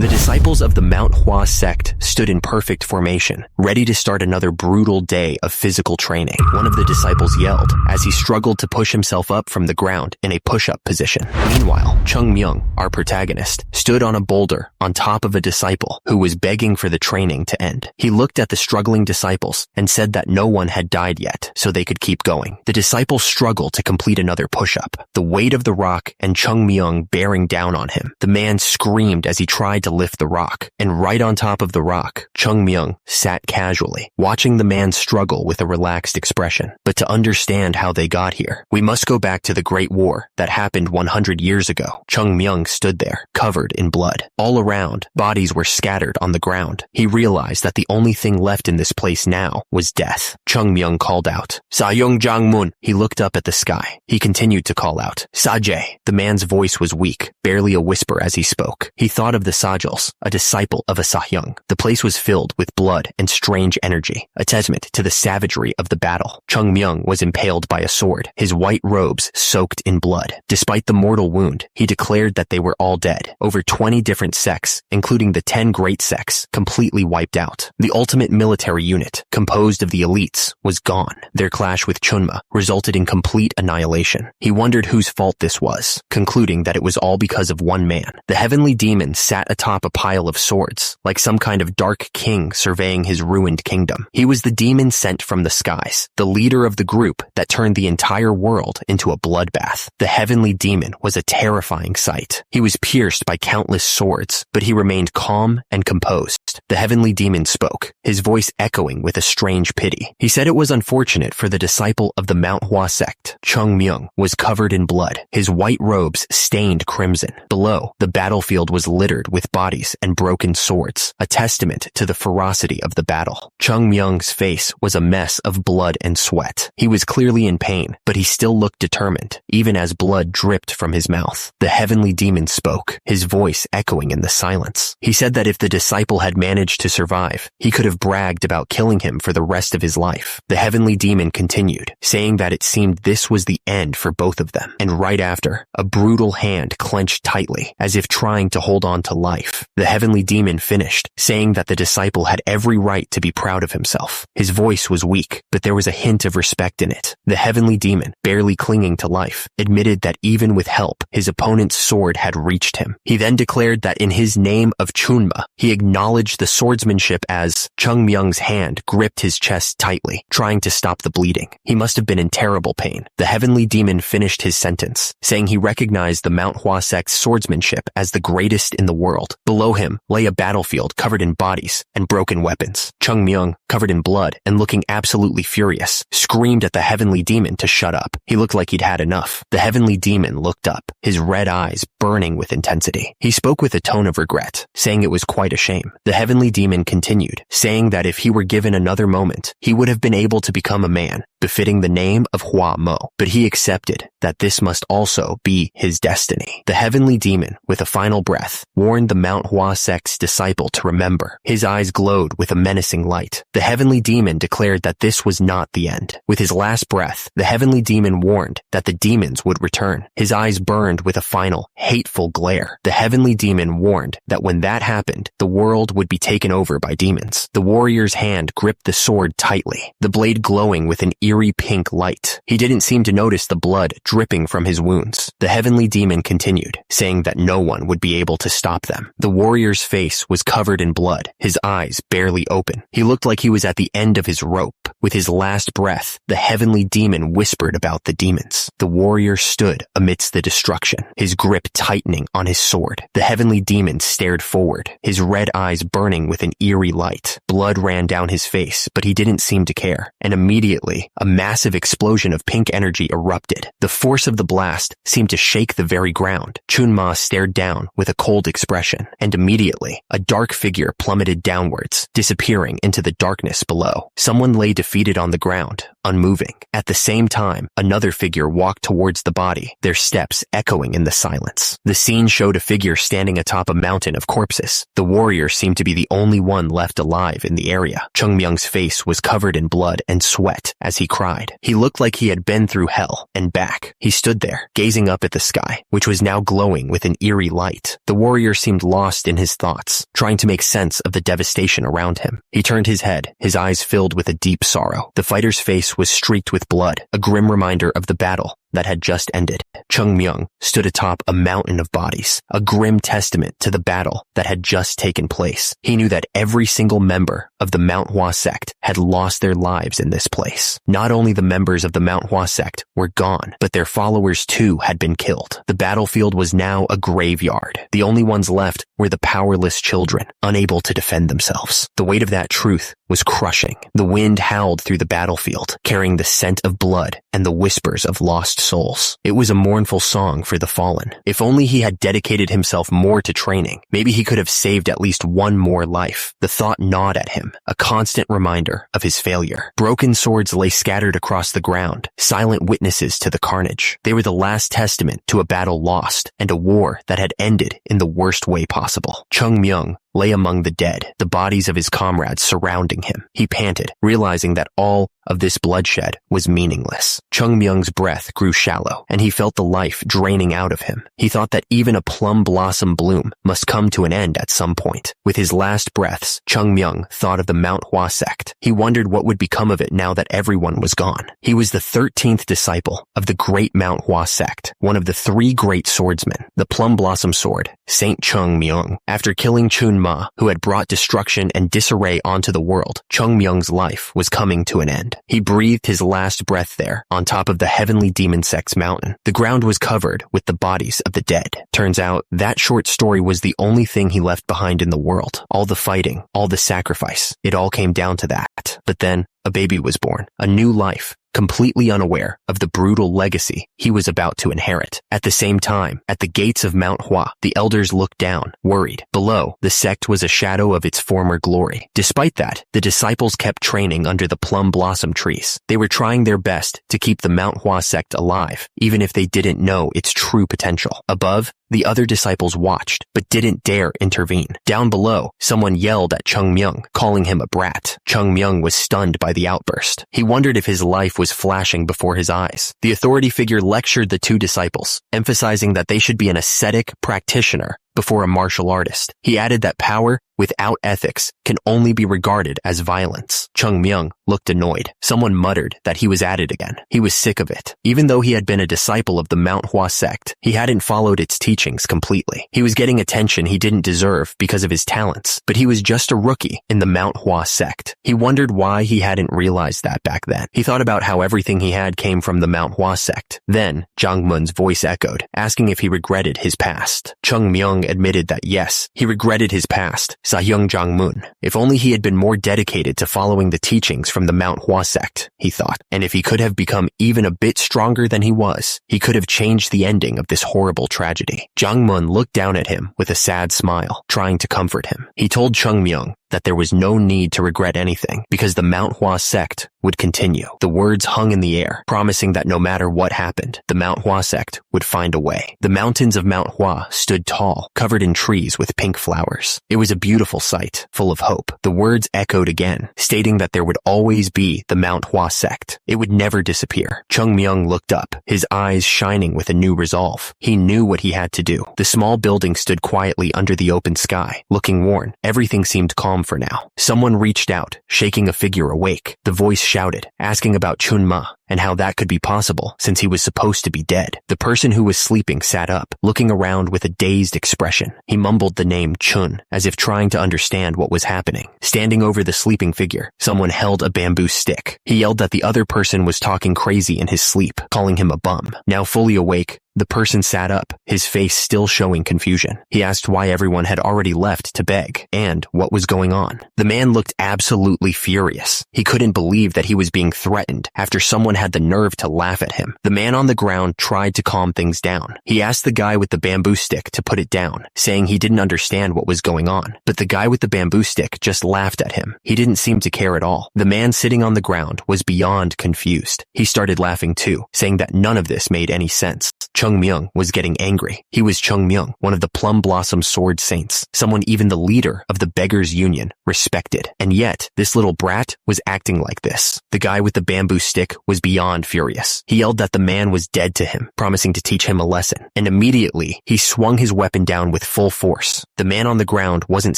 The disciples of the Manhwa sect stood in perfect formation, ready to start another brutal day of physical training. One of the disciples yelled as he struggled to push himself up from the ground in a push-up position. Meanwhile, Chung Myung, our protagonist, stood on a boulder on top of a disciple who was begging for the training to end. He looked at the struggling disciples and said that no one had died yet, so they could keep going. The disciple struggled to complete another push-up, the weight of the rock and Chung Myung bearing down on him. The man screamed as he tried to lift the rock, and right on top of the rock, Chung Myung sat casually, watching the man struggle with a relaxed expression. But to understand how they got here, we must go back to the Great War that happened 100 years ago. Chung Myung stood there, covered in blood. All around, bodies were scattered on the ground. He realized that the only thing left in this place now was death. Chung Myung called out, "Sayong Jangmun." He looked up at the sky. He continued to call out, "Saje." The man's voice was weak, barely a whisper as he spoke. He thought of the Sajals, a disciple of Asahyung. The place was filled with blood and strange energy, a testament to the savagery of the battle. Chung Myung was impaled by a sword, his white robes soaked in blood. Despite the mortal wound, he declared that they were all dead. Over 20 different sects, including the 10 great sects, completely wiped out. The ultimate military unit, composed of the elites, was gone. Their clash with Chunma resulted in complete annihilation. He wondered whose fault this was, concluding that it was all because of one man. The heavenly demon sat atop a pile of swords, like some kind of dark king surveying his ruined kingdom. He was the demon sent from the skies, the leader of the group that turned the entire world into a bloodbath. The heavenly demon was a terrifying sight. He was pierced by countless swords, but he remained calm and composed. The heavenly demon spoke, his voice echoing with a strange pity. He said it was unfortunate for the disciple of the Manhwa sect. Chung Myung was covered in blood, his white robes stained crimson. Below, the battlefield was littered with bodies and broken swords, a testament to the ferocity of the battle. Chung Myung's face was a mess of blood and sweat. He was clearly in pain, but he still looked determined, even as blood dripped from his mouth. The heavenly demon spoke, his voice echoing in the silence. He said that if the disciple had managed to survive, he could have bragged about killing him for the rest of his life. The heavenly demon continued, saying that it seemed this was the end for both of them. And right after, a brutal hand clenched tightly, as if trying to hold on to life. The heavenly demon finished, saying that the disciple had every right to be proud of himself. His voice was weak, but there was a hint of respect in it. The heavenly demon, barely clinging to life, admitted that even with help, his opponent's sword had reached him. He then declared that in his name of Chunma, he acknowledged the swordsmanship as Chung Myung's hand gripped his chest tightly, trying to stop the bleeding. He must have been in terrible pain. The heavenly demon finished his sentence, saying he recognized the Manhwa sect's swordsmanship as the greatest in the world. Below him lay a battlefield covered in bodies and broken weapons. Chung Myung, covered in blood and looking absolutely furious, screamed at the heavenly demon to shut up. He looked like he'd had enough. The heavenly demon looked up, his red eyes burning with intensity. He spoke with a tone of regret, saying it was quite a shame. The heavenly demon continued, saying that if he were given another moment, he would have been able to become a man, befitting the name of Hua Mo. But he accepted that this must also be his destiny. The heavenly demon, with a final breath, warned the Manhwa sect's disciple to remember. His eyes glowed with a menacing light. The heavenly demon declared that this was not the end. With his last breath, the heavenly demon warned that the demons would return. His eyes burned with a final, hateful glare. The heavenly demon warned that when that happened, the world would be taken over by demons. The warrior's hand gripped the sword tightly, the blade glowing with an eerie pink light. He didn't seem to notice the blood dripping from his wounds. The heavenly demon continued, saying that no one would be able to stop them. The warrior's face was covered in blood, his eyes barely open. He looked like he was at the end of his rope. With his last breath, the heavenly demon whispered about the demons. The warrior stood amidst the destruction, his grip tightening on his sword. The heavenly demon stared forward, his red eyes burning with an eerie light. Blood ran down his face, but he didn't seem to care. And immediately, a massive explosion of pink energy erupted. The force of the blast seemed to shake the very ground. Chunma stared down with a cold expression, and immediately, a dark figure plummeted downwards, disappearing into the darkness below. Someone lay defeated defeated on the ground, unmoving. At the same time, another figure walked towards the body, their steps echoing in the silence. The scene showed a figure standing atop a mountain of corpses. The warrior seemed to be the only one left alive in the area. Chung Myung's face was covered in blood and sweat as he cried. He looked like he had been through hell and back. He stood there, gazing up at the sky, which was now glowing with an eerie light. The warrior seemed lost in his thoughts, trying to make sense of the devastation around him. He turned his head, his eyes filled with a deep sorrow. The fighter's face was streaked with blood, a grim reminder of the battle that had just ended. Chung Myung stood atop a mountain of bodies, a grim testament to the battle that had just taken place. He knew that every single member of the Manhwa sect had lost their lives in this place. Not only the members of the Manhwa sect were gone, but their followers too had been killed. The battlefield was now a graveyard. The only ones left were the powerless children, unable to defend themselves. The weight of that truth was crushing. The wind howled through the battlefield, carrying the scent of blood and the whispers of lost souls. It was a mournful song for the fallen. If only he had dedicated himself more to training, maybe he could have saved at least one more life. The thought gnawed at him, a constant reminder of his failure. Broken swords lay scattered across the ground, silent witnesses to the carnage. They were the last testament to a battle lost and a war that had ended in the worst way possible. Chung Myung lay among the dead, the bodies of his comrades surrounding him. He panted, realizing that all of this bloodshed was meaningless. Chung Myung's breath grew shallow, and he felt the life draining out of him. He thought that even a plum blossom bloom must come to an end at some point. With his last breaths, Chung Myung thought of the Manhwa sect. He wondered what would become of it now that everyone was gone. He was the 13th disciple of the great Manhwa sect, one of the 3 great swordsmen, the Plum Blossom Sword, Saint Chung Myung. After killing Chun Ma, who had brought destruction and disarray onto the world, Chung Myung's life was coming to an end. He breathed his last breath there, on top of the heavenly demon sect's mountain. The ground was covered with the bodies of the dead. Turns out, that short story was the only thing he left behind in the world. All the fighting, all the sacrifice, it all came down to that. But then, a baby was born, a new life, completely unaware of the brutal legacy he was about to inherit. At the same time, at the gates of Manhwa, the elders looked down, worried. Below, the sect was a shadow of its former glory. Despite that, the disciples kept training under the plum blossom trees. They were trying their best to keep the Manhwa sect alive, even if they didn't know its true potential. Above, the other disciples watched, but didn't dare intervene. Down below, someone yelled at Chung Myung, calling him a brat. Chung Myung was stunned by the outburst. He wondered if his life was flashing before his eyes. The authority figure lectured the 2 disciples, emphasizing that they should be an ascetic practitioner before a martial artist. He added that power without ethics can only be regarded as violence. Chung Myung looked annoyed. Someone muttered that he was at it again. He was sick of it. Even though he had been a disciple of the Manhwa sect, he hadn't followed its teachings completely. He was getting attention he didn't deserve because of his talents, but he was just a rookie in the Manhwa sect. He wondered why he hadn't realized that back then. He thought about how everything he had came from the Manhwa sect. Then, Jang Mun's voice echoed, asking if he regretted his past. Chung Myung admitted that yes, he regretted his past. Sahyung Jangmun. If only he had been more dedicated to following the teachings from the Manhwa sect, he thought. And if he could have become even a bit stronger than he was, he could have changed the ending of this horrible tragedy. Jangmun looked down at him with a sad smile, trying to comfort him. He told Chung Myung that there was no need to regret anything because the Manhwa sect would continue. The words hung in the air, promising that no matter what happened, the Manhwa sect would find a way. The mountains of Manhwa stood tall, covered in trees with pink flowers. It was a beautiful sight, full of hope. The words echoed again, stating that there would always be the Manhwa sect. It would never disappear. Chung Myung looked up, his eyes shining with a new resolve. He knew what he had to do. The small building stood quietly under the open sky, looking worn. Everything seemed calm for now. Someone reached out, shaking a figure awake. The voice shouted, asking about Chun Ma and how that could be possible since he was supposed to be dead. The person who was sleeping sat up, looking around with a dazed expression. He mumbled the name Chun, as if trying to understand what was happening. Standing over the sleeping figure, someone held a bamboo stick. He yelled that the other person was talking crazy in his sleep, calling him a bum. Now fully awake, the person sat up, his face still showing confusion. He asked why everyone had already left to beg, and what was going on. The man looked absolutely furious. He couldn't believe that he was being threatened after someone someone had the nerve to laugh at him. The man on the ground tried to calm things down. He asked the guy with the bamboo stick to put it down, saying he didn't understand what was going on. But the guy with the bamboo stick just laughed at him. He didn't seem to care at all. The man sitting on the ground was beyond confused. He started laughing too, saying that none of this made any sense. Chung Myung was getting angry. He was Chung Myung, one of the Plum Blossom Sword Saints, someone even the leader of the Beggars Union respected. And yet, this little brat was acting like this. The guy with the bamboo stick was beyond furious. He yelled that the man was dead to him, promising to teach him a lesson. And immediately, he swung his weapon down with full force. The man on the ground wasn't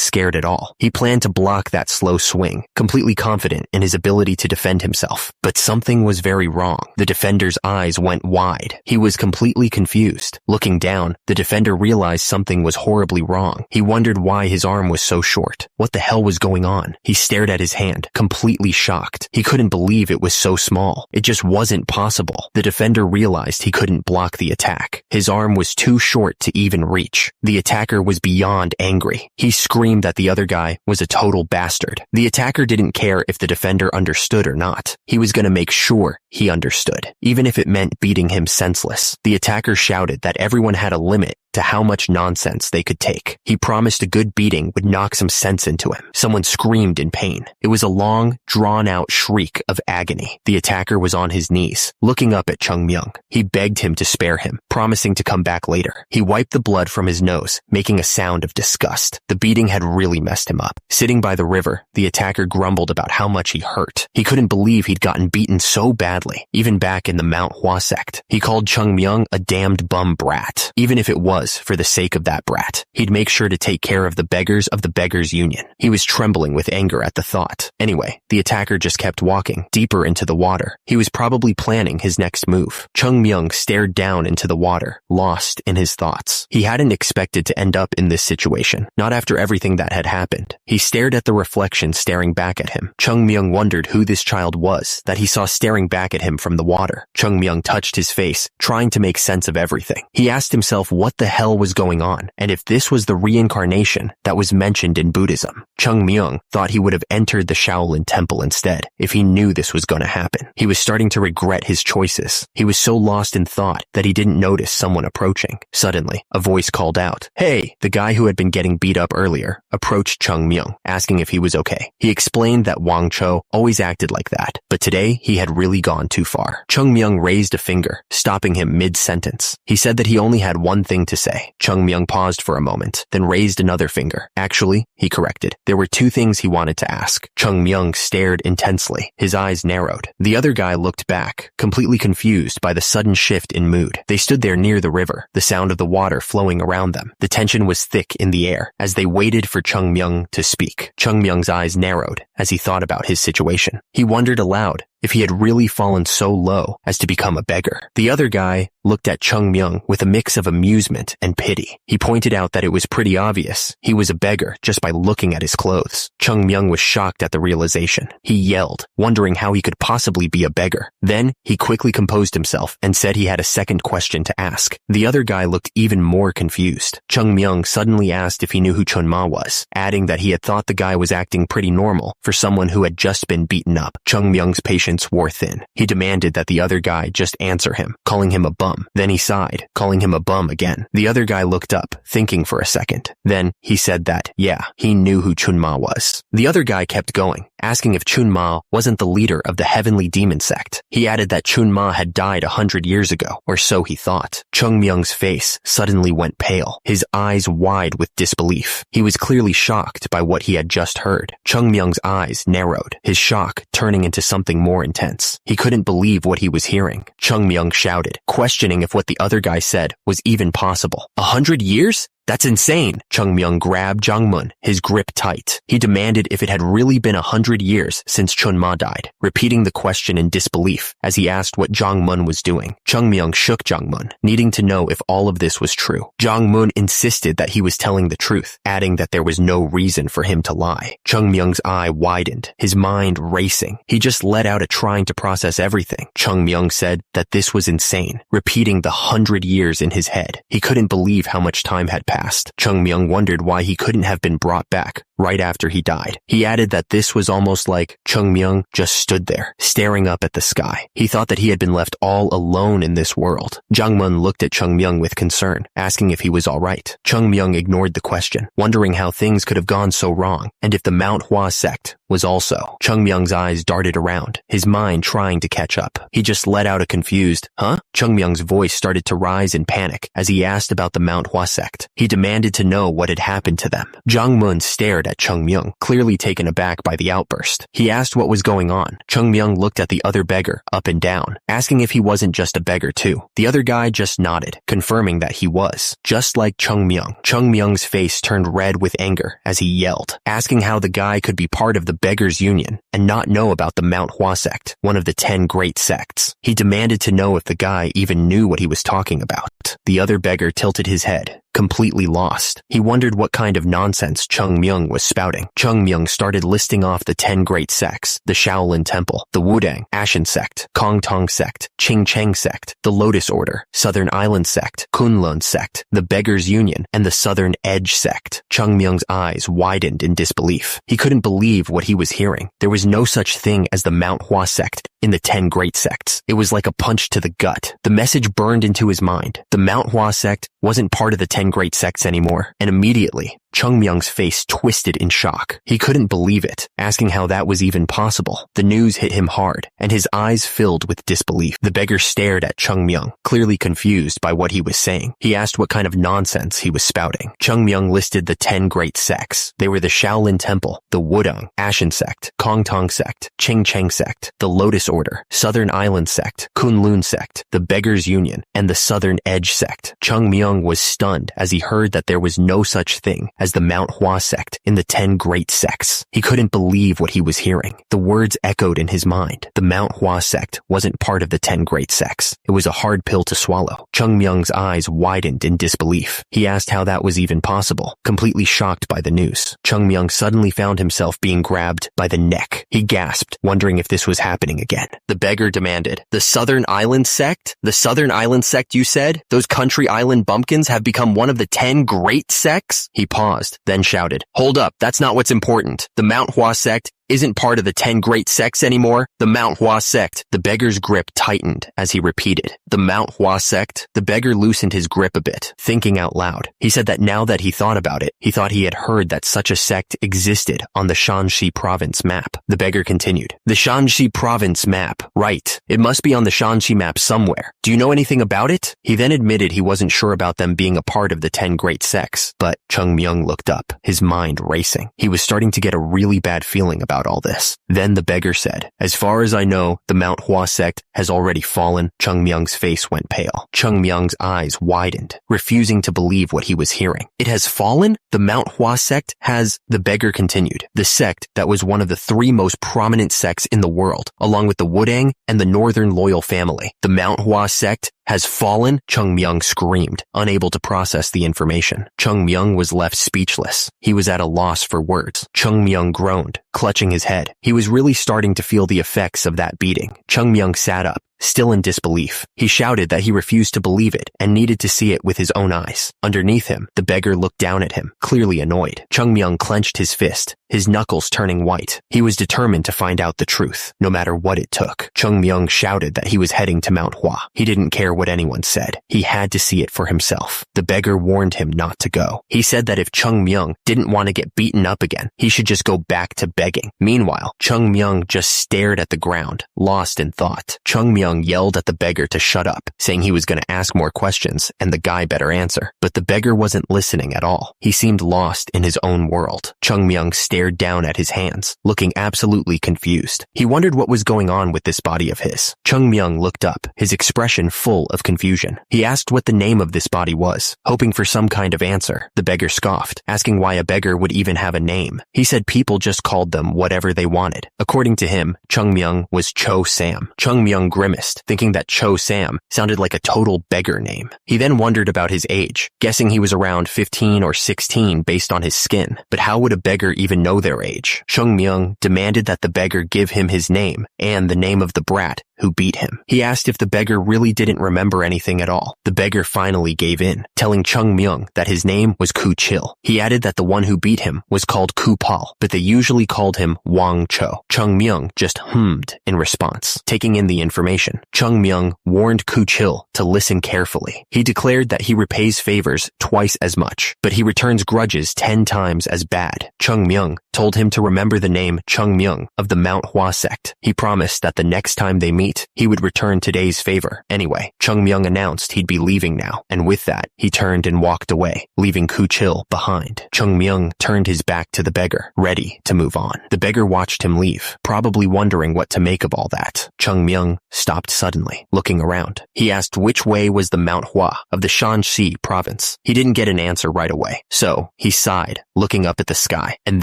scared at all. He planned to block that slow swing, completely confident in his ability to defend himself. But something was very wrong. The defender's eyes went wide. He was completely confused. Looking down, the defender realized something was horribly wrong. He wondered why his arm was so short. What the hell was going on? He stared at his hand, completely shocked. He couldn't believe it was so small. It just wasn't possible. The defender realized he couldn't block the attack. His arm was too short to even reach. The attacker was beyond angry. He screamed that the other guy was a total bastard. The attacker didn't care if the defender understood or not. He was going to make sure he understood, even if it meant beating him senseless. The attacker shouted that everyone had a limit to how much nonsense they could take. He promised a good beating would knock some sense into him. Someone screamed in pain. It was a long, drawn-out shriek of agony. The attacker was on his knees, looking up at Chung Myung. He begged him to spare him, promising to come back later. He wiped the blood from his nose, making a sound of disgust. The beating had really messed him up. Sitting by the river, the attacker grumbled about how much he hurt. He couldn't believe he'd gotten beaten so badly, even back in the Manhwa sect. He called Chung Myung a damned bum brat, even if it was for the sake of that brat. He'd make sure to take care of the beggars of the Beggars Union. He was trembling with anger at the thought. Anyway, the attacker just kept walking, deeper into the water. He was probably planning his next move. Chung Myung stared down into the water, lost in his thoughts. He hadn't expected to end up in this situation, not after everything that had happened. He stared at the reflection staring back at him. Chung Myung wondered who this child was that he saw staring back at him from the water. Chung Myung touched his face, trying to make sense of everything. He asked himself what the hell was going on, and if this was the reincarnation that was mentioned in Buddhism. Chung Myung thought he would have entered the Shaolin temple instead if he knew this was going to happen. He was starting to regret his choices. He was so lost in thought that he didn't notice someone approaching. Suddenly, a voice called out, "Hey!" The guy who had been getting beat up earlier approached Chung Myung, asking if he was okay. He explained that Wang Cho always acted like that, but today he had really gone too far. Chung Myung raised a finger, stopping him mid-sentence. He said that he only had one thing to say. Chung Myung paused for a moment, then raised another finger. Actually, he corrected. There were two things he wanted to ask. Chung Myung stared intensely. His eyes narrowed. The other guy looked back, completely confused by the sudden shift in mood. They stood there near the river, the sound of the water flowing around them. The tension was thick in the air as they waited for Chung Myung to speak. Chung Myung's eyes narrowed as he thought about his situation. He wondered aloud if he had really fallen so low as to become a beggar. The other guy looked at Chung Myung with a mix of amusement and pity. He pointed out that it was pretty obvious he was a beggar just by looking at his clothes. Chung Myung was shocked at the realization. He yelled, wondering how he could possibly be a beggar. Then, he quickly composed himself and said he had a second question to ask. The other guy looked even more confused. Chung Myung suddenly asked if he knew who Chun Ma was, adding that he had thought the guy was acting pretty normal for someone who had just been beaten up. Chung Myung's patience wore thin. He demanded that the other guy just answer him, calling him a bum. Then he sighed, calling him a bum again. The other guy looked up, thinking for a second. Then he said that, yeah, he knew who Chun Ma was. The other guy kept going, asking if Chun Ma wasn't the leader of the Heavenly Demon Sect. He added that Chun Ma had died 100 years ago, or so he thought. Chung Myung's face suddenly went pale, his eyes wide with disbelief. He was clearly shocked by what he had just heard. Chung Myung's eyes narrowed, his shock turning into something more intense. He couldn't believe what he was hearing. Chung Myung shouted, questioning if what the other guy said was even possible. 100 years? That's insane. Chung Myung grabbed Jongmun, his grip tight. He demanded if it had really been 100 years since Chun Ma died, repeating the question in disbelief as he asked what Jongmun was doing. Chung Myung shook Jongmun, needing to know if all of this was true. Jongmun insisted that he was telling the truth, adding that there was no reason for him to lie. Chung Myung's eye widened, his mind racing. He just let out a trying to process everything. Chung Myung said that this was insane, repeating the 100 years in his head. He couldn't believe how much time had passed. past. Chung Myung wondered why he couldn't have been brought back right after he died. He added that this was almost like Chung Myung just stood there, staring up at the sky. He thought that he had been left all alone in this world. Jungmun looked at Chung Myung with concern, asking if he was all right. Chung Myung ignored the question, wondering how things could have gone so wrong, and if the Manhwa sect was also. Chung Myung's eyes darted around, his mind trying to catch up. He just let out a confused, "Huh?" Chung Myung's voice started to rise in panic as he asked about the Manhwa sect. He demanded to know what had happened to them. Jungmun stared at Chung Myung, clearly taken aback by the outburst. He asked what was going on. Chung Myung looked at the other beggar up and down, asking if he wasn't just a beggar too. The other guy just nodded, confirming that he was, just like Chung Myung. Chung Myung's face turned red with anger as he yelled, asking how the guy could be part of the Beggars Union and not know about the Manhwa sect, one of the 10 great sects. He demanded to know if the guy even knew what he was talking about. The other beggar tilted his head, completely lost. He wondered what kind of nonsense Chung Myung was spouting. Chung Myung started listing off the 10 great sects: the Shaolin Temple, the Wudang, Ashen Sect, Kong Tong Sect, Ching Cheng Sect, the Lotus Order, Southern Island Sect, Kunlun Sect, the Beggars Union, and the Southern Edge Sect. Chung Myung's eyes widened in disbelief. He couldn't believe what he was hearing. There was no such thing as the Manhwa sect in the 10 great sects. It was like a punch to the gut. The message burned into his mind. The Manhwa sect wasn't part of the 10 great sects anymore, and immediately, Chung Myung's face twisted in shock. He couldn't believe it, asking how that was even possible. The news hit him hard, and his eyes filled with disbelief. The beggar stared at Chung Myung, clearly confused by what he was saying. He asked what kind of nonsense he was spouting. Chung Myung listed the 10 great sects. They were the Shaolin Temple, the Wudang, Ashen Sect, Kong Tong Sect, Ching Cheng Sect, the Lotus Order, Southern Island Sect, Kunlun Sect, the Beggars Union, and the Southern Edge Sect. Chung Myung was stunned as he heard that there was no such thing as the Manhwa sect in the 10 great sects. He couldn't believe what he was hearing. The words echoed in his mind. The Manhwa sect wasn't part of the 10 great sects. It was a hard pill to swallow. Chung Myung's eyes widened in disbelief. He asked how that was even possible, completely shocked by the news. Chung Myung suddenly found himself being grabbed by the neck. He gasped, wondering if this was happening again. The beggar demanded, "The Southern Island sect? The Southern Island sect you said? Those country island bumpkins have become one of the 10 great sects?" He paused, then shouted, "Hold up, that's not what's important. The Manhwa sect isn't part of the 10 great sects anymore. The Manhwa sect." The beggar's grip tightened as he repeated, "The Manhwa sect." The beggar loosened his grip a bit, thinking out loud. He said that now that he thought about it, he thought he had heard that such a sect existed on the Shanxi province map. The beggar continued, "The Shanxi province map, right. It must be on the Shanxi map somewhere. Do you know anything about it?" He then admitted he wasn't sure about them being a part of the 10 great sects, but Chung Myung looked up, his mind racing. He was starting to get a really bad feeling about all this. Then the beggar said, "As far as I know, the Manhwa sect has already fallen." Chung Myung's face went pale. Chung Myung's eyes widened, refusing to believe what he was hearing. "It has fallen? The Manhwa sect has..." The beggar continued, "The sect that was one of the 3 most prominent sects in the world, along with the Wudang and the Northern Loyal family. The Manhwa sect has fallen?" Chung Myung screamed, unable to process the information. Chung Myung was left speechless. He was at a loss for words. Chung Myung groaned, clutching his head. He was really starting to feel the effects of that beating. Chung Myung sat up, still in disbelief. He shouted that he refused to believe it and needed to see it with his own eyes. Underneath him, the beggar looked down at him, clearly annoyed. Chung Myung clenched his fist, his knuckles turning white. He was determined to find out the truth, no matter what it took. Chung Myung shouted that he was heading to Manhwa. He didn't care what anyone said. He had to see it for himself. The beggar warned him not to go. He said that if Chung Myung didn't want to get beaten up again, he should just go back to begging. Meanwhile, Chung Myung just stared at the ground, lost in thought. Chung Myung yelled at the beggar to shut up, saying he was going to ask more questions and the guy better answer. But the beggar wasn't listening at all. He seemed lost in his own world. Chung Myung stared down at his hands, looking absolutely confused. He wondered what was going on with this body of his. Chung Myung looked up, his expression full of confusion. He asked what the name of this body was, hoping for some kind of answer. The beggar scoffed, asking why a beggar would even have a name. He said people just called them whatever they wanted. According to him, Chung Myung was Cho Sam. Chung Myung grimaced dismissed, thinking that Cho Sam sounded like a total beggar name. He then wondered about his age, guessing he was around 15 or 16 based on his skin. But how would a beggar even know their age? Chung Myung demanded that the beggar give him his name and the name of the brat who beat him. He asked if the beggar really didn't remember anything at all. The beggar finally gave in, telling Chung Myung that his name was Ku Chil. He added that the one who beat him was called Ku Pal, but they usually called him Wang Cho. Chung Myung just hummed in response. Taking in the information, Chung Myung warned Ku Chil to listen carefully. He declared that he repays favors twice as much, but he returns grudges 10 times as bad. Chung Myung told him to remember the name Chung Myung of the Manhwa sect. He promised that the next time they meet, he would return today's favor. Anyway, Chung Myung announced he'd be leaving now, and with that, he turned and walked away, leaving Ku Chil behind. Chung Myung turned his back to the beggar, ready to move on. The beggar watched him leave, probably wondering what to make of all that. Chung Myung stopped suddenly, looking around. He asked which way was the Manhwa of the Shanxi province. He didn't get an answer right away, so he sighed, looking up at the sky, and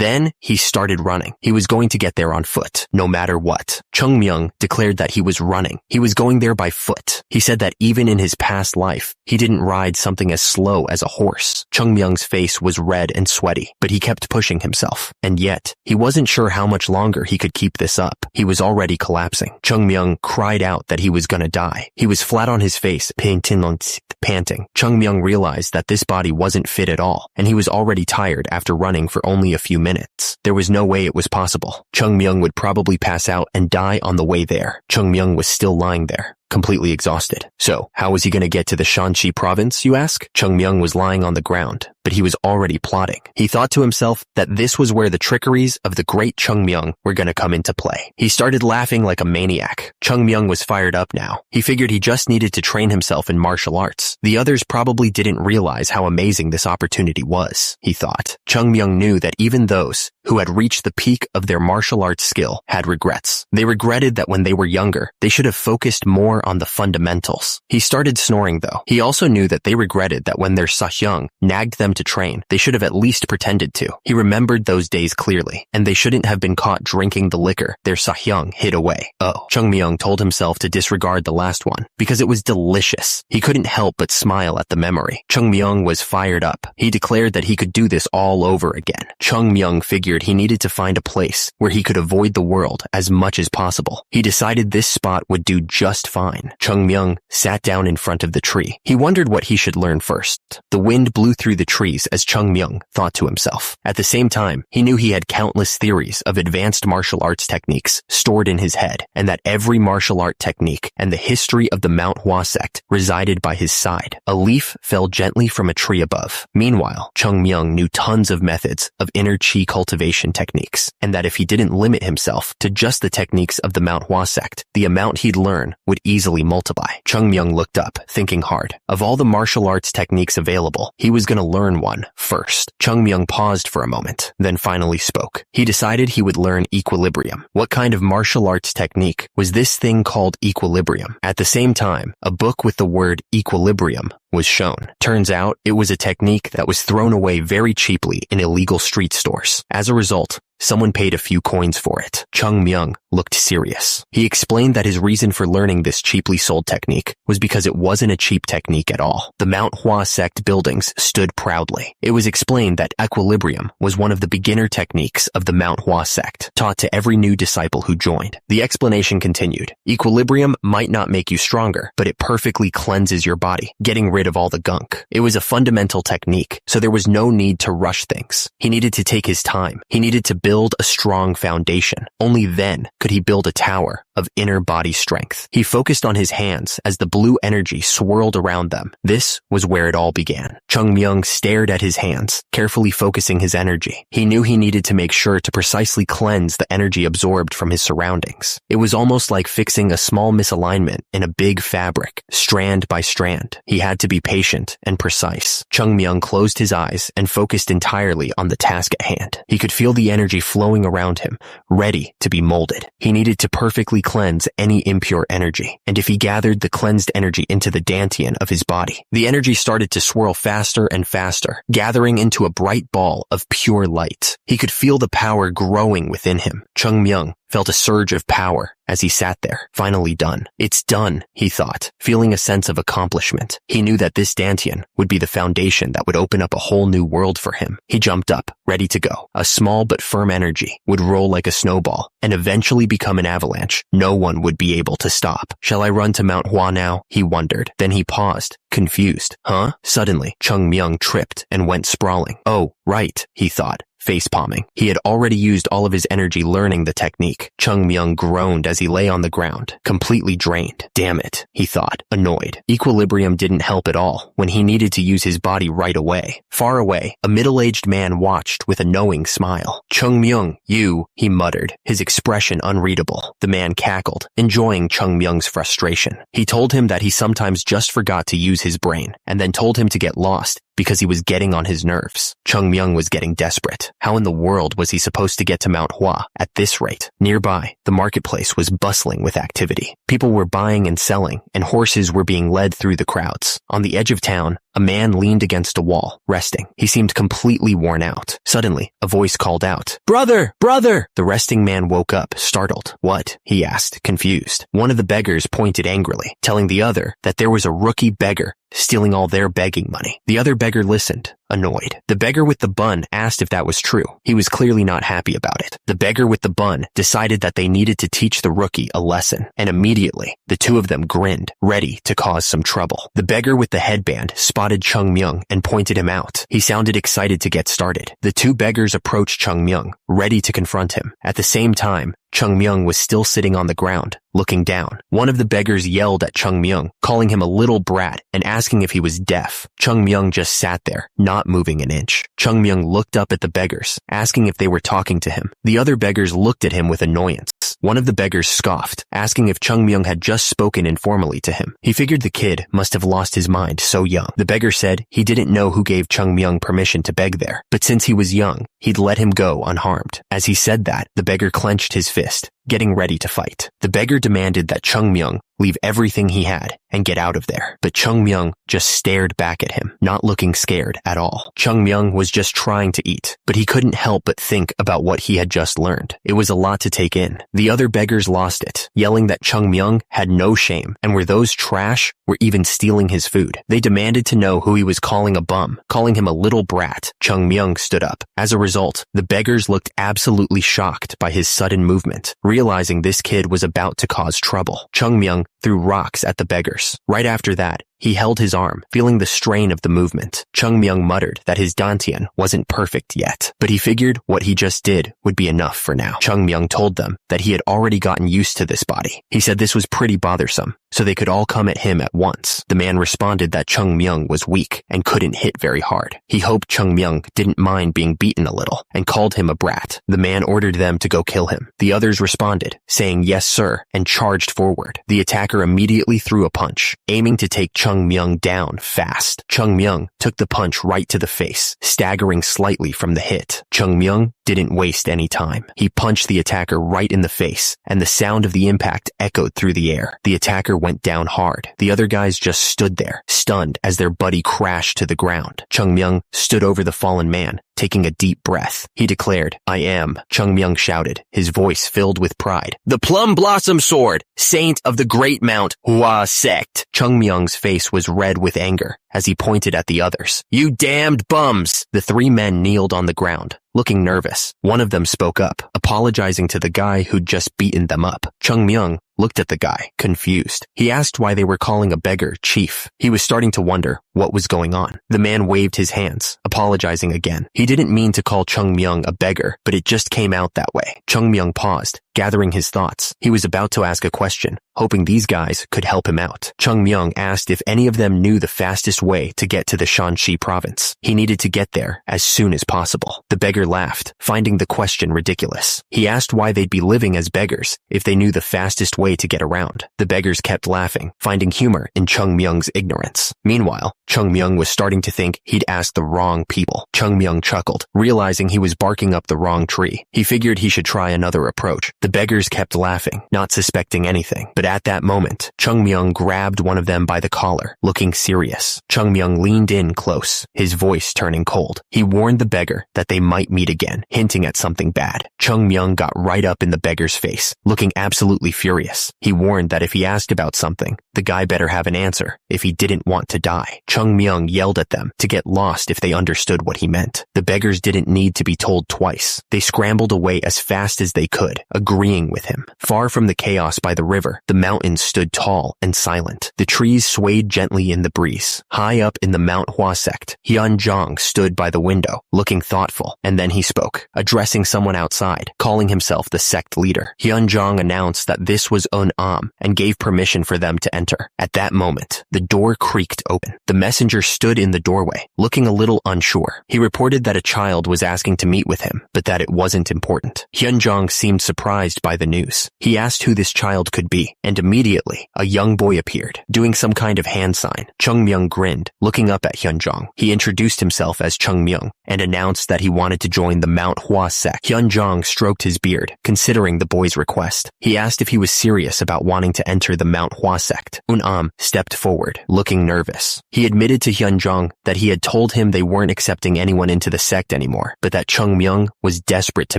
then he started running. He was going to get there on foot, no matter what. Chung Myung declared that he was running. He was going there by foot. He said that even in his past life, he didn't ride something as slow as a horse. Chung Myung's face was red and sweaty, but he kept pushing himself. And yet, he wasn't sure how much longer he could keep this up. He was already collapsing. Chung Myung cried out that he was gonna die. He was flat on his face, panting. Chung Myung realized that this body wasn't fit at all, and he was already tired after running for only a few minutes. There was no way it was possible. Chung Myung would probably pass out and die on the way there. Chung Myung was still lying there, completely exhausted. So, how was he going to get to the Shanxi province, you ask? Chung Myung was lying on the ground, but he was already plotting. He thought to himself that this was where the trickeries of the great Chung Myung were going to come into play. He started laughing like a maniac. Chung Myung was fired up now. He figured he just needed to train himself in martial arts. The others probably didn't realize how amazing this opportunity was, he thought. Chung Myung knew that even those who had reached the peak of their martial arts skill had regrets. They regretted that when they were younger, they should have focused more on the fundamentals. He started snoring though. He also knew that they regretted that when their sahyung nagged them to train, they should have at least pretended to. He remembered those days clearly, and they shouldn't have been caught drinking the liquor their sahyung hid away. Oh, Chung Myung told himself to disregard the last one, because it was delicious. He couldn't help but smile at the memory. Chung Myung was fired up. He declared that he could do this all over again. Chung Myung figured he needed to find a place where he could avoid the world as much as possible. He decided this spot would do just fine. Chung Myung sat down in front of the tree. He wondered what he should learn first. The wind blew through the trees as Chung Myung thought to himself. At the same time, he knew he had countless theories of advanced martial arts techniques stored in his head, and that every martial art technique and the history of the Manhwa sect resided by his side. A leaf fell gently from a tree above. Meanwhile, Chung Myung knew tons of methods of inner chi cultivation techniques, and that if he didn't limit himself to just the techniques of the Manhwa sect, the amount he'd learn would easily multiply. Chung Myung looked up, thinking hard. Of all the martial arts techniques available, he was going to learn one first. Chung Myung paused for a moment, then finally spoke. He decided he would learn equilibrium. What kind of martial arts technique was this thing called equilibrium? At the same time, a book with the word equilibrium was shown. Turns out, it was a technique that was thrown away very cheaply in illegal street stores. As a result, someone paid a few coins for it. Chung Myung looked serious. He explained that his reason for learning this cheaply sold technique was because it wasn't a cheap technique at all. The Manhwa sect buildings stood proudly. It was explained that equilibrium was one of the beginner techniques of the Manhwa sect, taught to every new disciple who joined. The explanation continued. Equilibrium might not make you stronger, but it perfectly cleanses your body, getting rid of all the gunk. It was a fundamental technique, so there was no need to rush things. He needed to take his time. He needed to build a strong foundation. Only then could he build a tower of inner body strength. He focused on his hands as the blue energy swirled around them. This was where it all began. Chung Myung stared at his hands, carefully focusing his energy. He knew he needed to make sure to precisely cleanse the energy absorbed from his surroundings. It was almost like fixing a small misalignment in a big fabric, strand by strand. He had to be patient and precise. Chung Myung closed his eyes and focused entirely on the task at hand. He could feel the energy flowing around him, ready to be molded. He needed to perfectly cleanse any impure energy, and if he gathered the cleansed energy into the dantian of his body, the energy started to swirl faster and faster, gathering into a bright ball of pure light. He could feel the power growing within him. Chung Myung felt a surge of power as he sat there, finally done. It's done, he thought, feeling a sense of accomplishment. He knew that this dantian would be the foundation that would open up a whole new world for him. He jumped up, ready to go. A small but firm energy would roll like a snowball and eventually become an avalanche. No one would be able to stop. Shall I run to Manhwa now? He wondered. Then he paused, confused. Huh? Suddenly, Chung Myung tripped and went sprawling. Oh, right, he thought, face-palming. He had already used all of his energy learning the technique. Chung Myung groaned as he lay on the ground, completely drained. Damn it, he thought, annoyed. Equilibrium didn't help at all when he needed to use his body right away. Far away, a middle-aged man watched with a knowing smile. Chung Myung, you, he muttered, his expression unreadable. The man cackled, enjoying Chung Myung's frustration. He told him that he sometimes just forgot to use his brain, and then told him to get lost because he was getting on his nerves. Chung Myung was getting desperate. How in the world was he supposed to get to Manhwa at this rate? Nearby, the marketplace was bustling with activity. People were buying and selling, and horses were being led through the crowds. On the edge of town, a man leaned against a wall, resting. He seemed completely worn out. Suddenly, a voice called out, "Brother! Brother!" The resting man woke up, startled. What? He asked, confused. One of the beggars pointed angrily, telling the other that there was a rookie beggar stealing all their begging money. The other beggar listened, annoyed. The beggar with the bun asked if that was true. He was clearly not happy about it. The beggar with the bun decided that they needed to teach the rookie a lesson, and immediately, the two of them grinned, ready to cause some trouble. The beggar with the headband spotted Chung Myung and pointed him out. He sounded excited to get started. The two beggars approached Chung Myung, ready to confront him. At the same time, Chung Myung was still sitting on the ground, looking down. One of the beggars yelled at Chung Myung, calling him a little brat and asking if he was deaf. Chung Myung just sat there, not moving an inch. Chung Myung looked up at the beggars, asking if they were talking to him. The other beggars looked at him with annoyance. One of the beggars scoffed, asking if Chung Myung had just spoken informally to him. He figured the kid must have lost his mind so young. The beggar said he didn't know who gave Chung Myung permission to beg there, but since he was young, he'd let him go unharmed. As he said that, the beggar clenched his fist, getting ready to fight. The beggar demanded that Chung Myung leave everything he had and get out of there. But Chung Myung just stared back at him, not looking scared at all. Chung Myung was just trying to eat, but he couldn't help but think about what he had just learned. It was a lot to take in. The other beggars lost it, yelling that Chung Myung had no shame and were those trash were even stealing his food. They demanded to know who he was calling a bum, calling him a little brat. Chung Myung stood up. As a result, the beggars looked absolutely shocked by his sudden movement, realizing this kid was about to cause trouble. Chung Myung threw rocks at the beggars. Right after that, he held his arm, feeling the strain of the movement. Chung Myung muttered that his dantian wasn't perfect yet, but he figured what he just did would be enough for now. Chung Myung told them that he had already gotten used to this body. He said this was pretty bothersome, so they could all come at him at once. The man responded that Chung Myung was weak and couldn't hit very hard. He hoped Chung Myung didn't mind being beaten a little and called him a brat. The man ordered them to go kill him. The others responded, saying yes sir, and charged forward. The attacker immediately threw a punch, aiming to take Chung Myung down fast. Chung Myung took the punch right to the face, staggering slightly from the hit. Chung Myung didn't waste any time. He punched the attacker right in the face, and the sound of the impact echoed through the air. The attacker went down hard. The other guys just stood there, stunned as their buddy crashed to the ground. Chung Myung stood over the fallen man, taking a deep breath. He declared, "I am," Chung Myung shouted, his voice filled with pride, "the Plum Blossom Sword, saint of the great Manhwa Sect." Chung Myung's face was red with anger as he pointed at the others. "You damned bums!" The three men kneeled on the ground, looking nervous. One of them spoke up, apologizing to the guy who'd just beaten them up. Chung Myung looked at the guy, confused. He asked why they were calling a beggar chief. He was starting to wonder what was going on. The man waved his hands, apologizing again. He didn't mean to call Chung Myung a beggar, but it just came out that way. Chung Myung paused, gathering his thoughts. He was about to ask a question, hoping these guys could help him out. Chung Myung asked if any of them knew the fastest way to get to the Shanxi province. He needed to get there as soon as possible. The beggar laughed, finding the question ridiculous. He asked why they'd be living as beggars if they knew the fastest way to get around. The beggars kept laughing, finding humor in Chung Myung's ignorance. Meanwhile, Chung Myung was starting to think he'd asked the wrong people. Chung Myung chuckled, realizing he was barking up the wrong tree. He figured he should try another approach. The beggars kept laughing, not suspecting anything. But at that moment, Chung Myung grabbed one of them by the collar, looking serious. Chung Myung leaned in close, his voice turning cold. He warned the beggar that they might meet again, hinting at something bad. Chung Myung got right up in the beggar's face, looking absolutely furious. He warned that if he asked about something, the guy better have an answer if he didn't want to die. Chung Myung yelled at them to get lost if they understood what he meant. The beggars didn't need to be told twice. They scrambled away as fast as they could, agreeing with him. Far from the chaos by the river, the mountains stood tall and silent. The trees swayed gently in the breeze. High up in the Manhwa Sect, Hyunjong stood by the window, looking thoughtful, and then he spoke, addressing someone outside, calling himself the sect leader. Hyunjong announced that this was Un-am and gave permission for them to enter. At that moment, the door creaked open. The messenger stood in the doorway, looking a little unsure. He reported that a child was asking to meet with him, but that it wasn't important. Hyunjong seemed surprised by the news. He asked who this child could be, and immediately, a young boy appeared, doing some kind of hand sign. Chung Myung grinned, looking up at Hyunjong. He introduced himself as Chung Myung and announced that he wanted to join the Manhwa Sect. Hyunjong stroked his beard, considering the boy's request. He asked if he was serious about wanting to enter the Manhwa Sect. Un-am stepped forward, looking nervous. He admitted to Hyunjong that he had told him they weren't accepting anyone into the sect anymore, but that Chung Myung was desperate to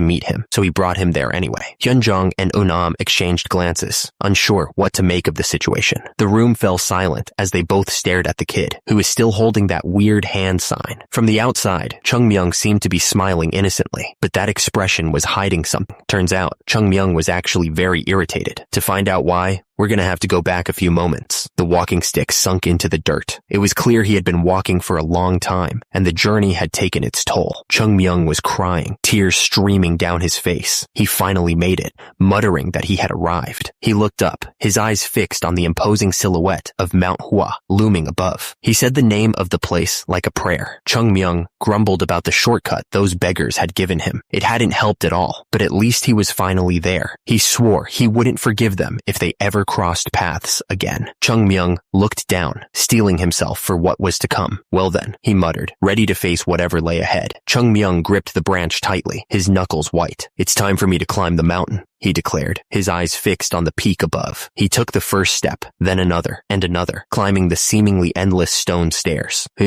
meet him, so he brought him there anyway. Hyunjong and Un-am exchanged glances, unsure what to make of the situation. The room fell silent as they both stared at the kid, who was still holding that weird hand sign. From the outside, Chung Myung seemed to be smiling innocently, but that expression was hiding something. Turns out, Chung Myung was actually very irritated. To find out why, we're gonna have to go back a few moments. The walking stick sunk into the dirt. It was clear he had been walking for a long time, and the journey had taken its toll. Chung Myung was crying, tears streaming down his face. He finally made it, muttering that he had arrived. He looked up, his eyes fixed on the imposing silhouette of Mount Hua looming above. He said the name of the place like a prayer. Chung Myung grumbled about the shortcut those beggars had given him. It hadn't helped at all, but at least he was finally there. He swore he wouldn't forgive them if they ever crossed paths again. Chung Myung looked down, steeling himself for what was to come. Well then, he muttered, ready to face whatever lay ahead. Chung Myung gripped the branch tightly, his knuckles white. It's time for me to climb the mountain, he declared, his eyes fixed on the peak above. He took the first step, then another, and another, climbing the seemingly endless stone stairs. He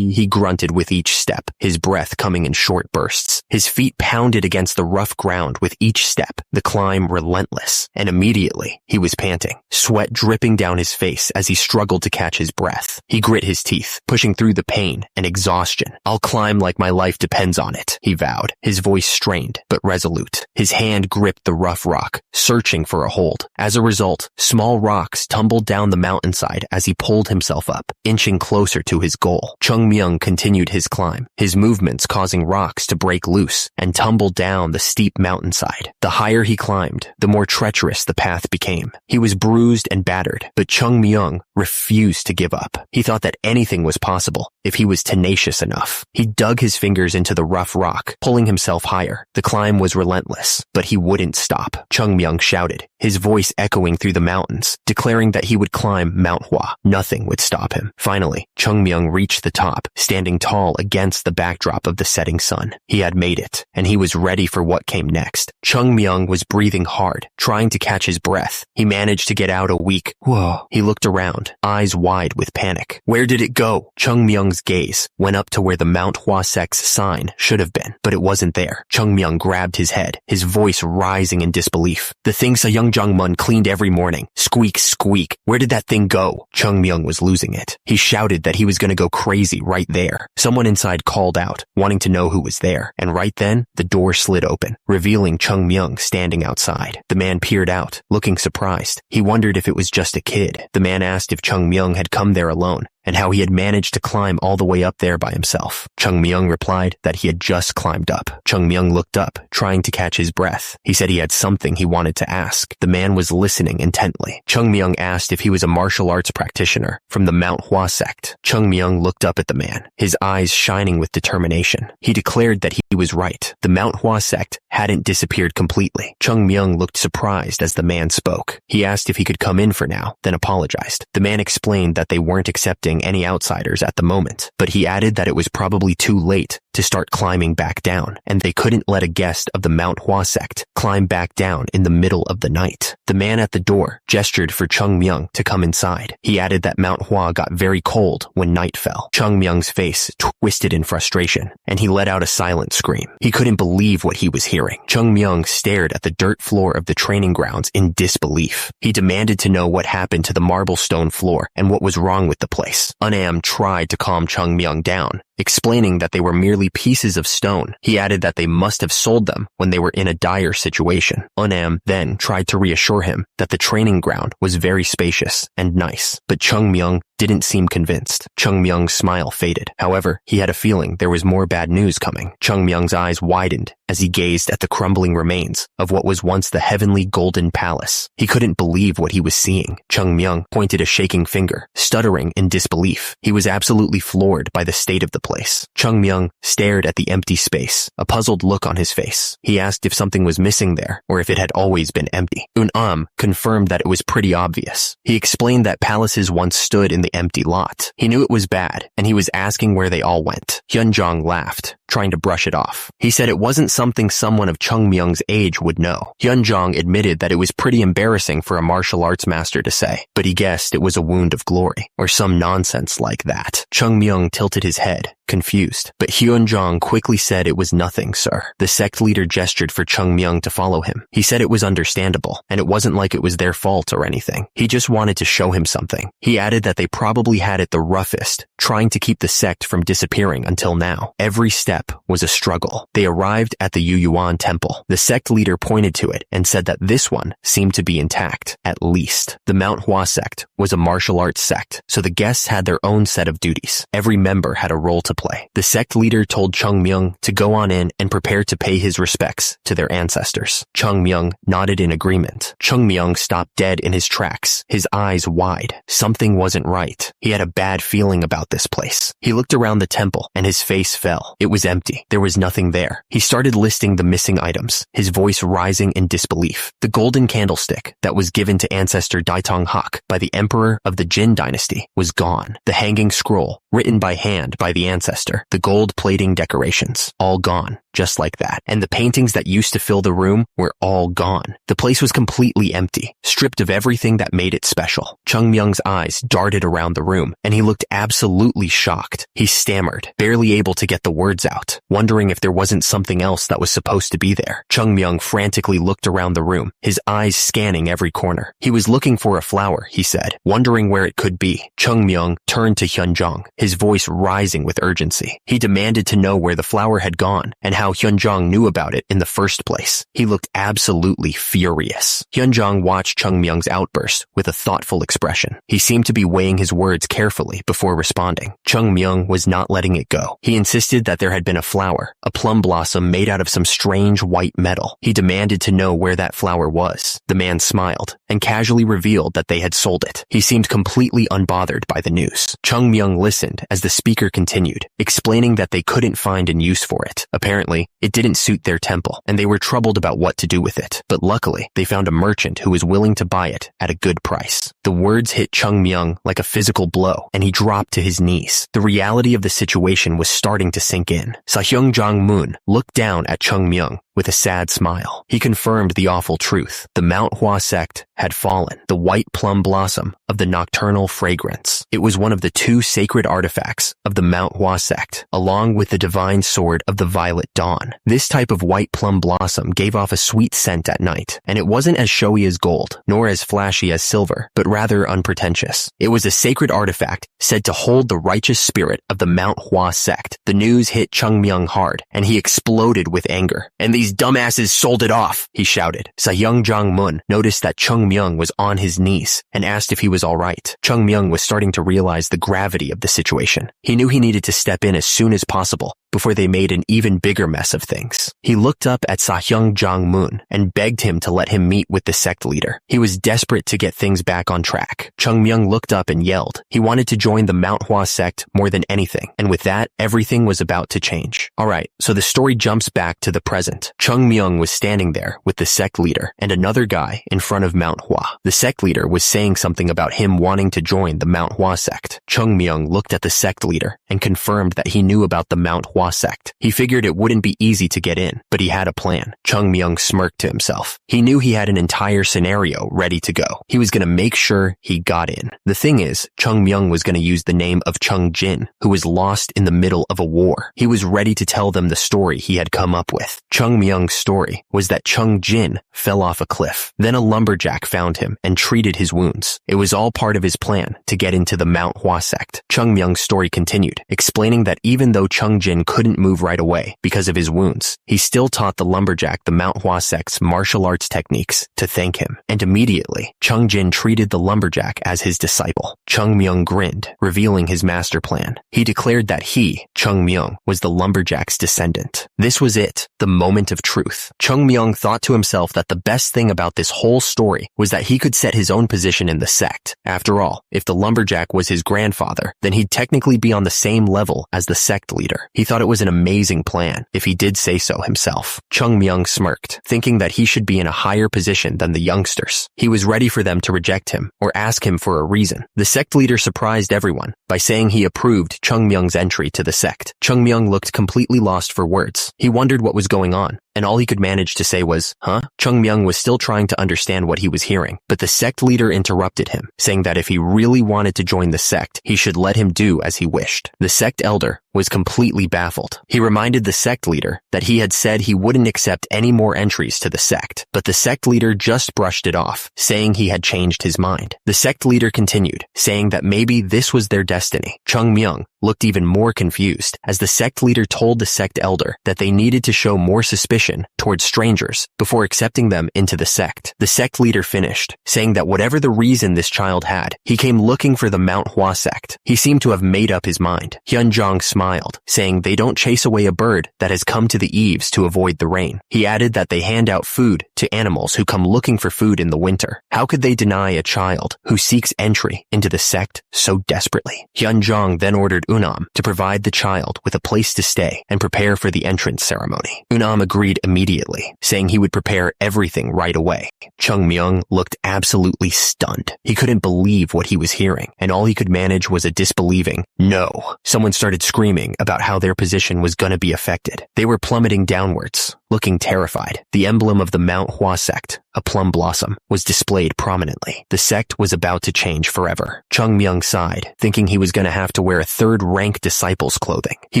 grunted with each step, his breath coming in short bursts. His feet pounded against the rough ground with each step, the climb relentless, and immediately he was panting, sweat dripping down his face as he struggled to catch his breath. He grit his teeth, pushing through the pain and exhaustion. I'll climb like my life depends on it, he vowed, his voice strained but resolute. His hand gripped the rough rock, searching for a hold. As a result, small rocks tumbled down the mountainside as he pulled himself up, inching closer to his goal. Chung Myung continued his climb, his movements causing rocks to break loose and tumble down the steep mountainside. The higher he climbed, the more treacherous the path became. He was bruised and battered, but Chung Myung refused to give up. He thought that anything was possible if he was tenacious enough. He dug his fingers into the rough rock, pulling himself higher. The climb was relentless, but he wouldn't stop. Chung Myung shouted, his voice echoing through the mountains, declaring that he would climb Mount Hua. Nothing would stop him. Finally, Chung Myung reached the top, standing tall against the backdrop of the setting sun. He had made it, and he was ready for what came next. Chung Myung was breathing hard, trying to catch his breath. He managed to get out a weak, whoa. He looked around, eyes wide with panic. Where did it go? Chung Myung's gaze went up to where the Mount Hua Sect's sign should have been, but it wasn't there. Chung Myung grabbed his head, his voice rising in disbelief. The thing Young Jung-mun cleaned every morning. Squeak, squeak. Where did that thing go? Chung Myung was losing it. He shouted that he was going to go crazy right there. Someone inside called out, wanting to know who was there, and right then, the door slid open, revealing Chung Myung standing outside. The man peered out, looking surprised. He wondered if it was just a kid. The man asked if Chung Myung had come there alone, and how he had managed to climb all the way up there by himself. Chung Myung replied that he had just climbed up. Chung Myung looked up, trying to catch his breath. He said he had something he wanted to ask. The man was listening intently. Chung Myung asked if he was a martial arts practitioner from the Manhwa Sect. Chung Myung looked up at the man, his eyes shining with determination. He declared that he was right. The Manhwa Sect hadn't disappeared completely. Chung Myung looked surprised as the man spoke. He asked if he could come in for now, then apologized. The man explained that they weren't accepting any outsiders at the moment, but he added that it was probably too late to start climbing back down, and they couldn't let a guest of the Manhwa sect climb back down in the middle of the night. The man at the door gestured for Chung Myung to come inside. He added that Manhwa got very cold when night fell. Chung Myung's face twisted in frustration, and he let out a silent scream. He couldn't believe what he was hearing. Chung Myung stared at the dirt floor of the training grounds in disbelief. He demanded to know what happened to the marble stone floor and what was wrong with the place. Unam tried to calm Chung Myung down, explaining that they were merely pieces of stone. He added that they must have sold them when they were in a dire situation. Unam then tried to reassure him that the training ground was very spacious and nice, but Chung Myung didn't seem convinced. Chung Myung's smile faded. However, he had a feeling there was more bad news coming. Chung Myung's eyes widened as he gazed at the crumbling remains of what was once the heavenly golden palace. He couldn't believe what he was seeing. Chung Myung pointed a shaking finger, stuttering in disbelief. He was absolutely floored by the state of the place. Chung Myung stared at the empty space, a puzzled look on his face. He asked if something was missing there or if it had always been empty. Unam confirmed that it was pretty obvious. He explained that palaces once stood in the empty lot. He knew it was bad, and he was asking where they all went. Hyunjong laughed, trying to brush it off. He said it wasn't something someone of Chung Myung's age would know. Hyunjong admitted that it was pretty embarrassing for a martial arts master to say, but he guessed it was a wound of glory, or some nonsense like that. Chung Myung tilted his head, confused, but Hyunjong quickly said it was nothing, sir. The sect leader gestured for Chung Myung to follow him. He said it was understandable, and it wasn't like it was their fault or anything. He just wanted to show him something. He added that they probably had it the roughest, trying to keep the sect from disappearing until now. Every step was a struggle. They arrived at the Yuyuan temple. The sect leader pointed to it and said that this one seemed to be intact, at least. The Manhwa sect was a martial arts sect, so the guests had their own set of duties. Every member had a role to play. The sect leader told Chung Myung to go on in and prepare to pay his respects to their ancestors. Chung Myung nodded in agreement. Chung Myung stopped dead in his tracks, his eyes wide. Something wasn't right. He had a bad feeling about this place. He looked around the temple and his face fell. It was empty. There was nothing there. He started listing the missing items, his voice rising in disbelief. The golden candlestick that was given to ancestor Daitong Hak by the emperor of the Jin dynasty was gone. The hanging scroll, written by hand by the ancestor, the gold plating decorations, all gone, just like that. And the paintings that used to fill the room were all gone. The place was completely empty, stripped of everything that made it special. Chung Myung's eyes darted around the room, and he looked absolutely shocked. He stammered, barely able to get the words out, wondering if there wasn't something else that was supposed to be there. Chung Myung frantically looked around the room, his eyes scanning every corner. He was looking for a flower, he said, wondering where it could be. Chung Myung turned to Hyunjong, his voice rising with urgency. He demanded to know where the flower had gone and how Hyunjong knew about it in the first place. He looked absolutely furious. Hyunjong watched Chung Myung's outburst with a thoughtful expression. He seemed to be weighing his words carefully before responding. Chung Myung was not letting it go. He insisted that there had been a flower, a plum blossom made out of some strange white metal. He demanded to know where that flower was. The man smiled and casually revealed that they had sold it. He seemed completely unbothered by the news. Chung Myung listened as the speaker continued, explaining that they couldn't find a use for it. Apparently, it didn't suit their temple, and they were troubled about what to do with it. But luckily, they found a merchant who was willing to buy it at a good price. The words hit Chung Myung like a physical blow, and he dropped to his knees. The reality of the situation was starting to sink in. Sahyung Jong-moon looked down at Chung Myung with a sad smile. He confirmed the awful truth. The Manhwa sect had fallen, the white plum blossom of the nocturnal fragrance. It was one of the two sacred artifacts of the Manhwa sect, along with the divine sword of the violet dawn. This type of white plum blossom gave off a sweet scent at night, and it wasn't as showy as gold, nor as flashy as silver, but rather unpretentious. It was a sacred artifact said to hold the righteous spirit of the Manhwa sect. The news hit Chung Myung hard, and he exploded with anger. And these dumbasses sold it off, he shouted. Sahyung Jong-moon noticed that Chung Myung was on his knees and asked if he was all right. Chung Myung was starting to realize the gravity of the situation. He knew he needed to step in as soon as possible before they made an even bigger mess of things. He looked up at Sahyung Jong-moon and begged him to let him meet with the sect leader. He was desperate to get things back on track. Chung Myung looked up and yelled. He wanted to join the Manhwa sect more than anything, and with that, everything was about to change. Alright, so the story jumps back to the present. Chung Myung was standing there with the sect leader and another guy in front of Manhwa. The sect leader was saying something about him wanting to join the Manhwa sect. Chung Myung looked at the sect leader and confirmed that he knew about the Manhwa sect. He figured it wouldn't be easy to get in, but he had a plan. Chung Myung smirked to himself. He knew he had an entire scenario ready to go. He was going to make sure he got in. The thing is, Chung Myung was going to use the name of Chung Jin, who was lost in the middle of a war. He was ready to tell them the story he had come up with. Chung Myung's story was that Chung Jin fell off a cliff. Then a lumberjack found him and treated his wounds. It was all part of his plan to get into the Manhwa sect. Chung Myung's story continued, explaining that even though Chung Jin couldn't move right away because of his wounds, he still taught the lumberjack the Manhwa sect's martial arts techniques to thank him. And immediately, Chung Jin treated the lumberjack as his disciple. Chung Myung grinned, revealing his master plan. He declared that he, Chung Myung, was the lumberjack's descendant. This was it, the moment of truth. Chung Myung thought to himself that the best thing about this whole story was that he could set his own position in the sect. After all, if the lumberjack was his grandfather, then he'd technically be on the same level as the sect leader. He thought it was an amazing plan, if he did say so himself. Chung Myung smirked, thinking that he should be in a higher position than the youngsters. He was ready for them to reject him or ask him for a reason. The sect leader surprised everyone by saying he approved Chung Myung's entry to the sect. Chung Myung looked completely lost for words. He wondered what was going on, and all he could manage to say was, huh? Chung Myung was still trying to understand what he was hearing, but the sect leader interrupted him, saying that if he really wanted to join the sect, he should let him do as he wished. The sect elder was completely baffled. He reminded the sect leader that he had said he wouldn't accept any more entries to the sect, but the sect leader just brushed it off, saying he had changed his mind. The sect leader continued, saying that maybe this was their destiny. Chung Myung looked even more confused as the sect leader told the sect elder that they needed to show more suspicion towards strangers before accepting them into the sect. The sect leader finished, saying that whatever the reason this child had, he came looking for the Manhwa sect. He seemed to have made up his mind. Hyunjong smiled, saying they don't chase away a bird that has come to the eaves to avoid the rain. He added that they hand out food to animals who come looking for food in the winter. How could they deny a child who seeks entry into the sect so desperately? Hyunjong then ordered Unam to provide the child with a place to stay and prepare for the entrance ceremony. Unam agreed immediately, saying he would prepare everything right away. Chung Myung looked absolutely stunned. He couldn't believe what he was hearing, and all he could manage was a disbelieving no. Someone started screaming about how their position was gonna be affected. They were plummeting downwards, looking terrified. The emblem of the Manhwa sect, a plum blossom, was displayed prominently. The sect was about to change forever. Chung Myung sighed, thinking he was gonna have to wear a third-rank disciple's clothing. He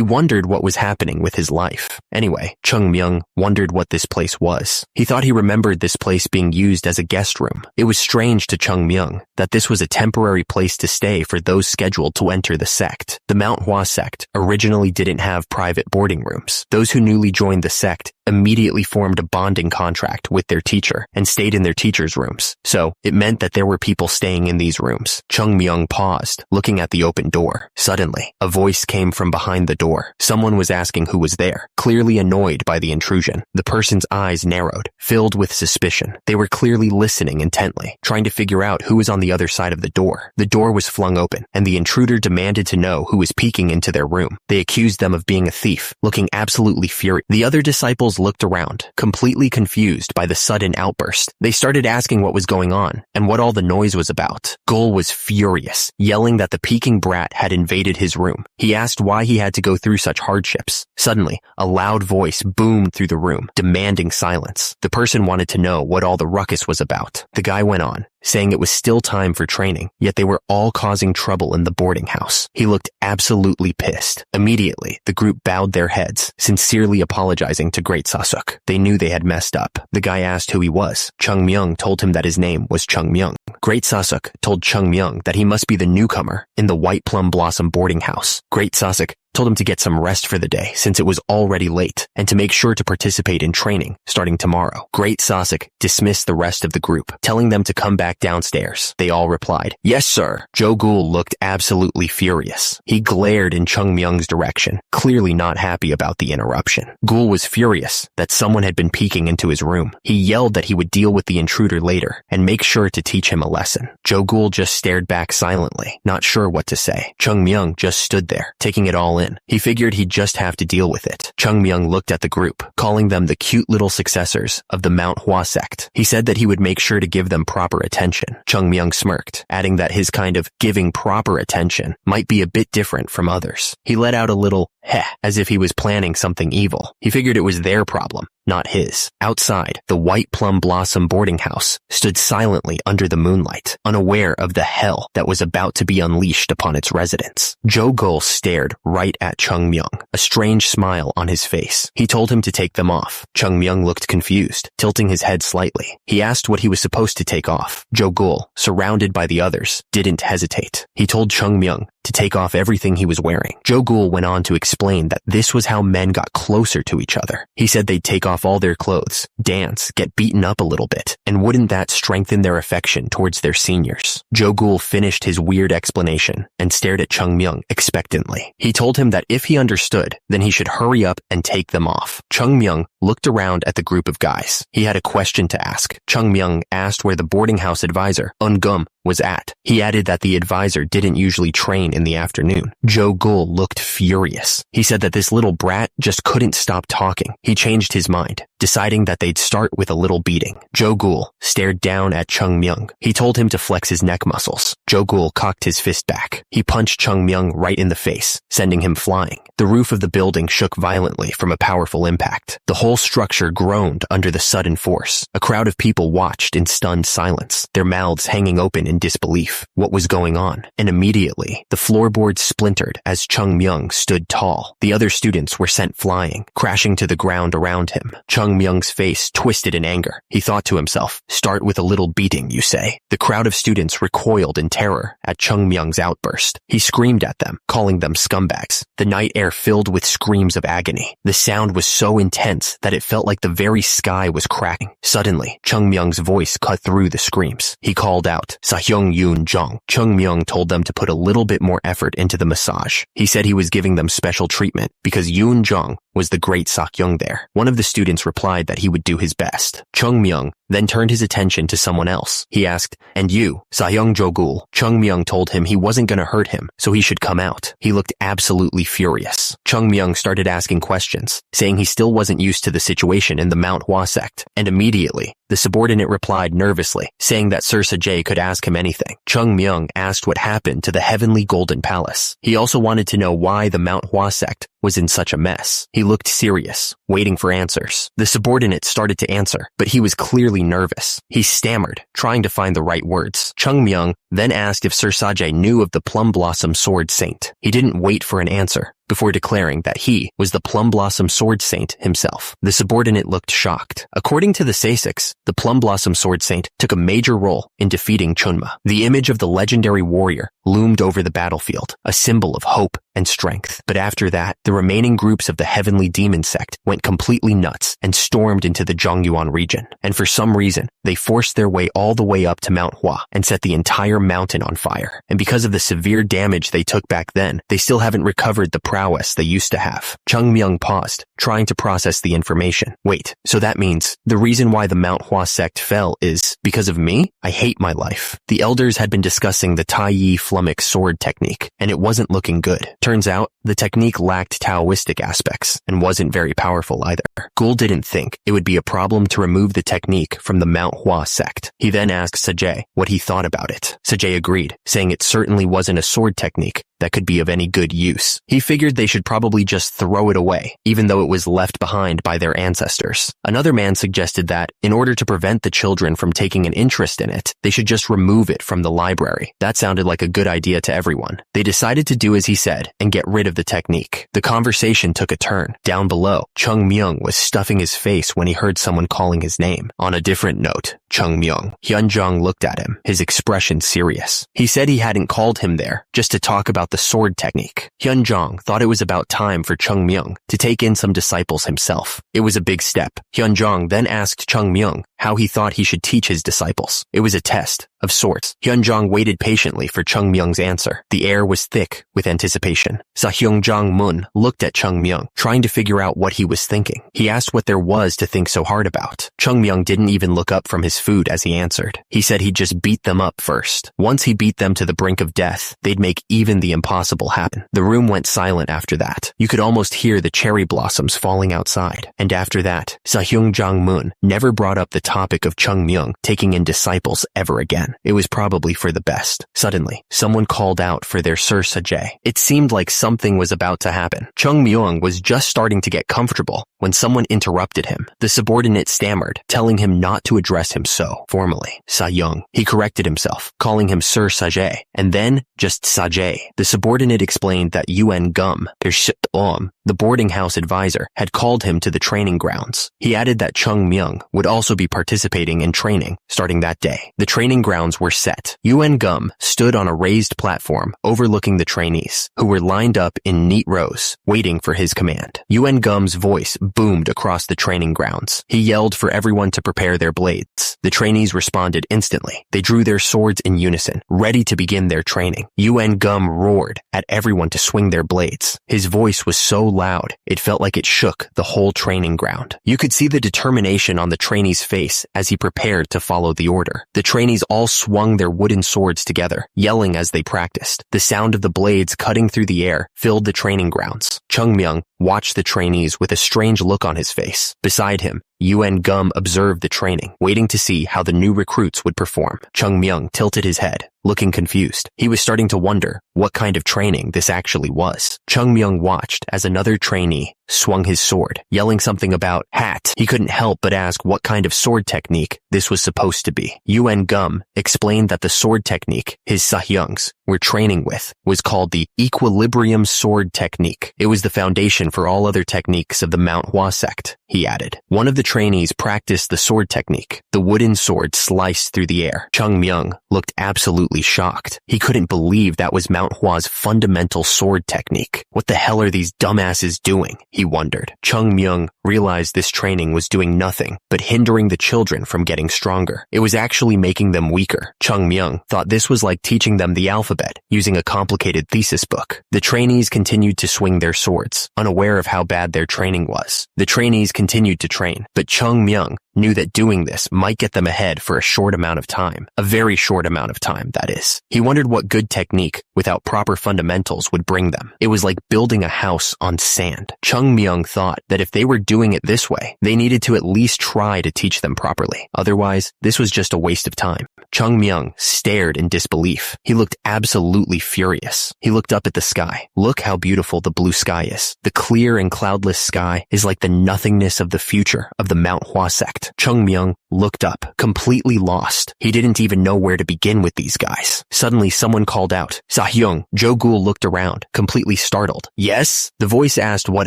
wondered what was happening with his life. Anyway, Chung Myung wondered what this place was. He thought he remembered this place being used as a guest room. It was strange to Chung Myung that this was a temporary place to stay for those scheduled to enter the sect. The Manhwa sect originally didn't have private boarding rooms. Those who newly joined the sect immediately formed a bonding contract with their teacher and stayed in their teacher's rooms. So, it meant that there were people staying in these rooms. Chung Myung paused, looking at the open door. Suddenly, a voice came from behind the door. Someone was asking who was there, clearly annoyed by the intrusion. The person's eyes narrowed, filled with suspicion. They were clearly listening intently, trying to figure out who was on the other side of the door. The door was flung open, and the intruder demanded to know who was peeking into their room. They accused them of being a thief, looking absolutely furious. The other disciples looked around, completely confused by the sudden outburst. They started asking what was going on and what all the noise was about. Gul was furious, yelling that the peeking brat had invaded his room. He asked why he had to go through such hardships. Suddenly, a loud voice boomed through the room, demanding silence. The person wanted to know what all the ruckus was about. The guy went on, saying it was still time for training, yet they were all causing trouble in the boarding house. He looked absolutely pissed. Immediately, the group bowed their heads, sincerely apologizing to Great Sasuk. They knew they had messed up. The guy asked who he was. Chung Myung told him that his name was Chung Myung. Great Sasuk told Chung Myung that he must be the newcomer in the White Plum Blossom boarding house. Great Sasuk told him to get some rest for the day since it was already late, and to make sure to participate in training starting tomorrow. Great Sosik dismissed the rest of the group, telling them to come back downstairs. They all replied, "Yes, sir." Jo-gul looked absolutely furious. He glared in Chung Myung's direction, clearly not happy about the interruption. Gul was furious that someone had been peeking into his room. He yelled that he would deal with the intruder later and make sure to teach him a lesson. Jo-gul just stared back silently, not sure what to say. Chung Myung just stood there, taking it all in. He figured he'd just have to deal with it. Chung Myung looked at the group, calling them the cute little successors of the Manhwa sect. He said that he would make sure to give them proper attention. Chung Myung smirked, adding that his kind of giving proper attention might be a bit different from others. He let out a little heh, as if he was planning something evil. He figured it was their problem, not his. Outside, the White Plum Blossom boarding house stood silently under the moonlight, unaware of the hell that was about to be unleashed upon its residents. Jo-gul stared right at Chung Myung, a strange smile on his face. He told him to take them off. Chung Myung looked confused, tilting his head slightly. He asked what he was supposed to take off. Jo-gul, surrounded by the others, didn't hesitate. He told Chung Myung to take off everything he was wearing. Jo-gul went on to explain that this was how men got closer to each other. He said they'd take off all their clothes, dance, get beaten up a little bit, and wouldn't that strengthen their affection towards their seniors? Jo-gul finished his weird explanation and stared at Chung Myung expectantly. He told him that if he understood, then he should hurry up and take them off. Chung Myung looked around at the group of guys. He had a question to ask. Chung Myung asked where the boarding house advisor, Eun-gum, was at. He added that the advisor didn't usually train in the afternoon. Jo-gul looked furious. He said that this little brat just couldn't stop talking. He changed his mind, deciding that they'd start with a little beating. Jo-gul stared down at Chung Myung. He told him to flex his neck muscles. Jo-gul cocked his fist back. He punched Chung Myung right in the face, sending him flying. The roof of the building shook violently from a powerful impact. The whole structure groaned under the sudden force. A crowd of people watched in stunned silence, their mouths hanging open in disbelief. What was going on? And immediately, the floorboards splintered as Chung Myung stood tall. The other students were sent flying, crashing to the ground around him. Chung Myung's face twisted in anger. He thought to himself, "Start with a little beating, you say?" The crowd of students recoiled in terror at Chung Myung's outburst. He screamed at them, calling them scumbags. The night air filled with screams of agony. The sound was so intense that it felt like the very sky was cracking. Suddenly, Chung Myung's voice cut through the screams. He called out, "Sahyung Yoon Jong." Chung Myung told them to put a little bit more effort into the massage. He said he was giving them special treatment because Yoon Jong was the great Sakyung there. One of the students replied that he would do his best. Chung Myung then turned his attention to someone else. He asked, "And you, Sahyung Jo-gul?" Chung Myung told him he wasn't going to hurt him, so he should come out. He looked absolutely furious. Chung Myung started asking questions, saying he still wasn't used to the situation in the Manhwa sect, and immediately, the subordinate replied nervously, saying that Sir Sajay could ask him anything. Chung Myung asked what happened to the Heavenly Golden Palace. He also wanted to know why the Manhwa sect was in such a mess. He looked serious, waiting for answers. The subordinate started to answer, but he was clearly nervous. He stammered, trying to find the right words. Chung Myung then asked if Sir Sajay knew of the Plum Blossom Sword Saint. He didn't wait for an answer before declaring that he was the Plum Blossom Sword Saint himself. The subordinate looked shocked. According to the Sasics, the Plum Blossom Sword Saint took a major role in defeating Chunma. The image of the legendary warrior loomed over the battlefield, a symbol of hope and strength. But after that, the remaining groups of the Heavenly Demon Sect went completely nuts and stormed into the Zhongyuan region. And for some reason, they forced their way all the way up to Mount Hua and set the entire mountain on fire. And because of the severe damage they took back then, they still haven't recovered the prowess they used to have. Chung Myung paused, trying to process the information. Wait, so that means the reason why the Manhwa sect fell is because of me? I hate my life. The elders had been discussing the Tai Yi Flummox sword technique, and it wasn't looking good. Turns out, the technique lacked Taoistic aspects and wasn't very powerful either. Gul didn't think it would be a problem to remove the technique from the Manhwa sect. He then asked Sajay what he thought about it. Sajay agreed, saying it certainly wasn't a sword technique that could be of any good use. He figured they should probably just throw it away, even though it was left behind by their ancestors. Another man suggested that, in order to prevent the children from taking an interest in it, they should just remove it from the library. That sounded like a good idea to everyone. They decided to do as he said and get rid of the technique. The conversation took a turn. Down below, Chung Myung was stuffing his face when he heard someone calling his name. On a different note, Chung Myung. Hyunjong looked at him, his expression serious. He said he hadn't called him there just to talk about about the sword technique. Hyunjong thought it was about time for Chung Myung to take in some disciples himself. It was a big step. Hyunjong then asked Chung Myung how he thought he should teach his disciples. It was a test of sorts. Hyunjong waited patiently for Chung Myung's answer. The air was thick with anticipation. Sahyungjong Mun looked at Chung Myung, trying to figure out what he was thinking. He asked what there was to think so hard about. Chung Myung didn't even look up from his food as he answered. He said he'd just beat them up first. Once he beat them to the brink of death, they'd make even the impossible happen. The room went silent after that. You could almost hear the cherry blossoms falling outside. And after that, Sahyungjong Mun never brought up the topic of Chung Myung taking in disciples ever again. It was probably for the best. Suddenly, someone called out for their Sir Sajay. It seemed like something was about to happen. Chung Myung was just starting to get comfortable when someone interrupted him. The subordinate stammered, telling him not to address him so formally. Sa-young. He corrected himself, calling him Sir Sajay, and then just Sajay. The subordinate explained that UN Gum, the boarding house advisor, had called him to the training grounds. He added that Chung Myung would also be participating in training starting that day. The training grounds were set. UN Gum stood on a raised platform overlooking the trainees, who were lined up in neat rows, waiting for his command. UN Gum's voice boomed across the training grounds. He yelled for everyone to prepare their blades. The trainees responded instantly. They drew their swords in unison, ready to begin their training. UN Gum roared at everyone to swing their blades. His voice was so loud, it felt like it shook the whole training ground. You could see the determination on the trainee's face as he prepared to follow the order. The trainees all swung their wooden swords together, yelling as they practiced. The sound of the blades cutting through the air filled the training grounds. Chung Myung watched the trainees with a strange look on his face. Beside him, UN Gum observed the training, waiting to see how the new recruits would perform. Chung Myung tilted his head, looking confused. He was starting to wonder what kind of training this actually was. Chung Myung watched as another trainee swung his sword, yelling something about hat. He couldn't help but ask what kind of sword technique this was supposed to be. UN Gum explained that the sword technique his Sahyungs were training with was called the equilibrium sword technique. It was the foundation for all other techniques of the Manhwa Sect, he added. One of the trainees practiced the sword technique. The wooden sword sliced through the air. Chung Myung looked absolutely shocked. He couldn't believe that was Manhwa's fundamental sword technique. What the hell are these dumbasses doing? He wondered. Chung Myung realized this training was doing nothing but hindering the children from getting stronger. It was actually making them weaker. Chung Myung thought this was like teaching them the alphabet using a complicated thesis book. The trainees continued to swing their swords, unaware of how bad their training was. The trainees continued to train, but Chung Myung knew that doing this might get them ahead for a short amount of time. A very short amount of time, that is. He wondered what good technique without proper fundamentals would bring them. It was like building a house on sand. Chung Myung thought that if they were doing it this way, they needed to at least try to teach them properly. Otherwise, this was just a waste of time. Chung Myung stared in disbelief. He looked absolutely furious. He looked up at the sky. Look how beautiful the blue sky is. The clear and cloudless sky is like the nothingness of the future of the Manhwa Sect. Chung Myung looked up, completely lost. He didn't even know where to begin with these guys. Suddenly, someone called out, "Sahyung." Jo-gul looked around, completely startled. "Yes?" The voice asked what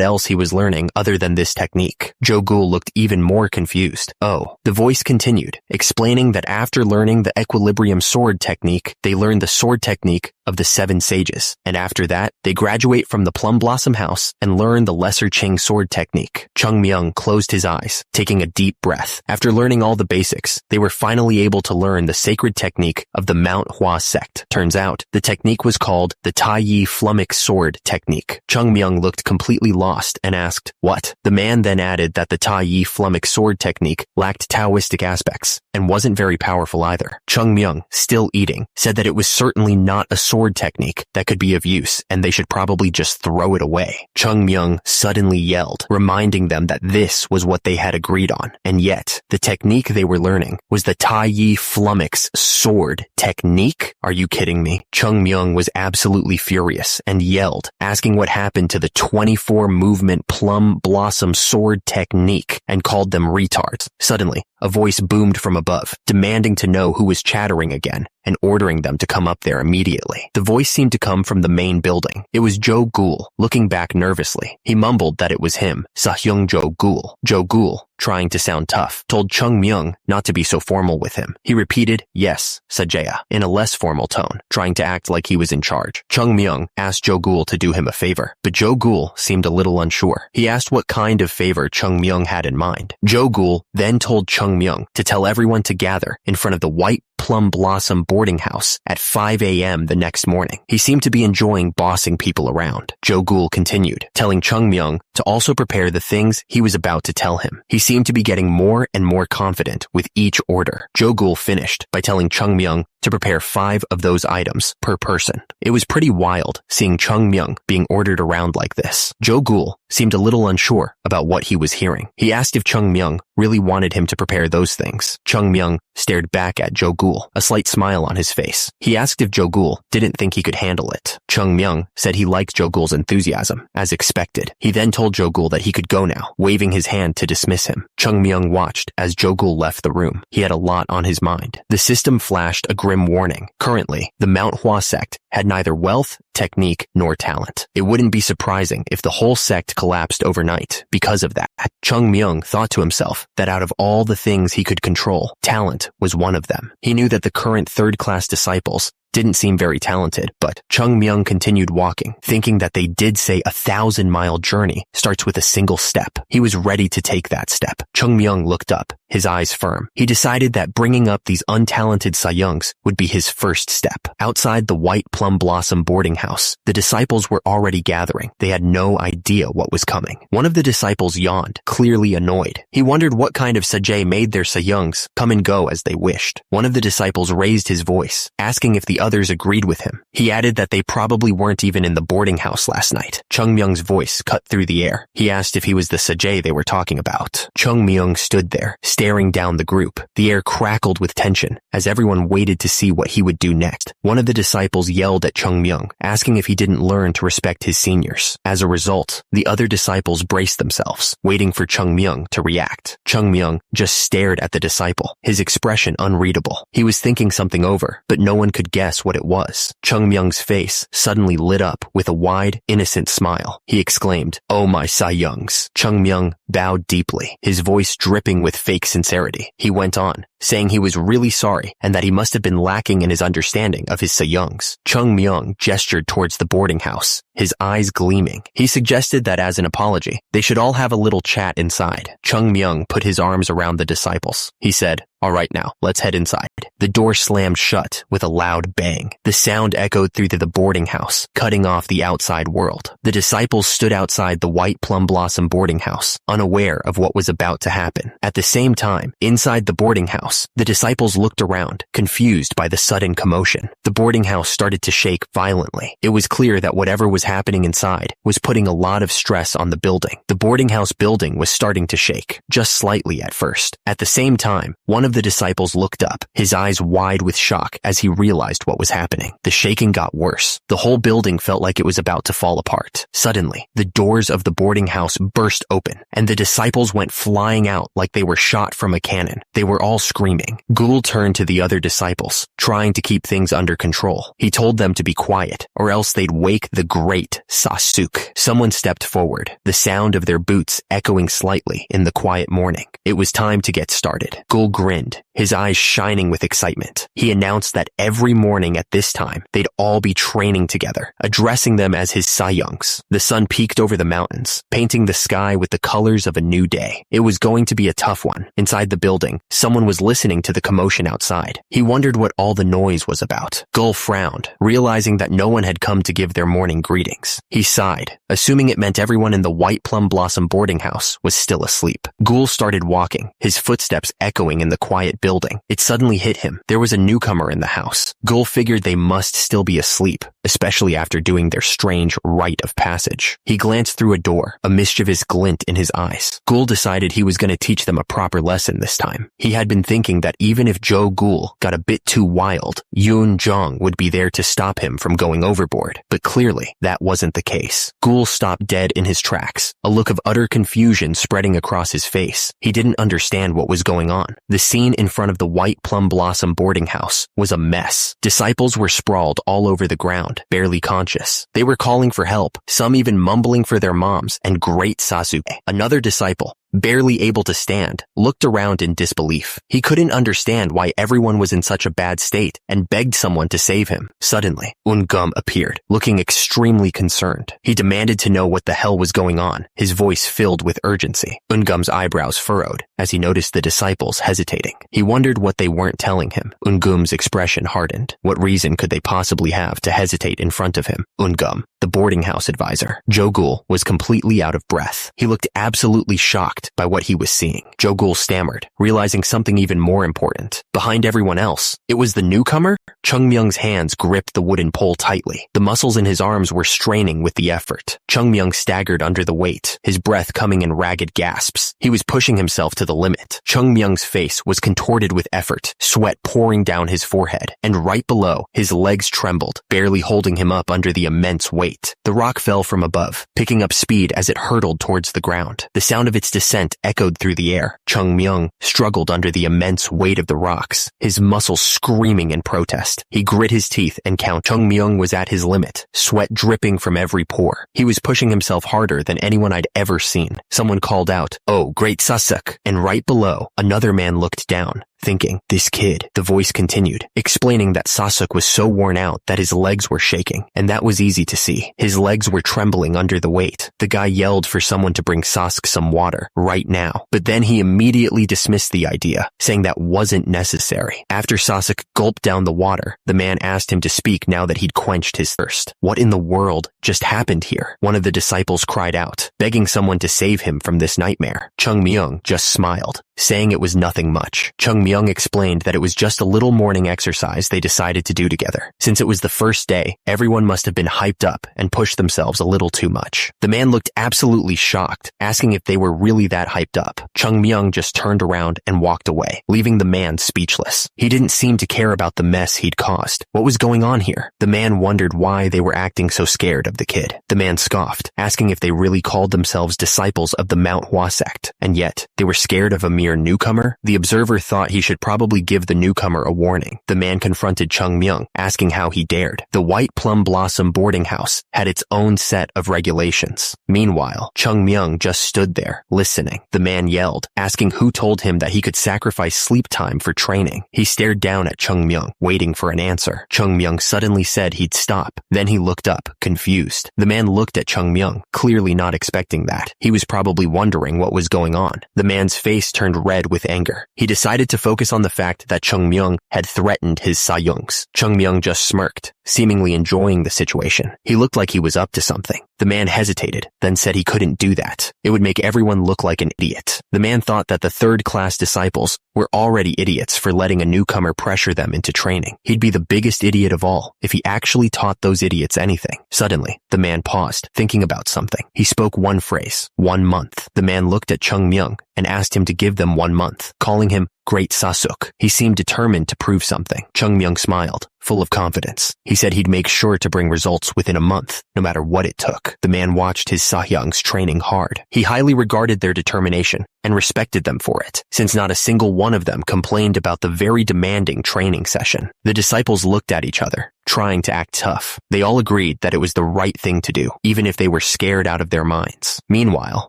else he was learning other than this technique. Jo-gul looked even more confused. Oh. The voice continued, explaining that after learning the equilibrium sword technique, they learned the sword technique of the 7 sages. And after that, they graduate from the Plum Blossom House and learn the Lesser Ching sword technique. Chung Myung closed his eyes, taking a deep breath. After learning all the basics, they were finally able to learn the sacred technique of the Manhwa Sect. Turns out, the technique was called the Tai Yi Flummox sword technique. Chung Myung looked completely lost and asked, "What?" The man then added that the Tai Yi Flummox sword technique lacked Taoistic aspects and wasn't very powerful either. Chung Myung, still eating, said that it was certainly not a sword technique that could be of use and they should probably just throw it away. Chung Myung suddenly yelled, reminding them that this was what they had agreed on. And yet, the technique they were learning was the Tai Yi Flummox sword technique? Are you kidding me? Chung Myung was absolutely furious and yelled, asking what happened to the 24 movement plum blossom sword technique and called them retards. Suddenly, a voice boomed from above, demanding to know who was chattering again. and ordering them to come up there immediately. The voice seemed to come from the main building. It was Joe Ghoul, looking back nervously. He mumbled that it was him, Sahyung Joe Ghoul. Joe Ghoul, trying to sound tough, told Chung Myung not to be so formal with him. He repeated, "Yes, Sajaya," in a less formal tone, trying to act like he was in charge. Chung Myung asked Joe Ghoul to do him a favor, but Joe Ghoul seemed a little unsure. He asked what kind of favor Chung Myung had in mind. Joe Ghoul then told Chung Myung to tell everyone to gather in front of the White Plum Blossom boarding house at 5 a.m. the next morning. He seemed to be enjoying bossing people around. Joe Ghoul continued, telling Chung Myung to also prepare the things he was about to tell him. He seemed to be getting more and more confident with each order. Joe Ghoul finished by telling Chung Myung to prepare 5 of those items per person. It was pretty wild seeing Chung Myung being ordered around like this. Joe Ghoul seemed a little unsure about what he was hearing. He asked if Chung Myung really wanted him to prepare those things. Chung Myung stared back at Joe Ghoul, a slight smile on his face. He asked if Joe Ghoul didn't think he could handle it. Chung Myung said he liked Joe Ghoul's enthusiasm, as expected. He then told Joe Ghoul that he could go now, waving his hand to dismiss him. Chung Myung watched as Joe Ghoul left the room. He had a lot on his mind. The system flashed a grim warning. Currently, the Manhwa sect had neither wealth, technique, nor talent. It wouldn't be surprising if the whole sect collapsed overnight because of that. Chung Myung thought to himself that out of all the things he could control, talent was one of them. He knew that the current third-class disciples didn't seem very talented, but Chung Myung continued walking, thinking that they did say 1,000-mile journey starts with a single step. He was ready to take that step. Chung Myung looked up, his eyes firm. He decided that bringing up these untalented Sayungs would be his first step. Outside the White Plum Blossom boarding house, the disciples were already gathering. They had no idea what was coming. One of the disciples yawned, clearly annoyed. He wondered what kind of Sajay made their Sayungs come and go as they wished. One of the disciples raised his voice, asking if the others agreed with him. He added that they probably weren't even in the boarding house last night. Chung Myung's voice cut through the air. He asked if he was the Sajay they were talking about. Chung Myung stood there, staring down the group. The air crackled with tension as everyone waited to see what he would do next. One of the disciples yelled at Chung Myung, asking if he didn't learn to respect his seniors. As a result, the other disciples braced themselves, waiting for Chung Myung to react. Chung Myung just stared at the disciple, his expression unreadable. He was thinking something over, but no one could guess what it was. Chung Myung's face suddenly lit up with a wide, innocent smile. He exclaimed, "Oh my Sayungs." Chung Myung bowed deeply, his voice dripping with fake sincerity. He went on, saying he was really sorry and that he must have been lacking in his understanding of his Sayungs. Chung Myung gestured towards the boarding house, his eyes gleaming. He suggested that as an apology, they should all have a little chat inside. Chung Myung put his arms around the disciples. He said, "All right now, let's head inside." The door slammed shut with a loud bang. The sound echoed through to the boarding house, cutting off the outside world. The disciples stood outside the White Plum Blossom boarding house, unaware of what was about to happen. At the same time, inside the boarding house, the disciples looked around, confused by the sudden commotion. The boarding house started to shake violently. It was clear that whatever was happening inside was putting a lot of stress on the building. The boarding house building was starting to shake, just slightly at first. At the same time, one of the disciples looked up, his eyes wide with shock as he realized what was happening. The shaking got worse. The whole building felt like it was about to fall apart. Suddenly, the doors of the boarding house burst open, and the disciples went flying out like they were shot from a cannon. They were all screaming. Ghoul turned to the other disciples, trying to keep things under control. He told them to be quiet, or else they'd wake the great Sasuk. Someone stepped forward, the sound of their boots echoing slightly in the quiet morning. It was time to get started. Ghoul grinned, his eyes shining with excitement. He announced that every morning at this time, they'd all be training together, addressing them as his Sayungs. The sun peeked over the mountains, painting the sky with the colors of a new day. It was going to be a tough one. Inside the building, someone was listening to the commotion outside. He wondered what all the noise was about. Ghoul frowned, realizing that no one had come to give their morning greetings. He sighed, assuming it meant everyone in the White Plum Blossom boarding house was still asleep. Ghoul started walking, his footsteps echoing in the quiet building. It suddenly hit him. There was a newcomer in the house. Ghoul figured they must still be asleep, especially after doing their strange rite of passage. He glanced through a door, a mischievous glint in his eyes. Ghoul decided he was going to teach them a proper lesson this time. He had been thinking that even if Joe Ghoul got a bit too wild, Yoon Jong would be there to stop him from going overboard. But clearly, that wasn't the case. Ghoul stopped dead in his tracks, a look of utter confusion spreading across his face. He didn't understand what was going on. The scene scene in front of the White Plum Blossom boarding house was a mess. Disciples were sprawled all over the ground, barely conscious. They were calling for help, some even mumbling for their moms, and great Sasuke, another disciple, barely able to stand, looked around in disbelief. He couldn't understand why everyone was in such a bad state and begged someone to save him. Suddenly, Ungum appeared, looking extremely concerned. He demanded to know what the hell was going on, his voice filled with urgency. Ungum's eyebrows furrowed as he noticed the disciples hesitating. He wondered what they weren't telling him. Ungum's expression hardened. What reason could they possibly have to hesitate in front of him? Ungum, the boarding house advisor. Jogul was completely out of breath. He looked absolutely shocked by what he was seeing. Jogul stammered, realizing something even more important. Behind everyone else, it was the newcomer? Chungmyung's hands gripped the wooden pole tightly. The muscles in his arms were straining with the effort. Chungmyung staggered under the weight, his breath coming in ragged gasps. He was pushing himself to the limit. Chungmyung's face was contorted with effort, sweat pouring down his forehead, and right below, his legs trembled, barely holding him up under the immense weight. The rock fell from above, picking up speed as it hurtled towards the ground. The sound of its descent echoed through the air. Chungmyung struggled under the immense weight of the rocks, his muscles screaming in protest. He grit his teeth and counted. Chungmyung was at his limit, sweat dripping from every pore. He was pushing himself harder than anyone I'd ever seen. Someone called out, "Oh, great Sasuke!" And right below, another man looked down, thinking, "This kid." The voice continued, explaining that Sasuke was so worn out that his legs were shaking, and that was easy to see. His legs were trembling under the weight. The guy yelled for someone to bring Sasuke some water, right now. But then he immediately dismissed the idea, saying that wasn't necessary. After Sasuke gulped down the water, the man asked him to speak now that he'd quenched his thirst. What in the world just happened here? One of the disciples cried out, begging someone to save him from this nightmare. Chungmyung just smiled, saying it was nothing much. Chungmyung explained that it was just a little morning exercise they decided to do together. Since it was the first day, everyone must have been hyped up and pushed themselves a little too much. The man looked absolutely shocked, asking if they were really that hyped up. Chungmyung just turned around and walked away, leaving the man speechless. He didn't seem to care about the mess he'd caused. What was going on here? The man wondered why they were acting so scared of the kid. The man scoffed, asking if they really called themselves disciples of the Manhwa Sect, and yet they were scared of a mere newcomer. The observer thought he should probably give the newcomer a warning. The man confronted Chungmyung, asking how he dared. The White Plum Blossom boarding house had its own set of regulations. Meanwhile, Chungmyung just stood there, listening. The man yelled, asking who told him that he could sacrifice sleep time for training. He stared down at Chungmyung, waiting for an answer. Chungmyung suddenly said he'd stop. Then he looked up, confused. The man looked at Chungmyung, clearly not expecting that. He was probably wondering what was going on. The man's face turned red with anger. He decided to focus on the fact that Chungmyung had threatened his Sayungs. Chungmyung just smirked, seemingly enjoying the situation. He looked like he was up to something. The man hesitated, then said he couldn't do that. It would make everyone look like an idiot. The man thought that the third-class disciples were already idiots for letting a newcomer pressure them into training. He'd be the biggest idiot of all if he actually taught those idiots anything. Suddenly, the man paused, thinking about something. He spoke one phrase, 1 month. The man looked at Chungmyung and asked him to give them 1 month, calling him Great Sasuke. He seemed determined to prove something. Chungmyung smiled, full of confidence. He said he'd make sure to bring results within a month, no matter what it took. The man watched his Sahyungs training hard. He highly regarded their determination and respected them for it, since not a single one of them complained about the very demanding training session. The disciples looked at each other, trying to act tough. They all agreed that it was the right thing to do, even if they were scared out of their minds. Meanwhile,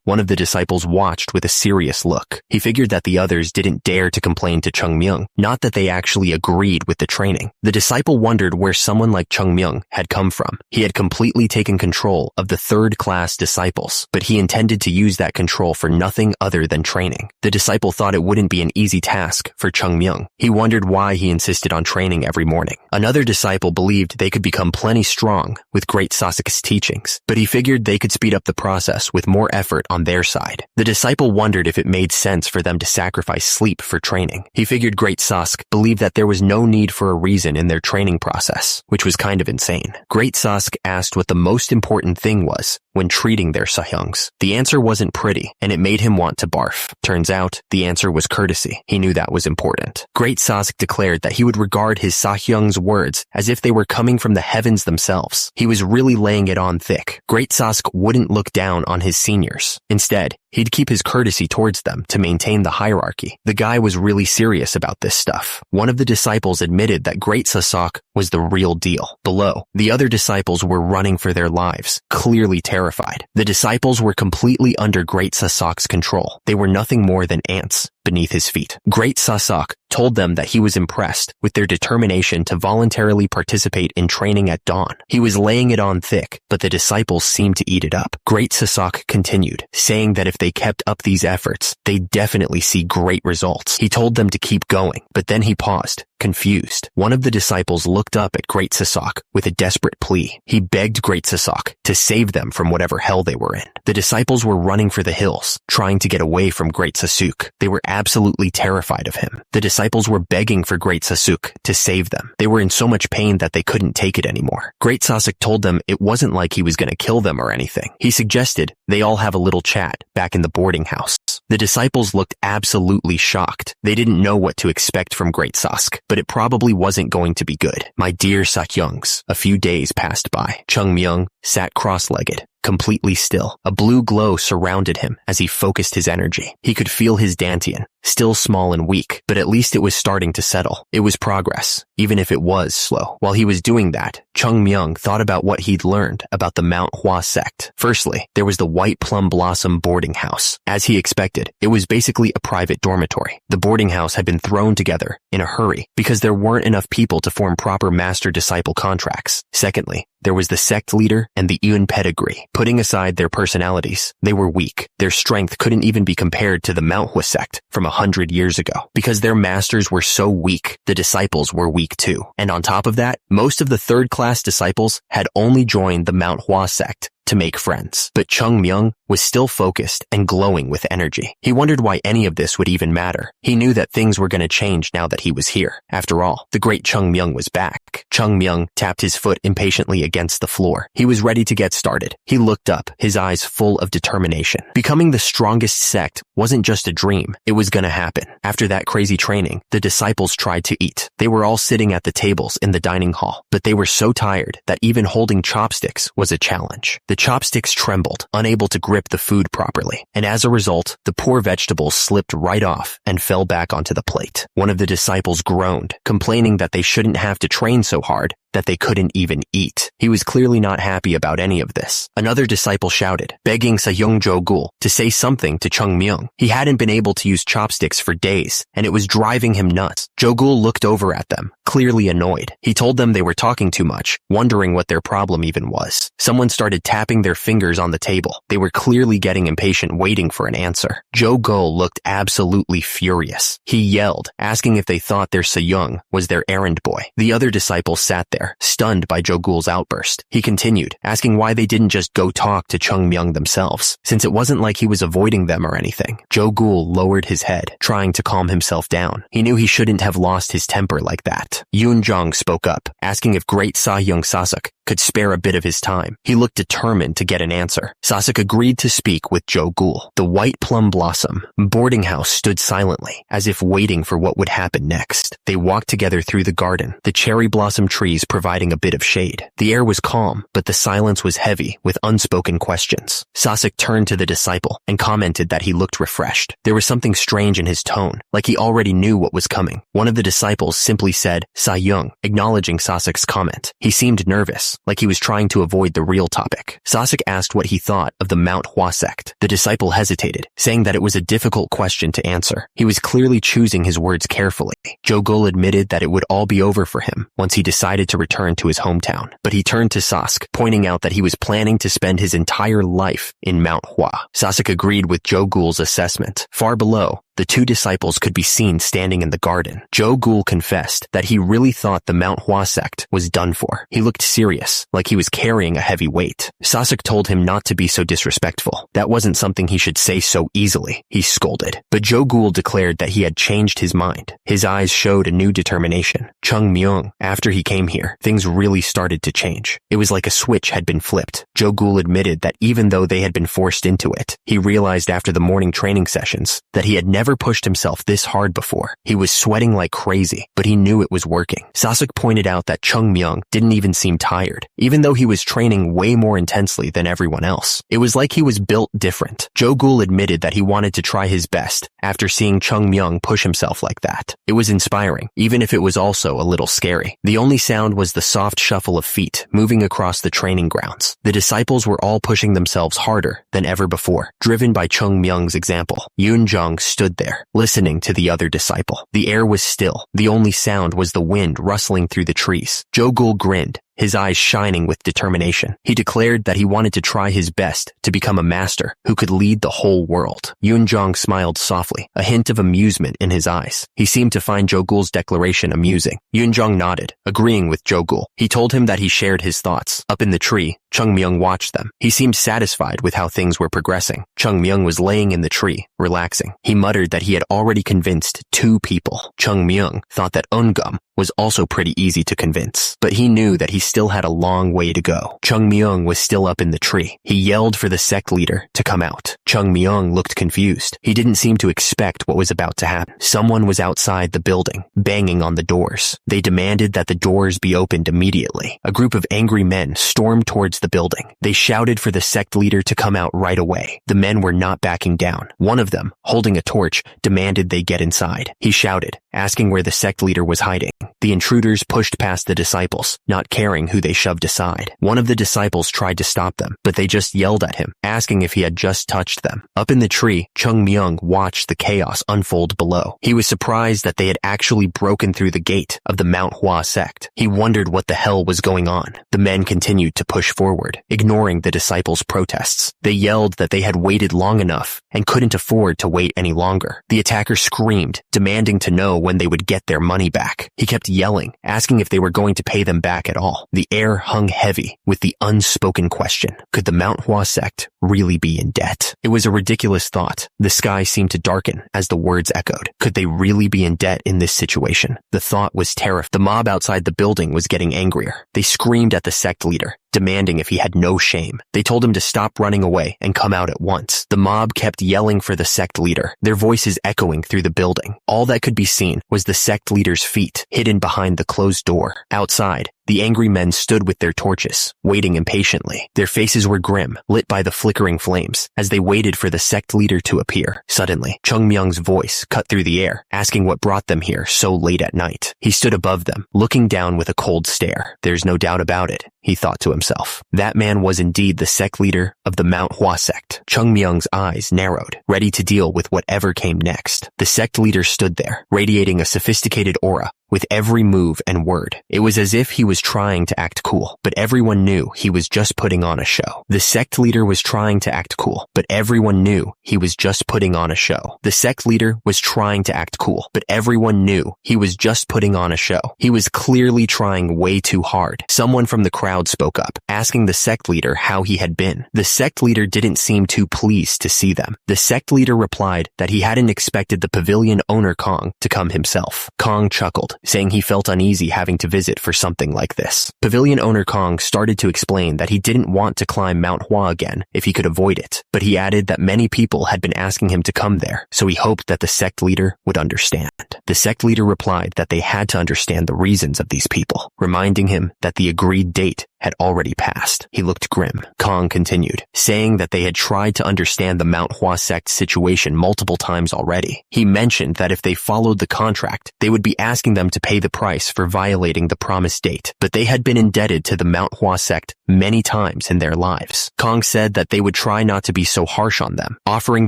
one of the disciples watched with a serious look. He figured that the others didn't dare to complain to Chungmyung, not that they actually agreed with the training. The disciple wondered where someone like Chungmyung had come from. He had completely taken control of the third-class disciples, but he intended to use that control for nothing other than training. The disciple thought it wouldn't be an easy task for Chungmyung. He wondered why he insisted on training every morning. Another disciple believed they could become plenty strong with Great Sasuke's teachings, but he figured they could speed up the process with more effort on their side. The disciple wondered if it made sense for them to sacrifice sleep for training. He figured Great Sasuke believed that there was no need for a reason in their training process, which was kind of insane. Great Sasuke asked what the most important thing was when treating their Sahyungs. The answer wasn't pretty, and it made him want to barf. dwarf? Turns out, the answer was courtesy. He knew that was important. Great Sasuke declared that he would regard his Sahyung's words as if they were coming from the heavens themselves. He was really laying it on thick. Great Sasuke wouldn't look down on his seniors. Instead, he'd keep his courtesy towards them to maintain the hierarchy. The guy was really serious about this stuff. One of the disciples admitted that Great Sasuke was the real deal. Below, the other disciples were running for their lives, clearly terrified. The disciples were completely under Great Sasuke's control. They were nothing more than ants beneath his feet. Great Sasuke told them that he was impressed with their determination to voluntarily participate in training at dawn. He was laying it on thick, but the disciples seemed to eat it up. Great Sasuke continued, saying that if they kept up these efforts, they'd definitely see great results. He told them to keep going, but then he paused, confused. One of the disciples looked up at Great Sasuke with a desperate plea. He begged Great Sasuke to save them from whatever hell they were in. The disciples were running for the hills, trying to get away from Great Sasuke. They were absolutely terrified of him. The disciples were begging for Great Sasuke to save them. They were in so much pain that they couldn't take it anymore. Great Sasuke told them it wasn't like he was going to kill them or anything. He suggested they all have a little chat back in the boarding house. The disciples looked absolutely shocked. They didn't know what to expect from Great Sasuke, but it probably wasn't going to be good. My dear Sakyungs, a few days passed by. Chungmyung sat cross-legged, completely still. A blue glow surrounded him as he focused his energy. He could feel his dantian, still small and weak, but at least it was starting to settle. It was progress, even if it was slow. While he was doing that, Chungmyung thought about what he'd learned about the Manhwa sect. Firstly, there was the White Plum Blossom boarding house. As he expected, it was basically a private dormitory. The boarding house had been thrown together in a hurry because there weren't enough people to form proper master-disciple contracts. Secondly, there was the sect leader and the Yun pedigree. Putting aside their personalities, they were weak. Their strength couldn't even be compared to the Manhwa sect from 100 years ago. Because their masters were so weak, the disciples were weak too. And on top of that, most of the third-class disciples had only joined the Manhwa sect to make friends. But Chungmyung was still focused and glowing with energy. He wondered why any of this would even matter. He knew that things were going to change now that he was here. After all, the great Chungmyung was back. Chungmyung tapped his foot impatiently against the floor. He was ready to get started. He looked up, his eyes full of determination. Becoming the strongest sect wasn't just a dream. It was going to happen. After that crazy training, the disciples tried to eat. They were all sitting at the tables in the dining hall, but they were so tired that even holding chopsticks was a challenge. The chopsticks trembled, unable to grip the food properly, and as a result, the poor vegetables slipped right off and fell back onto the plate. One of the disciples groaned, complaining that they shouldn't have to train so hard, that they couldn't even eat. He was clearly not happy about any of this. Another disciple shouted, begging Sahyung Jogul to say something to Chungmyung. He hadn't been able to use chopsticks for days, and it was driving him nuts. Jogul looked over at them, clearly annoyed. He told them they were talking too much, wondering what their problem even was. Someone started tapping their fingers on the table. They were clearly getting impatient, waiting for an answer. Jogul looked absolutely furious. He yelled, asking if they thought their Sahyung was their errand boy. The other disciples sat there, stunned by Jogul's outburst. He continued, asking why they didn't just go talk to Chungmyung themselves, since it wasn't like he was avoiding them or anything. Jogul lowered his head, trying to calm himself down. He knew he shouldn't have lost his temper like that. Yoonjong spoke up, asking if great Sahyung Sasuke could spare a bit of his time. He looked determined to get an answer. Sasuke agreed to speak with Jogul. The White Plum Blossom boarding house stood silently, as if waiting for what would happen next. They walked together through the garden, the cherry blossom trees providing a bit of shade. The air was calm, but the silence was heavy with unspoken questions. Sasuke turned to the disciple and commented that he looked refreshed. There was something strange in his tone, like he already knew what was coming. One of the disciples simply said, Sahyung, acknowledging Sasuke's comment. He seemed nervous, like he was trying to avoid the real topic. Sasuke asked what he thought of the Manhwa sect. The disciple hesitated, saying that it was a difficult question to answer. He was clearly choosing his words carefully. Jogul admitted that it would all be over for him once he decided to return to his hometown. But he turned to Sasuke, pointing out that he was planning to spend his entire life in Manhwa. Sasuke agreed with Jogul's assessment. Far below, the two disciples could be seen standing in the garden. Jogul confessed that he really thought the Manhwa sect was done for. He looked serious, like he was carrying a heavy weight. Sasek told him not to be so disrespectful. That wasn't something he should say so easily, he scolded. But Jogul declared that he had changed his mind. His eyes showed a new determination. Chung Myung, after he came here, things really started to change. It was like a switch had been flipped. Jogul admitted that even though they had been forced into it, he realized after the morning training sessions that he had never pushed himself this hard before. He was sweating like crazy, but he knew it was working. Sasek pointed out that Chung Myung didn't even seem tired, even though he was training way more intensely than everyone else. It was like he was built different. Jogul admitted that he wanted to try his best after seeing Chung Myung push himself like that. It was inspiring, even if it was also a little scary. The only sound was the soft shuffle of feet moving across the training grounds. The disciples were all pushing themselves harder than ever before, driven by Chung Myung's example. Yoon Jung stood there, listening to the other disciple. The air was still. The only sound was the wind rustling through the trees. Jogul grinned, his eyes shining with determination. He declared that he wanted to try his best to become a master who could lead the whole world. Yoon Jong smiled softly, a hint of amusement in his eyes. He seemed to find Jogul's declaration amusing. Yoon Jong nodded, agreeing with Jogul. He told him that he shared his thoughts. Up in the tree, Chung Myung watched them. He seemed satisfied with how things were progressing. Chung Myung was laying in the tree, relaxing. He muttered that he had already convinced 2 people. Chung Myung thought that Eungum was also pretty easy to convince, but he knew that he still had a long way to go. Chung Myung was still up in the tree. He yelled for the sect leader to come out. Chung Myung looked confused. He didn't seem to expect what was about to happen. Someone was outside the building, banging on the doors. They demanded that the doors be opened immediately. A group of angry men stormed towards the building. They shouted for the sect leader to come out right away. The men were not backing down. One of them, holding a torch, demanded they get inside. He shouted, asking where the sect leader was hiding. The intruders pushed past the disciples, not caring who they shoved aside. One of the disciples tried to stop them, but they just yelled at him, asking if he had just touched them. Up in the tree, Chung Myung watched the chaos unfold below. He was surprised that they had actually broken through the gate of the Manhwa sect. He wondered what the hell was going on. The men continued to push forward, ignoring the disciples' protests. They yelled that they had waited long enough and couldn't afford to wait any longer. The attacker screamed, demanding to know when they would get their money back. He kept yelling, asking if they were going to pay them back at all. The air hung heavy with the unspoken question. Could the Manhwa sect really be in debt? It was a ridiculous thought. The sky seemed to darken as the words echoed. Could they really be in debt in this situation? The thought was terrifying. The mob outside the building was getting angrier. They screamed at the sect leader, demanding if he had no shame. They told him to stop running away and come out at once. The mob kept yelling for the sect leader, their voices echoing through the building. All that could be seen was the sect leader's feet, hidden behind the closed door. Outside, the angry men stood with their torches, waiting impatiently. Their faces were grim, lit by the flickering flames, as they waited for the sect leader to appear. Suddenly, Chung Myung's voice cut through the air, asking what brought them here so late at night. He stood above them, looking down with a cold stare. There's no doubt about it, he thought to himself. That man was indeed the sect leader of the Manhwa sect. Chung Myung's eyes narrowed, ready to deal with whatever came next. The sect leader stood there, radiating a sophisticated aura with every move and word. It was as if he was trying to act cool, but everyone knew he was just putting on a show. The sect leader was trying to act cool, but everyone knew he was just putting on a show. The sect leader was trying to act cool, but everyone knew he was just putting on a show. He was clearly trying way too hard. Someone from the crowd spoke up, asking the sect leader how he had been. The sect leader didn't seem too pleased to see them. The sect leader replied that he hadn't expected the pavilion owner Kong to come himself. Kong chuckled, saying he felt uneasy having to visit for something like this. Pavilion owner Kong started to explain that he didn't want to climb Mount Hua again if he could avoid it, but he added that many people had been asking him to come there, so he hoped that the sect leader would understand. The sect leader replied that they had to understand the reasons of these people, reminding him that the agreed date had already passed. He looked grim. Kong continued, saying that they had tried to understand the Manhwa sect situation multiple times already. He mentioned that if they followed the contract, they would be asking them to pay the price for violating the promised date, but they had been indebted to the Manhwa sect many times in their lives. Kong said that they would try not to be so harsh on them, offering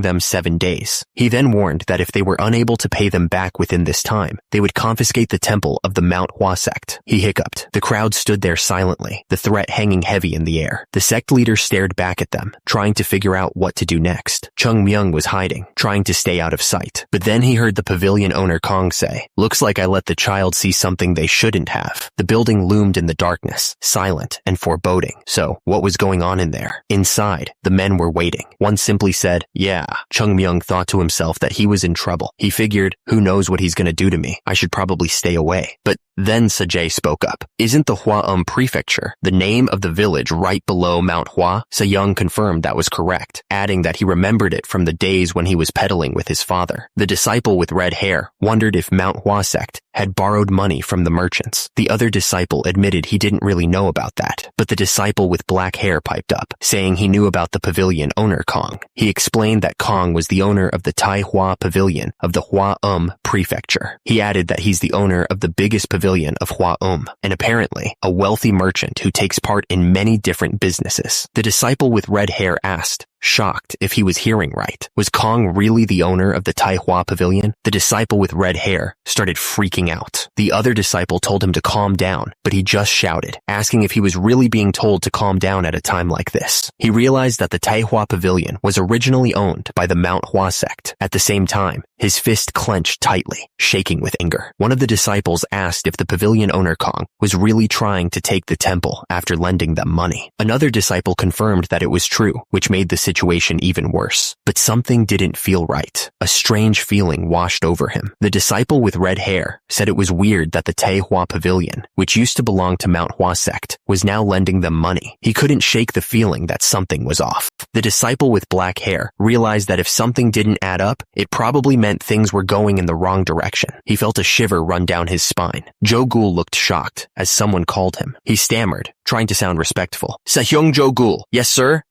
them 7 days. He then warned that if they were unable to pay them back within this time, they would confiscate the temple of the Manhwa sect. He hiccuped. The crowd stood there silently. The threat hanging heavy in the air. The sect leader stared back at them, trying to figure out what to do next. Chung Myung was hiding, trying to stay out of sight. But then he heard the pavilion owner Kong say, "Looks like I let the child see something they shouldn't have." The building loomed in the darkness, silent and foreboding. So, what was going on in there? Inside, the men were waiting. One simply said, "Yeah." Chung Myung thought to himself that he was in trouble. He figured, who knows what he's gonna do to me? I should probably stay away. But then Sajay spoke up. "Isn't the Hua Prefecture the name of the village right below Mount Hua?" Young confirmed that was correct, adding that he remembered it from the days when he was peddling with his father. The disciple with red hair wondered if Manhwa Sect had borrowed money from the merchants. The other disciple admitted he didn't really know about that, but the disciple with black hair piped up, saying he knew about the pavilion owner Kong. He explained that Kong was the owner of the Tai Hua Pavilion of the Hua Prefecture. He added that he's the owner of the biggest pavilion of Hua and apparently a wealthy merchant who takes part in many different businesses. The disciple with red hair asked, shocked if he was hearing right. Was Kong really the owner of the Tai Hua Pavilion? The disciple with red hair started freaking out. The other disciple told him to calm down, but he just shouted, asking if he was really being told to calm down at a time like this. He realized that the Tai Hua Pavilion was originally owned by the Manhwa Sect. At the same time, his fist clenched tightly, shaking with anger. One of the disciples asked if the pavilion owner Kong was really trying to take the temple after lending them money. Another disciple confirmed that it was true, which made the situation even worse. But something didn't feel right. A strange feeling washed over him. The disciple with red hair said it was weird that the Tai Hua Pavilion, which used to belong to Manhwa Sect, was now lending them money. He couldn't shake the feeling that something was off. The disciple with black hair realized that if something didn't add up, it probably meant things were going in the wrong direction. He felt a shiver run down his spine. Jo-gul looked shocked as someone called him. He stammered, trying to sound respectful. "Sahyong Jo-gul. Yes, sir?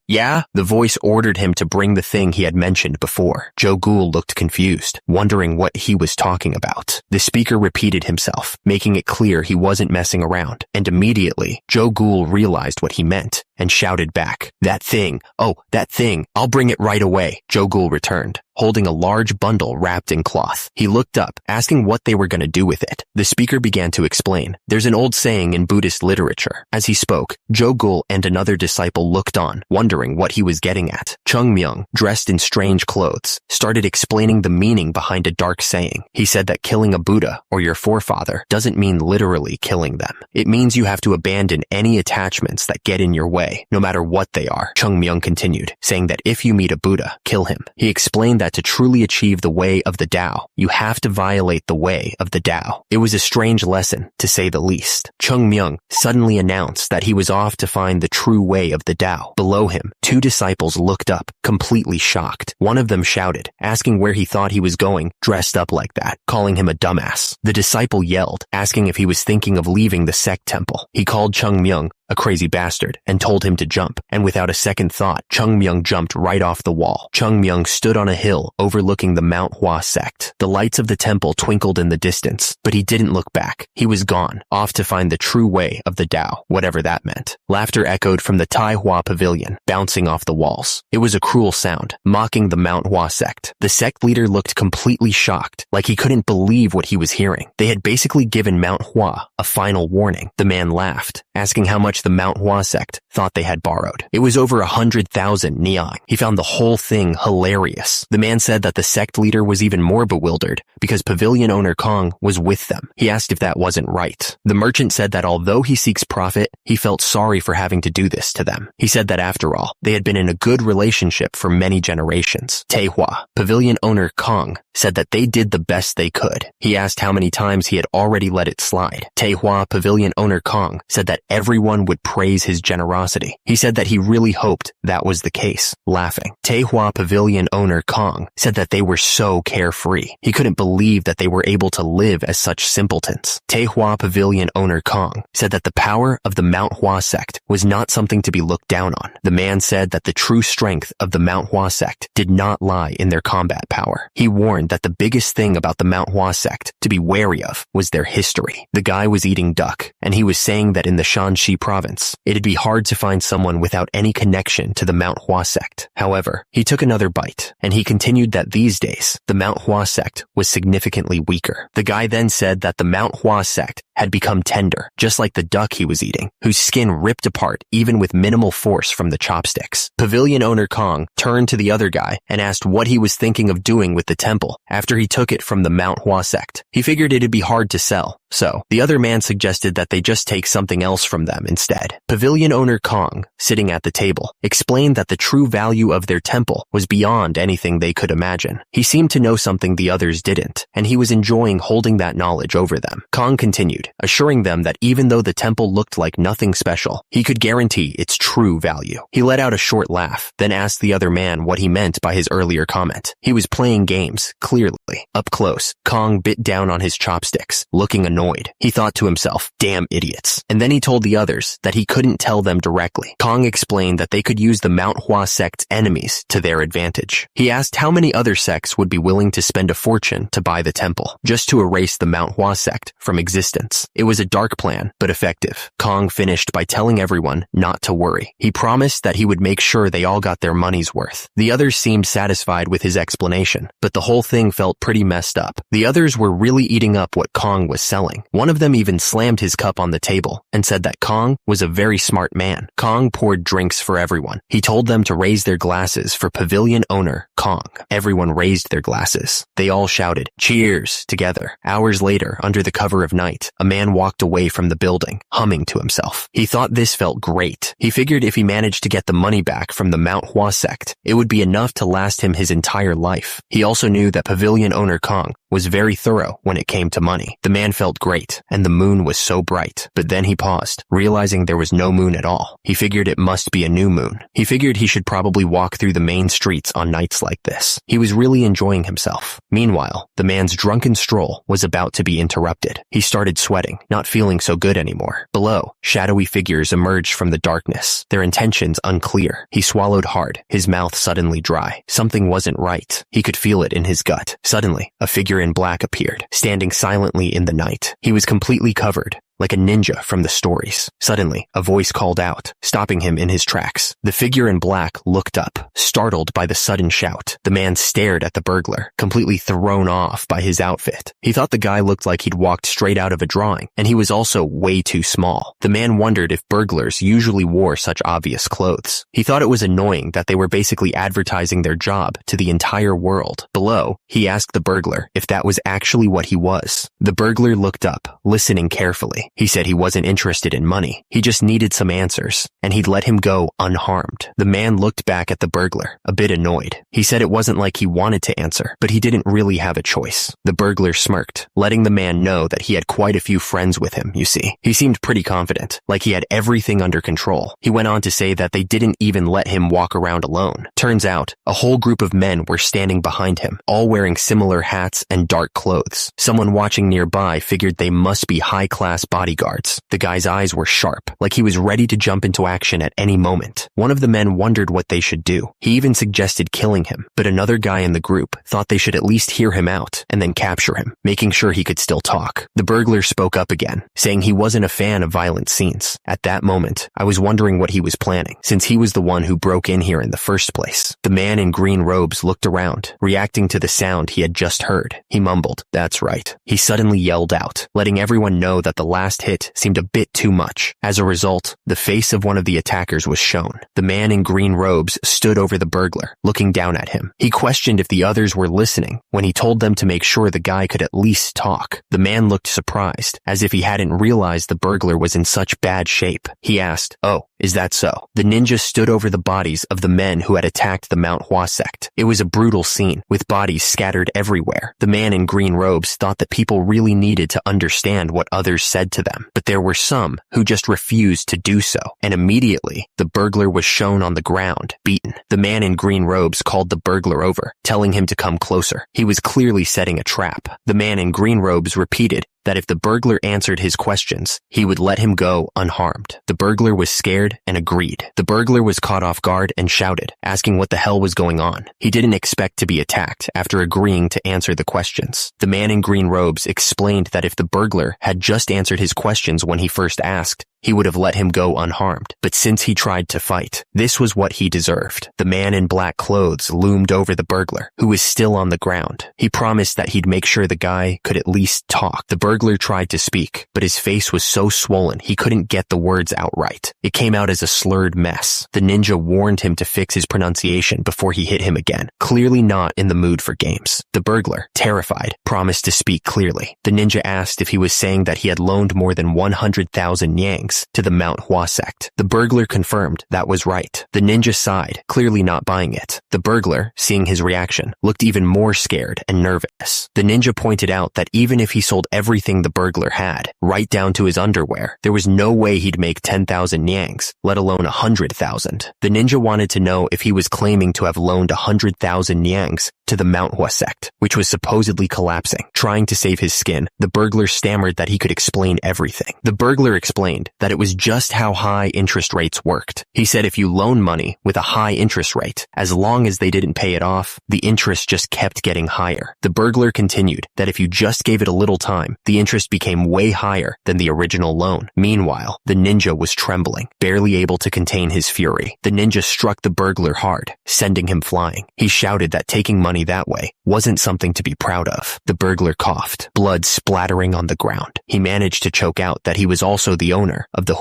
Yeah?" The voice ordered him to bring the thing he had mentioned before. Jo-gul looked confused, wondering what he was talking about. The speaker repeated himself, making it clear he wasn't messing around, and immediately, Jo-gul realized what he meant and shouted back, "That thing. Oh, that thing. I'll bring it right away." Jo-gul returned, holding a large bundle wrapped in cloth. He looked up, asking what they were going to do with it. The speaker began to explain. There's an old saying in Buddhist literature. As he spoke, Jo-gul and another disciple looked on, wondering what he was getting at. Chung Myung, dressed in strange clothes, started explaining the meaning behind a dark saying. He said that killing a Buddha or your forefather doesn't mean literally killing them. It means you have to abandon any attachments that get in your way, no matter what they are. Chung Myung continued, saying that if you meet a Buddha, kill him. He explained that to truly achieve the way of the Tao, you have to violate the way of the Tao. It was a strange lesson, to say the least. Chung Myung suddenly announced that he was off to find the true way of the Tao. Below him, two disciples looked up, completely shocked. One of them shouted, asking where he thought he was going, dressed up like that, calling him a dumbass. The disciple yelled, asking if he was thinking of leaving the Sect temple. He called Chung Myung a crazy bastard, and told him to jump, and without a second thought, Chung Myung jumped right off the wall. Chung Myung stood on a hill overlooking the Mount Hua Sect. The lights of the temple twinkled in the distance, but he didn't look back. He was gone, off to find the true way of the Tao, whatever that meant. Laughter echoed from the Tai Hua Pavilion, bouncing off the walls. It was a cruel sound, mocking the Mount Hua Sect. The sect leader looked completely shocked, like he couldn't believe what he was hearing. They had basically given Mount Hua a final warning. The man laughed, asking how much the Mount Hua Sect thought they had borrowed. It was over 100,000 niang. He found the whole thing hilarious. The man said that the sect leader was even more bewildered because pavilion owner Kong was with them. He asked if that wasn't right. The merchant said that although he seeks profit, he felt sorry for having to do this to them. He said that after all, they had been in a good relationship for many generations. Taehua, pavilion owner Kong, said that they did the best they could. He asked how many times he had already let it slide. Taehua, pavilion owner Kong, said that everyone would praise his generosity. He said that he really hoped that was the case, laughing. Taehua, pavilion owner Kong, said that they were so carefree. He couldn't believe that they were able to live as such simpletons. Taehua, pavilion owner Kong, said that the power of the Mount Hua Sect was not something to be looked down on. The man said that the true strength of the Mount Hua Sect did not lie in their combat power. He warned that the biggest thing about the Mount Hua Sect to be wary of was their history. The guy was eating duck, and he was saying that in the Shanxi province, it'd be hard to find someone without any connection to the Mount Hua Sect. However, he took another bite, and he continued that these days, the Mount Hua Sect was significantly weaker. The guy then said that the Mount Hua Sect had become tender, just like the duck he was eating, whose skin ripped apart even with minimal force from the chopsticks. Pavilion owner Kong turned to the other guy and asked what he was thinking of doing with the temple after he took it from the Manhwa sect. He figured it'd be hard to sell, so the other man suggested that they just take something else from them instead. Pavilion owner Kong, sitting at the table, explained that the true value of their temple was beyond anything they could imagine. He seemed to know something the others didn't, and he was enjoying holding that knowledge over them. Kong continued, assuring them that even though the temple looked like nothing special, he could guarantee its true value. He let out a short laugh, then asked the other man what he meant by his earlier comment. He was playing games, clearly. Up close, Kong bit down on his chopsticks, looking annoyed. He thought to himself, damn idiots. And then he told the others that he couldn't tell them directly. Kong explained that they could use the Manhwa sect's enemies to their advantage. He asked how many other sects would be willing to spend a fortune to buy the temple, just to erase the Manhwa sect from existence. It was a dark plan, but effective. Kong finished by telling everyone not to worry. He promised that he would make sure they all got their money's worth. The others seemed satisfied with his explanation, but the whole thing felt pretty messed up. The others were really eating up what Kong was selling. One of them even slammed his cup on the table and said that Kong was a very smart man. Kong poured drinks for everyone. He told them to raise their glasses for pavilion owner Kong. Everyone raised their glasses. They all shouted, "Cheers!" together. Hours later, under the cover of night, a man walked away from the building, humming to himself. He thought this felt great. He figured if he managed to get the money back from the Manhwa sect, it would be enough to last him his entire life. He also knew that pavilion owner Kong was very thorough when it came to money. The man felt great, and the moon was so bright. But then he paused, realizing there was no moon at all. He figured it must be a new moon. He figured he should probably walk through the main streets on nights like this. He was really enjoying himself. Meanwhile, the man's drunken stroll was about to be interrupted. He started sweating, not feeling so good anymore. Below, shadowy figures emerged from the darkness, their intentions unclear. He swallowed hard, his mouth suddenly dry. Something wasn't right. He could feel it in his gut. Suddenly, a figure in black appeared, standing silently in the night. He was completely covered, like a ninja from the stories. Suddenly, a voice called out, stopping him in his tracks. The figure in black looked up, startled by the sudden shout. The man stared at the burglar, completely thrown off by his outfit. He thought the guy looked like he'd walked straight out of a drawing, and he was also way too small. The man wondered if burglars usually wore such obvious clothes. He thought it was annoying that they were basically advertising their job to the entire world. Below, he asked the burglar if that was actually what he was. The burglar looked up, listening carefully. He said he wasn't interested in money. He just needed some answers, and he'd let him go unharmed. The man looked back at the burglar, a bit annoyed. He said it wasn't like he wanted to answer, but he didn't really have a choice. The burglar smirked, letting the man know that he had quite a few friends with him, you see. He seemed pretty confident, like he had everything under control. He went on to say that they didn't even let him walk around alone. Turns out, a whole group of men were standing behind him, all wearing similar hats and dark clothes. Someone watching nearby figured they must be high-class bodyguards. The guy's eyes were sharp, like he was ready to jump into action at any moment. One of the men wondered what they should do. He even suggested killing him, but another guy in the group thought they should at least hear him out and then capture him, making sure he could still talk. The burglar spoke up again, saying he wasn't a fan of violent scenes. At that moment, I was wondering what he was planning, since he was the one who broke in here in the first place. The man in green robes looked around, reacting to the sound he had just heard. He mumbled, "That's right." He suddenly yelled out, letting everyone know that the last hit seemed a bit too much. As a result, the face of one of the attackers was shown. The man in green robes stood over the burglar, looking down at him. He questioned if the others were listening when he told them to make sure the guy could at least talk. The man looked surprised, as if he hadn't realized the burglar was in such bad shape. He asked, "Oh, is that so?" The ninja stood over the bodies of the men who had attacked the Manhwa sect. It was a brutal scene, with bodies scattered everywhere. The man in green robes thought that people really needed to understand what others said to them, but there were some who just refused to do so, and immediately, the burglar was shown on the ground, beaten. The man in green robes called the burglar over, telling him to come closer. He was clearly setting a trap. The man in green robes repeated that if the burglar answered his questions, he would let him go unharmed. The burglar was scared and agreed. The burglar was caught off guard and shouted, asking what the hell was going on. He didn't expect to be attacked after agreeing to answer the questions. The man in green robes explained that if the burglar had just answered his questions when he first asked, he would have let him go unharmed. But since he tried to fight, this was what he deserved. The man in black clothes loomed over the burglar, who was still on the ground. He promised that he'd make sure the guy could at least talk. The burglar burglar tried to speak, but his face was so swollen he couldn't get the words out right. It came out as a slurred mess. The ninja warned him to fix his pronunciation before he hit him again, clearly not in the mood for games. The burglar, terrified, promised to speak clearly. The ninja asked if he was saying that he had loaned more than 100,000 yangs to the Manhwa sect. The burglar confirmed that was right. The ninja sighed, clearly not buying it. The burglar, seeing his reaction, looked even more scared and nervous. The ninja pointed out that even if he sold everything the burglar had, right down to his underwear, there was no way he'd make 10,000 yangs, let alone 100,000. The ninja wanted to know if he was claiming to have loaned 100,000 yangs to the Manhwa sect, which was supposedly collapsing. Trying to save his skin, the burglar stammered that he could explain everything. The burglar explained that it was just how high interest rates worked. He said if you loan money with a high interest rate, as long as they didn't pay it off, the interest just kept getting higher. The burglar continued that if you just gave it a little time, the interest became way higher than the original loan. Meanwhile, the ninja was trembling, barely able to contain his fury. The ninja struck the burglar hard, sending him flying. He shouted that taking money that way wasn't something to be proud of. The burglar coughed, blood splattering on the ground. He managed to choke out that he was also the owner of the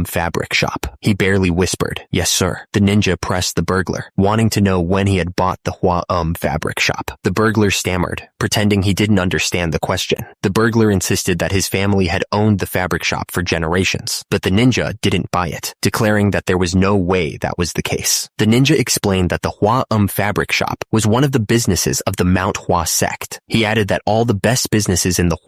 fabric shop. He barely whispered, "Yes, sir." The ninja pressed the burglar, wanting to know when he had bought the fabric shop. The burglar stammered, pretending he didn't understand the question. The burglar insisted that his family had owned the fabric shop for generations, but the ninja didn't buy it, declaring that there was no way that was the case. The ninja explained that the fabric shop was one of the businesses of the Manhwa sect. He added that all the best businesses in the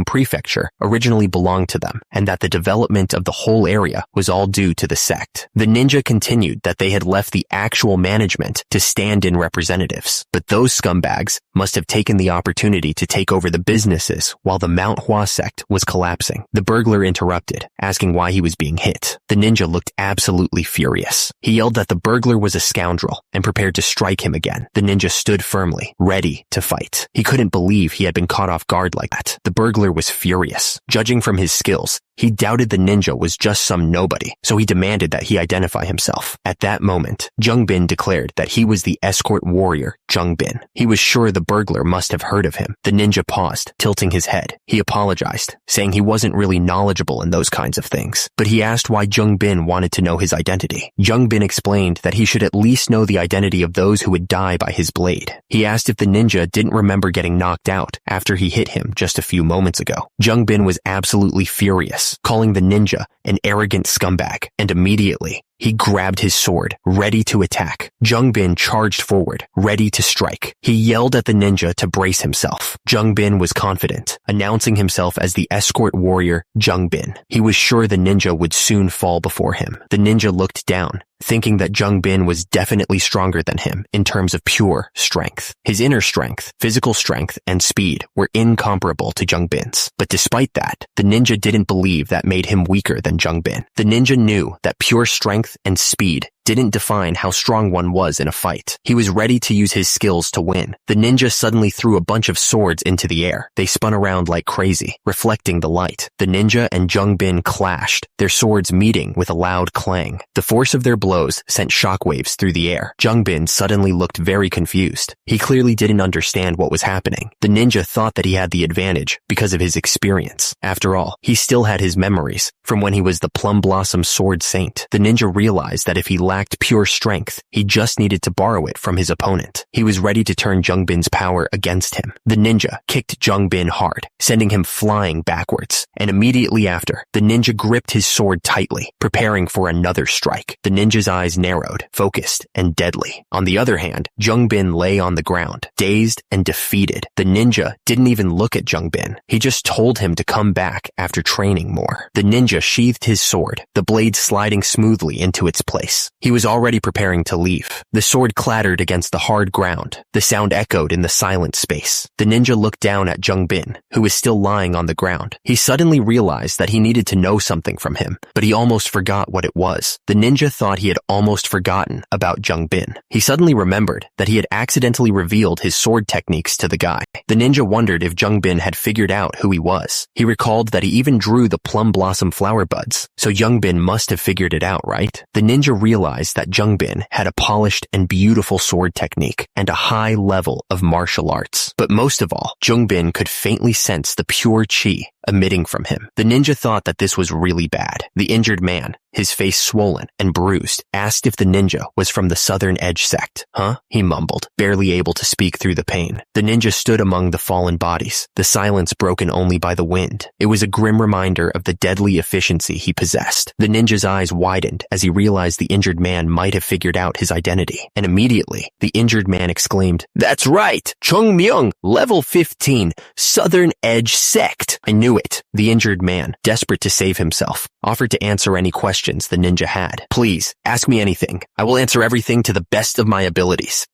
prefecture originally belonged to them, and that the development of the whole area was all due to the sect. The ninja continued that they had left the actual management to stand-in representatives, but those scumbags must have taken the opportunity to take over the businesses while the Manhwa sect was collapsing. The burglar interrupted, asking why he was being hit. The ninja looked absolutely furious. He yelled that the burglar was a scoundrel and prepared to strike him again. The ninja stood firmly, ready to fight. He couldn't believe he had been caught off guard like that. The burglar was furious. Judging from his skills, he doubted the ninja was just some nobody, so he demanded that he identify himself. At that moment, Jung Bin declared that he was the escort warrior, Jung Bin. He was sure the burglar must have heard of him. The ninja paused, tilting his head. He apologized, saying he wasn't really knowledgeable in those kinds of things, but he asked why Jung Bin wanted to know his identity. Jung Bin explained that he should at least know the identity of those who would die by his blade. He asked if the ninja didn't remember getting knocked out after he hit him just a few moments ago. Jung Bin was absolutely furious, calling the ninja an arrogant scumbag, and immediately he grabbed his sword, ready to attack. Jung Bin charged forward, ready to strike. He yelled at the ninja to brace himself. Jung Bin was confident, announcing himself as the escort warrior, Jung Bin. He was sure the ninja would soon fall before him. The ninja looked down, thinking that Jung Bin was definitely stronger than him in terms of pure strength. His inner strength, physical strength, and speed were incomparable to Jung Bin's. But despite that, the ninja didn't believe that made him weaker than Jung Bin. The ninja knew that pure strength and speed didn't define how strong one was in a fight. He was ready to use his skills to win. The ninja suddenly threw a bunch of swords into the air. They spun around like crazy, reflecting the light. The ninja and Jung Bin clashed, their swords meeting with a loud clang. The force of their blows sent shockwaves through the air. Jung Bin suddenly looked very confused. He clearly didn't understand what was happening. The ninja thought that he had the advantage because of his experience. After all, he still had his memories from when he was the Plum Blossom Sword Saint. The ninja realized that if he lacked pure strength, he just needed to borrow it from his opponent. He was ready to turn Jung Bin's power against him. The ninja kicked Jung Bin hard, sending him flying backwards, and immediately after, the ninja gripped his sword tightly, preparing for another strike. The ninja's eyes narrowed, focused, and deadly. On the other hand, Jung Bin lay on the ground, dazed and defeated. The ninja didn't even look at Jung Bin. He just told him to come back after training more. The ninja sheathed his sword, the blade sliding smoothly into its place. He was already preparing to leave. The sword clattered against the hard ground. The sound echoed in the silent space. The ninja looked down at Jung Bin, who was still lying on the ground. He suddenly realized that he needed to know something from him, but he almost forgot what it was. The ninja thought he had almost forgotten about Jung Bin. He suddenly remembered that he had accidentally revealed his sword techniques to the guy. The ninja wondered if Jung Bin had figured out who he was. He recalled that he even drew the plum blossom flower buds, so Jung Bin must have figured it out, right? The ninja realized realized that Jungbin had a polished and beautiful sword technique and a high level of martial arts. But most of all, Jungbin could faintly sense the pure chi emitting from him. The ninja thought that this was really bad. The injured man, his face swollen and bruised, asked if the ninja was from the Southern Edge sect. Huh? He mumbled, barely able to speak through the pain. The ninja stood among the fallen bodies, the silence broken only by the wind. It was a grim reminder of the deadly efficiency he possessed. The ninja's eyes widened as he realized the injured man might have figured out his identity. And immediately, the injured man exclaimed, "That's right! Chung Myung, level 15, Southern Edge sect! I knew it." The injured man, desperate to save himself, offered to answer any questions the ninja had. "Please, ask me anything. I will answer everything to the best of my abilities."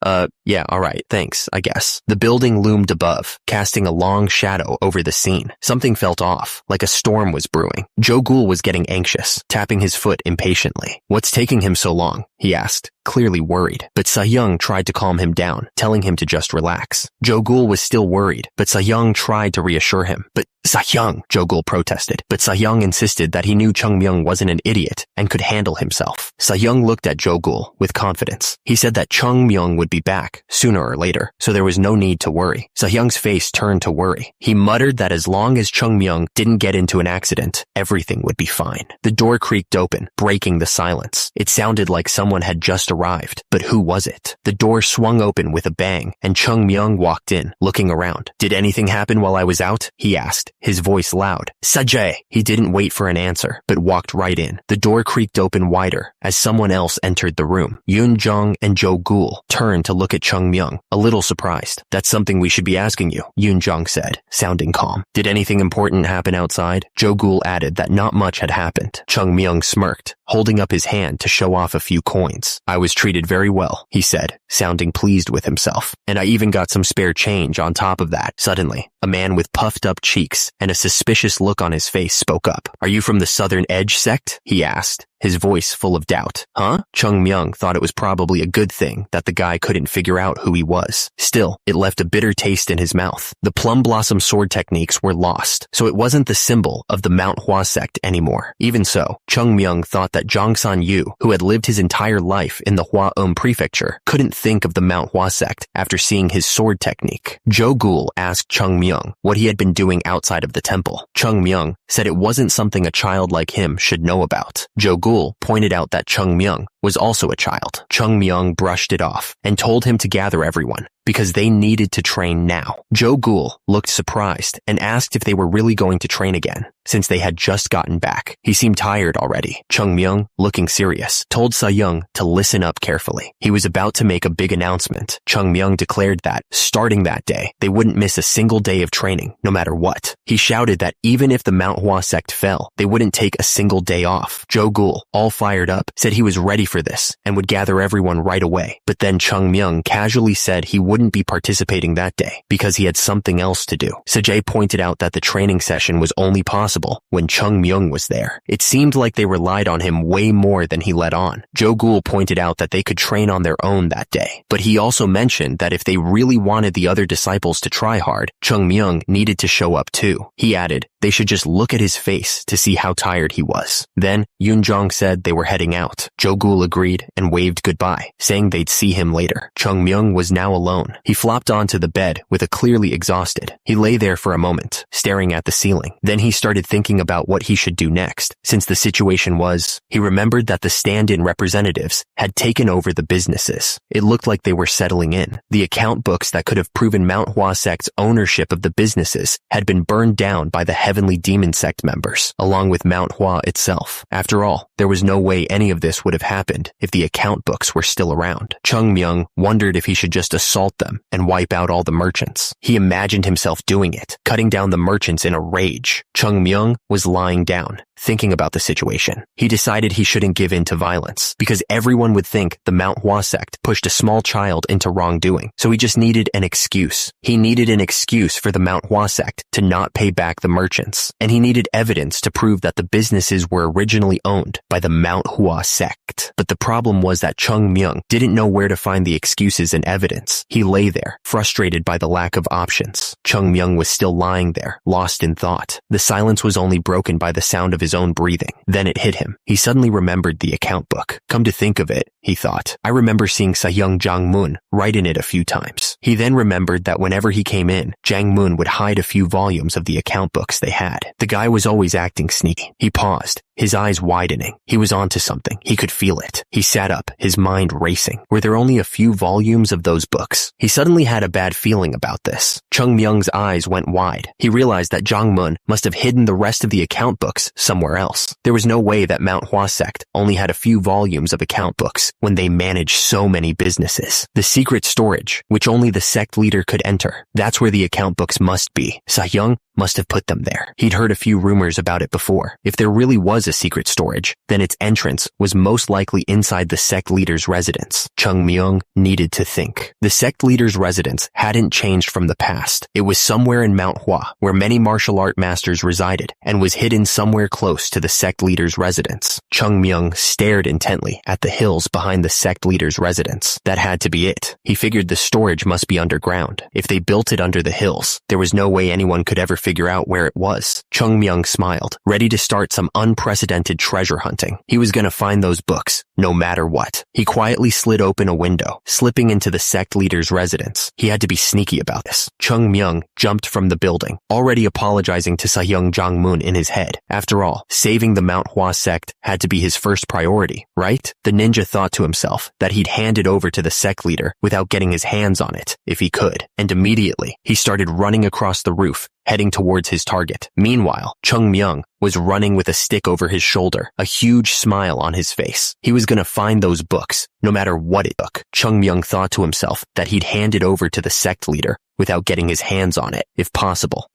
Yeah, alright, thanks, I guess. The building loomed above, casting a long shadow over the scene. Something felt off, like a storm was brewing. Joe Ghoul was getting anxious, tapping his foot impatiently. "What's taking him so long?" he asked, clearly worried. But Sa-young tried to calm him down, telling him to just relax. Joe Ghoul was still worried, but Sa-young tried to reassure him. "But Sa-young," Joe Ghoul protested. But Sa-young insisted that he knew Chung Myung wasn't an idiot and could handle himself. Sa-young looked at Joe Ghoul with confidence. He said that Chung Myung would be back, sooner or later, so there was no need to worry. Sa-young's face turned to worry. He muttered that as long as Chung Myung didn't get into an accident, everything would be fine. The door creaked open, breaking the silence. It sounded like someone had just arrived, but who was it? The door swung open with a bang, and Chung Myung walked in, looking around. "Did anything happen while I was out?" he asked, his voice loud. "Sajay!" He didn't wait for an answer, but walked right in. The door creaked open wider as someone else entered the room. Yoon Jong and Joe Ghoul turned to look at Chung Myung, a little surprised. "That's something we should be asking you," Yoon Jong said, sounding calm. "Did anything important happen outside?" Joe Ghoul added that not much had happened. Chung Myung smirked, holding up his hand to show off a few coins. "I was treated very well," he said, sounding pleased with himself. "And I even got some spare change on top of that." Suddenly, a man with puffed up cheeks and a suspicious look on his face spoke up. "Are you from the Southern Edge sect?" he asked, his voice full of doubt. "Huh?" Chung Myung thought it was probably a good thing that the guy couldn't figure out who he was. Still, it left a bitter taste in his mouth. The plum blossom sword techniques were lost, so it wasn't the symbol of the Manhwa sect anymore. Even so, Chung Myung thought that Jongsan Yu, who had lived his entire life in the Hwa-Um prefecture, couldn't think of the Manhwa sect after seeing his sword technique. Joe Ghoul asked Chung Myung what he had been doing outside of the temple. Chung Myung said it wasn't something a child like him should know about. Joe Ghoul pointed out that Chung Myung was also a child. Chung Myung brushed it off and told him to gather everyone, because they needed to train now. Joe Ghoul looked surprised and asked if they were really going to train again, since they had just gotten back. He seemed tired already. Chung Myung, looking serious, told Sa-young to listen up carefully. He was about to make a big announcement. Chung Myung declared that, starting that day, they wouldn't miss a single day of training, no matter what. He shouted that even if the Manhwa sect fell, they wouldn't take a single day off. Joe Ghoul, all fired up, said he was ready for this and would gather everyone right away. But then Chung Myung casually said he wouldn't be participating that day because he had something else to do. Sajay pointed out that the training session was only possible when Chung Myung was there. It seemed like they relied on him way more than he let on. Joe Ghoul pointed out that they could train on their own that day, but he also mentioned that if they really wanted the other disciples to try hard, Chung Myung needed to show up too. He added they should just look at his face to see how tired he was. Then Yoon Jong said they were heading out. Joe Ghoul agreed and waved goodbye, saying they'd see him later. Chung Myung was now alone. He flopped onto the bed with a clearly exhausted. He lay there for a moment, staring at the ceiling. Then he started thinking about what he should do next, since the situation was, he remembered that the stand-in representatives had taken over the businesses. It looked like they were settling in. The account books that could have proven Manhwa sect's ownership of the businesses had been burned down by the Heavenly Demon Sect members, along with Manhwa itself. After all, there was no way any of this would have happened if the account books were still around. Chung Myung wondered if he should just assault them and wipe out all the merchants. He imagined himself doing it, cutting down the merchants in a rage. Chung Myung was lying down, thinking about the situation. He decided he shouldn't give in to violence, because everyone would think the Manhwa sect pushed a small child into wrongdoing, so he just needed an excuse. He needed an excuse for the Manhwa sect to not pay back the merchants options, and he needed evidence to prove that the businesses were originally owned by the Manhwa sect. But the problem was that Chung Myung didn't know where to find the excuses and evidence. He lay there, frustrated by the lack of options. Chung Myung was still lying there, lost in thought. The silence was only broken by the sound of his own breathing. Then it hit him. He suddenly remembered the account book. Come to think of it, he thought, I remember seeing Sahyung Jang-moon write in it a few times. He then remembered that whenever he came in, Jang-moon would hide a few volumes of the account books they had. The guy was always acting sneaky. He paused, his eyes widening. He was onto something. He could feel it. He sat up, his mind racing. Were there only a few volumes of those books? He suddenly had a bad feeling about this. Chung Myung's eyes went wide. He realized that Jang-moon must have hidden the rest of the account books somewhere else. There was no way that Manhwa sect only had a few volumes of account books when they managed so many businesses. The secret storage, which only the sect leader could enter, that's where the account books must be. Sahyung must have put them there. He'd heard a few rumors about it before. If there really was a secret storage, then its entrance was most likely inside the sect leader's residence. Chung Myung needed to think. The sect leader's residence hadn't changed from the past. It was somewhere in Manhwa, where many martial art masters resided, and was hidden somewhere close to the sect leader's residence. Chung Myung stared intently at the hills behind the sect leader's residence. That had to be it. He figured the storage must be underground. If they built it under the hills, there was no way anyone could ever figure out where it was. Chung Myung smiled, ready to start some unprecedented treasure hunting. He was gonna find those books, no matter what. He quietly slid open a window, slipping into the sect leader's residence. He had to be sneaky about this. Chung Myung jumped from the building, already apologizing to Sahyung Jang-moon in his head. After all, saving the Manhwa sect had to be his first priority, right? The ninja thought to himself that he'd hand it over to the sect leader without getting his hands on it, if he could. And immediately, he started running across the roof, heading towards his target. Meanwhile, Chung Myung was running with a stick over his shoulder, a huge smile on his face. He was gonna find those books, no matter what it took. Chung Myung thought to himself that he'd hand it over to the sect leader without getting his hands on it, if possible,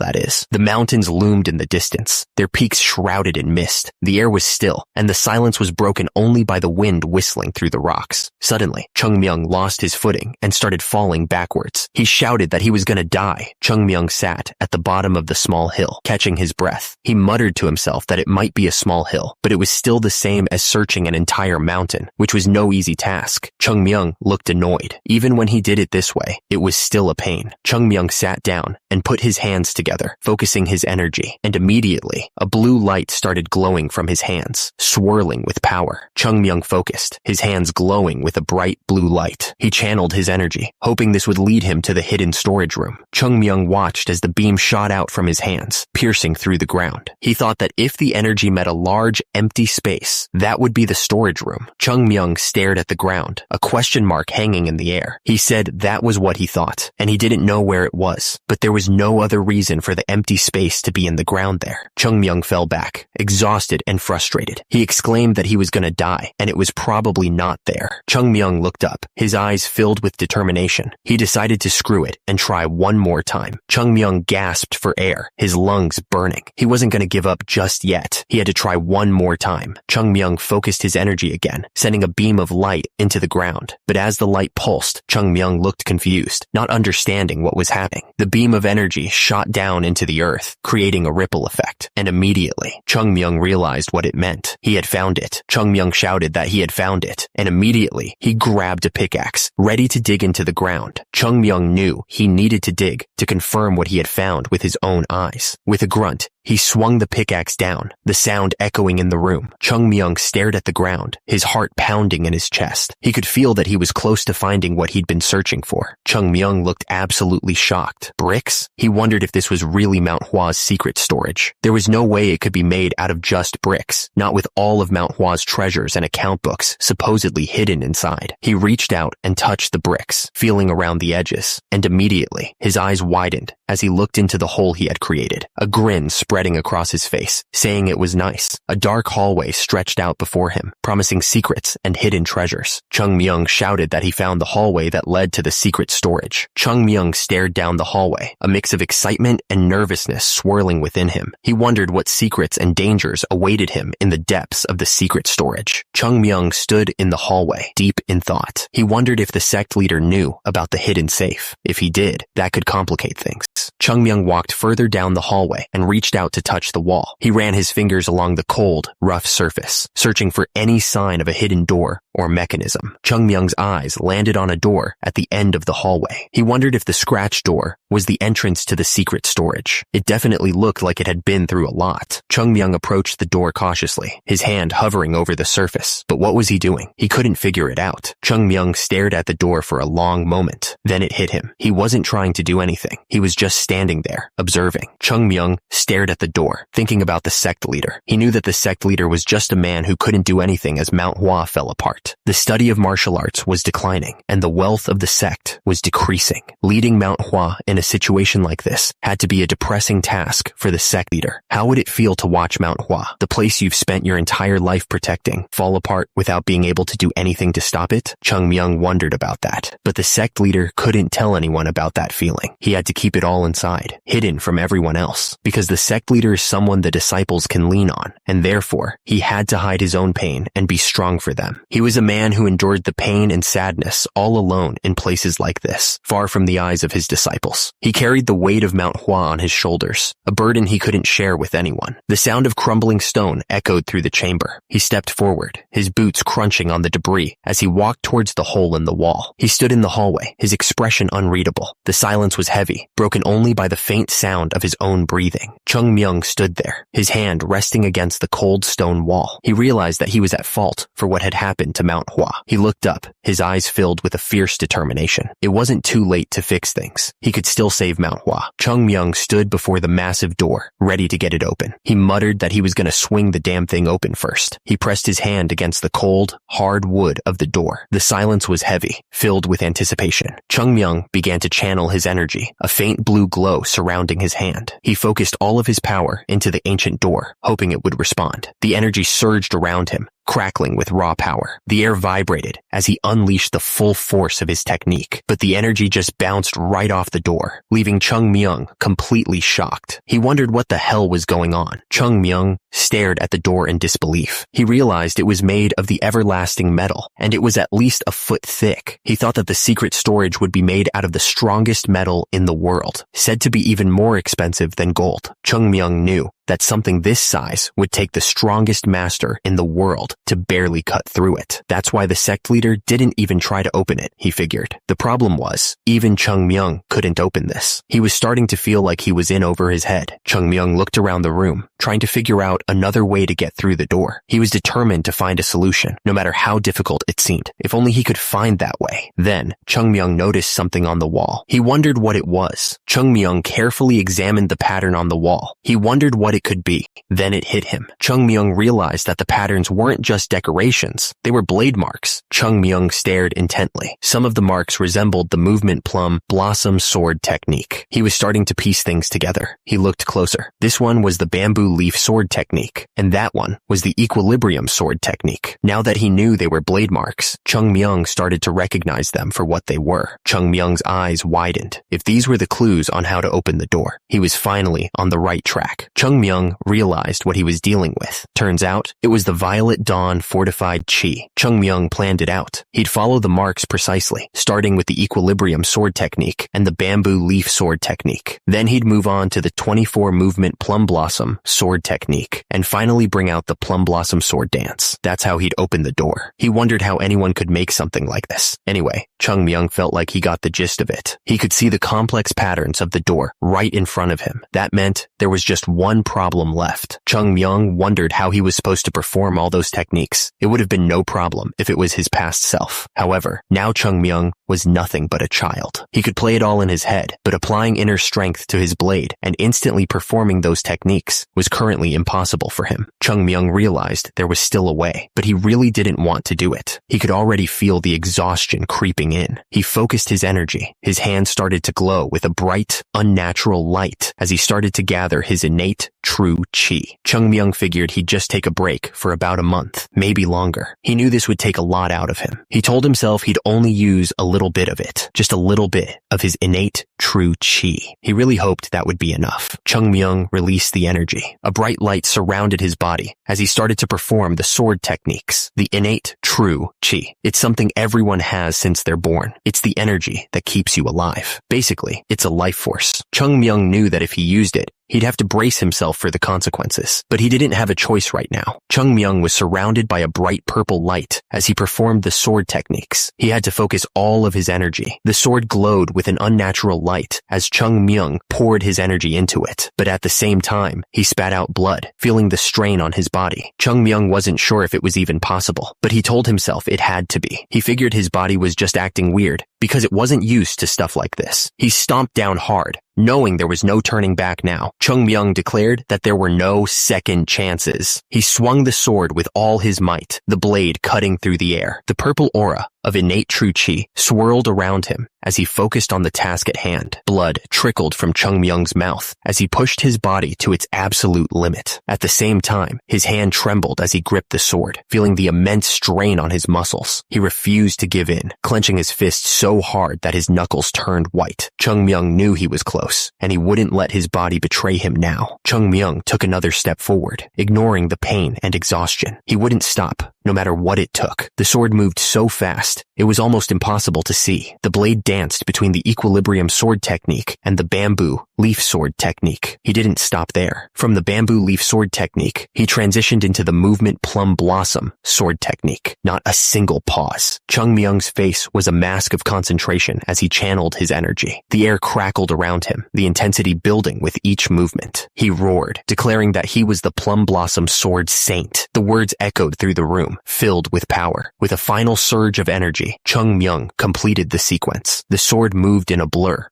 that is. The mountains loomed in the distance, their peaks shrouded in mist. The air was still, and the silence was broken only by the wind whistling through the rocks. Suddenly, Chung Myung lost his footing and started falling backwards. He shouted that he was gonna die. Chung Myung sat at the bottom of the small hill, catching his breath. He muttered to himself that it might be a small hill, but it was still the same as searching an entire mountain, which was no easy task. Chung Myung looked annoyed. Even when he did it this way, it was still a pain. Chung Myung sat down and put his hands together, focusing his energy, and immediately, a blue light started glowing from his hands, swirling with power. Chung Myung focused, his hands glowing with a bright blue light. He channeled his energy, hoping this would lead him to the hidden storage room. Chung Myung watched as the beam shot out from his hands, piercing through the ground. He thought that if the energy met a large, empty space, that would be the storage room. Chung Myung stared at the ground, a question mark hanging in the air. He said that was what he thought, and he didn't know where it was, but there was no other reason for the empty space to be in the ground there. Chung Myung fell back, exhausted and frustrated. He exclaimed that he was gonna die, and it was probably not there. Chung Myung looked up, his eyes filled with determination. He decided to screw it and try one more time. Chung Myung gasped for air, his lungs burning. He wasn't gonna give up just yet. He had to try one more time. Chung Myung focused his energy again, sending a beam of light into the ground. But as the light pulsed, Chung Myung looked confused, not understanding what was happening. The beam of energy shot down into the earth, creating a ripple effect. And immediately, Chung Myung realized what it meant. He had found it. Chung Myung shouted that he had found it. And immediately, he grabbed a pickaxe, ready to dig into the ground. Chung Myung knew he needed to dig to confirm what he had found with his own eyes. With a grunt, he swung the pickaxe down, the sound echoing in the room. Chung Myung stared at the ground, his heart pounding in his chest. He could feel that he was close to finding what he'd been searching for. Chung Myung looked absolutely shocked. Bricks? He wondered if this was really Manhwa's secret storage. There was no way it could be made out of just bricks, not with all of Manhwa's treasures and account books supposedly hidden inside. He reached out and touched the bricks, feeling around the edges, and immediately, his eyes widened as he looked into the hole he had created. A grin spread spreading across his face, saying it was nice. A dark hallway stretched out before him, promising secrets and hidden treasures. Chung Myung shouted that he found the hallway that led to the secret storage. Chung Myung stared down the hallway, a mix of excitement and nervousness swirling within him. He wondered what secrets and dangers awaited him in the depths of the secret storage. Chung Myung stood in the hallway, deep in thought. He wondered if the sect leader knew about the hidden safe. If he did, that could complicate things. Chung Myung walked further down the hallway and reached out to touch the wall. He ran his fingers along the cold, rough surface, searching for any sign of a hidden door or mechanism. Chung Myung's eyes landed on a door at the end of the hallway. He wondered if the scratch door was the entrance to the secret storage. It definitely looked like it had been through a lot. Chung Myung approached the door cautiously, his hand hovering over the surface. But what was he doing? He couldn't figure it out. Chung Myung stared at the door for a long moment. Then it hit him. He wasn't trying to do anything. He was just standing there, observing. Chung Myung stared at the door, thinking about the sect leader. He knew that the sect leader was just a man who couldn't do anything as Manhwa fell apart. The study of martial arts was declining, and the wealth of the sect was decreasing. Leading Manhwa in a situation like this had to be a depressing task for the sect leader. How would it feel to watch Manhwa, the place you've spent your entire life protecting, fall apart without being able to do anything to stop it? Chung Myung wondered about that, but the sect leader couldn't tell anyone about that feeling. He had to keep it all inside, hidden from everyone else, because the sect leader is someone the disciples can lean on, and therefore, he had to hide his own pain and be strong for them. He was a man who endured the pain and sadness all alone in places like this, far from the eyes of his disciples. He carried the weight of Manhwa on his shoulders, a burden he couldn't share with anyone. The sound of crumbling stone echoed through the chamber. He stepped forward, his boots crunching on the debris as he walked towards the hole in the wall. He stood in the hallway, his expression unreadable. The silence was heavy, broken only by the faint sound of his own breathing. Chung Myung stood there, his hand resting against the cold stone wall. He realized that he was at fault for what had happened to Manhwa. He looked up, his eyes filled with a fierce determination. It wasn't too late to fix things. He could still save Manhwa. Chung Myung stood before the massive door, ready to get it open. He muttered that he was going to swing the damn thing open first. He pressed his hand against the cold, hard wood of the door. The silence was heavy, filled with anticipation. Chung Myung began to channel his energy, a faint blue glow surrounding his hand. He focused all of his power into the ancient door, hoping it would respond. The energy surged around him, crackling with raw power. The air vibrated as he unleashed the full force of his technique, but the energy just bounced right off the door, leaving Chung Myung completely shocked. He wondered what the hell was going on. Chung Myung stared at the door in disbelief. He realized it was made of the everlasting metal, and it was at least a foot thick. He thought that the secret storage would be made out of the strongest metal in the world, said to be even more expensive than gold. Chung Myung knew that something this size would take the strongest master in the world to barely cut through it. That's why the sect leader didn't even try to open it, he figured. The problem was, even Chung Myung couldn't open this. He was starting to feel like he was in over his head. Chung Myung looked around the room, trying to figure out another way to get through the door. He was determined to find a solution, no matter how difficult it seemed. If only he could find that way. Then, Chung Myung noticed something on the wall. He wondered what it was. Chung Myung carefully examined the pattern on the wall. He wondered what it could be. Then it hit him. Chung Myung realized that the patterns weren't just decorations. They were blade marks. Chung Myung stared intently. Some of the marks resembled the movement plum blossom sword technique. He was starting to piece things together. He looked closer. This one was the bamboo leaf sword technique, and that one was the equilibrium sword technique. Now that he knew they were blade marks, Chung Myung started to recognize them for what they were. Chung Myung's eyes widened. If these were the clues on how to open the door, he was finally on the right track. Chung Myung realized what he was dealing with. Turns out, it was the Violet Dawn fortified chi. Chung Myung planned it out. He'd follow the marks precisely, starting with the equilibrium sword technique and the bamboo leaf sword technique. Then he'd move on to the 24 movement plum blossom sword technique, and finally bring out the plum blossom sword dance. That's how he'd open the door. He wondered how anyone could make something like this. Anyway, Chung Myung felt like he got the gist of it. He could see the complex patterns of the door right in front of him. That meant there was just one problem left. Chung Myung wondered how he was supposed to perform all those techniques. It would have been no problem if it was his past self. However, now Chung Myung was nothing but a child. He could play it all in his head, but applying inner strength to his blade and instantly performing those techniques was currently impossible for him. Chung Myung realized there was still a way, but he really didn't want to do it. He could already feel the exhaustion creeping in. He focused his energy. His hands started to glow with a bright, unnatural light as he started to gather his innate, true chi. Chung Myung figured he'd just take a break for about a month, maybe longer. He knew this would take a lot out of him. He told himself he'd only use a little bit of it, just a little bit of his innate true chi. He really hoped that would be enough. Chung Myung released the energy. A bright light surrounded his body as he started to perform the sword techniques. The innate true chi. It's something everyone has since they're born. It's the energy that keeps you alive. Basically, it's a life force. Chung Myung knew that if he used it, he'd have to brace himself for the consequences, but he didn't have a choice right now. Chung Myung was surrounded by a bright purple light as he performed the sword techniques. He had to focus all of his energy. The sword glowed with an unnatural light as Chung Myung poured his energy into it, but at the same time, he spat out blood, feeling the strain on his body. Chung Myung wasn't sure if it was even possible, but he told himself it had to be. He figured his body was just acting weird because it wasn't used to stuff like this. He stomped down hard, knowing there was no turning back now. Chung Myung declared that there were no second chances. He swung the sword with all his might, the blade cutting through the air. The purple aura of innate true chi swirled around him as he focused on the task at hand. Blood trickled from Chung Myung's mouth as he pushed his body to its absolute limit. At the same time, his hand trembled as he gripped the sword, feeling the immense strain on his muscles. He refused to give in, clenching his fist so hard that his knuckles turned white. Chung Myung knew he was close, and he wouldn't let his body betray him now. Chung Myung took another step forward, ignoring the pain and exhaustion. He wouldn't stop, no matter what it took. The sword moved so fast, it was almost impossible to see. The blade danced between the equilibrium sword technique and the bamboo leaf sword technique. He didn't stop there. From the bamboo leaf sword technique, he transitioned into the movement plum blossom sword technique. Not a single pause. Chung Myung's face was a mask of concentration as he channeled his energy. The air crackled around him, the intensity building with each movement. He roared, declaring that he was the plum blossom sword saint. The words echoed through the room, filled with power. With a final surge of energy, Chung Myung completed the sequence. The sword moved in a blur,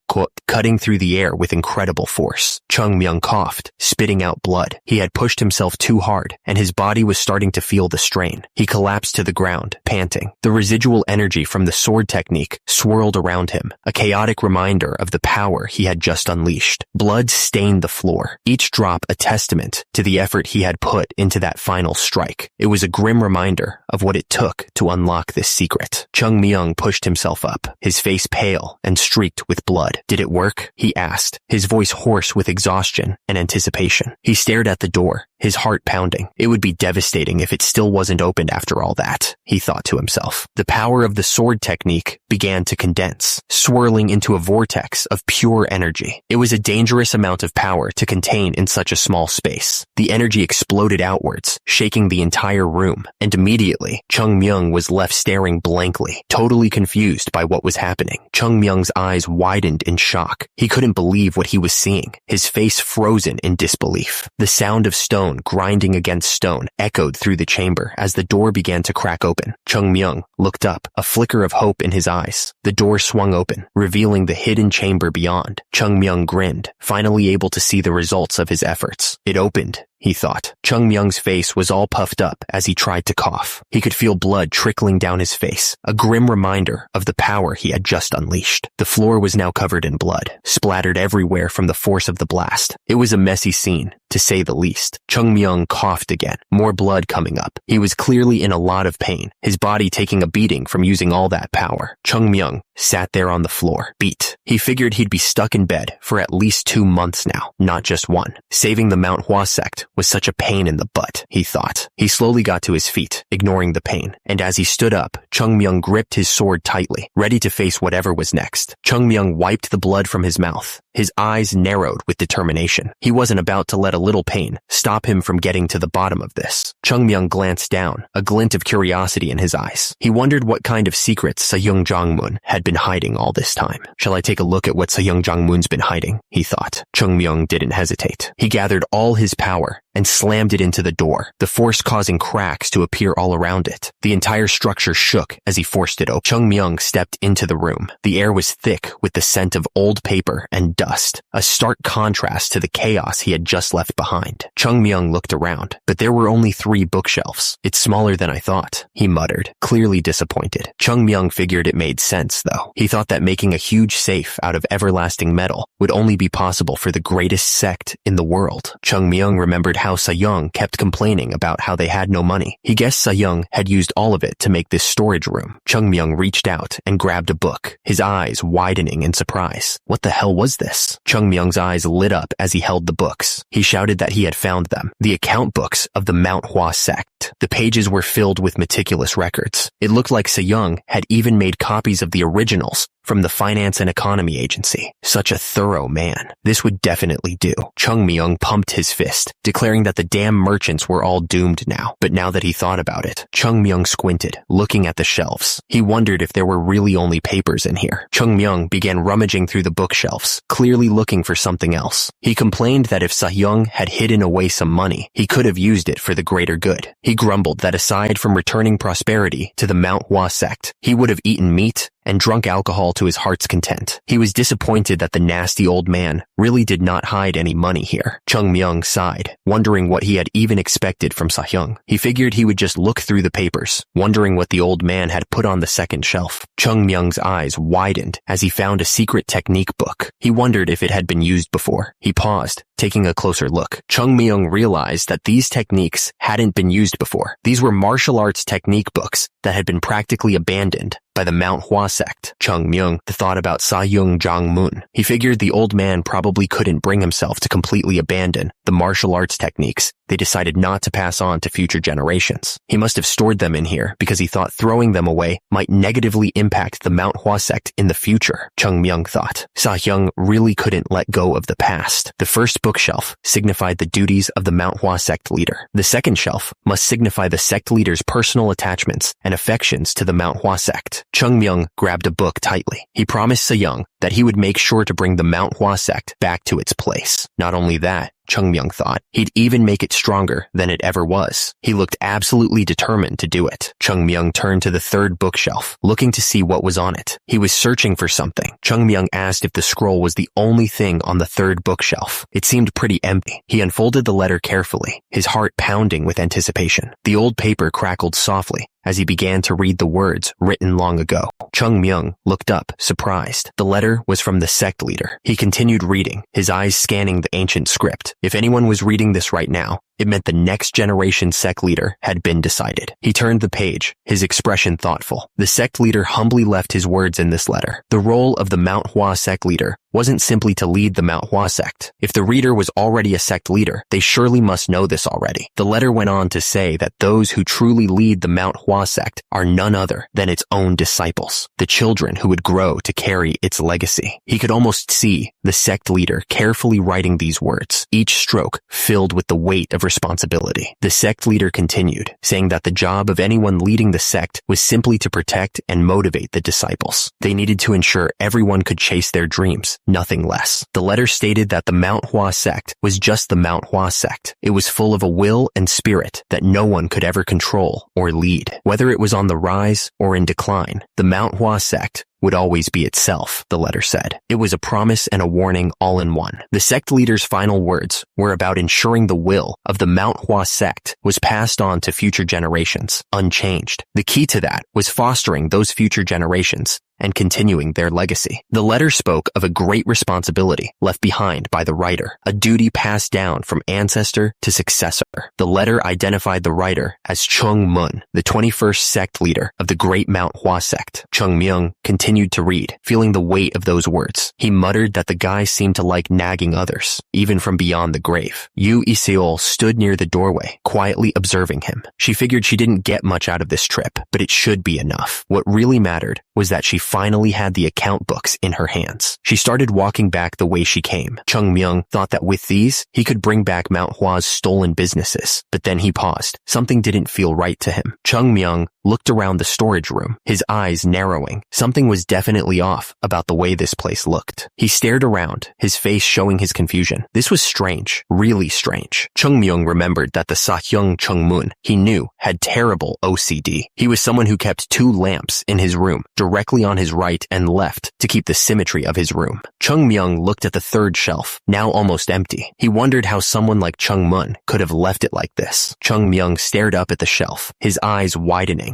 cutting through the air with incredible force. Chung Myung coughed, spitting out blood. He had pushed himself too hard, and his body was starting to feel the strain. He collapsed to the ground, panting. The residual energy from the sword technique swirled around him, a chaotic reminder of the power he had just unleashed. Blood stained the floor, each drop a testament to the effort he had put into that final strike. It was a grim reminder of what it took to unlock this secret. Chung Myung pushed himself up, his face pale and streaked with blood. Did it work? He asked, his voice hoarse with exhaustion and anticipation. He stared at the door, his heart pounding. It would be devastating if it still wasn't opened after all that, he thought to himself. The power of the sword technique began to condense, swirling into a vortex of pure energy. It was a dangerous amount of power to contain in such a small space. The energy exploded outwards, shaking the entire room, and immediately, Chung Myung was left staring blankly, totally confused by what was happening. Chung Myung's eyes widened in shock. He couldn't believe what he was seeing, his face frozen in disbelief. The sound of stone grinding against stone echoed through the chamber as the door began to crack open. Chung Myung looked up, a flicker of hope in his eyes. The door swung open, revealing the hidden chamber beyond. Chung Myung grinned, finally able to see the results of his efforts. It opened, he thought. Chung Myung's face was all puffed up as he tried to cough. He could feel blood trickling down his face, a grim reminder of the power he had just unleashed. The floor was now covered in blood, splattered everywhere from the force of the blast. It was a messy scene, to say the least. Chung Myung coughed again, more blood coming up. He was clearly in a lot of pain, his body taking a beating from using all that power. Chung Myung sat there on the floor, beat. He figured he'd be stuck in bed for at least 2 months now, not just one. Saving the Manhwa Sect was such a pain in the butt, he thought. He slowly got to his feet, ignoring the pain, and as he stood up, Chung Myung gripped his sword tightly, ready to face whatever was next. Chung Myung wiped the blood from his mouth. His eyes narrowed with determination. He wasn't about to let a little pain stop him from getting to the bottom of this. Chung Myung glanced down, a glint of curiosity in his eyes. He wondered what kind of secrets Seung Jongmun had been hiding all this time. Shall I take a look at what Seung Jongmun's been hiding? He thought. Chung Myung didn't hesitate. He gathered all his power and slammed it into the door, the force causing cracks to appear all around it. The entire structure shook as he forced it open. Chung Myung stepped into the room. The air was thick with the scent of old paper and dust, a stark contrast to the chaos he had just left behind. Chung Myung looked around, but there were only 3 bookshelves. It's smaller than I thought, he muttered, clearly disappointed. Chung Myung figured it made sense, though. He thought that making a huge safe out of everlasting metal would only be possible for the greatest sect in the world. Chung Myung remembered how Sa-young kept complaining about how they had no money. He guessed Sa-young had used all of it to make this storage room. Chung Myung reached out and grabbed a book, his eyes widening in surprise. What the hell was this? Chung Myung's eyes lit up as he held the books. He shouted that he had found them, the account books of the Manhwa sect. The pages were filled with meticulous records. It looked like Sa-young had even made copies of the originals from the Finance and Economy Agency. Such a thorough man. This would definitely do. Chung Myung pumped his fist, declaring that the damn merchants were all doomed now. But now that he thought about it, Chung Myung squinted, looking at the shelves. He wondered if there were really only papers in here. Chung Myung began rummaging through the bookshelves, clearly looking for something else. He complained that if Sa-young had hidden away some money, he could have used it for the greater good. He grumbled that aside from returning prosperity to the Manhwa sect, he would have eaten meat and drunk alcohol to his heart's content. He was disappointed that the nasty old man really did not hide any money here. Chung Myung sighed, wondering what he had even expected from Sa-young. He figured he would just look through the papers, wondering what the old man had put on the second shelf. Chung Myung's eyes widened as he found a secret technique book. He wondered if it had been used before. He paused, taking a closer look. Chung Myung realized that these techniques hadn't been used before. These were martial arts technique books that had been practically abandoned by the Manhwa sect. Chung Myung thought about Sa-young Jang-moon. He figured the old man probably couldn't bring himself to completely abandon the martial arts techniques they decided not to pass on to future generations. He must have stored them in here because he thought throwing them away might negatively impact the Manhwa sect in the future. Chung Myung thought. Sa-young really couldn't let go of the past. The first bookshelf signified the duties of the Manhwa sect leader. The second shelf must signify the sect leader's personal attachments and affections to the Manhwa sect. Chung Myung grabbed a book tightly. He promised Sa-young that he would make sure to bring the Manhwa sect back to its place. Not only that, Chung Myung thought, he'd even make it stronger than it ever was. He looked absolutely determined to do it. Chung Myung turned to the third bookshelf, looking to see what was on it. He was searching for something. Chung Myung asked if the scroll was the only thing on the third bookshelf. It seemed pretty empty. He unfolded the letter carefully, his heart pounding with anticipation. The old paper crackled softly as he began to read the words written long ago. Chung Myung looked up, surprised. The letter was from the sect leader. He continued reading, his eyes scanning the ancient script. If anyone was reading this right now, it meant the next generation sect leader had been decided. He turned the page, his expression thoughtful. The sect leader humbly left his words in this letter. The role of the Manhwa sect leader wasn't simply to lead the Manhwa sect. If the reader was already a sect leader, they surely must know this already. The letter went on to say that those who truly lead the Manhwa sect are none other than its own disciples, the children who would grow to carry its legacy. He could almost see the sect leader carefully writing these words, each stroke filled with the weight of responsibility. The sect leader continued, saying that the job of anyone leading the sect was simply to protect and motivate the disciples. They needed to ensure everyone could chase their dreams, nothing less. The letter stated that the Manhwa sect was just the Manhwa sect. It was full of a will and spirit that no one could ever control or lead. Whether it was on the rise or in decline, the Manhwa sect would always be itself, the letter said. It was a promise and a warning all in one. The sect leader's final words were about ensuring the will of the Manhwa sect was passed on to future generations, unchanged. The key to that was fostering those future generations and continuing their legacy. The letter spoke of a great responsibility left behind by the writer, a duty passed down from ancestor to successor. The letter identified the writer as Chung Mun, the 21st sect leader of the great Manhwa sect. Chung Myung continued to read, feeling the weight of those words. He muttered that the guy seemed to like nagging others, even from beyond the grave. Yu Iseol stood near the doorway, quietly observing him. She figured she didn't get much out of this trip, but it should be enough. What really mattered was that she finally had the account books in her hands. She started walking back the way she came. Chung Myung thought that with these, he could bring back Manhwa's stolen businesses. But then he paused. Something didn't feel right to him. Chung Myung looked around the storage room, his eyes narrowing. Something was definitely off about the way this place looked. He stared around, his face showing his confusion. This was strange, really strange. Chung Myung remembered that the Sahyung Chung Moon he knew had terrible OCD. He was someone who kept 2 lamps in his room, directly on his right and left, to keep the symmetry of his room. Chung Myung looked at the 3rd shelf, now almost empty. He wondered how someone like Chung Moon could have left it like this. Chung Myung stared up at the shelf, his eyes widening.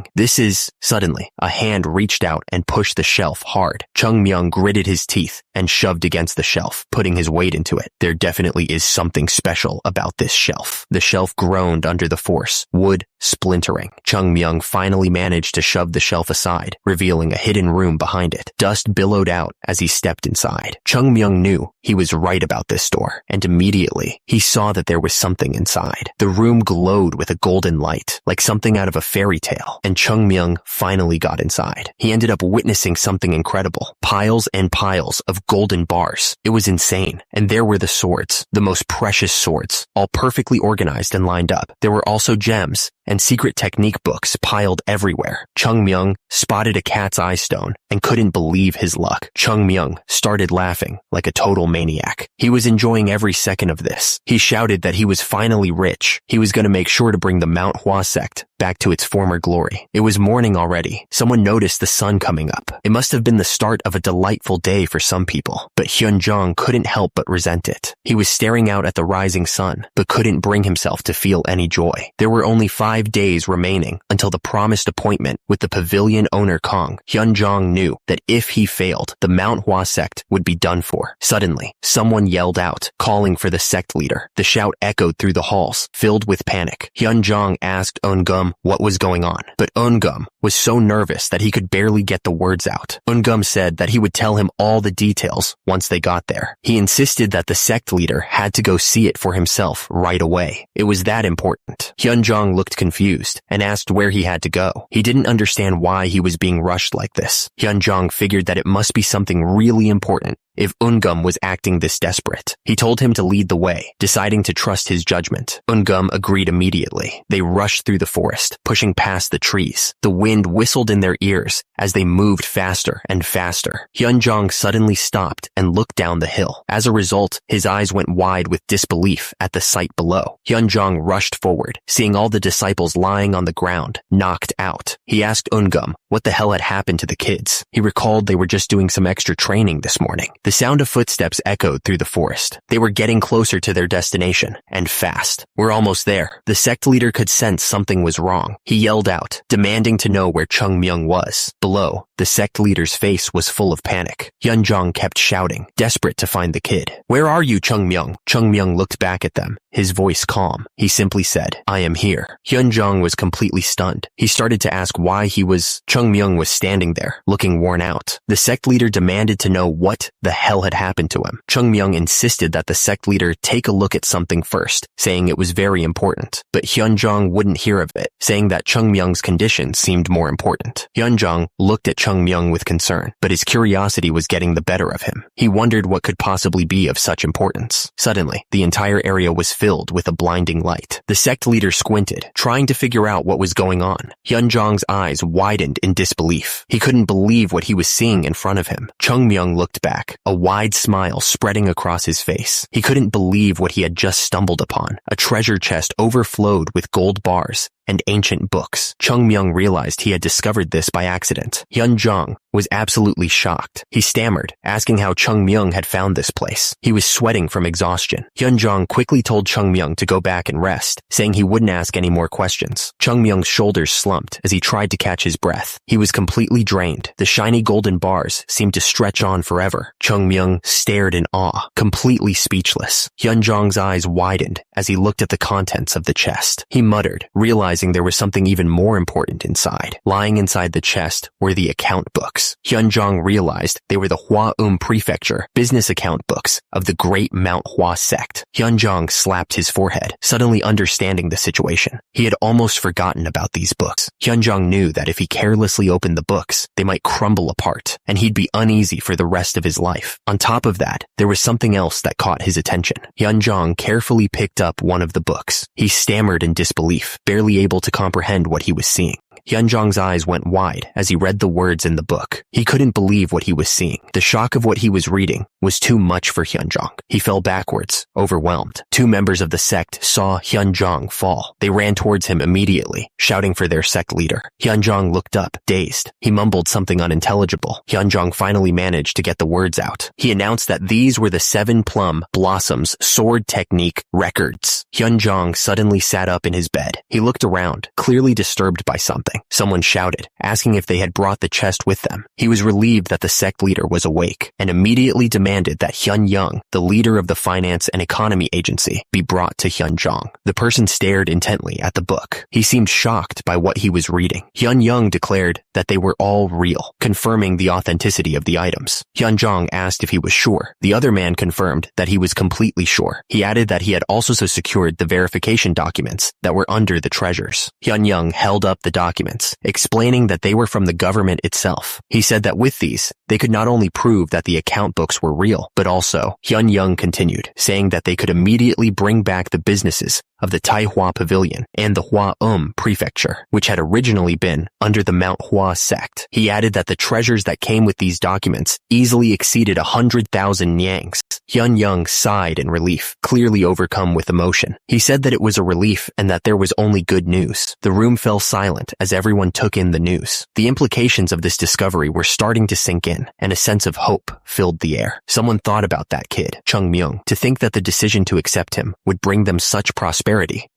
Suddenly, a hand reached out and pushed the shelf hard. Chung Myung gritted his teeth and shoved against the shelf, putting his weight into it. There definitely is something special about this shelf. The shelf groaned under the force, wood splintering. Chung Myung finally managed to shove the shelf aside, revealing a hidden room behind it. Dust billowed out as he stepped inside. Chung Myung knew he was right about this door, and immediately, he saw that there was something inside. The room glowed with a golden light, like something out of a fairy tale, and Chung Myung finally got inside. He ended up witnessing something incredible. Piles and piles of golden bars. It was insane. And there were the swords, the most precious swords, all perfectly organized and lined up. There were also gems and secret technique books piled everywhere. Chung Myung spotted a cat's eye stone and couldn't believe his luck. Chung Myung started laughing like a total maniac. He was enjoying every second of this. He shouted that he was finally rich. He was going to make sure to bring the Manhwa sect back to its former glory. It was morning already. Someone noticed the sun coming up. It must have been the start of a delightful day for some people, but Hyunjong couldn't help but resent it. He was staring out at the rising sun, but couldn't bring himself to feel any joy. There were only 5 days remaining until the promised appointment with the pavilion owner Kong. Hyunjong knew that if he failed, the Manhwa sect would be done for. Suddenly, someone yelled out, calling for the sect leader. The shout echoed through the halls, filled with panic. Hyunjong asked Eungum what was going on, but Eungum was so nervous that he could barely get the words out. Eungum said that he would tell him all the details once they got there. He insisted that the sect leader had to go see it for himself right away. It was that important. Hyunjong looked confused and asked where he had to go. He didn't understand why he was being rushed like this. Hyunjong figured that it must be something really important if Eungum was acting this desperate. He told him to lead the way, deciding to trust his judgment. Eungum agreed immediately. They rushed through the forest, pushing past the trees. The wind whistled in their ears as they moved faster and faster. Hyunjong suddenly stopped and looked down the hill. As a result, his eyes went wide with disbelief at the sight below. Hyunjong rushed forward, seeing all the disciples lying on the ground, knocked out. He asked Eungum what the hell had happened to the kids. He recalled they were just doing some extra training this morning. The sound of footsteps echoed through the forest. They were getting closer to their destination, and fast. We're almost there. The sect leader could sense something was wrong. He yelled out, demanding to know where Chung Myung was. Below, the sect leader's face was full of panic. Hyunjong kept shouting, desperate to find the kid. Where are you, Chung Myung? Chung Myung looked back at them, his voice calm. He simply said, I am here. Hyunjong was completely stunned. He started to ask why Chung Myung was standing there, looking worn out. The sect leader demanded to know what the hell had happened to him. Chung Myung insisted that the sect leader take a look at something first, saying it was very important. But Hyunjong wouldn't hear of it, saying that Chung Myung's condition seemed more important. Hyunjong looked at Chung Myung with concern, but his curiosity was getting the better of him. He wondered what could possibly be of such importance. Suddenly, the entire area was filled with a blinding light. The sect leader squinted, trying to figure out what was going on. Hyunjong's eyes widened in disbelief. He couldn't believe what he was seeing in front of him. Chung Myung looked back, a wide smile spreading across his face. He couldn't believe what he had just stumbled upon. A treasure chest overflowed with gold bars and ancient books. Chung Myung realized he had discovered this by accident. Hyunjong was absolutely shocked. He stammered, asking how Chung Myung had found this place. He was sweating from exhaustion. Hyunjong quickly told Chung Myung to go back and rest, saying he wouldn't ask any more questions. Chung Myung's shoulders slumped as he tried to catch his breath. He was completely drained. The shiny golden bars seemed to stretch on forever. Chung Myung stared in awe, completely speechless. Hyunjong's eyes widened as he looked at the contents of the chest. He muttered, realizing realizing there was something even more important inside. Lying inside the chest were the account books. Hyunjong realized they were the Hua Prefecture business account books of the great Manhwa sect. Hyunjong slapped his forehead, suddenly understanding the situation. He had almost forgotten about these books. Hyunjong knew that if he carelessly opened the books, they might crumble apart, and he'd be uneasy for the rest of his life. On top of that, there was something else that caught his attention. Hyunjong carefully picked up one of the books. He stammered in disbelief, barely able to comprehend what he was seeing. Hyunjong's eyes went wide as he read the words in the book. He couldn't believe what he was seeing. The shock of what he was reading was too much for Hyunjong. He fell backwards, overwhelmed. 2 members of the sect saw Hyunjong fall. They ran towards him immediately, shouting for their sect leader. Hyunjong looked up, dazed. He mumbled something unintelligible. Hyunjong finally managed to get the words out. He announced that these were the 7 Plum Blossoms Sword Technique records. Hyunjong suddenly sat up in his bed. He looked around, clearly disturbed by something. Someone shouted, asking if they had brought the chest with them. He was relieved that the sect leader was awake, and immediately demanded that Hyunyoung, the leader of the Finance and Economy Agency, be brought to Hyunjong. The person stared intently at the book. He seemed shocked by what he was reading. Hyunyoung declared that they were all real, confirming the authenticity of the items. Hyunjong asked if he was sure. The other man confirmed that he was completely sure. He added that he had also secured the verification documents that were under the treasures. Hyunyoung held up the documents, explaining that they were from the government itself. He said that with these, they could not only prove that the account books were real, but also, Hyunyoung continued, saying that they could immediately bring back the businesses of the Taihua Pavilion and the Hua Prefecture, which had originally been under the Manhwa sect. He added that the treasures that came with these documents easily exceeded 100,000 nyangs. Hyunyoung sighed in relief, clearly overcome with emotion. He said that it was a relief and that there was only good news. The room fell silent as everyone took in the news. The implications of this discovery were starting to sink in, and a sense of hope filled the air. Someone thought about that kid, Chung Myung, to think that the decision to accept him would bring them such prosperity.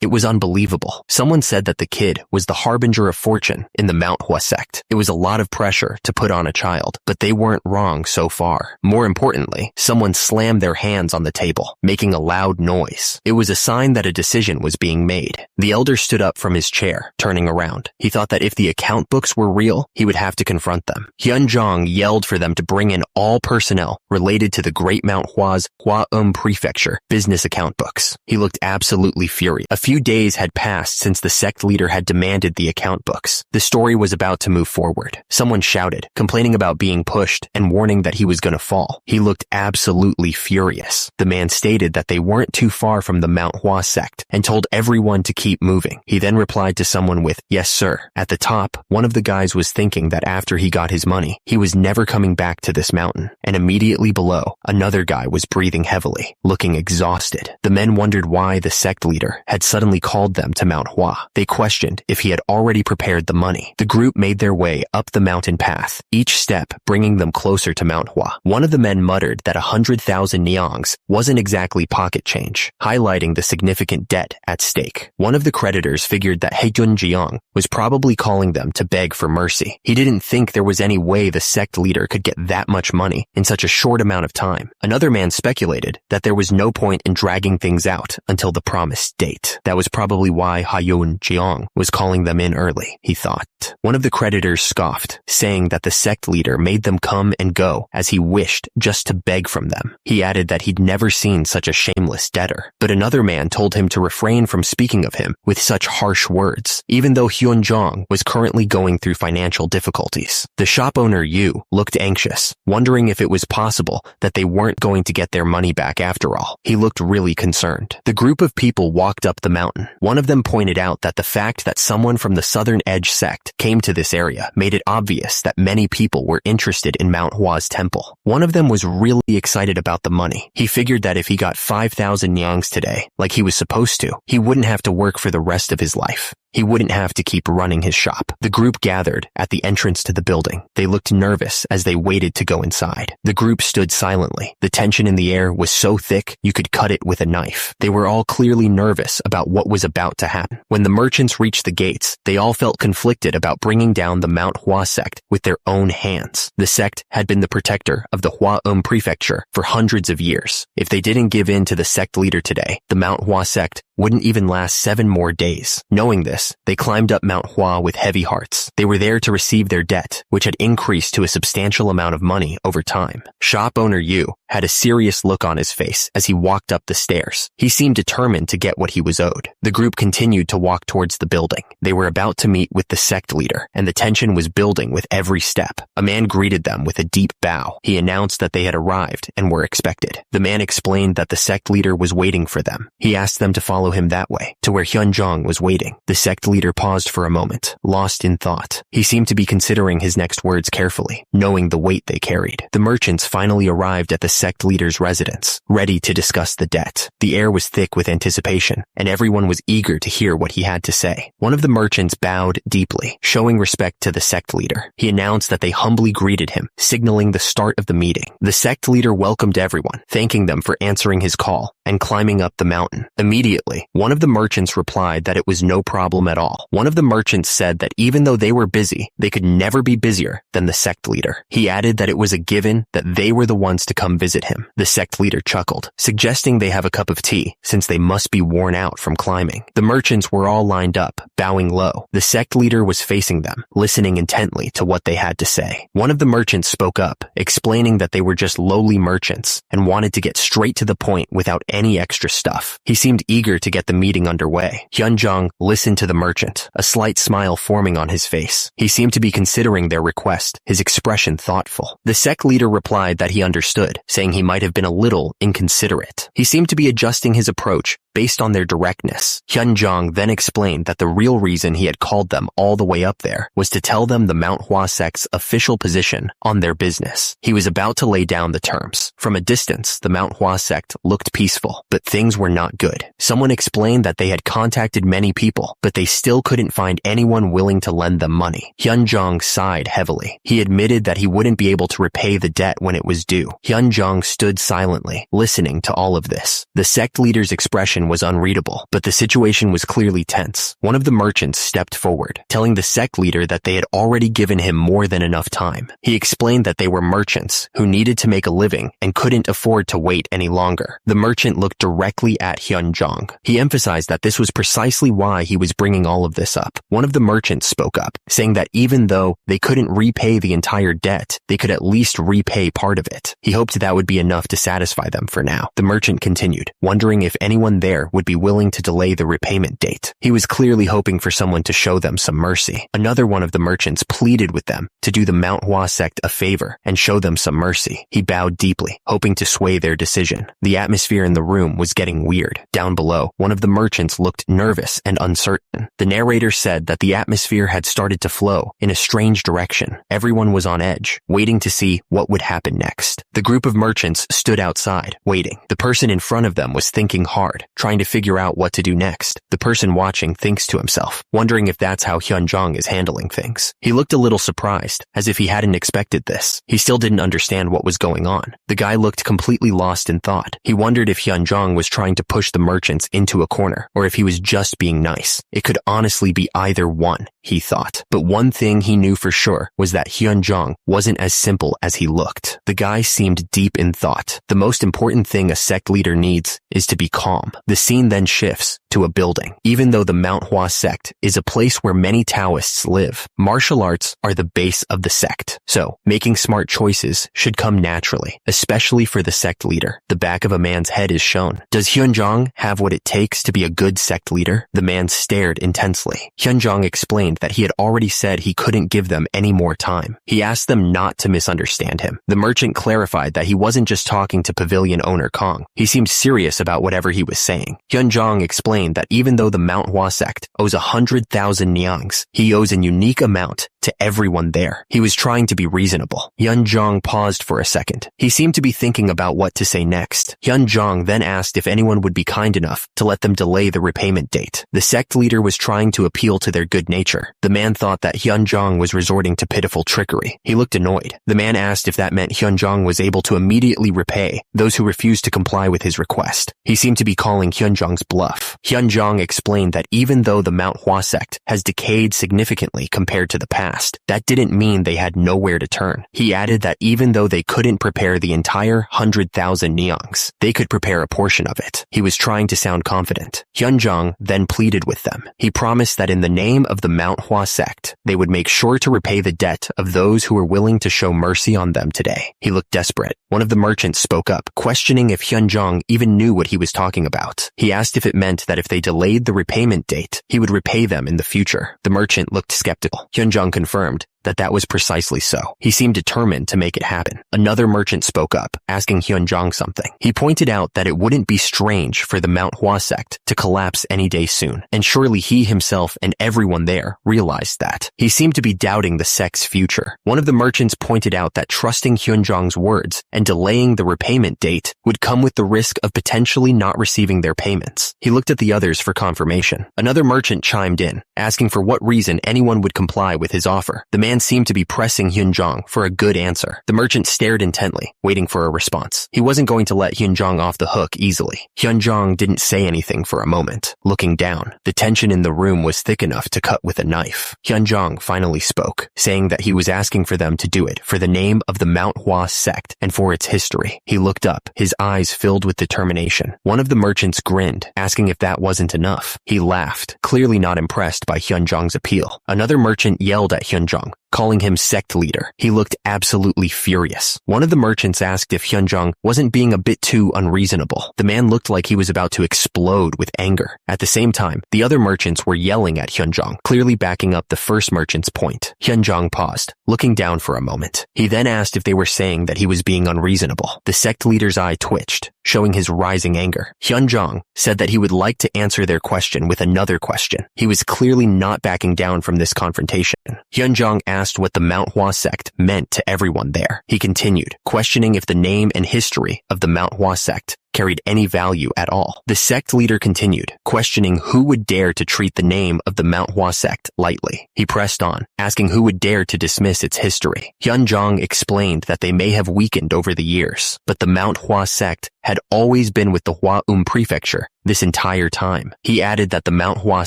It was unbelievable. Someone said that the kid was the harbinger of fortune in the Manhwa sect. It was a lot of pressure to put on a child, but they weren't wrong so far. More importantly, someone slammed their hands on the table, making a loud noise. It was a sign that a decision was being made. The elder stood up from his chair, turning around. He thought that if the account books were real, he would have to confront them. Hyunjong yelled for them to bring in all personnel related to the Great Manhwa's Hua Prefecture business account books. He looked absolutely furious. A few days had passed since the sect leader had demanded the account books. The story was about to move forward. Someone shouted, complaining about being pushed and warning that he was going to fall. He looked absolutely furious. The man stated that they weren't too far from the Manhwa sect and told everyone to keep moving. He then replied to someone with, "Yes, sir." At the top, one of the guys was thinking that after he got his money, he was never coming back to this mountain. And immediately below, another guy was breathing heavily, looking exhausted. The men wondered why the sect leader had suddenly called them to Manhwa. They questioned if he had already prepared the money. The group made their way up the mountain path, each step bringing them closer to Manhwa. One of the men muttered that 100,000 nyangs wasn't exactly pocket change, highlighting the significant debt at stake. One of the creditors figured that Haegun Jeong was probably calling them to beg for mercy. He didn't think there was any way the sect leader could get that much money in such a short amount of time. Another man speculated that there was no point in dragging things out until the promised date. That was probably why Haegun Jeong was calling them in early, he thought. One of the creditors scoffed, saying that the sect leader made them come and go as he wished just to beg from them. He added that he'd never seen such a shameless debtor. But another man told him to refrain from speaking of him with such harsh words, even though Hyunjong was currently going through financial difficulties. The shop owner Yu looked anxious, wondering if it was possible that they weren't going to get their money back after all. He looked really concerned. The group of people walked up the mountain. One of them pointed out that the fact that someone from the Southern Edge sect came to this area made it obvious that many people were interested in Manhwa's temple. One of them was really excited about the money. He figured that if he got 5,000 nyangs today, like he was supposed to, he wouldn't have to work for the rest of his life. He wouldn't have to keep running his shop. The group gathered at the entrance to the building. They looked nervous as they waited to go inside. The group stood silently. The tension in the air was so thick you could cut it with a knife. They were all clearly nervous about what was about to happen. When the merchants reached the gates, they all felt conflicted about bringing down the Manhwa sect with their own hands. The sect had been the protector of the Hua Prefecture for hundreds of years. If they didn't give in to the sect leader today, the Manhwa sect wouldn't even last 7 more days. Knowing this, they climbed up Mount Hua with heavy hearts. They were there to receive their debt, which had increased to a substantial amount of money over time. Shop owner Yu had a serious look on his face as he walked up the stairs. He seemed determined to get what he was owed. The group continued to walk towards the building. They were about to meet with the sect leader, and the tension was building with every step. A man greeted them with a deep bow. He announced that they had arrived and were expected. The man explained that the sect leader was waiting for them. He asked them to follow him that way, to where Hyunjong was waiting. The sect leader paused for a moment, lost in thought. He seemed to be considering his next words carefully, knowing the weight they carried. The merchants finally arrived at the sect leader's residence, ready to discuss the debt. The air was thick with anticipation, and everyone was eager to hear what he had to say. One of the merchants bowed deeply, showing respect to the sect leader. He announced that they humbly greeted him, signaling the start of the meeting. The sect leader welcomed everyone, thanking them for answering his call and climbing up the mountain. Immediately, one of the merchants replied that it was no problem at all. One of the merchants said that even though they were busy, they could never be busier than the sect leader. He added that it was a given that they were the ones to come visit him. The sect leader chuckled, suggesting they have a cup of tea since they must be worn out from climbing. The merchants were all lined up, bowing low. The sect leader was facing them, listening intently to what they had to say. One of the merchants spoke up, explaining that they were just lowly merchants and wanted to get straight to the point without any extra stuff. He seemed eager to get the meeting underway. Hyunjong listened to the merchant, a slight smile forming on his face. He seemed to be considering their request, his expression thoughtful. The sect leader replied that he understood, saying he might have been a little inconsiderate. He seemed to be adjusting his approach based on their directness. Hyunjong then explained that the real reason he had called them all the way up there was to tell them the Manhwa sect's official position on their business. He was about to lay down the terms. From a distance, the Manhwa sect looked peaceful, but things were not good. Someone explained that they had contacted many people, but they still couldn't find anyone willing to lend them money. Hyunjong sighed heavily. He admitted that he wouldn't be able to repay the debt when it was due. Hyunjong stood silently, listening to all of this. The sect leader's expression was unreadable, but the situation was clearly tense. One of the merchants stepped forward, telling the sect leader that they had already given him more than enough time. He explained that they were merchants who needed to make a living and couldn't afford to wait any longer. The merchant looked directly at Hyunjong. He emphasized that this was precisely why he was bringing all of this up. One of the merchants spoke up, saying that even though they couldn't repay the entire debt, they could at least repay part of it. He hoped that would be enough to satisfy them for now. The merchant continued, wondering if anyone there would be willing to delay the repayment date. He was clearly hoping for someone to show them some mercy. Another one of the merchants pleaded with them to do the Manhwa sect a favor and show them some mercy. He bowed deeply, hoping to sway their decision. The atmosphere in the room was getting weird. Down below, one of the merchants looked nervous and uncertain. The narrator said that the atmosphere had started to flow in a strange direction. Everyone was on edge, waiting to see what would happen next. The group of merchants stood outside, waiting. The person in front of them was thinking hard, trying to figure out what to do next. The person watching thinks to himself, wondering if that's how Hyunjong is handling things. He looked a little surprised, as if he hadn't expected this. He still didn't understand what was going on. The guy looked completely lost in thought. He wondered if Hyunjong was trying to push the merchants into a corner, or if he was just being nice. It could honestly be either one, he thought. But one thing he knew for sure was that Hyunjong wasn't as simple as he looked. The guy seemed deep in thought. The most important thing a sect leader needs is to be calm. The scene then shifts to a building. Even though the Manhwa sect is a place where many Taoists live, martial arts are the base of the sect. So, making smart choices should come naturally, especially for the sect leader. The back of a man's head is shown. Does Hyunjong have what it takes to be a good sect leader? The man stared intensely. Hyunjong explained that he had already said he couldn't give them any more time. He asked them not to misunderstand him. The merchant clarified that he wasn't just talking to pavilion owner Kong. He seemed serious about whatever he was saying. Hyunjong explained that even though the Manhwa sect owes 100,000 nyangs, he owes a unique amount to everyone there. He was trying to be reasonable. Hyunjong paused for a second. He seemed to be thinking about what to say next. Hyunjong then asked if anyone would be kind enough to let them delay the repayment date. The sect leader was trying to appeal to their good nature. The man thought that Hyunjong was resorting to pitiful trickery. He looked annoyed. The man asked if that meant Hyunjong was able to immediately repay those who refused to comply with his request. He seemed to be calling calling Hyunjong's bluff. Hyunjong explained that even though the Manhwa sect has decayed significantly compared to the past, that didn't mean they had nowhere to turn. He added that even though they couldn't prepare the entire 100,000 neongs, they could prepare a portion of it. He was trying to sound confident. Hyunjong then pleaded with them. He promised that in the name of the Manhwa sect, they would make sure to repay the debt of those who were willing to show mercy on them today. He looked desperate. One of the merchants spoke up, questioning if Hyunjong even knew what he was talking about. He asked if it meant that if they delayed the repayment date, he would repay them in the future. The merchant looked skeptical. Hyunjong confirmed that was precisely so. He seemed determined to make it happen. Another merchant spoke up, asking Hyunjong something. He pointed out that it wouldn't be strange for the Manhwa sect to collapse any day soon, and surely he himself and everyone there realized that. He seemed to be doubting the sect's future. One of the merchants pointed out that trusting Hyunjong's words and delaying the repayment date would come with the risk of potentially not receiving their payments. He looked at the others for confirmation. Another merchant chimed in, asking for what reason anyone would comply with his offer. The man seemed to be pressing Hyunjong for a good answer. The merchant stared intently, waiting for a response. He wasn't going to let Hyunjong off the hook easily. Hyunjong didn't say anything for a moment. Looking down, the tension in the room was thick enough to cut with a knife. Hyunjong finally spoke, saying that he was asking for them to do it for the name of the Manhwa sect and for its history. He looked up, his eyes filled with determination. One of the merchants grinned, asking if that wasn't enough. He laughed, clearly not impressed by Hyunjong's appeal. Another merchant yelled at Hyunjong, calling him sect leader. He looked absolutely furious. One of the merchants asked if Hyunjong wasn't being a bit too unreasonable. The man looked like he was about to explode with anger. At the same time, the other merchants were yelling at Hyunjong, clearly backing up the first merchant's point. Hyunjong paused, looking down for a moment. He then asked if they were saying that he was being unreasonable. The sect leader's eye twitched, showing his rising anger. Hyunjong said that he would like to answer their question with another question. He was clearly not backing down from this confrontation. Hyunjong asked what the Manhwa sect meant to everyone there. He continued, questioning if the name and history of the Manhwa sect carried any value at all. The sect leader continued, questioning who would dare to treat the name of the Manhwa sect lightly. He pressed on, asking who would dare to dismiss its history. Hyunjong explained that they may have weakened over the years, but the Manhwa sect had always been with the Hwa prefecture this entire time. He added that the Manhwa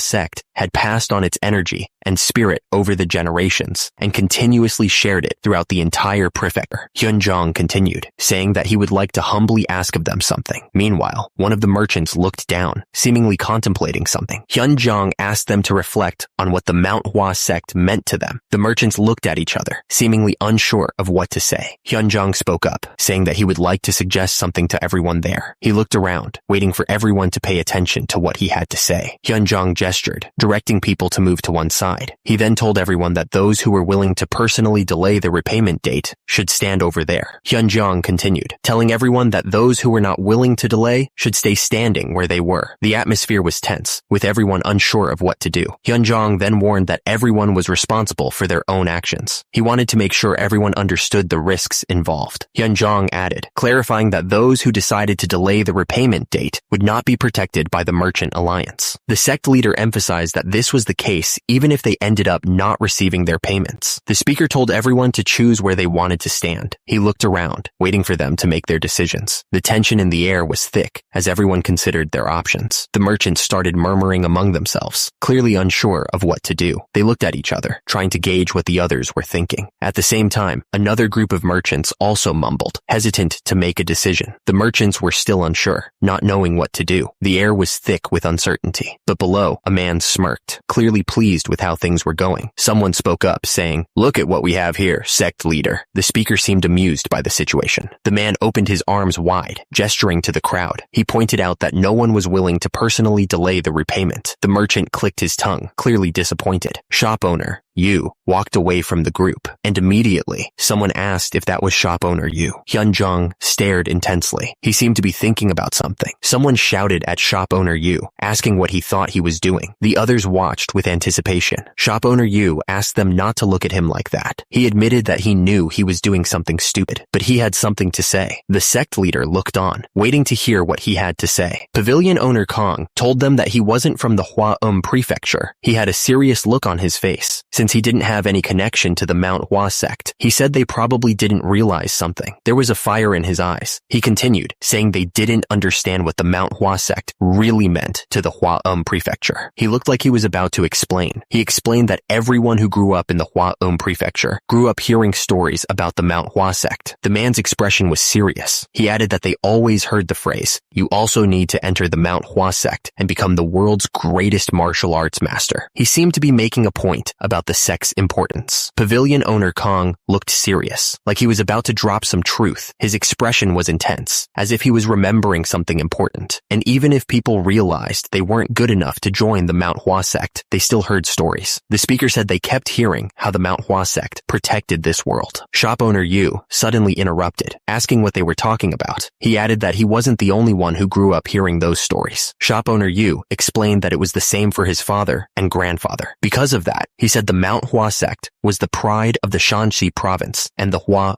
sect had passed on its energy and spirit over the generations and continuously shared it throughout the entire prefecture. Hyunjong continued, saying that he would like to humbly ask of them something. Meanwhile, one of the merchants looked down, seemingly contemplating something. Hyunjong asked them to reflect on what the Manhwa sect meant to them. The merchants looked at each other, seemingly unsure of what to say. Hyunjong spoke up, saying that he would like to suggest something to everyone there. He looked around, waiting for everyone to pay attention to what he had to say. Hyunjong gestured, directing people to move to one side. He then told everyone that those who were willing to personally delay the repayment date should stand over there. Hyunjong continued, telling everyone that those who were not willing to delay should stay standing where they were. The atmosphere was tense, with everyone unsure of what to do. Hyunjong then warned that everyone was responsible for their own actions. He wanted to make sure everyone understood the risks involved. Hyunjong added, clarifying that those who decided to delay the repayment date would not be protected by the Merchant Alliance. The sect leader emphasized that this was the case even if they ended up not receiving their payments. The speaker told everyone to choose where they wanted to stand. He looked around, waiting for them to make their decisions. The tension in the air was thick as everyone considered their options. The merchants started murmuring among themselves, clearly unsure of what to do. They looked at each other, trying to gauge what the others were thinking. At the same time, another group of merchants also mumbled, hesitant to make a decision. The merchants were still unsure, not knowing what to do. The air was thick with uncertainty. But below, a man smirked, clearly pleased with how things were going. Someone spoke up, saying, "Look at what we have here, sect leader." The speaker seemed amused by the situation. The man opened his arms wide, gesturing to the crowd. He pointed out that no one was willing to personally delay the repayment. The merchant clicked his tongue, clearly disappointed. Shop owner Yu walked away from the group, and immediately, someone asked if that was shop owner Yu. Hyunjong stared intensely. He seemed to be thinking about something. Someone shouted at shop owner Yu, asking what he thought he was doing. The others watched with anticipation. Shop owner Yu asked them not to look at him like that. He admitted that he knew he was doing something stupid, but he had something to say. The sect leader looked on, waiting to hear what he had to say. Pavilion owner Kong told them that he wasn't from the Hwa prefecture. He had a serious look on his face. Since since he didn't have any connection to the Manhwa sect. He said they probably didn't realize something. There was a fire in his eyes. He continued, saying they didn't understand what the Manhwa sect really meant to the Hua prefecture. He looked like he was about to explain. He explained that everyone who grew up in the Hua prefecture grew up hearing stories about the Manhwa sect. The man's expression was serious. He added that they always heard the phrase, "You also need to enter the Manhwa sect and become the world's greatest martial arts master." He seemed to be making a point about the sect's importance. Pavilion owner Kong looked serious, like he was about to drop some truth. His expression was intense, as if he was remembering something important. And even if people realized they weren't good enough to join the Manhwa sect, they still heard stories. The speaker said they kept hearing how the Manhwa sect protected this world. Shop owner Yu suddenly interrupted, asking what they were talking about. He added that he wasn't the only one who grew up hearing those stories. Shop owner Yu explained that it was the same for his father and grandfather. Because of that, he said the Manhwa sect was the pride of the Shanxi province and the Hua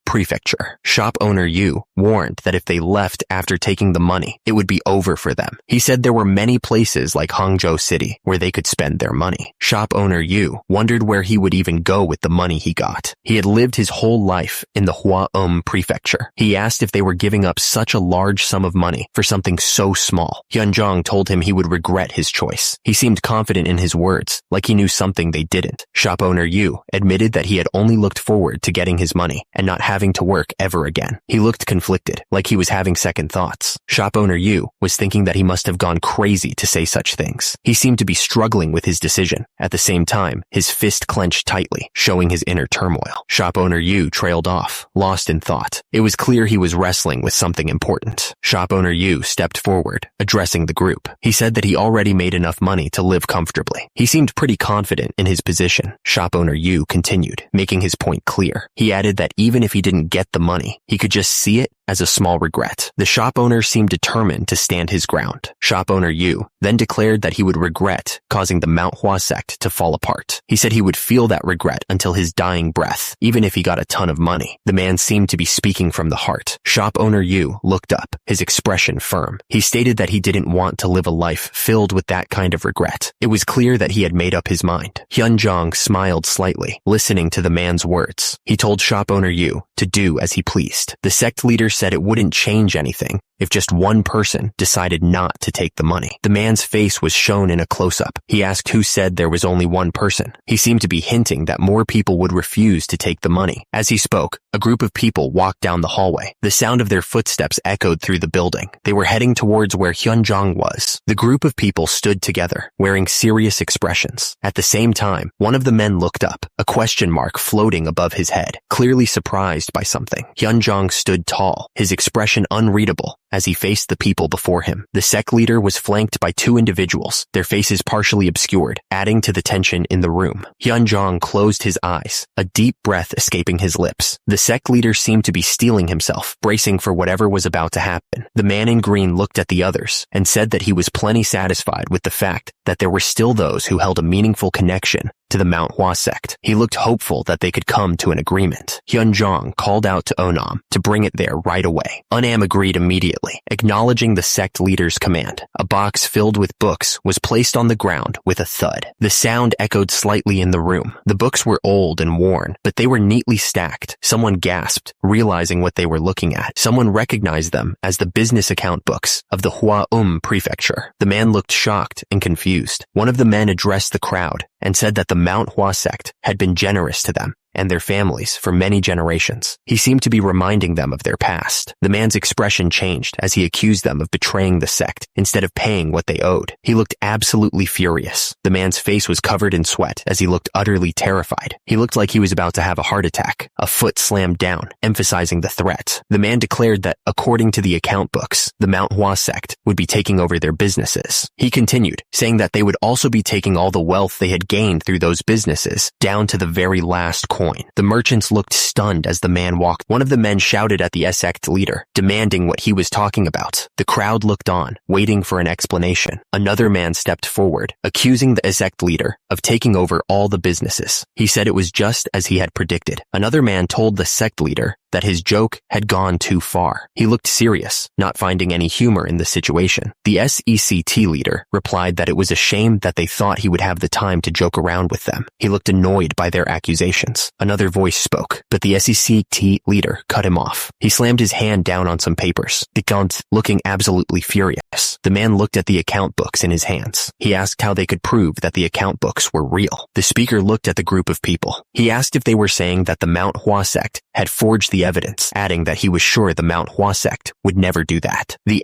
prefecture. Shop owner Yu warned that if they left after taking the money, it would be over for them. He said there were many places like Hangzhou City where they could spend their money. Shop owner Yu wondered where he would even go with the money he got. He had lived his whole life in the Hua prefecture. He asked if they were giving up such a large sum of money for something so small. Hyunjong told him he would regret his choice. He seemed confident in his words, like he knew something they didn't. Shop owner Yu admitted that he had only looked forward to getting his money and not having to work ever again. He looked conflicted, like he was having second thoughts. Shop owner Yu was thinking that he must have gone crazy to say such things. He seemed to be struggling with his decision. At the same time, his fist clenched tightly, showing his inner turmoil. Shop owner Yu trailed off, lost in thought. It was clear he was wrestling with something important. Shop owner Yu stepped forward, addressing the group. He said that he already made enough money to live comfortably. He seemed pretty confident in his position. Shop owner Yu continued, making his point clear. He added that even if he didn't get the money, he could just see it as a small regret. The shop owner seemed determined to stand his ground. Shop owner Yu then declared that he would regret causing the Manhwa sect to fall apart. He said he would feel that regret until his dying breath, even if he got a ton of money. The man seemed to be speaking from the heart. Shop owner Yu looked up, his expression firm. He stated that he didn't want to live a life filled with that kind of regret. It was clear that he had made up his mind. Hyunjong smiled slightly, listening to the man's words. He told shop owner Yu to do as he pleased. The sect leader said it wouldn't change anything if just one person decided not to take the money. The man's face was shown in a close-up. He asked who said there was only one person. He seemed to be hinting that more people would refuse to take the money. As he spoke, a group of people walked down the hallway. The sound of their footsteps echoed through the building. They were heading towards where Hyunjong was. The group of people stood together, wearing serious expressions. At the same time, one of the men looked up, a question mark floating above his head, clearly surprised by something. Hyunjong stood tall, his expression unreadable, as he faced the people before him. The sect leader was flanked by two individuals, their faces partially obscured, adding to the tension in the room. Hyunjong closed his eyes, a deep breath escaping his lips. The sect leader seemed to be steeling himself, bracing for whatever was about to happen. The man in green looked at the others and said that he was plenty satisfied with the fact that there were still those who held a meaningful connection to the Manhwa sect. He looked hopeful that they could come to an agreement. Hyunjong called out to Onam to bring it there right away. Onam agreed immediately, acknowledging the sect leader's command. A box filled with books was placed on the ground with a thud. The sound echoed slightly in the room. The books were old and worn, but they were neatly stacked. Someone gasped, realizing what they were looking at. Someone recognized them as the business account books of the Hua prefecture. The man looked shocked and confused. One of the men addressed the crowd and said that the Manhwa sect had been generous to them and their families for many generations. He seemed to be reminding them of their past. The man's expression changed as he accused them of betraying the sect instead of paying what they owed. He looked absolutely furious. The man's face was covered in sweat as he looked utterly terrified. He looked like he was about to have a heart attack. A foot slammed down, emphasizing the threat. The man declared that, according to the account books, the Manhwa sect would be taking over their businesses. He continued, saying that they would also be taking all the wealth they had gained through those businesses, down to the very last coin. The merchants looked stunned as the man walked. One of the men shouted at the sect leader, demanding what he was talking about. The crowd looked on, waiting for an explanation. Another man stepped forward, accusing the sect leader of taking over all the businesses. He said it was just as he had predicted. Another man told the sect leader that his joke had gone too far. He looked serious, not finding any humor in the situation. The Sect leader replied that it was a shame that they thought he would have the time to joke around with them. He looked annoyed by their accusations. Another voice spoke, but the Sect leader cut him off. He slammed his hand down on some papers, looking absolutely furious. The man looked at the account books in his hands. He asked how they could prove that the account books were real. The speaker looked at the group of people. He asked if they were saying that the Manhwa sect had forged the evidence, adding that he was sure the Manhwa sect would never do that. The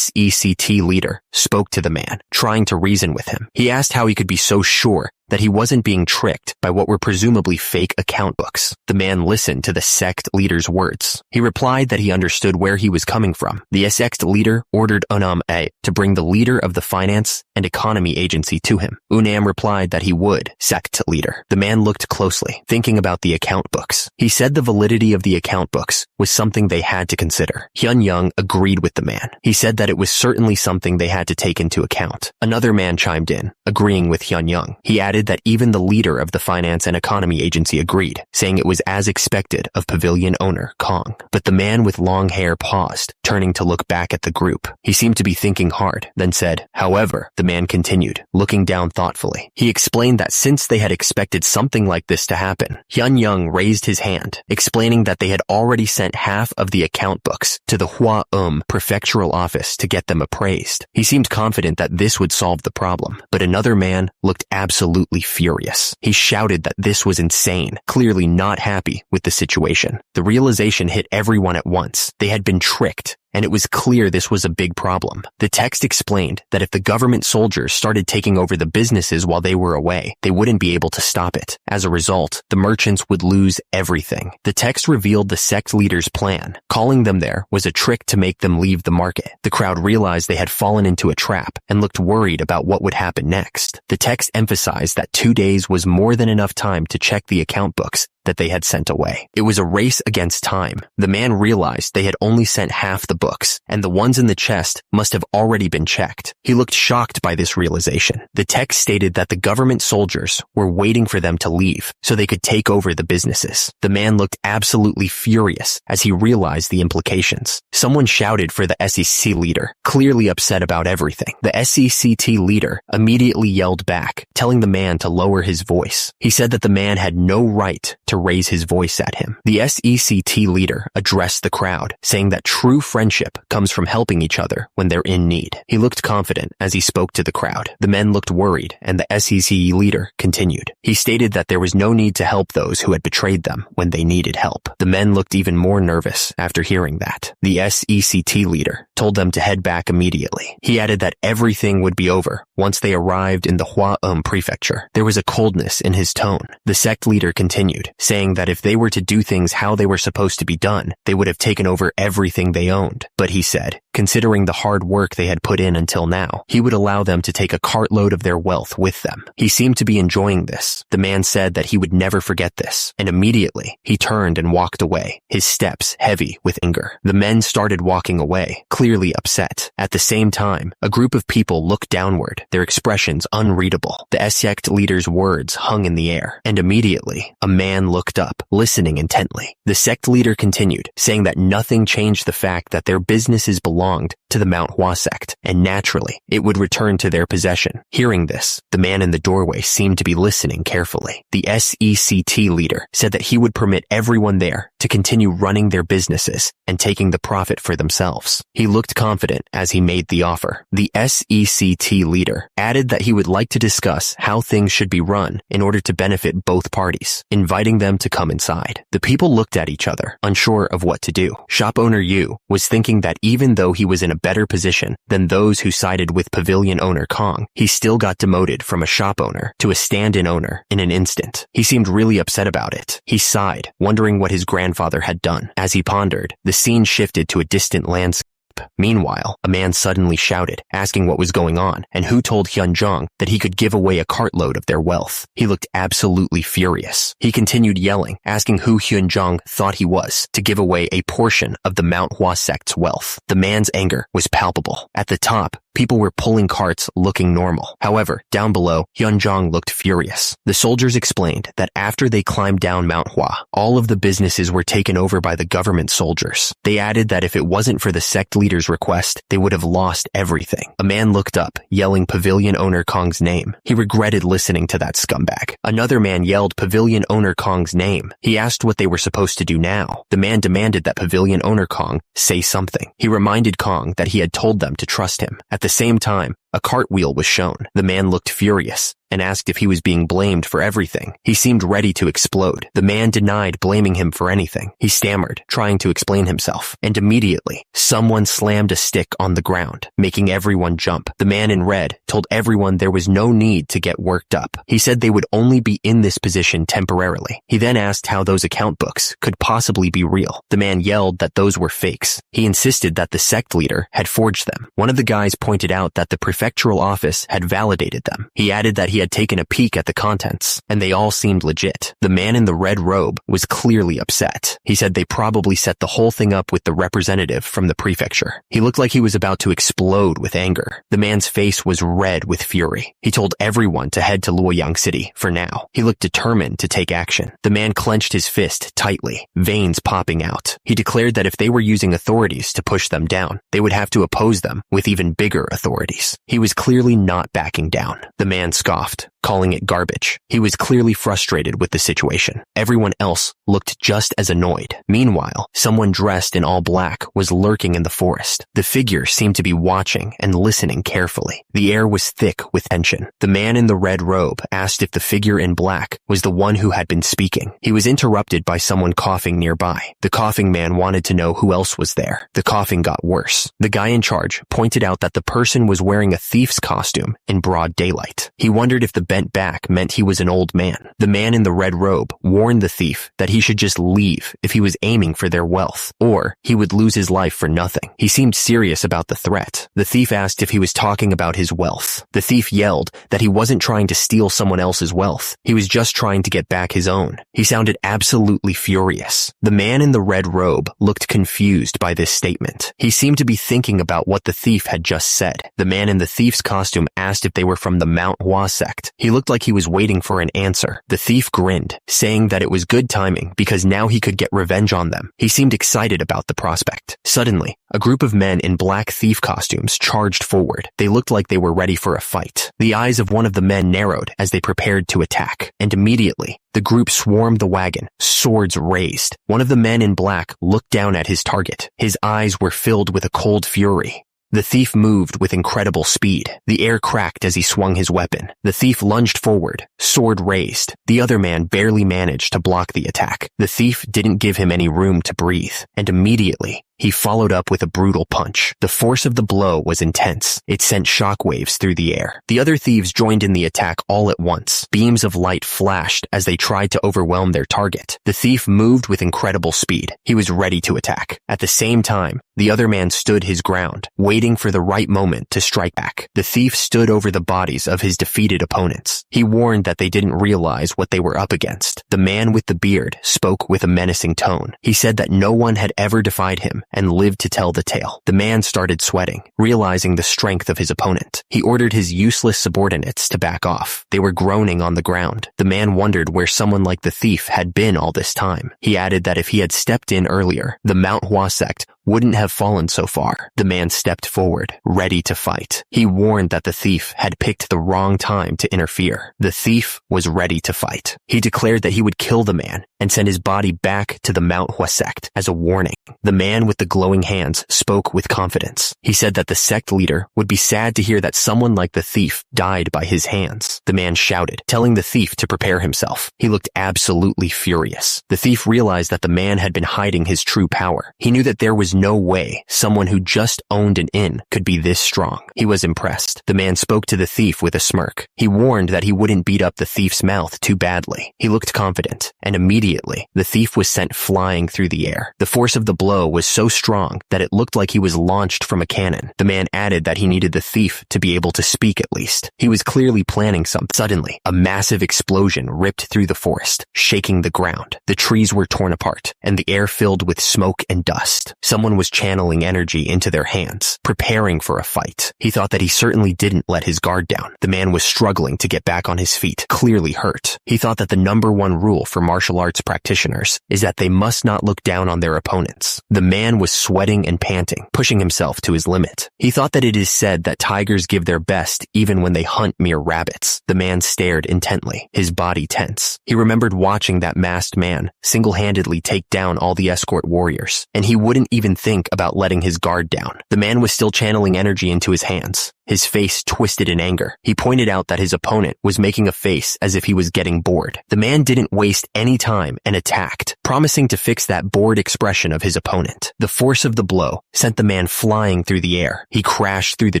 Sect leader spoke to the man, trying to reason with him. He asked how he could be so sure that he wasn't being tricked by what were presumably fake account books. The man listened to the sect leader's words. He replied that he understood where he was coming from. The sect leader ordered Unam A to bring the leader of the finance and economy agency to him. Unam replied that he would. Sect leader. The man looked closely, thinking about the account books. He said the validity of the account books was something they had to consider. Hyun Young agreed with the man. He said that it was certainly something they had to take into account. Another man chimed in, agreeing with Hyun Young. He added that even the leader of the finance and economy agency agreed, saying it was as expected of pavilion owner Kong. But the man with long hair paused, turning to look back at the group. He seemed to be thinking hard, then said, "However," the man continued, looking down thoughtfully. He explained that since they had expected something like this to happen, Hyun Young raised his hand, explaining that they had already sent half of the account books to the Hua prefectural office to get them appraised. He seemed confident that this would solve the problem, but another man looked absolutely furious. He shouted that this was insane, clearly not happy with the situation. The realization hit everyone at once. They had been tricked, and it was clear this was a big problem. The text explained that if the government soldiers started taking over the businesses while they were away, they wouldn't be able to stop it. As a result, the merchants would lose everything. The text revealed the sect leader's plan. Calling them there was a trick to make them leave the market. The crowd realized they had fallen into a trap and looked worried about what would happen next. The text emphasized that 2 days was more than enough time to check the account books that they had sent away. It was a race against time. The man realized they had only sent half the books, and the ones in the chest must have already been checked. He looked shocked by this realization. The text stated that the government soldiers were waiting for them to leave so they could take over the businesses. The man looked absolutely furious as he realized the implications. Someone shouted for the SEC leader, clearly upset about everything. The SECT leader immediately yelled back, telling the man to lower his voice. He said that the man had no right to raise his voice at him. The SECT leader addressed the crowd, saying that true friendship comes from helping each other when they're in need. He looked confident as he spoke to the crowd. The men looked worried, and the SEC leader continued. He stated that there was no need to help those who had betrayed them when they needed help. The men looked even more nervous after hearing that. The SECT leader told them to head back immediately. He added that everything would be over once they arrived in the Hua prefecture. There was a coldness in his tone. The sect leader continued, saying that if they were to do things how they were supposed to be done, they would have taken over everything they owned. But he said, considering the hard work they had put in until now, he would allow them to take a cartload of their wealth with them. He seemed to be enjoying this. The man said that he would never forget this, and immediately he turned and walked away, his steps heavy with anger. The men started walking away, clearly upset. At the same time, a group of people looked downward, their expressions unreadable. The sect leader's words hung in the air, and immediately a man looked up, listening intently. The sect leader continued, saying that nothing changed the fact that their businesses belonged to the Manhwa sect, and naturally, it would return to their possession. Hearing this, the man in the doorway seemed to be listening carefully. The SECT leader said that he would permit everyone there to continue running their businesses and taking the profit for themselves. He looked confident as he made the offer. The SECT leader added that he would like to discuss how things should be run in order to benefit both parties, inviting them to come inside. The people looked at each other, unsure of what to do. Shop owner Yu was thinking that even though he was in a better position than those who sided with pavilion owner Kong, he still got demoted from a shop owner to a stand-in owner in an instant. He seemed really upset about it. He sighed, wondering what his grandfather had done. As he pondered, the scene shifted to a distant landscape. up. Meanwhile, a man suddenly shouted, asking what was going on and who told Hyunjong that he could give away a cartload of their wealth. He looked absolutely furious. He continued yelling, asking who Hyunjong thought he was to give away a portion of the Manhwa sect's wealth. The man's anger was palpable. At the top, people were pulling carts looking normal. However, down below, Hyunjong looked furious. The soldiers explained that after they climbed down Manhwa, all of the businesses were taken over by the government soldiers. They added that if it wasn't for the sect leader's request, they would have lost everything. A man looked up, yelling Pavilion Owner Kong's name. He regretted listening to that scumbag. Another man yelled Pavilion Owner Kong's name. He asked what they were supposed to do now. The man demanded that Pavilion Owner Kong say something. He reminded Kong that he had told them to trust him. At the same time, a cartwheel was shown. The man looked furious and asked if he was being blamed for everything. He seemed ready to explode. The man denied blaming him for anything. He stammered, trying to explain himself, and immediately, someone slammed a stick on the ground, making everyone jump. The man in red told everyone there was no need to get worked up. He said they would only be in this position temporarily. He then asked how those account books could possibly be real. The man yelled that those were fakes. He insisted that the sect leader had forged them. One of the guys pointed out that the prefectural office had validated them. He added that he had taken a peek at the contents, and they all seemed legit. The man in the red robe was clearly upset. He said they probably set the whole thing up with the representative from the prefecture. He looked like he was about to explode with anger. The man's face was red with fury. He told everyone to head to Luoyang City for now. He looked determined to take action. The man clenched his fist tightly, veins popping out. He declared that if they were using authorities to push them down, they would have to oppose them with even bigger authorities. He was clearly not backing down. The man scoffed, calling it garbage. He was clearly frustrated with the situation. Everyone else looked just as annoyed. Meanwhile, someone dressed in all black was lurking in the forest. The figure seemed to be watching and listening carefully. The air was thick with tension. The man in the red robe asked if the figure in black was the one who had been speaking. He was interrupted by someone coughing nearby. The coughing man wanted to know who else was there. The coughing got worse. The guy in charge pointed out that the person was wearing a thief's costume in broad daylight. He wondered if the bent back meant he was an old man. The man in the red robe warned the thief that he should just leave if he was aiming for their wealth, or he would lose his life for nothing. He seemed serious about the threat. The thief asked if he was talking about his wealth. The thief yelled that he wasn't trying to steal someone else's wealth. He was just trying to get back his own. He sounded absolutely furious. The man in the red robe looked confused by this statement. He seemed to be thinking about what the thief had just said. The man in the thief's costume asked if they were from the Manhwa sect. He looked like he was waiting for an answer. The thief grinned, saying that it was good timing because now he could get revenge on them. He seemed excited about the prospect. Suddenly, a group of men in black thief costumes charged forward. They looked like they were ready for a fight. The eyes of one of the men narrowed as they prepared to attack, and immediately, the group swarmed the wagon, swords raised. One of the men in black looked down at his target. His eyes were filled with a cold fury. The thief moved with incredible speed. The air cracked as he swung his weapon. The thief lunged forward, sword raised. The other man barely managed to block the attack. The thief didn't give him any room to breathe, and immediately, he followed up with a brutal punch. The force of the blow was intense. It sent shockwaves through the air. The other thieves joined in the attack all at once. Beams of light flashed as they tried to overwhelm their target. The thief moved with incredible speed. He was ready to attack. At the same time, the other man stood his ground, waiting for the right moment to strike back. The thief stood over the bodies of his defeated opponents. He warned that they didn't realize what they were up against. The man with the beard spoke with a menacing tone. He said that no one had ever defied him and lived to tell the tale. The man started sweating, realizing the strength of his opponent. He ordered his useless subordinates to back off. They were groaning on the ground. The man wondered where someone like the thief had been all this time. He added that if he had stepped in earlier, the Manhwa sect wouldn't have fallen so far. The man stepped forward, ready to fight. He warned that the thief had picked the wrong time to interfere. The thief was ready to fight. He declared that he would kill the man and send his body back to the Manhwa sect as a warning. The man with the glowing hands spoke with confidence. He said that the sect leader would be sad to hear that someone like the thief died by his hands. The man shouted, telling the thief to prepare himself. He looked absolutely furious. The thief realized that the man had been hiding his true power. He knew that there was no way someone who just owned an inn could be this strong. He was impressed. The man spoke to the thief with a smirk. He warned that he wouldn't beat up the thief's mouth too badly. He looked confident, and immediately, the thief was sent flying through the air. The force of the blow was so strong that it looked like he was launched from a cannon. The man added that he needed the thief to be able to speak at least. He was clearly planning something. Suddenly, a massive explosion ripped through the forest, shaking the ground. The trees were torn apart, and the air filled with smoke and dust. Someone was channeling energy into their hands, preparing for a fight. He thought that he certainly didn't let his guard down. The man was struggling to get back on his feet, clearly hurt. He thought that the #1 rule for martial arts practitioners is that they must not look down on their opponents. The man was sweating and panting, pushing himself to his limit. He thought that it is said that tigers give their best even when they hunt mere rabbits. The man stared intently, his body tense. He remembered watching that masked man single-handedly take down all the escort warriors, and he wouldn't even think about letting his guard down. The man was still channeling energy into his hands. His face twisted in anger. He pointed out that his opponent was making a face as if he was getting bored. The man didn't waste any time and attacked, promising to fix that bored expression of his opponent. The force of the blow sent the man flying through the air. He crashed through the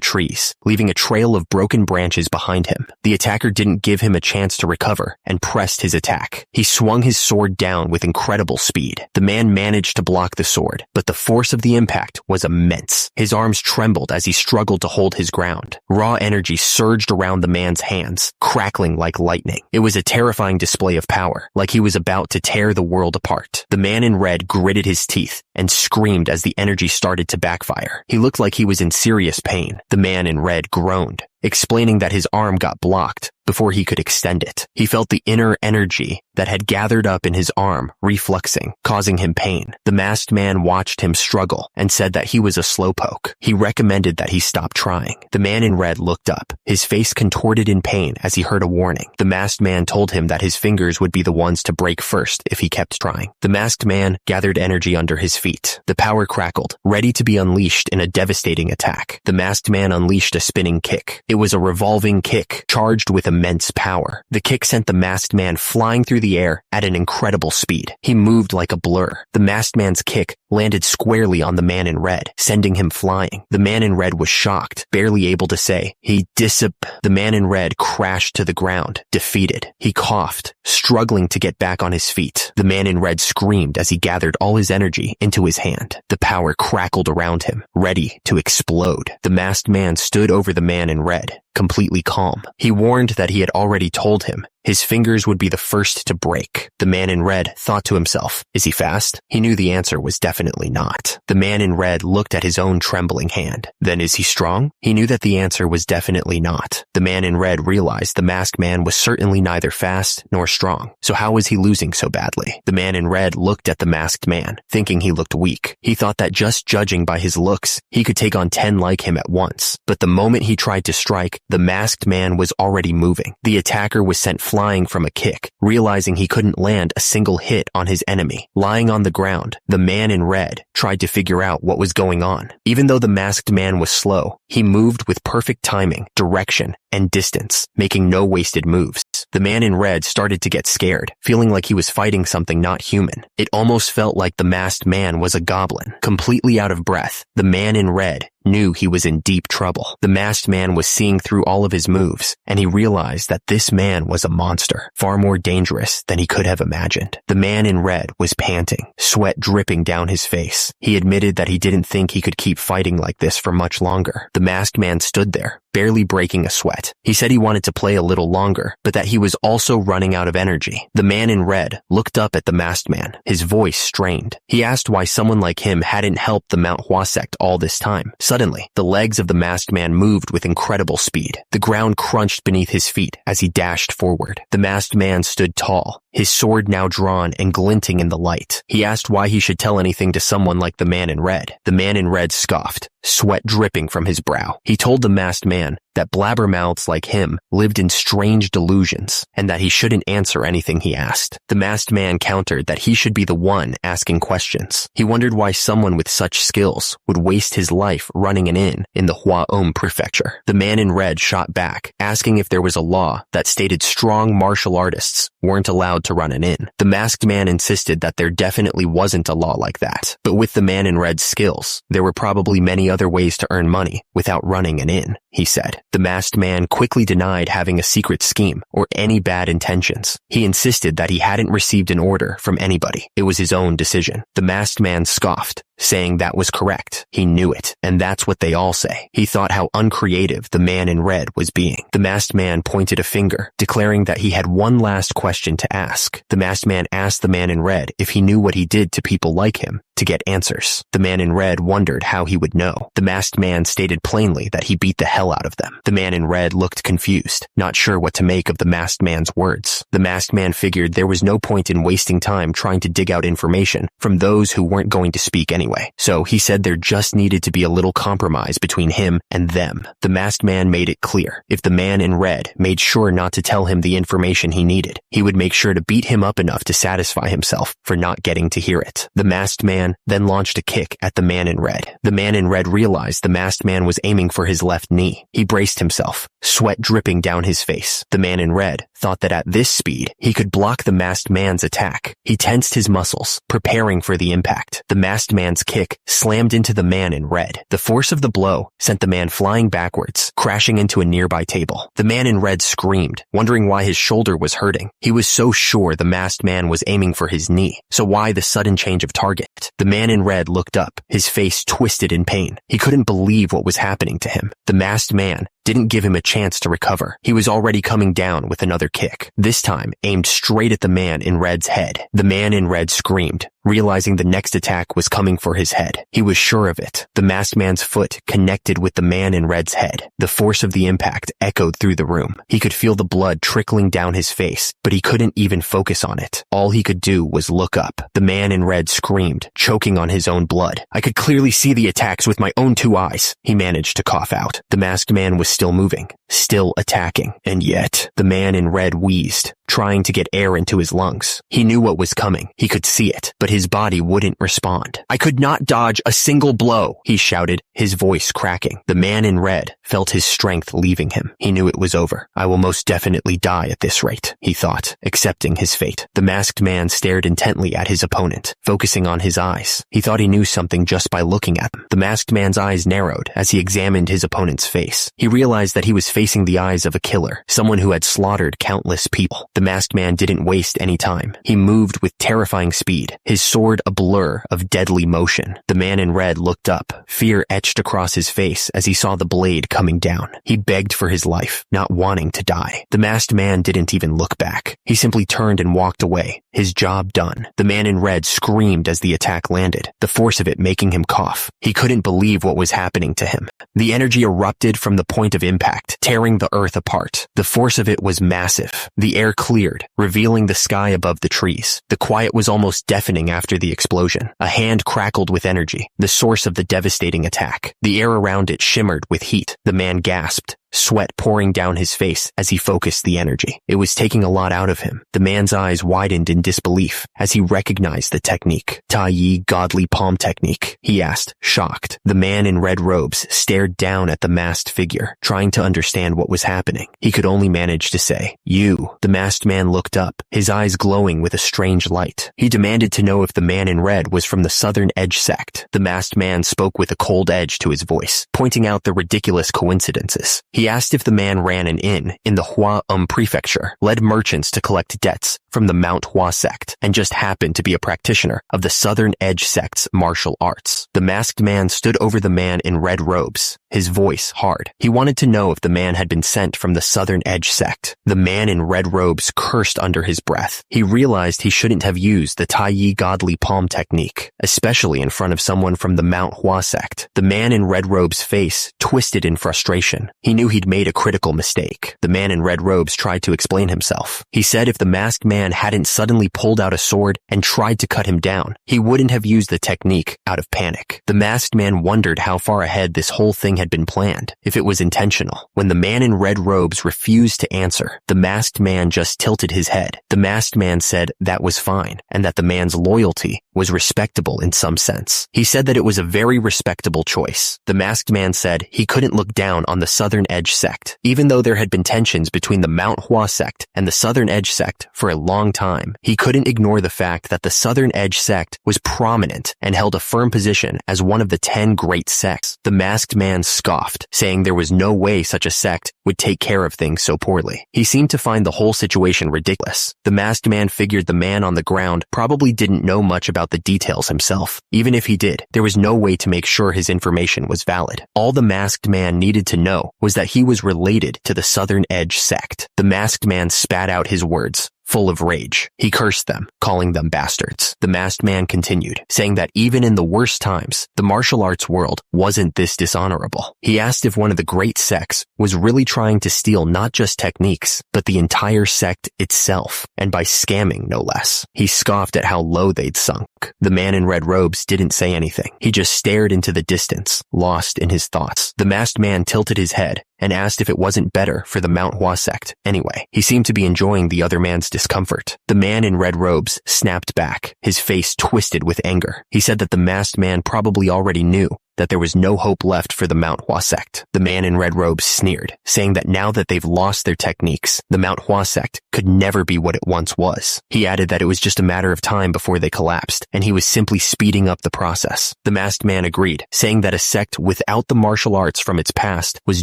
trees, leaving a trail of broken branches behind him. The attacker didn't give him a chance to recover and pressed his attack. He swung his sword down with incredible speed. The man managed to block the sword, but the force of the impact was immense. His arms trembled as he struggled to hold his ground. Raw energy surged around the man's hands, crackling like lightning. It was a terrifying display of power, like he was about to tear the world apart. The man in red gritted his teeth and screamed as the energy started to backfire. He looked like he was in serious pain. The man in red groaned, explaining that his arm got blocked before he could extend it. He felt the inner energy that had gathered up in his arm refluxing, causing him pain. The masked man watched him struggle and said that he was a slowpoke. He recommended that he stop trying. The man in red looked up, his face contorted in pain as he heard a warning. The masked man told him that his fingers would be the ones to break first if he kept trying. The masked man gathered energy under his feet. The power crackled, ready to be unleashed in a devastating attack. The masked man unleashed a spinning kick. It was a revolving kick, charged with immense power. The kick sent the masked man flying through the air at an incredible speed. He moved like a blur. The masked man's kick landed squarely on the man in red, sending him flying. The man in red was shocked, barely able to say, The man in red crashed to the ground, defeated. He coughed, struggling to get back on his feet. The man in red screamed as he gathered all his energy into his hand. The power crackled around him, ready to explode. The masked man stood over the man in red, completely calm. He warned that he had already told him his fingers would be the first to break. The man in red thought to himself, is he fast? He knew the answer was definitely not. The man in red looked at his own trembling hand. Then is he strong? He knew that the answer was definitely not. The man in red realized the masked man was certainly neither fast nor strong. So how was he losing so badly? The man in red looked at the masked man, thinking he looked weak. He thought that just judging by his looks, he could take on 10 like him at once. But the moment he tried to strike, the masked man was already moving. The attacker was sent flying from a kick, realizing he couldn't land a single hit on his enemy. Lying on the ground, the man in red tried to figure out what was going on. Even though the masked man was slow, he moved with perfect timing, direction, and distance, making no wasted moves. The man in red started to get scared, feeling like he was fighting something not human. It almost felt like the masked man was a goblin. Completely out of breath, the man in red knew he was in deep trouble. The masked man was seeing through all of his moves, and he realized that this man was a monster, far more dangerous than he could have imagined. The man in red was panting, sweat dripping down his face. He admitted that he didn't think he could keep fighting like this for much longer. The masked man stood there, barely breaking a sweat. He said he wanted to play a little longer, but that he was also running out of energy. The man in red looked up at the masked man, his voice strained. He asked why someone like him hadn't helped the Manhwa sect all this time. Suddenly, the legs of the masked man moved with incredible speed. The ground crunched beneath his feet as he dashed forward. The masked man stood tall, his sword now drawn and glinting in the light. He asked why he should tell anything to someone like the man in red. The man in red scoffed, sweat dripping from his brow. He told the masked man that blabbermouths like him lived in strange delusions and that he shouldn't answer anything he asked. The masked man countered that he should be the one asking questions. He wondered why someone with such skills would waste his life running an inn in the Hwaom prefecture. The man in red shot back, asking if there was a law that stated strong martial artists weren't allowed allowed to run an inn. The masked man insisted that there definitely wasn't a law like that. But with the man in red's skills, there were probably many other ways to earn money without running an inn, he said. The masked man quickly denied having a secret scheme or any bad intentions. He insisted that he hadn't received an order from anybody. It was his own decision. The masked man scoffed, saying that was correct. He knew it, and that's what they all say. He thought how uncreative the man in red was being. The masked man pointed a finger, declaring that he had one last question to ask. The masked man asked the man in red if he knew what he did to people like him to get answers. The man in red wondered how he would know. The masked man stated plainly that he beat the hell out of them. The man in red looked confused, not sure what to make of the masked man's words. The masked man figured there was no point in wasting time trying to dig out information from those who weren't going to speak anyway. So he said there just needed to be a little compromise between him and them. The masked man made it clear. If the man in red made sure not to tell him the information he needed, he would make sure to beat him up enough to satisfy himself for not getting to hear it. The masked man then launched a kick at the man in red. The man in red realized the masked man was aiming for his left knee. He braced himself, sweat dripping down his face. The man in red thought that at this speed, he could block the masked man's attack. He tensed his muscles, preparing for the impact. The masked man's kick slammed into the man in red. The force of the blow sent the man flying backwards, crashing into a nearby table. The man in red screamed, wondering why his shoulder was hurting. He was so sure the masked man was aiming for his knee, so why the sudden change of target? The man in red looked up, his face twisted in pain. He couldn't believe what was happening to him. The masked man didn't give him a chance to recover. He was already coming down with another kick, this time aimed straight at the man in red's head. The man in red screamed, realizing the next attack was coming for his head. He was sure of it. The masked man's foot connected with the man in red's head. The force of the impact echoed through the room. He could feel the blood trickling down his face, but he couldn't even focus on it. All he could do was look up. The man in red screamed, choking on his own blood. I could clearly see the attacks with my own 2 eyes. He managed to cough out. The masked man was still moving, still attacking, and yet the man in red wheezed, trying to get air into his lungs. He knew what was coming. He could see it, but his body wouldn't respond. I could not dodge a single blow, he shouted, his voice cracking. The man in red felt his strength leaving him. He knew it was over. I will most definitely die at this rate, he thought, accepting his fate. The masked man stared intently at his opponent, focusing on his eyes. He thought he knew something just by looking at them. The masked man's eyes narrowed as he examined his opponent's face. He realized that he was facing the eyes of a killer, someone who had slaughtered countless people. The masked man didn't waste any time. He moved with terrifying speed, his sword a blur of deadly motion. The man in red looked up, fear etched across his face as he saw the blade coming down. He begged for his life, not wanting to die. The masked man didn't even look back. He simply turned and walked away, his job done. The man in red screamed as the attack landed, the force of it making him cough. He couldn't believe what was happening to him. The energy erupted from the point of impact, tearing the earth apart. The force of it was massive. The air cleared, revealing the sky above the trees. The quiet was almost deafening after the explosion. A hand crackled with energy, the source of the devastating attack. The air around it shimmered with heat. The man gasped, sweat pouring down his face as he focused the energy. It was taking a lot out of him. The man's eyes widened in disbelief as he recognized the technique. Tai Yi godly palm technique, he asked, shocked. The man in red robes stared down at the masked figure, trying to understand what was happening. He could only manage to say, "You." The masked man looked up, his eyes glowing with a strange light. He demanded to know if the man in red was from the Southern Edge Sect. The masked man spoke with a cold edge to his voice, pointing out the ridiculous coincidences. He asked if the man ran an inn in the Hua Prefecture, led merchants to collect debts from the Manhwa sect, and just happened to be a practitioner of the Southern Edge sect's martial arts. The masked man stood over the man in red robes, his voice hard. He wanted to know if the man had been sent from the Southern Edge sect. The man in red robes cursed under his breath. He realized he shouldn't have used the Tai Yi godly palm technique, especially in front of someone from the Manhwa sect. The man in red robes' face twisted in frustration. He knew he'd made a critical mistake. The man in red robes tried to explain himself. He said if the masked man hadn't suddenly pulled out a sword and tried to cut him down, he wouldn't have used the technique out of panic. The masked man wondered how far ahead this whole thing had been planned, if it was intentional. When the man in red robes refused to answer, the masked man just tilted his head. The masked man said that was fine, and that the man's loyalty was respectable in some sense. He said that it was a very respectable choice. The masked man said he couldn't look down on the Southern Edge sect, even though there had been tensions between the Manhwa sect and the Southern Edge sect for a long time, he couldn't ignore the fact that the Southern Edge sect was prominent and held a firm position as one of the 10 great sects. The masked man scoffed, saying there was no way such a sect would take care of things so poorly. He seemed to find the whole situation ridiculous. The masked man figured the man on the ground probably didn't know much about the details himself. Even if he did, there was no way to make sure his information was valid. All the masked man needed to know was that he was related to the Southern Edge sect. The masked man spat out his words, full of rage. He cursed them, calling them bastards. The masked man continued, saying that even in the worst times, the martial arts world wasn't this dishonorable. He asked if one of the great sects was really trying to steal not just techniques, but the entire sect itself, and by scamming no less. He scoffed at how low they'd sunk. The man in red robes didn't say anything. He just stared into the distance, lost in his thoughts. The masked man tilted his head and asked if it wasn't better for the Manhwa sect. Anyway, he seemed to be enjoying the other man's discomfort. The man in red robes snapped back, his face twisted with anger. He said that the masked man probably already knew that there was no hope left for the Manhwa sect. The man in red robes sneered, saying that now that they've lost their techniques, the Manhwa sect could never be what it once was. He added that it was just a matter of time before they collapsed, and he was simply speeding up the process. The masked man agreed, saying that a sect without the martial arts from its past was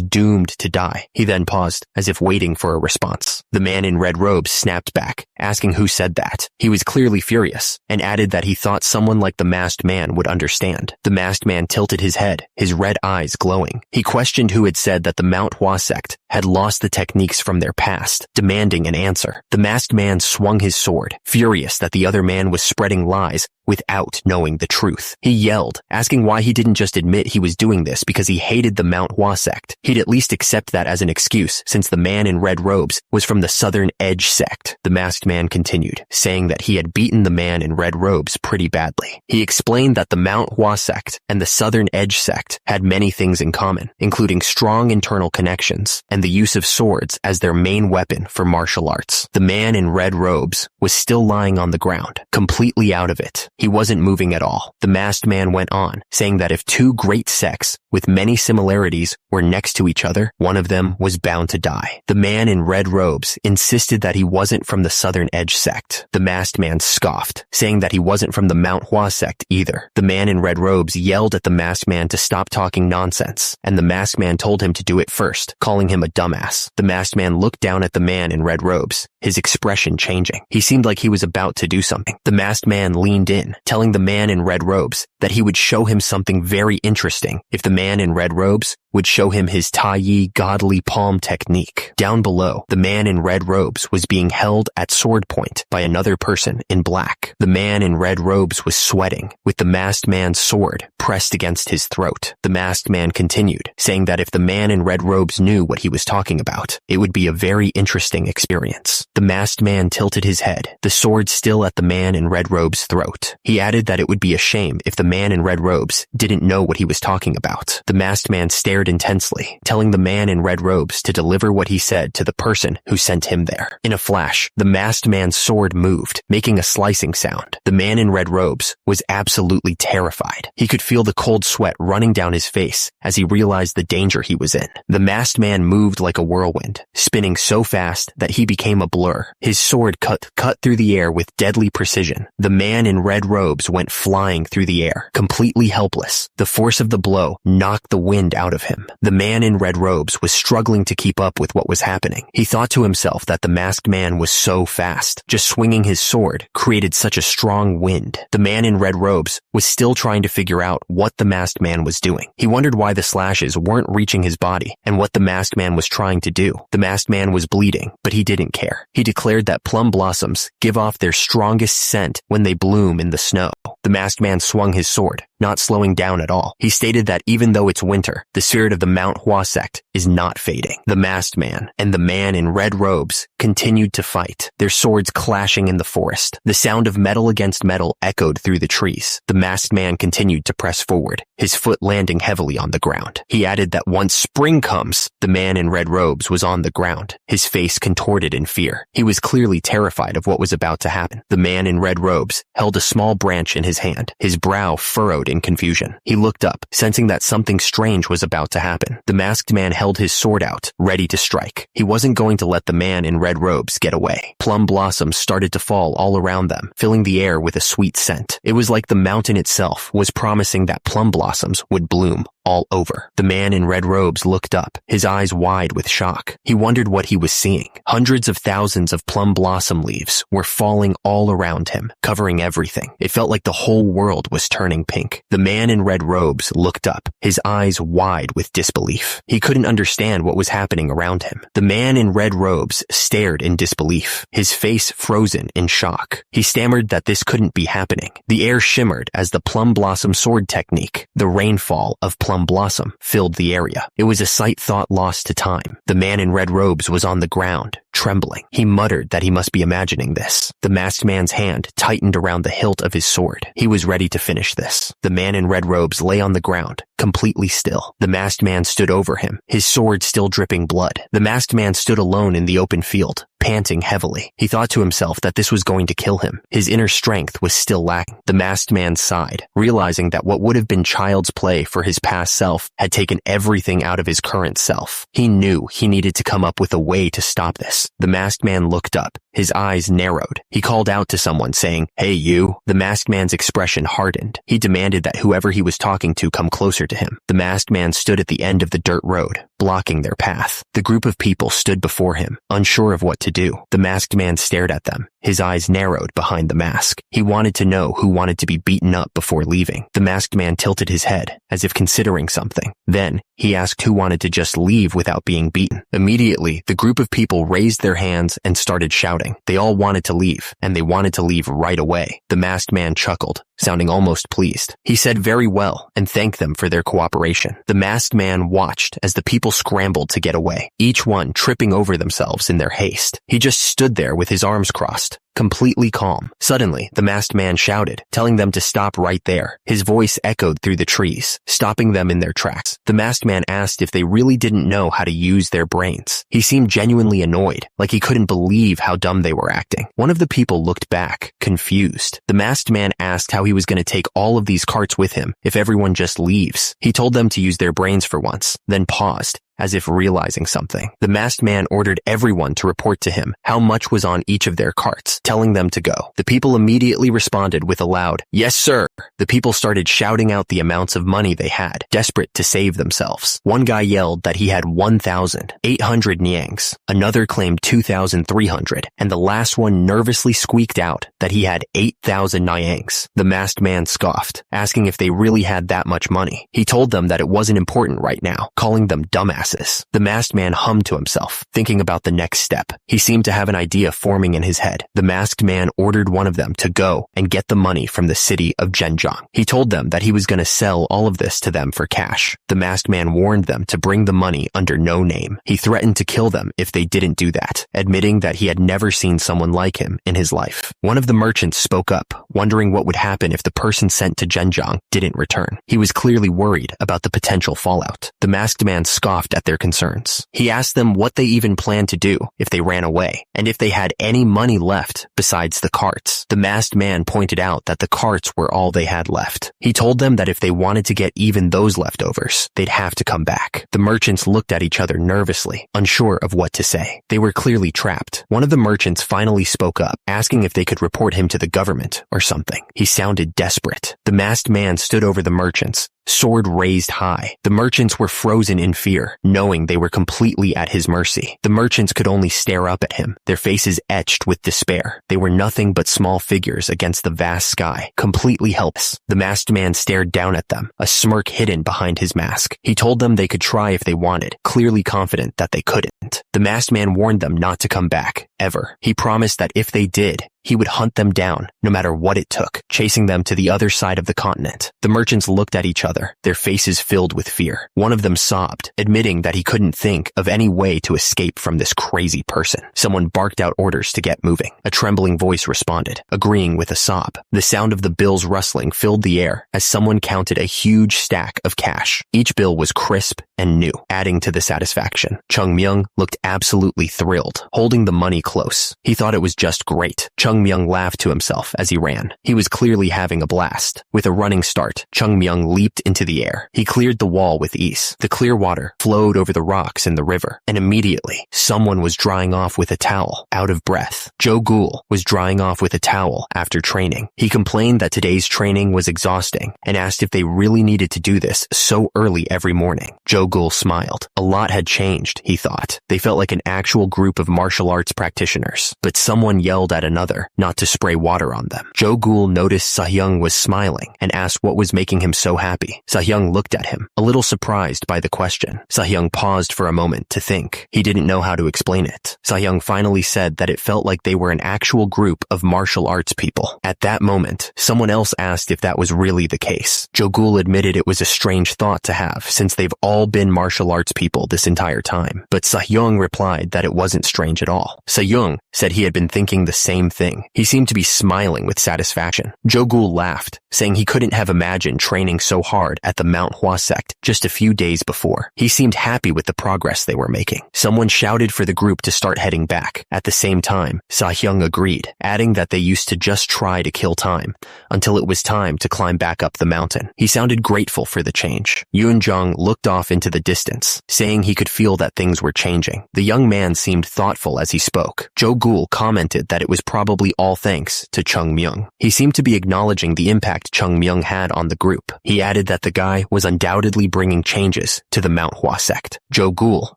doomed to die. He then paused, as if waiting for a response. The man in red robes snapped back, asking who said that. He was clearly furious, and added that he thought someone like the masked man would understand. The masked man tilted his head, his red eyes glowing. He questioned who had said that the Manhwa sect had lost the techniques from their past, demanding an answer. The masked man swung his sword, furious that the other man was spreading lies without knowing the truth. He yelled, asking why he didn't just admit he was doing this because he hated the Manhwa sect. He'd at least accept that as an excuse, since the man in red robes was from the Southern Edge sect. The masked man continued, saying that he had beaten the man in red robes pretty badly. He explained that the Manhwa sect and the Southern Edge sect had many things in common, including strong internal connections and the use of swords as their main weapon for martial arts. The man in red robes was still lying on the ground, completely out of it. He wasn't moving at all. The masked man went on, saying that if two great sects with many similarities were next to each other, one of them was bound to die. The man in red robes insisted that he wasn't from the Southern Edge sect. The masked man scoffed, saying that he wasn't from the Manhwa sect either. The man in red robes yelled at the masked man to stop talking nonsense, and the masked man told him to do it first, calling him a dumbass. The masked man looked down at the man in red robes, his expression changing. He seemed like he was about to do something. The masked man leaned in, telling the man in red robes that he would show him something very interesting if the man in red robes would show him his Tai godly palm technique. Down below, the man in red robes was being held at sword point by another person in black. The man in red robes was sweating, with the masked man's sword pressed against his throat. The masked man continued, saying that if the man in red robes knew what he was talking about, it would be a very interesting experience. The masked man tilted his head, the sword still at the man in red robes' throat. He added that it would be a shame if the man in red robes didn't know what he was talking about. The masked man stared intensely, telling the man in red robes to deliver what he said to the person who sent him there. In a flash, the masked man's sword moved, making a slicing sound. The man in red robes was absolutely terrified. He could feel the cold sweat running down his face as he realized the danger he was in. The masked man moved like a whirlwind, spinning so fast that he became a blur. His sword cut through the air with deadly precision. The man in red robes went flying through the air, completely helpless. The force of the blow knocked the wind out of him. The man in red robes was struggling to keep up with what was happening. He thought to himself that the masked man was so fast. Just swinging his sword created such a strong wind. The man in red robes was still trying to figure out what the masked man was doing. He wondered why the slashes weren't reaching his body and what the masked man was trying to do. The masked man was bleeding, but he didn't care. He declared that plum blossoms give off their strongest scent when they bloom in the snow. The masked man swung his sword, not slowing down at all. He stated that even though it's winter, the spirit of the Manhwa sect is not fading. The masked man and the man in red robes continued to fight, their swords clashing in the forest. The sound of metal against metal echoed through the trees. The masked man continued to press forward, his foot landing heavily on the ground. He added that once spring comes, the man in red robes was on the ground, his face contorted in fear. He was clearly terrified of what was about to happen. The man in red robes held a small branch in his hand, his brow furrowed narrowed in confusion. He looked up, sensing that something strange was about to happen. The masked man held his sword out, ready to strike. He wasn't going to let the man in red robes get away. Plum blossoms started to fall all around them, filling the air with a sweet scent. It was like the mountain itself was promising that plum blossoms would bloom all over. The man in red robes looked up, his eyes wide with shock. He wondered what he was seeing. Hundreds of thousands of plum blossom leaves were falling all around him, covering everything. It felt like the whole world was turning pink. The man in red robes looked up, his eyes wide with disbelief. He couldn't understand what was happening around him. The man in red robes stared in disbelief, his face frozen in shock. He stammered that this couldn't be happening. The air shimmered as the plum blossom sword technique, the rainfall of plum blossom, filled the area. It was a sight thought lost to time. The man in red robes was on the ground, trembling. He muttered that he must be imagining this. The masked man's hand tightened around the hilt of his sword. He was ready to finish this. The man in red robes lay on the ground, completely still. The masked man stood over him, his sword still dripping blood. The masked man stood alone in the open field, panting heavily. He thought to himself that this was going to kill him. His inner strength was still lacking. The masked man sighed, realizing that what would have been child's play for his past self had taken everything out of his current self. He knew he needed to come up with a way to stop this. The masked man looked up, his eyes narrowed. He called out to someone, saying, "Hey, you." The masked man's expression hardened. He demanded that whoever he was talking to come closer to him. The masked man stood at the end of the dirt road, blocking their path. The group of people stood before him, unsure of what to do. The masked man stared at them, his eyes narrowed behind the mask. He wanted to know who wanted to be beaten up before leaving. The masked man tilted his head, as if considering something. Then, he asked who wanted to just leave without being beaten. Immediately, the group of people raised their hands and started shouting. They all wanted to leave, and they wanted to leave right away. The masked man chuckled, sounding almost pleased. He said very well and thanked them for their cooperation. The masked man watched as the people scrambled to get away, each one tripping over themselves in their haste. He just stood there with his arms crossed, completely calm. Suddenly, the masked man shouted, telling them to stop right there. His voice echoed through the trees, stopping them in their tracks. The masked man asked if they really didn't know how to use their brains. He seemed genuinely annoyed, like he couldn't believe how dumb they were acting. One of the people looked back, confused. The masked man asked how he was going to take all of these carts with him if everyone just leaves. He told them to use their brains for once, then paused, as if realizing something. The masked man ordered everyone to report to him how much was on each of their carts, telling them to go. The people immediately responded with a loud, "Yes, sir." The people started shouting out the amounts of money they had, desperate to save themselves. One guy yelled that he had 1,800 niangs. Another claimed 2,300, and the last one nervously squeaked out that he had 8,000 niangs. The masked man scoffed, asking if they really had that much money. He told them that it wasn't important right now, calling them dumbasses. The masked man hummed to himself, thinking about the next step. He seemed to have an idea forming in his head. The masked man ordered one of them to go and get the money from the city of Zhenjiang. He told them that he was going to sell all of this to them for cash. The masked man warned them to bring the money under no name. He threatened to kill them if they didn't do that, admitting that he had never seen someone like him in his life. One of the merchants spoke up, wondering what would happen if the person sent to Zhenjiang didn't return. He was clearly worried about the potential fallout. The masked man scoffed at their concerns. He asked them what they even planned to do if they ran away, and if they had any money left besides the carts. The masked man pointed out that the carts were all they had left. He told them that if they wanted to get even those leftovers, they'd have to come back. The merchants looked at each other nervously, unsure of what to say. They were clearly trapped. One of the merchants finally spoke up, asking if they could report him to the government or something. He sounded desperate. The masked man stood over the merchants, sword raised high. The merchants were frozen in fear, knowing they were completely at his mercy. The merchants could only stare up at him, their faces etched with despair. They were nothing but small figures against the vast sky, completely helpless. The masked man stared down at them, a smirk hidden behind his mask. He told them they could try if they wanted, clearly confident that they couldn't. The masked man warned them not to come back, ever. He promised that if they did, he would hunt them down, no matter what it took, chasing them to the other side of the continent. The merchants looked at each other, their faces filled with fear. One of them sobbed, admitting that he couldn't think of any way to escape from this crazy person. Someone barked out orders to get moving. A trembling voice responded, agreeing with a sob. The sound of the bills rustling filled the air as someone counted a huge stack of cash. Each bill was crisp, and new, adding to the satisfaction. Chung Myung looked absolutely thrilled, holding the money close. He thought it was just great. Chung Myung laughed to himself as he ran. He was clearly having a blast. With a running start, Chung Myung leaped into the air. He cleared the wall with ease. The clear water flowed over the rocks in the river, and immediately, someone was drying off with a towel, out of breath. Joe Ghoul was drying off with a towel after training. He complained that today's training was exhausting and asked if they really needed to do this so early every morning. Joe Ghoul smiled. A lot had changed, he thought. They felt like an actual group of martial arts practitioners, but someone yelled at another not to spray water on them. Joe Ghoul noticed Sahyung was smiling and asked what was making him so happy. Sahyung looked at him, a little surprised by the question. Sahyung paused for a moment to think. He didn't know how to explain it. Sahyung finally said that it felt like they were an actual group of martial arts people. At that moment, someone else asked if that was really the case. Joe Ghoul admitted it was a strange thought to have since they've all been martial arts people this entire time. But Sahyung replied that it wasn't strange at all. Sahyung said he had been thinking the same thing. He seemed to be smiling with satisfaction. Joe Ghoul laughed, saying he couldn't have imagined training so hard at the Manhwa Sect just a few days before. He seemed happy with the progress they were making. Someone shouted for the group to start heading back. At the same time, Sahyung agreed, adding that they used to just try to kill time until it was time to climb back up the mountain. He sounded grateful for the change. Yoon Jong looked off into the distance, saying he could feel that things were changing. The young man seemed thoughtful as he spoke. Joe Ghoul commented that it was probably all thanks to Chung Myung. He seemed to be acknowledging the impact Chung Myung had on the group. He added that the guy was undoubtedly bringing changes to the Manhwa Sect. Joe Ghoul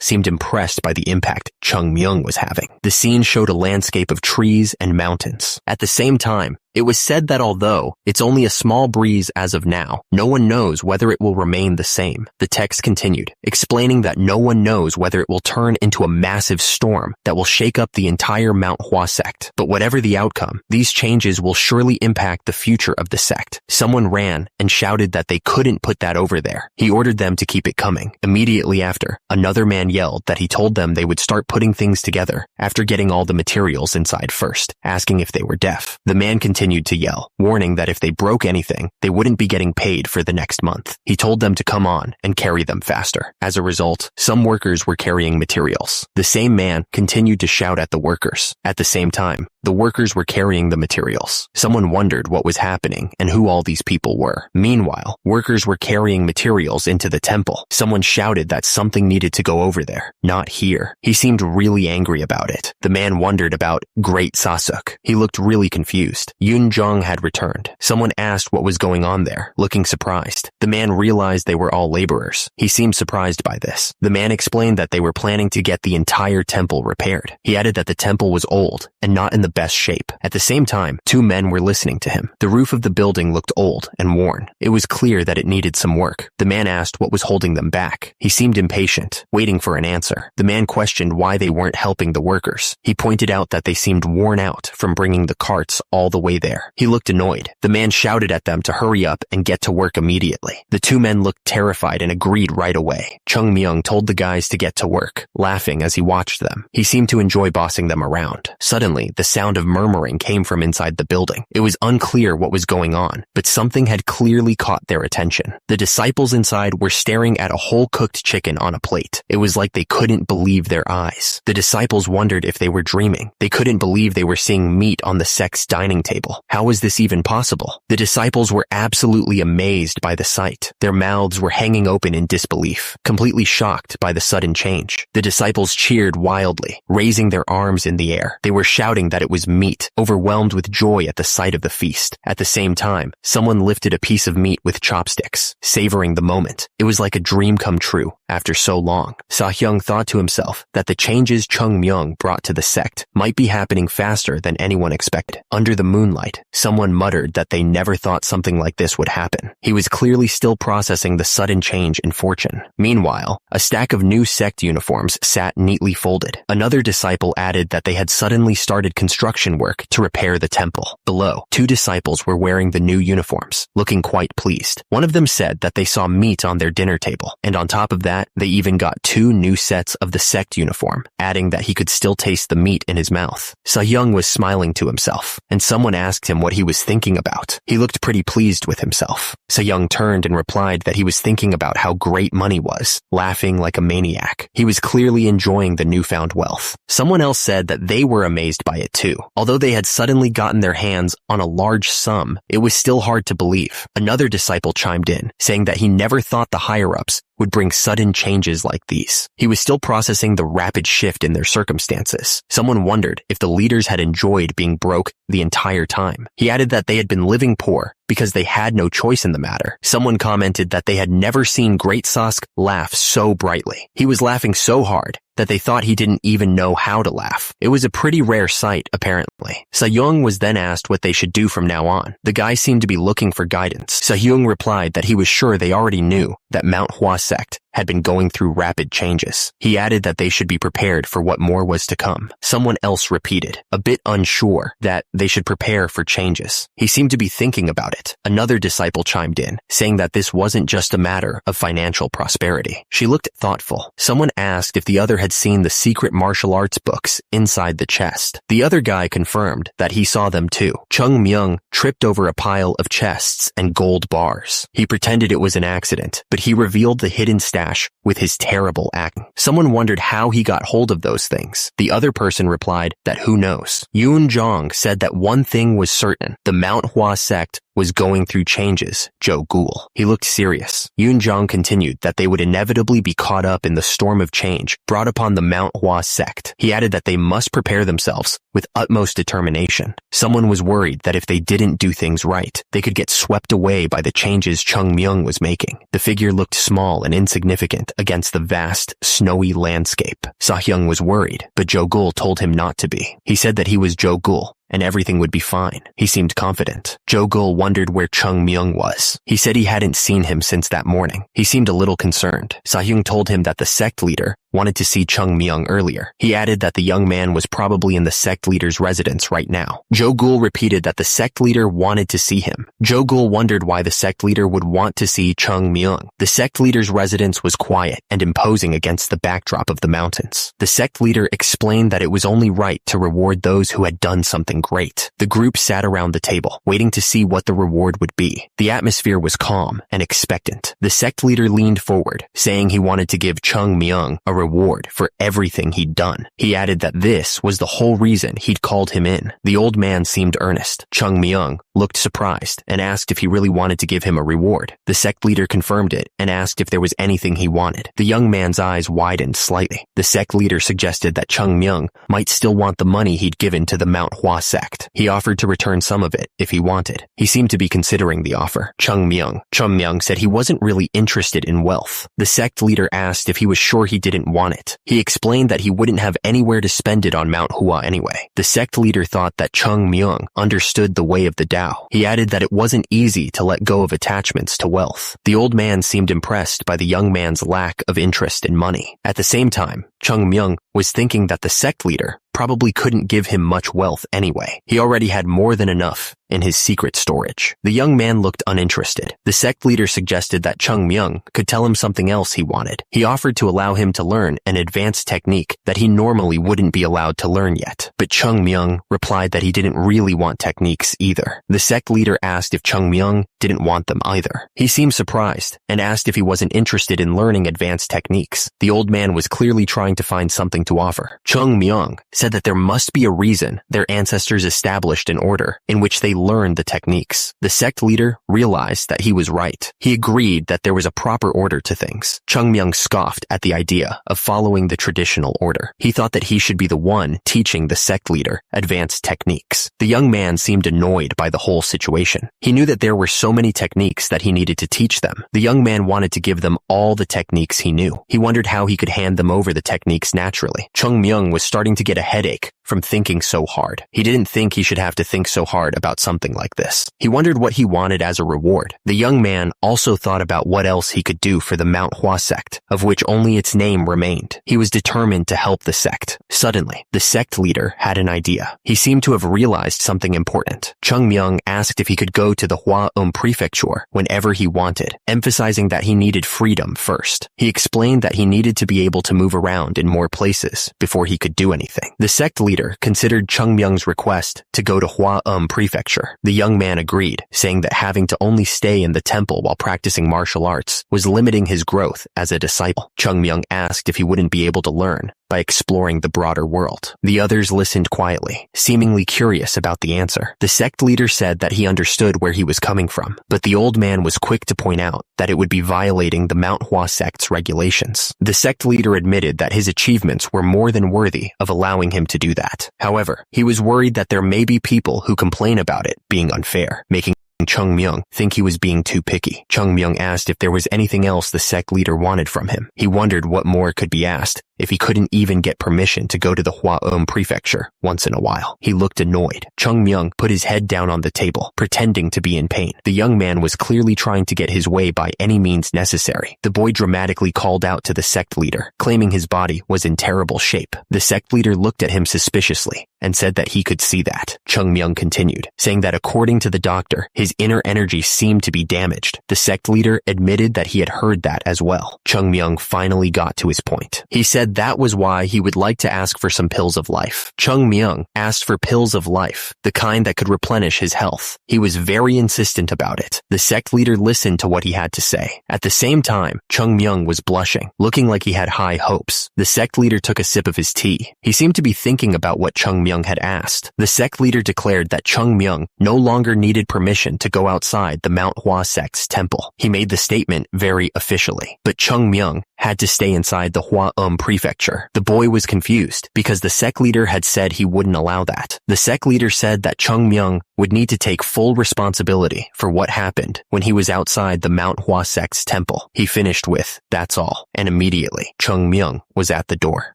seemed impressed by the impact Chung Myung was having. The scene showed a landscape of trees and mountains. At the same time, it was said that although it's only a small breeze as of now, no one knows whether it will remain the same. The text continued, explaining that no one knows whether it will turn into a massive storm that will shake up the entire Manhwa Sect. But whatever the outcome, these changes will surely impact the future of the sect. Someone ran and shouted that they couldn't put that over there. He ordered them to keep it coming. Immediately after, another man yelled that he told them they would start putting things together after getting all the materials inside first, asking if they were deaf. The man continued to yell, warning that if they broke anything, they wouldn't be getting paid for the next month. He told them to come on and carry them faster. As a result, some workers were carrying materials. The same man continued to shout at the workers. At the same time, the workers were carrying the materials. Someone wondered what was happening and who all these people were. Meanwhile, workers were carrying materials into the temple. Someone shouted that something needed to go over there, not here. He seemed really angry about it. The man wondered about Great Sasuk. He looked really confused. Yoon Jong had returned. Someone asked what was going on there, looking surprised. The man realized they were all laborers. He seemed surprised by this. The man explained that they were planning to get the entire temple repaired. He added that the temple was old and not in the best shape. At the same time, two men were listening to him. The roof of the building looked old and worn. It was clear that it needed some work. The man asked what was holding them back. He seemed impatient, waiting for an answer. The man questioned why they weren't helping the workers. He pointed out that they seemed worn out from bringing the carts all the way there. He looked annoyed. The man shouted at them to hurry up and get to work immediately. The two men looked terrified and agreed right away. Chung Myung told the guys to get to work, laughing as he watched them. He seemed to enjoy bossing them around. Suddenly, the sound of murmuring came from inside the building. It was unclear what was going on, but something had clearly caught their attention. The disciples inside were staring at a whole cooked chicken on a plate. It was like they couldn't believe their eyes. The disciples wondered if they were dreaming. They couldn't believe they were seeing meat on the sect's dining table. How was this even possible? The disciples were absolutely amazed by the sight. Their mouths were hanging open in disbelief, completely shocked by the sudden change. The disciples cheered wildly, raising their arms in the air. They were shouting that it was meat, overwhelmed with joy at the sight of the feast. At the same time, someone lifted a piece of meat with chopsticks, savoring the moment. It was like a dream come true after so long. Sahyung thought to himself that the changes Chung Myung brought to the sect might be happening faster than anyone expected. Under the moonlight, someone muttered that they never thought something like this would happen. He was clearly still processing the sudden change in fortune. Meanwhile, a stack of new sect uniforms sat neatly folded. Another disciple added that they had suddenly started constructing construction work to repair the temple. Below, 2 disciples were wearing the new uniforms, looking quite pleased. One of them said that they saw meat on their dinner table, and on top of that, they even got 2 new sets of the Sect uniform, adding that he could still taste the meat in his mouth. Soo-young was smiling to himself, and someone asked him what he was thinking about. He looked pretty pleased with himself. Soo-young turned and replied that he was thinking about how great money was, laughing like a maniac. He was clearly enjoying the newfound wealth. Someone else said that they were amazed by it too. Although they had suddenly gotten their hands on a large sum, it was still hard to believe. Another disciple chimed in, saying that he never thought the higher-ups would bring sudden changes like these. He was still processing the rapid shift in their circumstances. Someone wondered if the leaders had enjoyed being broke the entire time. He added that they had been living poor because they had no choice in the matter. Someone commented that they had never seen Great Sask laugh so brightly. He was laughing so hard that they thought he didn't even know how to laugh. It was a pretty rare sight, apparently. Soo-young was then asked what they should do from now on. The guy seemed to be looking for guidance. Soo-young replied that he was sure they already knew that Manhwa Sect had been going through rapid changes. He added that they should be prepared for what more was to come. Someone else repeated, a bit unsure, that they should prepare for changes. He seemed to be thinking about it. Another disciple chimed in, saying that this wasn't just a matter of financial prosperity. She looked thoughtful. Someone asked if the other had seen the secret martial arts books inside the chest. The other guy confirmed that he saw them too. Chung Myung tripped over a pile of chests and gold bars. He pretended it was an accident, but he revealed the hidden stash with his terrible acting. Someone wondered how he got hold of those things. The other person replied that who knows. Yoon Jong said that one thing was certain. The Manhwa Sect was going through changes. Joe Ghoul. He looked serious. Yoon Jong continued that they would inevitably be caught up in the storm of change brought upon the Manhwa Sect. He added that they must prepare themselves with utmost determination. Someone was worried that if they didn't do things right, they could get swept away by the changes Chung Myung was making. The figure looked small and insignificant against the vast, snowy landscape. Soo-young was worried, but Joe Ghoul told him not to be. He said that he was Joe Ghoul, and everything would be fine. He seemed confident. Joe Ghoul wondered where Chung Myung was. He said he hadn't seen him since that morning. He seemed a little concerned. Soo-young told him that the sect leader wanted to see Chung Myung earlier. He added that the young man was probably in the sect leader's residence right now. Joe Ghoul repeated that the sect leader wanted to see him. Joe Ghoul wondered why the sect leader would want to see Chung Myung. The sect leader's residence was quiet and imposing against the backdrop of the mountains. The sect leader explained that it was only right to reward those who had done something great. The group sat around the table, waiting to see what the reward would be. The atmosphere was calm and expectant. The sect leader leaned forward, saying he wanted to give Chung Myung a reward for everything he'd done. He added that this was the whole reason he'd called him in. The old man seemed earnest. Chung Myung looked surprised and asked if he really wanted to give him a reward. The sect leader confirmed it and asked if there was anything he wanted. The young man's eyes widened slightly. The sect leader suggested that Chung Myung might still want the money he'd given to the Manhwa Sect. He offered to return some of it if he wanted. He seemed to be considering the offer. Chung Myung said he wasn't really interested in wealth. The sect leader asked if he was sure he didn't want it. He explained that he wouldn't have anywhere to spend it on Manhwa anyway. The sect leader thought that Chung Myung understood the way of the Tao. He added that it wasn't easy to let go of attachments to wealth. The old man seemed impressed by the young man's lack of interest in money. At the same time, Chung Myung was thinking that the sect leader probably couldn't give him much wealth anyway. He already had more than enough in his secret storage. The young man looked uninterested. The sect leader suggested that Chung Myung could tell him something else he wanted. He offered to allow him to learn an advanced technique that he normally wouldn't be allowed to learn yet. But Chung Myung replied that he didn't really want techniques either. The sect leader asked if Chung Myung didn't want them either. He seemed surprised and asked if he wasn't interested in learning advanced techniques. The old man was clearly trying to find something to offer. Chung Myung said that there must be a reason their ancestors established an order in which they learned the techniques. The sect leader realized that he was right. He agreed that there was a proper order to things. Chung Myung scoffed at the idea of following the traditional order. He thought that he should be the one teaching the sect leader advanced techniques. The young man seemed annoyed by the whole situation. He knew that there were so many techniques that he needed to teach them. The young man wanted to give them all the techniques he knew. He wondered how he could hand them over the techniques naturally. Chung Myung was starting to get a headache from thinking so hard. He didn't think he should have to think so hard about something like this. He wondered what he wanted as a reward. The young man also thought about what else he could do for the Manhwa sect, of which only its name remained. He was determined to help the sect. Suddenly, the sect leader had an idea. He seemed to have realized something important. Chung Myung asked if he could go to the Hwa prefecture whenever he wanted, emphasizing that he needed freedom first. He explained that he needed to be able to move around in more places before he could do anything. The sect leader considered Chung Myung's request to go to Hwa prefecture. The young man agreed, saying that having to only stay in the temple while practicing martial arts was limiting his growth as a disciple. Chung Myung asked if he wouldn't be able to learn by exploring the broader world. The others listened quietly, seemingly curious about the answer. The sect leader said that he understood where he was coming from, but the old man was quick to point out that it would be violating the Manhwa sect's regulations. The sect leader admitted that his achievements were more than worthy of allowing him to do that. However, he was worried that there may be people who complain about it being unfair, making Chung Myung think he was being too picky. Chung Myung asked if there was anything else the sect leader wanted from him. He wondered what more could be asked if he couldn't even get permission to go to the Hwa prefecture once in a while. He looked annoyed. Chung Myung put his head down on the table, pretending to be in pain. The young man was clearly trying to get his way by any means necessary. The boy dramatically called out to the sect leader, claiming his body was in terrible shape. The sect leader looked at him suspiciously and said that he could see that. Chung Myung continued, saying that according to the doctor, his inner energy seemed to be damaged. The sect leader admitted that he had heard that as well. Chung Myung finally got to his point. He said that was why he would like to ask for some pills of life. Chung Myung asked for pills of life, the kind that could replenish his health. He was very insistent about it. The sect leader listened to what he had to say. At the same time, Chung Myung was blushing, looking like he had high hopes. The sect leader took a sip of his tea. He seemed to be thinking about what Chung Myung had asked. The sect leader declared that Chung Myung no longer needed permission to go outside the Manhwa sect's temple. He made the statement very officially, but Chung Myung had to stay inside the Hwa prefecture. The boy was confused because the sect leader had said he wouldn't allow that. The sect leader said that Chung Myung would need to take full responsibility for what happened when he was outside the Manhwa sect's temple. He finished with, "That's all," and immediately, Chung Myung was at the door.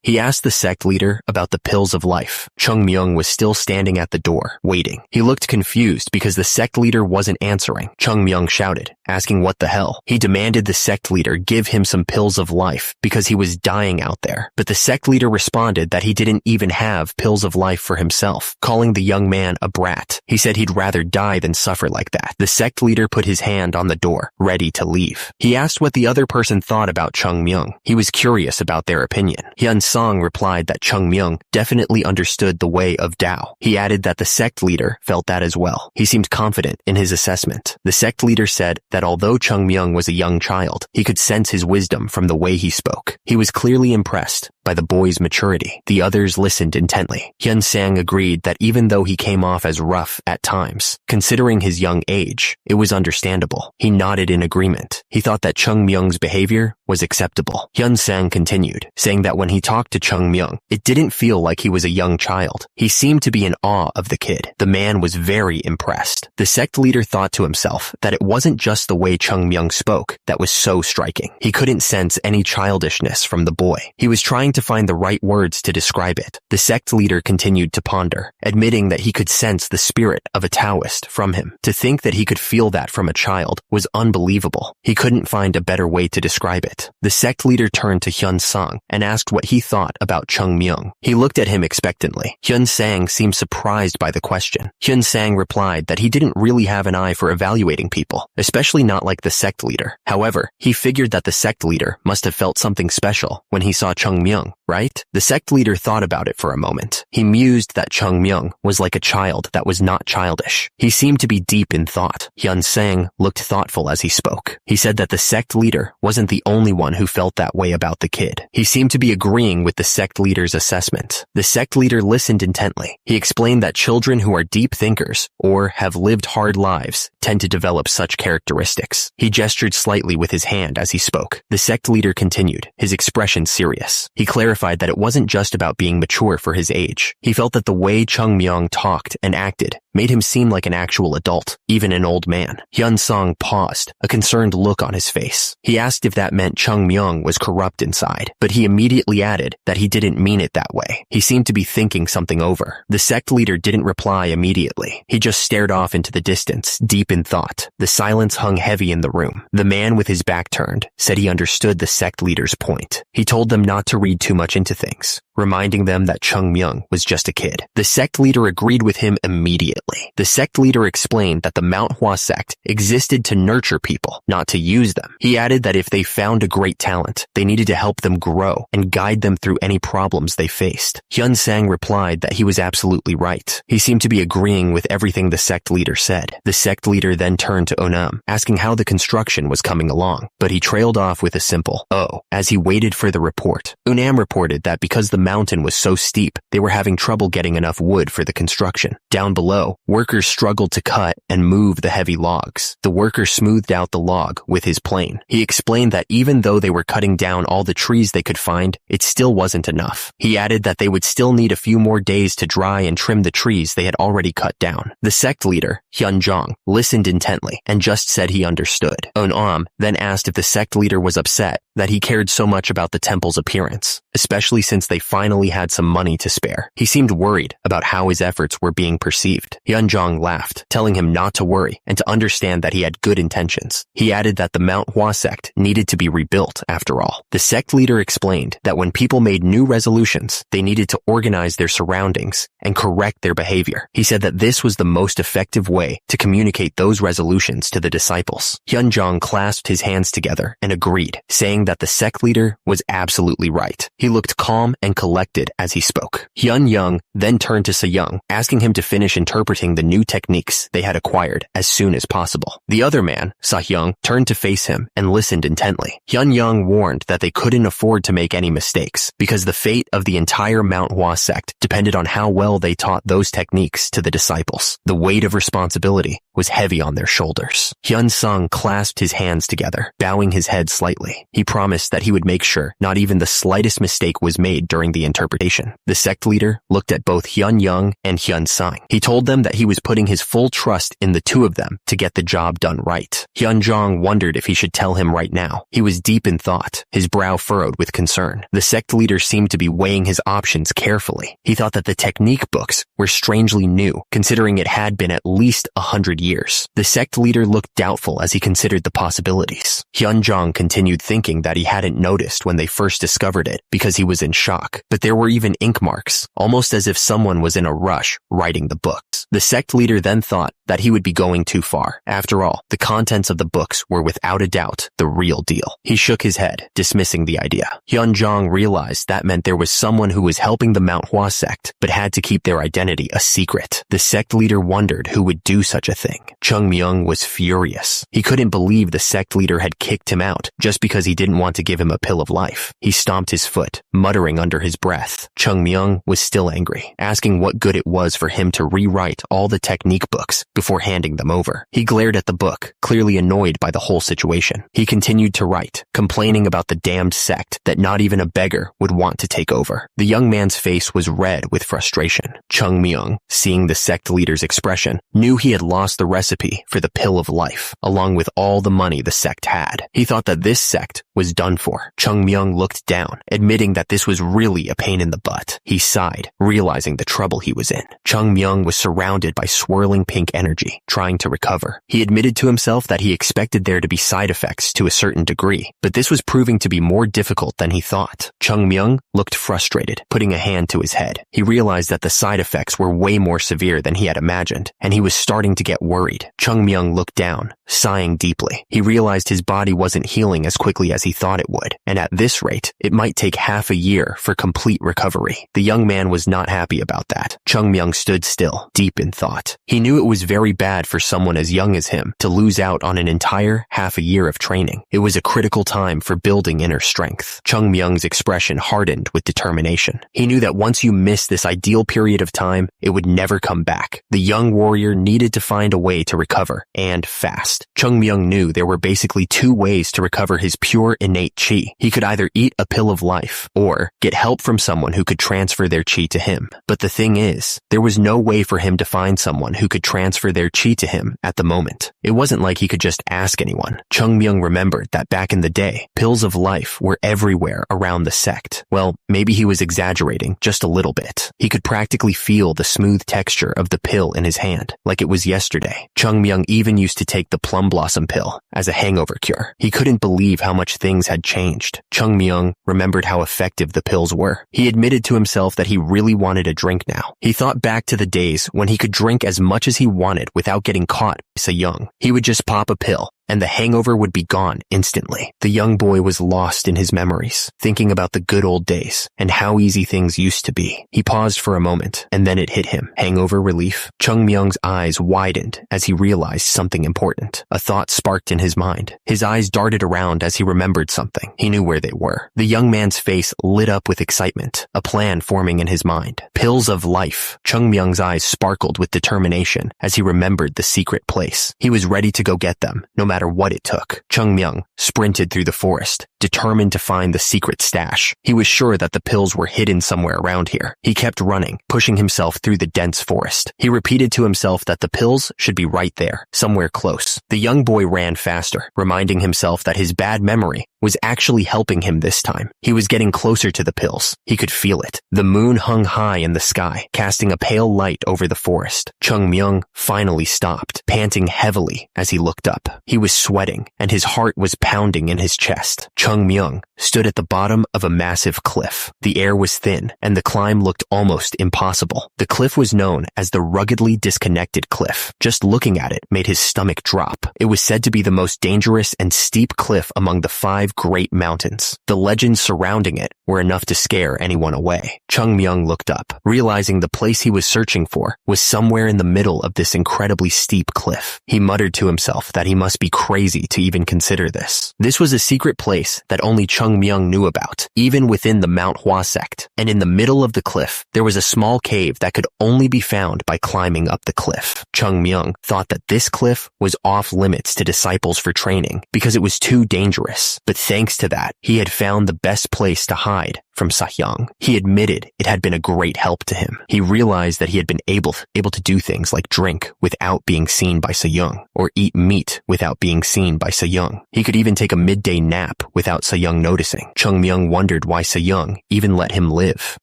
He asked the sect leader about the pills of life. Chung Myung was still standing at the door, waiting. He looked confused because the sect leader wasn't answering. Chung Myung shouted, asking what the hell. He demanded the sect leader give him some pills of life because he was dying out there. But the sect leader responded that he didn't even have pills of life for himself, calling the young man a brat. He said he'd rather die than suffer like that. The sect leader put his hand on the door, ready to leave. He asked what the other person thought about Chung Myung. He was curious about their opinion. Hyun Song replied that Chung Myung definitely understood the way of Tao. He added that the sect leader felt that as well. He seemed confident in his assessment. The sect leader said that although Chung Myung was a young child, he could sense his wisdom from the way he spoke. He was clearly impressed by the boy's maturity. The others listened intently. Hyun Sang agreed that even though he came off as rough at times, considering his young age, it was understandable. He nodded in agreement. He thought that Chung Myung's behavior was acceptable. Hyun Sang continued, saying that when he talked to Chung Myung, it didn't feel like he was a young child. He seemed to be in awe of the kid. The man was very impressed. The sect leader thought to himself that it wasn't just the way Chung Myung spoke that was so striking. He couldn't sense any childishness from the boy. He was trying to find the right words to describe it. The sect leader continued to ponder, admitting that he could sense the spirit of a Taoist from him. To think that he could feel that from a child was unbelievable. He couldn't find a better way to describe it. The sect leader turned to Hyun Sang and asked what he thought about Chung Myung. He looked at him expectantly. Hyun Sang seemed surprised by the question. Hyun Sang replied that he didn't really have an eye for evaluating people, especially not like the sect leader. However, he figured that the sect leader must have felt something special when he saw Chung Myung, right? The sect leader thought about it for a moment. He mused that Chung Myung was like a child that was not childish. He seemed to be deep in thought. Hyun Sang looked thoughtful as he spoke. He said that the sect leader wasn't the only one who felt that way about the kid. He seemed to be agreeing with the sect leader's assessment. The sect leader listened intently. He explained that children who are deep thinkers or have lived hard lives tend to develop such characteristics. He gestured slightly with his hand as he spoke. The sect leader continued, his expression serious. He clarified clarified that it wasn't just about being mature for his age. He felt that the way Chung Myung talked and acted made him seem like an actual adult, even an old man. Hyun Sung paused, a concerned look on his face. He asked if that meant Chung Myung was corrupt inside, but he immediately added that he didn't mean it that way. He seemed to be thinking something over. The sect leader didn't reply immediately. He just stared off into the distance, deep in thought. The silence hung heavy in the room. The man with his back turned said he understood the sect leader's point. He told them not to read too much into things, reminding them that Chung Myung was just a kid. The sect leader agreed with him immediately. The sect leader explained that the Manhwa sect existed to nurture people, not to use them. He added that if they found a great talent, they needed to help them grow and guide them through any problems they faced. Hyun Sang replied that he was absolutely right. He seemed to be agreeing with everything the sect leader said. The sect leader then turned to Onam, asking how the construction was coming along, but he trailed off with a simple "oh" as he waited for the report. Onam reported that because the mountain was so steep, they were having trouble getting enough wood for the construction. Down below, workers struggled to cut and move the heavy logs. The worker smoothed out the log with his plane. He explained that even though they were cutting down all the trees they could find, it still wasn't enough. He added that they would still need a few more days to dry and trim the trees they had already cut down. The sect leader, Hyun Jong, listened intently and just said he understood. Onam then asked if the sect leader was upset that he cared so much about the temple's appearance, especially since they finally had some money to spare. He seemed worried about how his efforts were being perceived. Hyun Jong laughed, telling him not to worry and to understand that he had good intentions. He added that the Manhwa sect needed to be rebuilt after all. The sect leader explained that when people made new resolutions, they needed to organize their surroundings and correct their behavior. He said that this was the most effective way to communicate those resolutions to the disciples. Hyun Jong clasped his hands together and agreed, saying that the sect leader was absolutely right. He looked calm and collected as he spoke. Hyun Young then turned to Se-young, asking him to finish interpreting the new techniques they had acquired as soon as possible. The other man, Sa-hyung, turned to face him and listened intently. Hyun Young warned that they couldn't afford to make any mistakes because the fate of the entire Manhwa sect depended on how well they taught those techniques to the disciples. The weight of responsibility was heavy on their shoulders. Hyun Sung clasped his hands together, bowing his head slightly. He promised that he would make sure not even the slightest mistake was made during the interpretation. The sect leader looked at both Hyun Young and Hyun Sung. He told them that he was putting his full trust in the two of them to get the job done right. Hyun Jong wondered if he should tell him right now. He was deep in thought, his brow furrowed with concern. The sect leader seemed to be weighing his options carefully. He thought that the technique books were strangely new, considering it had been at least 100 years. The sect leader looked doubtful as he considered the possibilities. Hyun Jong continued thinking that he hadn't noticed when they first discovered it because he was in shock, but there were even ink marks, almost as if someone was in a rush writing the books. The sect leader then thought that he would be going too far. After all, the contents of the books were without a doubt the real deal. He shook his head, dismissing the idea. Hyun Jong realized that meant there was someone who was helping the Manhwa sect, but had to keep their identity a secret. The sect leader wondered who would do such a thing. Chung Myung was furious. He couldn't believe the sect leader had kicked him out just because he didn't want to give him a pill of life. He stomped his foot, muttering under his breath. Chung Myung was still angry, asking what good it was for him to rewrite all the technique books before handing them over. He glared at the book, clearly annoyed by the whole situation. He continued to write, complaining about the damned sect that not even a beggar would want to take over. The young man's face was red with frustration. Chung Myung, seeing the sect leader's expression, knew he had lost the recipe for the pill of life, along with all the money the sect had. He thought that this sect was done for. Chung Myung looked down, admitting that this was really a pain in the butt. He sighed, realizing the trouble he was in. Chung Myung was surrounded by swirling pink energy, trying to recover. He admitted to himself that he expected there to be side effects to a certain degree, but this was proving to be more difficult than he thought. Chung Myung looked frustrated, putting a hand to his head. He realized that the side effects were way more severe than he had imagined, and he was starting to get worried. Chung Myung looked down, sighing deeply. He realized his body wasn't healing as quickly as he thought it would, and at this rate, it might take half a year for complete recovery. The young man was not happy about that. Chung Myung stood still, deep in thought. He knew it was very bad for someone as young as him to lose out on an entire half a year of training. It was a critical time for building inner strength. Chung Myung's expression hardened with determination. He knew that once you missed this ideal period of time, it would never come back. The young warrior needed to find a way to recover, and fast. Chung Myung knew there were basically two ways to recover his pure innate chi. He could either eat a pill of life life, or get help from someone who could transfer their chi to him. But the thing is, there was no way for him to find someone who could transfer their chi to him at the moment. It wasn't like he could just ask anyone. Chung Myung remembered that back in the day, pills of life were everywhere around the sect. Well, maybe he was exaggerating just a little bit. He could practically feel the smooth texture of the pill in his hand, like it was yesterday. Chung Myung even used to take the plum blossom pill as a hangover cure. He couldn't believe how much things had changed. Chung Myung remembered how effective the pills were. He admitted to himself that he really wanted a drink now. He thought back to the days when he could drink as much as he wanted without getting caught by Se-young. He would just pop a pill, and the hangover would be gone instantly. The young boy was lost in his memories, thinking about the good old days and how easy things used to be. He paused for a moment, and then it hit him. Hangover relief? Chung Myung's eyes widened as he realized something important. A thought sparked in his mind. His eyes darted around as he remembered something. He knew where they were. The young man's face lit up with excitement, a plan forming in his mind. Pills of life. Chung Myung's eyes sparkled with determination as he remembered the secret place. He was ready to go get them, no matter what it took. Chung Myung sprinted through the forest, determined to find the secret stash. He was sure that the pills were hidden somewhere around here. He kept running, pushing himself through the dense forest. He repeated to himself that the pills should be right there, somewhere close. The young boy ran faster, reminding himself that his bad memory was actually helping him this time. He was getting closer to the pills. He could feel it. The moon hung high in the sky, casting a pale light over the forest. Chung Myung finally stopped, panting heavily as he looked up. He was sweating, and his heart was pounding in his chest. Chung Myung stood at the bottom of a massive cliff. The air was thin, and the climb looked almost impossible. The cliff was known as the ruggedly disconnected cliff. Just looking at it made his stomach drop. It was said to be the most dangerous and steep cliff among the 5 great mountains. The legends surrounding it were enough to scare anyone away. Chung Myung looked up, realizing the place he was searching for was somewhere in the middle of this incredibly steep cliff. He muttered to himself that he must be crazy to even consider this. This was a secret place that only Chung Myung knew about, even within the Manhwa sect. And in the middle of the cliff, there was a small cave that could only be found by climbing up the cliff. Chung Myung thought that this cliff was off limits to disciples for training because it was too dangerous. But thanks to that, he had found the best place to hide from Se-young. He admitted it had been a great help to him. He realized that he had been able to do things like drink without being seen by Se-young, or eat meat without being seen by Se-young. He could even take a midday nap without Se-young noticing. Chung Myung wondered why Se-young even let him live.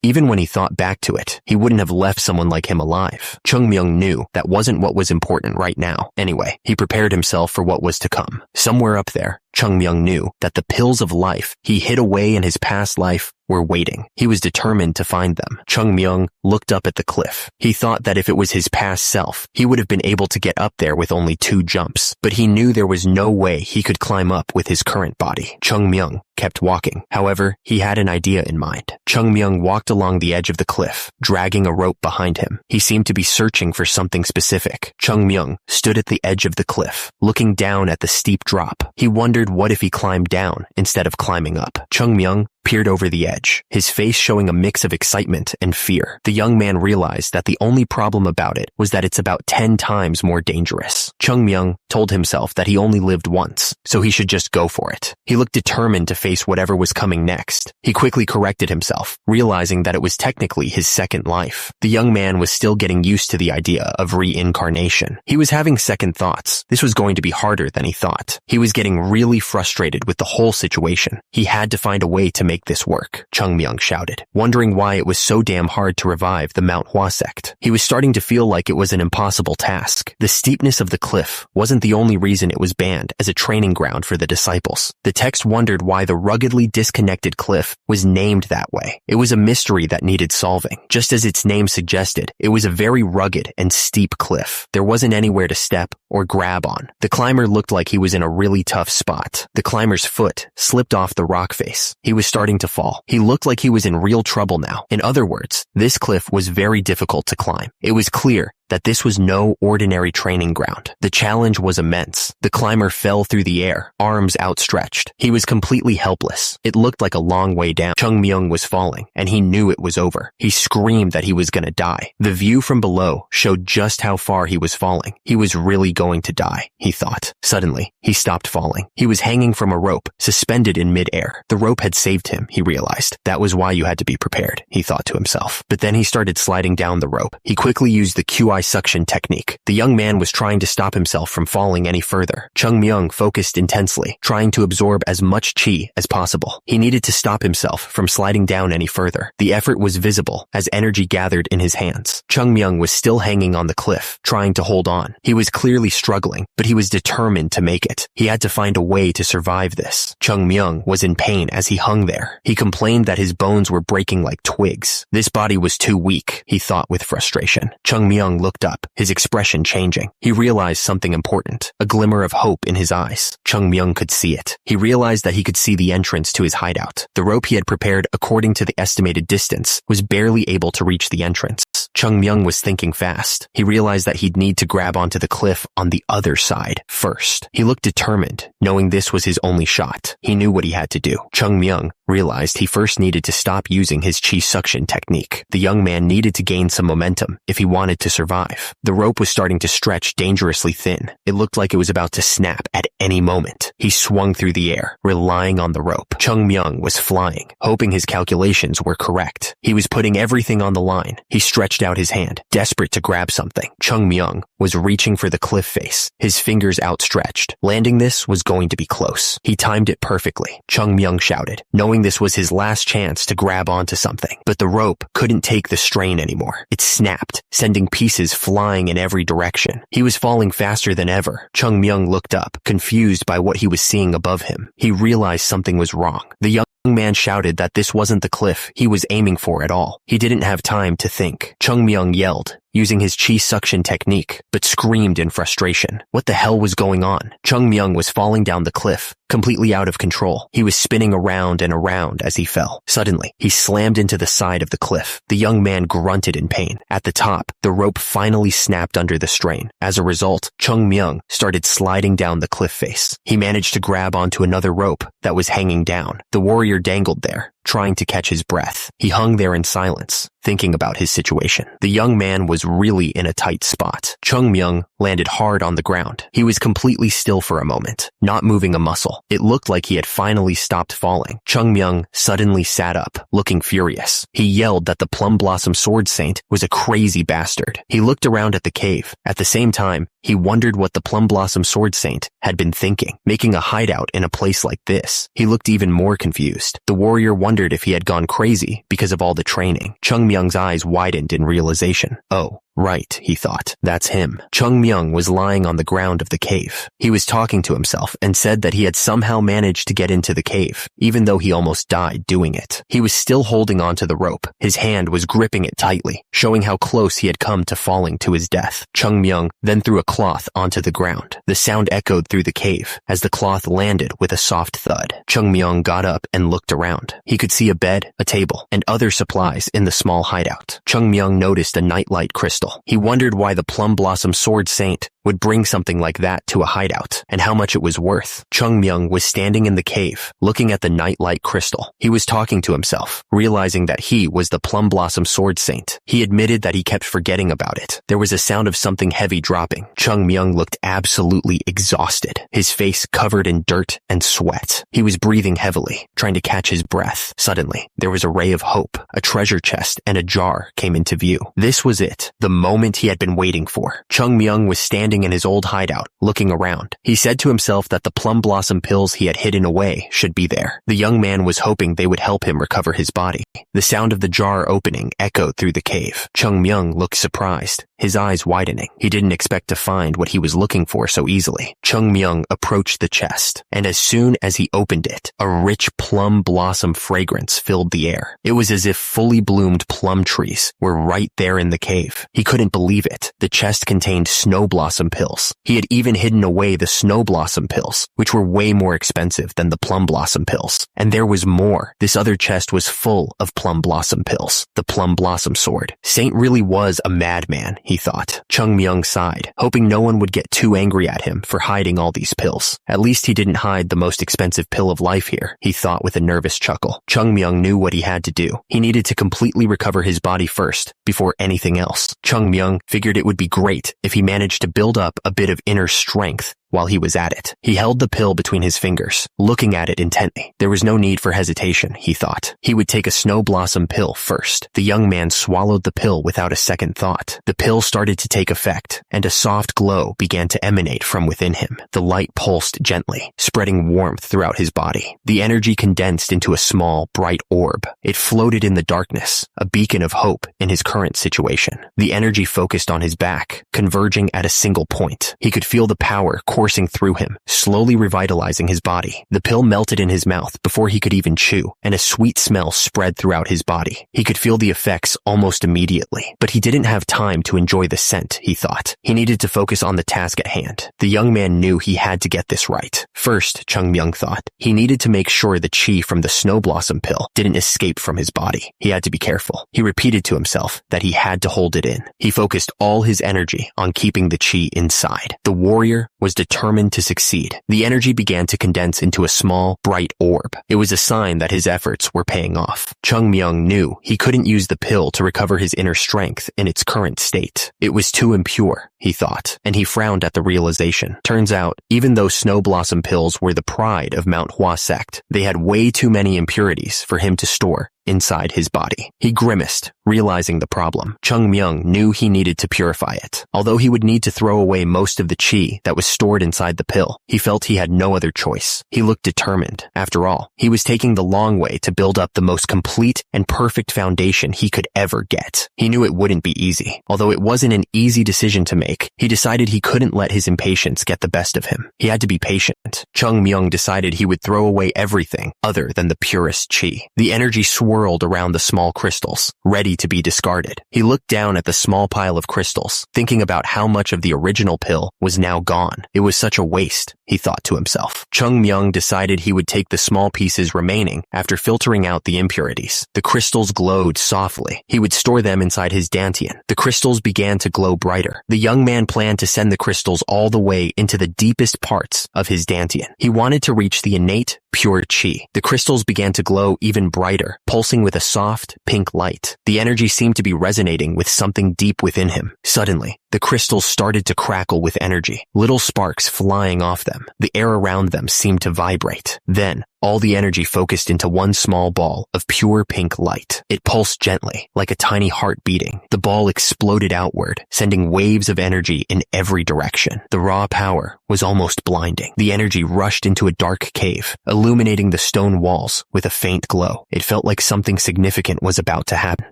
Even when he thought back to it, he wouldn't have left someone like him alive. Chung Myung knew that wasn't what was important right now. Anyway, he prepared himself for what was to come. Somewhere up there, Chung Myung knew that the pills of life he hid away in his past life were waiting. He was determined to find them. Chung Myung looked up at the cliff. He thought that if it was his past self, he would have been able to get up there with only 2 jumps, but he knew there was no way he could climb up with his current body. Chung Myung kept walking. However, he had an idea in mind. Chung Myung walked along the edge of the cliff, dragging a rope behind him. He seemed to be searching for something specific. Chung Myung stood at the edge of the cliff, looking down at the steep drop. He wondered what if he climbed down instead of climbing up. Chung Myung peered over the edge, his face showing a mix of excitement and fear. The young man realized that the only problem about it was that it's about 10 times more dangerous. Chung Myung told himself that he only lived once, so he should just go for it. He looked determined to face whatever was coming next. He quickly corrected himself, realizing that it was technically his second life. The young man was still getting used to the idea of reincarnation. He was having second thoughts. This was going to be harder than he thought. He was getting really frustrated with the whole situation. He had to find a way to make this work, Chung Myung shouted, wondering why it was so damn hard to revive the Manhwa sect. He was starting to feel like it was an impossible task. The steepness of the cliff wasn't the only reason it was banned as a training ground for the disciples. The text wondered why the ruggedly disconnected cliff was named that way. It was a mystery that needed solving. Just as its name suggested, it was a very rugged and steep cliff. There wasn't anywhere to step or grab on. The climber looked like he was in a really tough spot. The climber's foot slipped off the rock face. He was starting to fall. He looked like he was in real trouble now. In other words, this cliff was very difficult to climb. It was clear that this was no ordinary training ground. The challenge was immense. The climber fell through the air, arms outstretched. He was completely helpless. It looked like a long way down. Chung Myung was falling, and he knew it was over. He screamed that he was gonna die. The view from below showed just how far he was falling. He was really going to die, he thought. Suddenly, he stopped falling. He was hanging from a rope, suspended in mid-air. The rope had saved him, he realized. That was why you had to be prepared, he thought to himself. But then he started sliding down the rope. He quickly used the QI suction technique. The young man was trying to stop himself from falling any further. Chung Myung focused intensely, trying to absorb as much chi as possible. He needed to stop himself from sliding down any further. The effort was visible as energy gathered in his hands. Chung Myung was still hanging on the cliff, trying to hold on. He was clearly struggling, but he was determined to make it. He had to find a way to survive this. Chung Myung was in pain as he hung there. He complained that his bones were breaking like twigs. This body was too weak, he thought with frustration. Chung Myung looked up, his expression changing. He realized something important, a glimmer of hope in his eyes. Chung Myung could see it. He realized that he could see the entrance to his hideout. The rope he had prepared according to the estimated distance was barely able to reach the entrance. Chung Myung was thinking fast. He realized that he'd need to grab onto the cliff on the other side first. He looked determined, knowing this was his only shot. He knew what he had to do. Chung Myung realized he first needed to stop using his chi suction technique. The young man needed to gain some momentum if he wanted to survive. The rope was starting to stretch dangerously thin. It looked like it was about to snap at any moment. He swung through the air, relying on the rope. Chung Myung was flying, hoping his calculations were correct. He was putting everything on the line. He stretched out his hand, desperate to grab something. Chung Myung was reaching for the cliff face, his fingers outstretched. Landing this was going to be close. He timed it perfectly. Chung Myung shouted, knowing this was his last chance to grab onto something. But the rope couldn't take the strain anymore. It snapped, sending pieces flying in every direction. He was falling faster than ever. Chung Myung looked up, confused by what he was seeing above him. He realized something was wrong. The young man shouted that this wasn't the cliff he was aiming for at all. He didn't have time to think. Chung Myung yelled, using his chi suction technique, but screamed in frustration. What the hell was going on? Chung Myung was falling down the cliff, completely out of control. He was spinning around and around as he fell. Suddenly, he slammed into the side of the cliff. The young man grunted in pain. At the top, the rope finally snapped under the strain. As a result, Chung Myung started sliding down the cliff face. He managed to grab onto another rope that was hanging down. The warrior dangled there, trying to catch his breath. He hung there in silence, thinking about his situation. The young man was really in a tight spot. Chung Myung landed hard on the ground. He was completely still for a moment, not moving a muscle. It looked like he had finally stopped falling. Chung Myung suddenly sat up, looking furious. He yelled that the Plum Blossom Sword Saint was a crazy bastard. He looked around at the cave. At the same time, he wondered what the Plum Blossom Sword Saint had been thinking, making a hideout in a place like this. He looked even more confused. The warrior wondered if he had gone crazy because of all the training. Chung Myung's eyes widened in realization. Oh, right, he thought. That's him. Chung Myung was lying on the ground of the cave. He was talking to himself and said that he had somehow managed to get into the cave, even though he almost died doing it. He was still holding onto the rope. His hand was gripping it tightly, showing how close he had come to falling to his death. Chung Myung then threw a cloth onto the ground. The sound echoed through the cave as the cloth landed with a soft thud. Chung Myung got up and looked around. He could see a bed, a table, and other supplies in the small hideout. Chung Myung noticed a nightlight crystal. He wondered why the Plum Blossom Sword Saint would bring something like that to a hideout, and how much it was worth. Chung Myung was standing in the cave, looking at the nightlight crystal. He was talking to himself, realizing that he was the Plum Blossom Sword Saint. He admitted that he kept forgetting about it. There was a sound of something heavy dropping. Chung Myung looked absolutely exhausted, his face covered in dirt and sweat. He was breathing heavily, trying to catch his breath. Suddenly, there was a ray of hope. A treasure chest and a jar came into view. This was it, the moment he had been waiting for. Chung Myung was standing in his old hideout, looking around. He said to himself that the plum blossom pills he had hidden away should be there. The young man was hoping they would help him recover his body. The sound of the jar opening echoed through the cave. Chung Myung looked surprised, his eyes widening. He didn't expect to find what he was looking for so easily. Chung Myung approached the chest, and as soon as he opened it, a rich plum blossom fragrance filled the air. It was as if fully bloomed plum trees were right there in the cave. He couldn't believe it. The chest contained snow blossom pills. He had even hidden away the snow blossom pills, which were way more expensive than the plum blossom pills. And there was more. This other chest was full of plum blossom pills. The plum blossom sword. Saint really was a madman, he thought. Chung Myung sighed, hoping no one would get too angry at him for hiding all these pills. At least he didn't hide the most expensive pill of life here, he thought with a nervous chuckle. Chung Myung knew what he had to do. He needed to completely recover his body first, before anything else. Chung Myung figured it would be great if he managed to build up a bit of inner strength while he was at it. He held the pill between his fingers, looking at it intently. There was no need for hesitation, he thought. He would take a snow blossom pill first. The young man swallowed the pill without a second thought. The pill started to take effect, and a soft glow began to emanate from within him. The light pulsed gently, spreading warmth throughout his body. The energy condensed into a small, bright orb. It floated in the darkness, a beacon of hope in his current situation. The energy focused on his back, converging at a single point. He could feel the power coursing through him, slowly revitalizing his body. The pill melted in his mouth before he could even chew, and a sweet smell spread throughout his body. He could feel the effects almost immediately, but he didn't have time to enjoy the scent, he thought. He needed to focus on the task at hand. The young man knew he had to get this right. First, Chung Myung thought, he needed to make sure the chi from the snow blossom pill didn't escape from his body. He had to be careful. He repeated to himself that he had to hold it in. He focused all his energy on keeping the chi inside. The warrior was determined to succeed. The energy began to condense into a small, bright orb. It was a sign that his efforts were paying off. Chung Myung knew he couldn't use the pill to recover his inner strength in its current state. It was too impure, he thought, and he frowned at the realization. Turns out, even though snow blossom pills were the pride of Manhwa Sect, they had way too many impurities for him to store inside his body. He grimaced, realizing the problem. Chung Myung knew he needed to purify it. Although he would need to throw away most of the chi that was stored inside the pill, he felt he had no other choice. He looked determined. After all, he was taking the long way to build up the most complete and perfect foundation he could ever get. He knew it wouldn't be easy. Although it wasn't an easy decision to make, he decided he couldn't let his impatience get the best of him. He had to be patient. Chung Myung decided he would throw away everything other than the purest chi. The energy swirled around the small crystals, ready to be discarded. He looked down at the small pile of crystals, thinking about how much of the original pill was now gone. It was such a waste, he thought to himself. Chung Myung decided he would take the small pieces remaining after filtering out the impurities. The crystals glowed softly. He would store them inside his dantian. The crystals began to glow brighter. The young man planned to send the crystals all the way into the deepest parts of his dantian. He wanted to reach the innate, pure chi. The crystals began to glow even brighter, pulsing with a soft, pink light. The energy seemed to be resonating with something deep within him. Suddenly, the crystals started to crackle with energy, little sparks flying off them. The air around them seemed to vibrate. Then, all the energy focused into one small ball of pure pink light. It pulsed gently, like a tiny heart beating. The ball exploded outward, sending waves of energy in every direction. The raw power was almost blinding. The energy rushed into a dark cave, illuminating the stone walls with a faint glow. It felt like something significant was about to happen.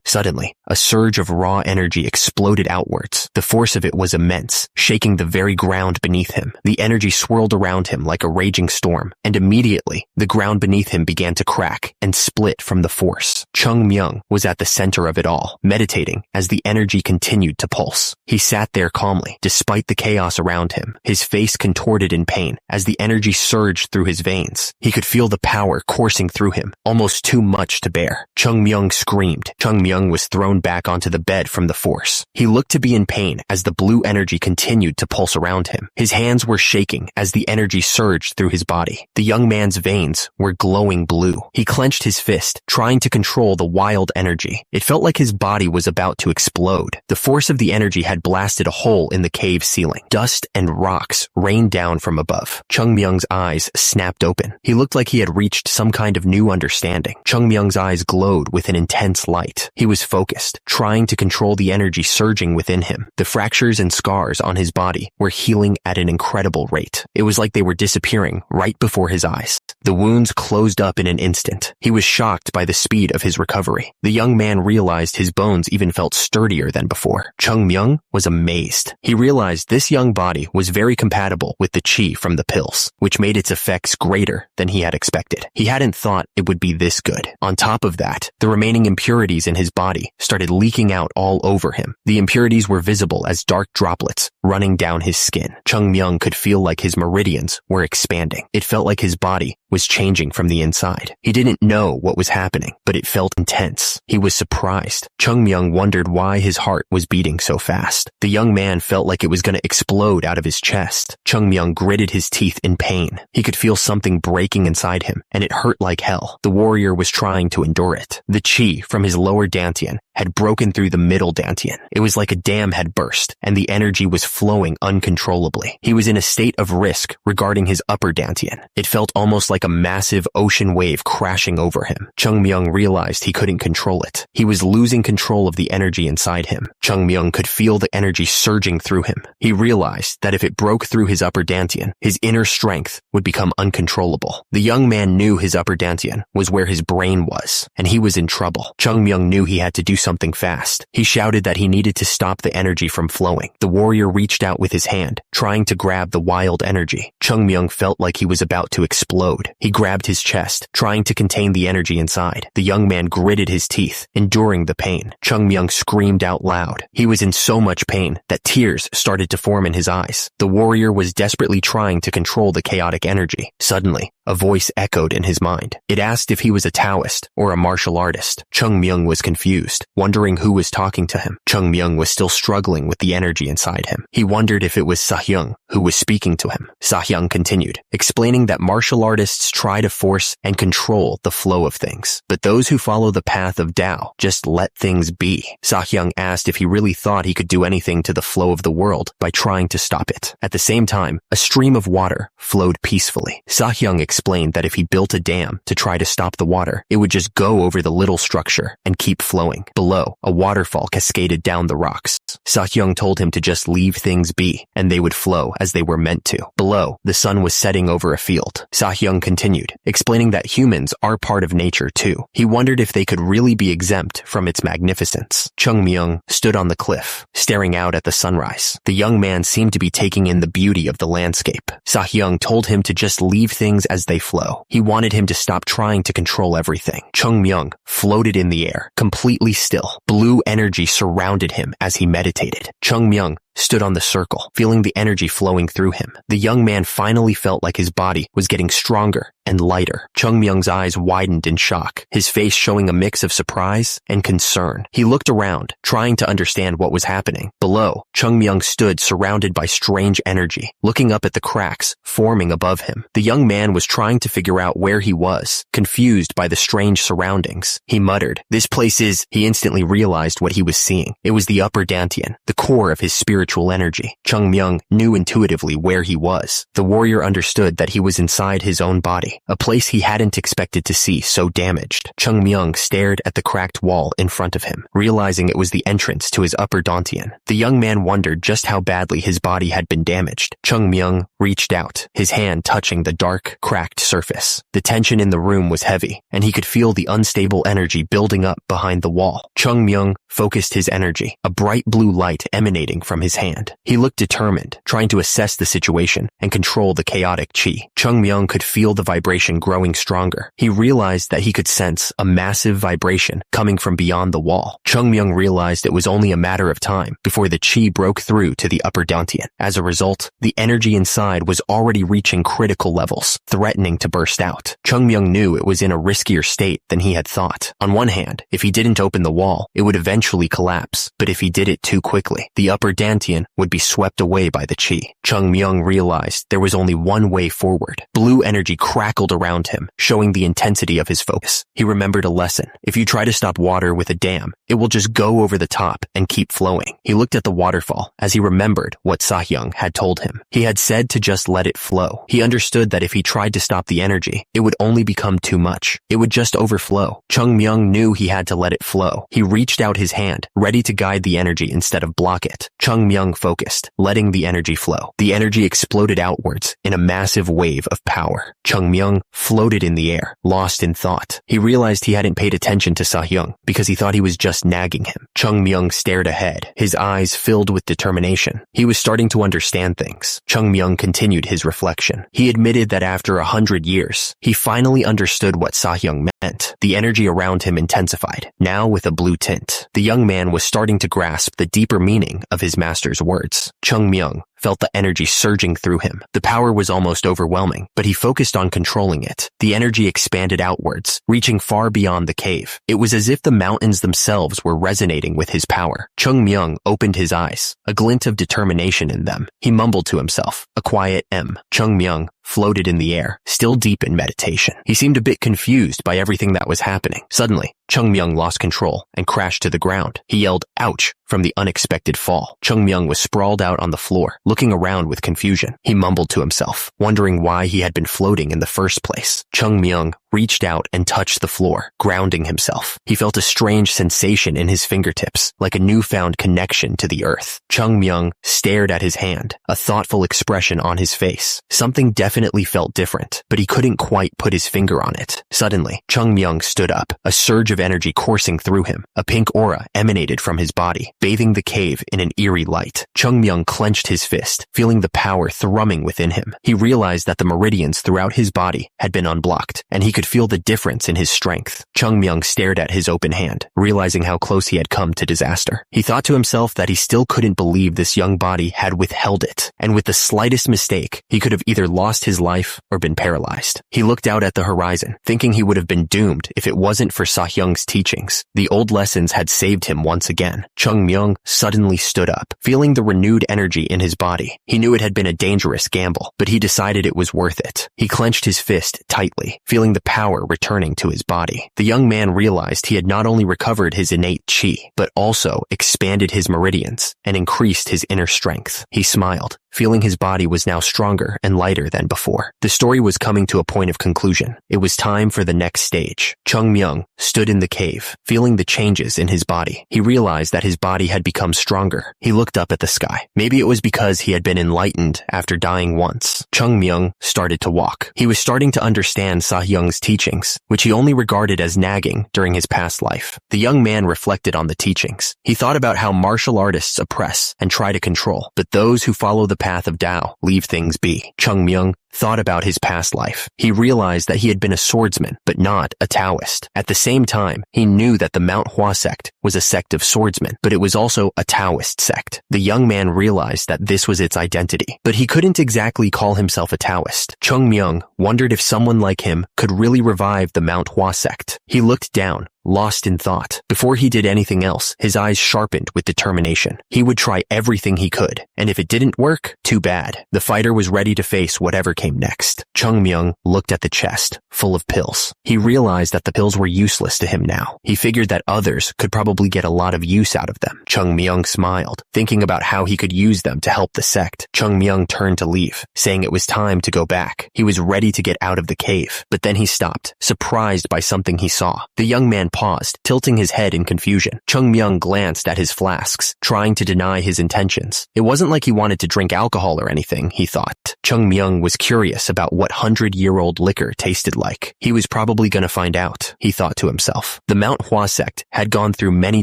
Suddenly, a surge of raw energy exploded outwards. The force of it was immense, shaking the very ground beneath him. The energy swirled around him like a raging storm, and immediately, the ground beneath him began to crack and split from the force. Chung Myung was at the center of it all, meditating as the energy continued to pulse. He sat there calmly, despite the chaos around him, his face contorted in pain as the energy surged through his veins. He could feel the power coursing through him, almost too much to bear. Chung Myung screamed. Chung Myung was thrown back onto the bed from the force. He looked to be in pain as the blue energy continued to pulse around him. His hands were shaking as the energy surged through his body. The young man's veins were glowing blue. He clenched his fist, trying to control the wild energy. It felt like his body was about to explode. The force of the energy had blasted a hole in the cave ceiling. Dust and rocks rained down from above. Chung Myung's eyes snapped open. He looked like he had reached some kind of new understanding. Chung Myung's eyes glowed with an intense light. He was focused, trying to control the energy surging within him. The fractures and scars on his body were healing at an incredible rate. It was like they were disappearing right before his eyes. The wounds closed up in an instant. He was shocked by the speed of his recovery. The young man realized his bones even felt sturdier than before. Chung Myung was amazed. He realized this young body was very compatible with the chi from the pills, which made its effects greater than he had expected. He hadn't thought it would be this good. On top of that, the remaining impurities in his body started leaking out all over him. The impurities were visible as dark droplets running down his skin. Chung Myung could feel like his meridians were expanding. It felt like his body was changing from the inside. He didn't know what was happening, but it felt intense. He was surprised. Chung Myung wondered why his heart was beating so fast. The young man felt like it was going to explode out of his chest. Chung Myung gritted his teeth in pain. He could feel something breaking inside him, and it hurt like hell. The warrior was trying to endure it. The chi from his lower dantian had broken through the middle dantian. It was like a dam had burst, and the energy was flowing uncontrollably. He was in a state of risk regarding his upper dantian. It felt almost like a massive ocean wave crashing over him. Chung Myung realized he couldn't control it. He was losing control of the energy inside him. Chung Myung could feel the energy surging through him. He realized that if it broke through his upper dantian, his inner strength would become uncontrollable. The young man knew his upper dantian was where his brain was, and he was in trouble. Chung Myung knew he had to do something fast. He shouted that he needed to stop the energy from flowing. The warrior reached out with his hand, trying to grab the wild energy. Chung Myung felt like he was about to explode. He grabbed his chest, trying to contain the energy inside. The young man gritted his teeth, enduring the pain. Chung Myung screamed out loud. He was in so much pain that tears started to form in his eyes. The warrior was desperately trying to control the chaotic energy. Suddenly, a voice echoed in his mind. It asked if he was a Taoist or a martial artist. Chung Myung was confused, wondering who was talking to him. Chung Myung was still struggling with the energy inside him. He wondered if it was Sahyung who was speaking to him. Sahyung continued, explaining that martial artists try to force and control the flow of things, but those who follow the path of Tao just let things be. Sahyung asked if he really thought he could do anything to the flow of the world by trying to stop it. At the same time, a stream of water flowed peacefully. Sahyung explained that if he built a dam to try to stop the water, it would just go over the little structure and keep flowing. Below, a waterfall cascaded down the rocks. Sahyung told him to just leave things be, and they would flow as they were meant to. Below, the sun was setting over a field. Sahyung continued, explaining that humans are part of nature too. He wondered if they could really be exempt from its magnificence. Chung Myung stood on the cliff, staring out at the sunrise. The young man seemed to be taking in the beauty of the landscape. Sahyung told him to just leave things as they flow. He wanted him to stop trying to control everything. Chung Myung floated in the air, completely still. Blue energy surrounded him as he meditated. Chung Myung stood on the circle, feeling the energy flowing through him. The young man finally felt like his body was getting stronger and lighter. Chung Myung's eyes widened in shock, his face showing a mix of surprise and concern. He looked around, trying to understand what was happening. Below, Chung Myung stood surrounded by strange energy, looking up at the cracks forming above him. The young man was trying to figure out where he was, confused by the strange surroundings. He muttered, "This place is..." He instantly realized what he was seeing. It was the upper dantian, the core of his spiritual energy. Chung Myung knew intuitively where he was. The warrior understood that he was inside his own body, a place he hadn't expected to see so damaged. Chung Myung stared at the cracked wall in front of him, realizing it was the entrance to his upper dantian. The young man wondered just how badly his body had been damaged. Chung Myung reached out, his hand touching the dark, cracked surface. The tension in the room was heavy, and he could feel the unstable energy building up behind the wall. Chung Myung focused his energy, a bright blue light emanating from his hand. He looked determined, trying to assess the situation and control the chaotic chi. Chung Myung could feel the vibration growing stronger. He realized that he could sense a massive vibration coming from beyond the wall. Chung Myung realized it was only a matter of time before the chi broke through to the upper dantian. As a result, the energy inside was already reaching critical levels, threatening to burst out. Chung Myung knew it was in a riskier state than he had thought. On one hand, if he didn't open the wall, it would eventually collapse, but if he did it too quickly, the upper dantian would be swept away by the chi. Chung Myung realized there was only one way forward. Blue energy crackled around him, showing the intensity of his focus. He remembered a lesson. If you try to stop water with a dam, it will just go over the top and keep flowing. He looked at the waterfall as he remembered what Sahyung had told him. He had said to just let it flow. He understood that if he tried to stop the energy, it would only become too much. It would just overflow. Chung Myung knew he had to let it flow. He reached out his hand, ready to guide the energy instead of block it. Chung Myung focused, letting the energy flow. The energy exploded outwards in a massive wave of power. Chung Myung floated in the air, lost in thought. He realized he hadn't paid attention to Seo-hyung because he thought he was just nagging him. Chung Myung stared ahead, his eyes filled with determination. He was starting to understand things. Chung Myung continued his reflection. He admitted that after 100 years, he finally understood what Seo-hyung meant. The energy around him intensified, now with a blue tint. The young man was starting to grasp the deeper meaning of his master's words. Chung Myung felt the energy surging through him. The power was almost overwhelming, but he focused on controlling it. The energy expanded outwards, reaching far beyond the cave. It was as if the mountains themselves were resonating with his power. Chung Myung opened his eyes, a glint of determination in them. He mumbled to himself, a quiet M. Chung Myung floated in the air, still deep in meditation. He seemed a bit confused by everything that was happening. Suddenly, Chung Myung lost control and crashed to the ground. He yelled, "Ouch!" from the unexpected fall. Chung Myung was sprawled out on the floor, looking around with confusion. He mumbled to himself, wondering why he had been floating in the first place. Chung Myung reached out and touched the floor, grounding himself. He felt a strange sensation in his fingertips, like a newfound connection to the earth. Chung Myung stared at his hand, a thoughtful expression on his face. Something definitely felt different, but he couldn't quite put his finger on it. Suddenly, Chung Myung stood up, a surge of energy coursing through him. A pink aura emanated from his body, bathing the cave in an eerie light. Chung Myung clenched his fist, feeling the power thrumming within him. He realized that the meridians throughout his body had been unblocked, and he could feel the difference in his strength. Chung Myung stared at his open hand, realizing how close he had come to disaster. He thought to himself that he still couldn't believe this young body had withheld it, and with the slightest mistake, he could have either lost his life or been paralyzed. He looked out at the horizon, thinking he would have been doomed if it wasn't for Seo-hyung's teachings. The old lessons had saved him once again. Chung Myung suddenly stood up, feeling the renewed energy in his body. He knew it had been a dangerous gamble, but he decided it was worth it. He clenched his fist tightly, feeling the power returning to his body. The young man realized he had not only recovered his innate chi, but also expanded his meridians and increased his inner strength. He smiled, feeling his body was now stronger and lighter than before. The story was coming to a point of conclusion. It was time for the next stage. Chung Myung stood in the cave, feeling the changes in his body. He realized that his body had become stronger. He looked up at the sky. Maybe it was because he had been enlightened after dying once. Chung Myung started to walk. He was starting to understand Seo-hyung's teachings, which he only regarded as nagging during his past life. The young man reflected on the teachings. He thought about how martial artists oppress and try to control, but those who follow the path of Tao leave things be. Chung Myung thought about his past life. He realized that he had been a swordsman, but not a Taoist. At the same time, he knew that the Manhwa sect was a sect of swordsmen, but it was also a Taoist sect. The young man realized that this was its identity, but he couldn't exactly call himself a Taoist. Chung Myung wondered if someone like him could really revive the Manhwa sect. He looked down, lost in thought. Before he did anything else, his eyes sharpened with determination. He would try everything he could, and if it didn't work, too bad. The fighter was ready to face whatever came next. Chung Myung looked at the chest, full of pills. He realized that the pills were useless to him now. He figured that others could probably get a lot of use out of them. Chung Myung smiled, thinking about how he could use them to help the sect. Chung Myung turned to leave, saying it was time to go back. He was ready to get out of the cave, but then he stopped, surprised by something he saw. The young man paused, tilting his head in confusion. Chung Myung glanced at his flasks, trying to deny his intentions. It wasn't like he wanted to drink alcohol or anything, he thought. Chung Myung was curious about what 100-year-old liquor tasted like. He was probably gonna find out, he thought to himself. The Manhwa sect had gone through many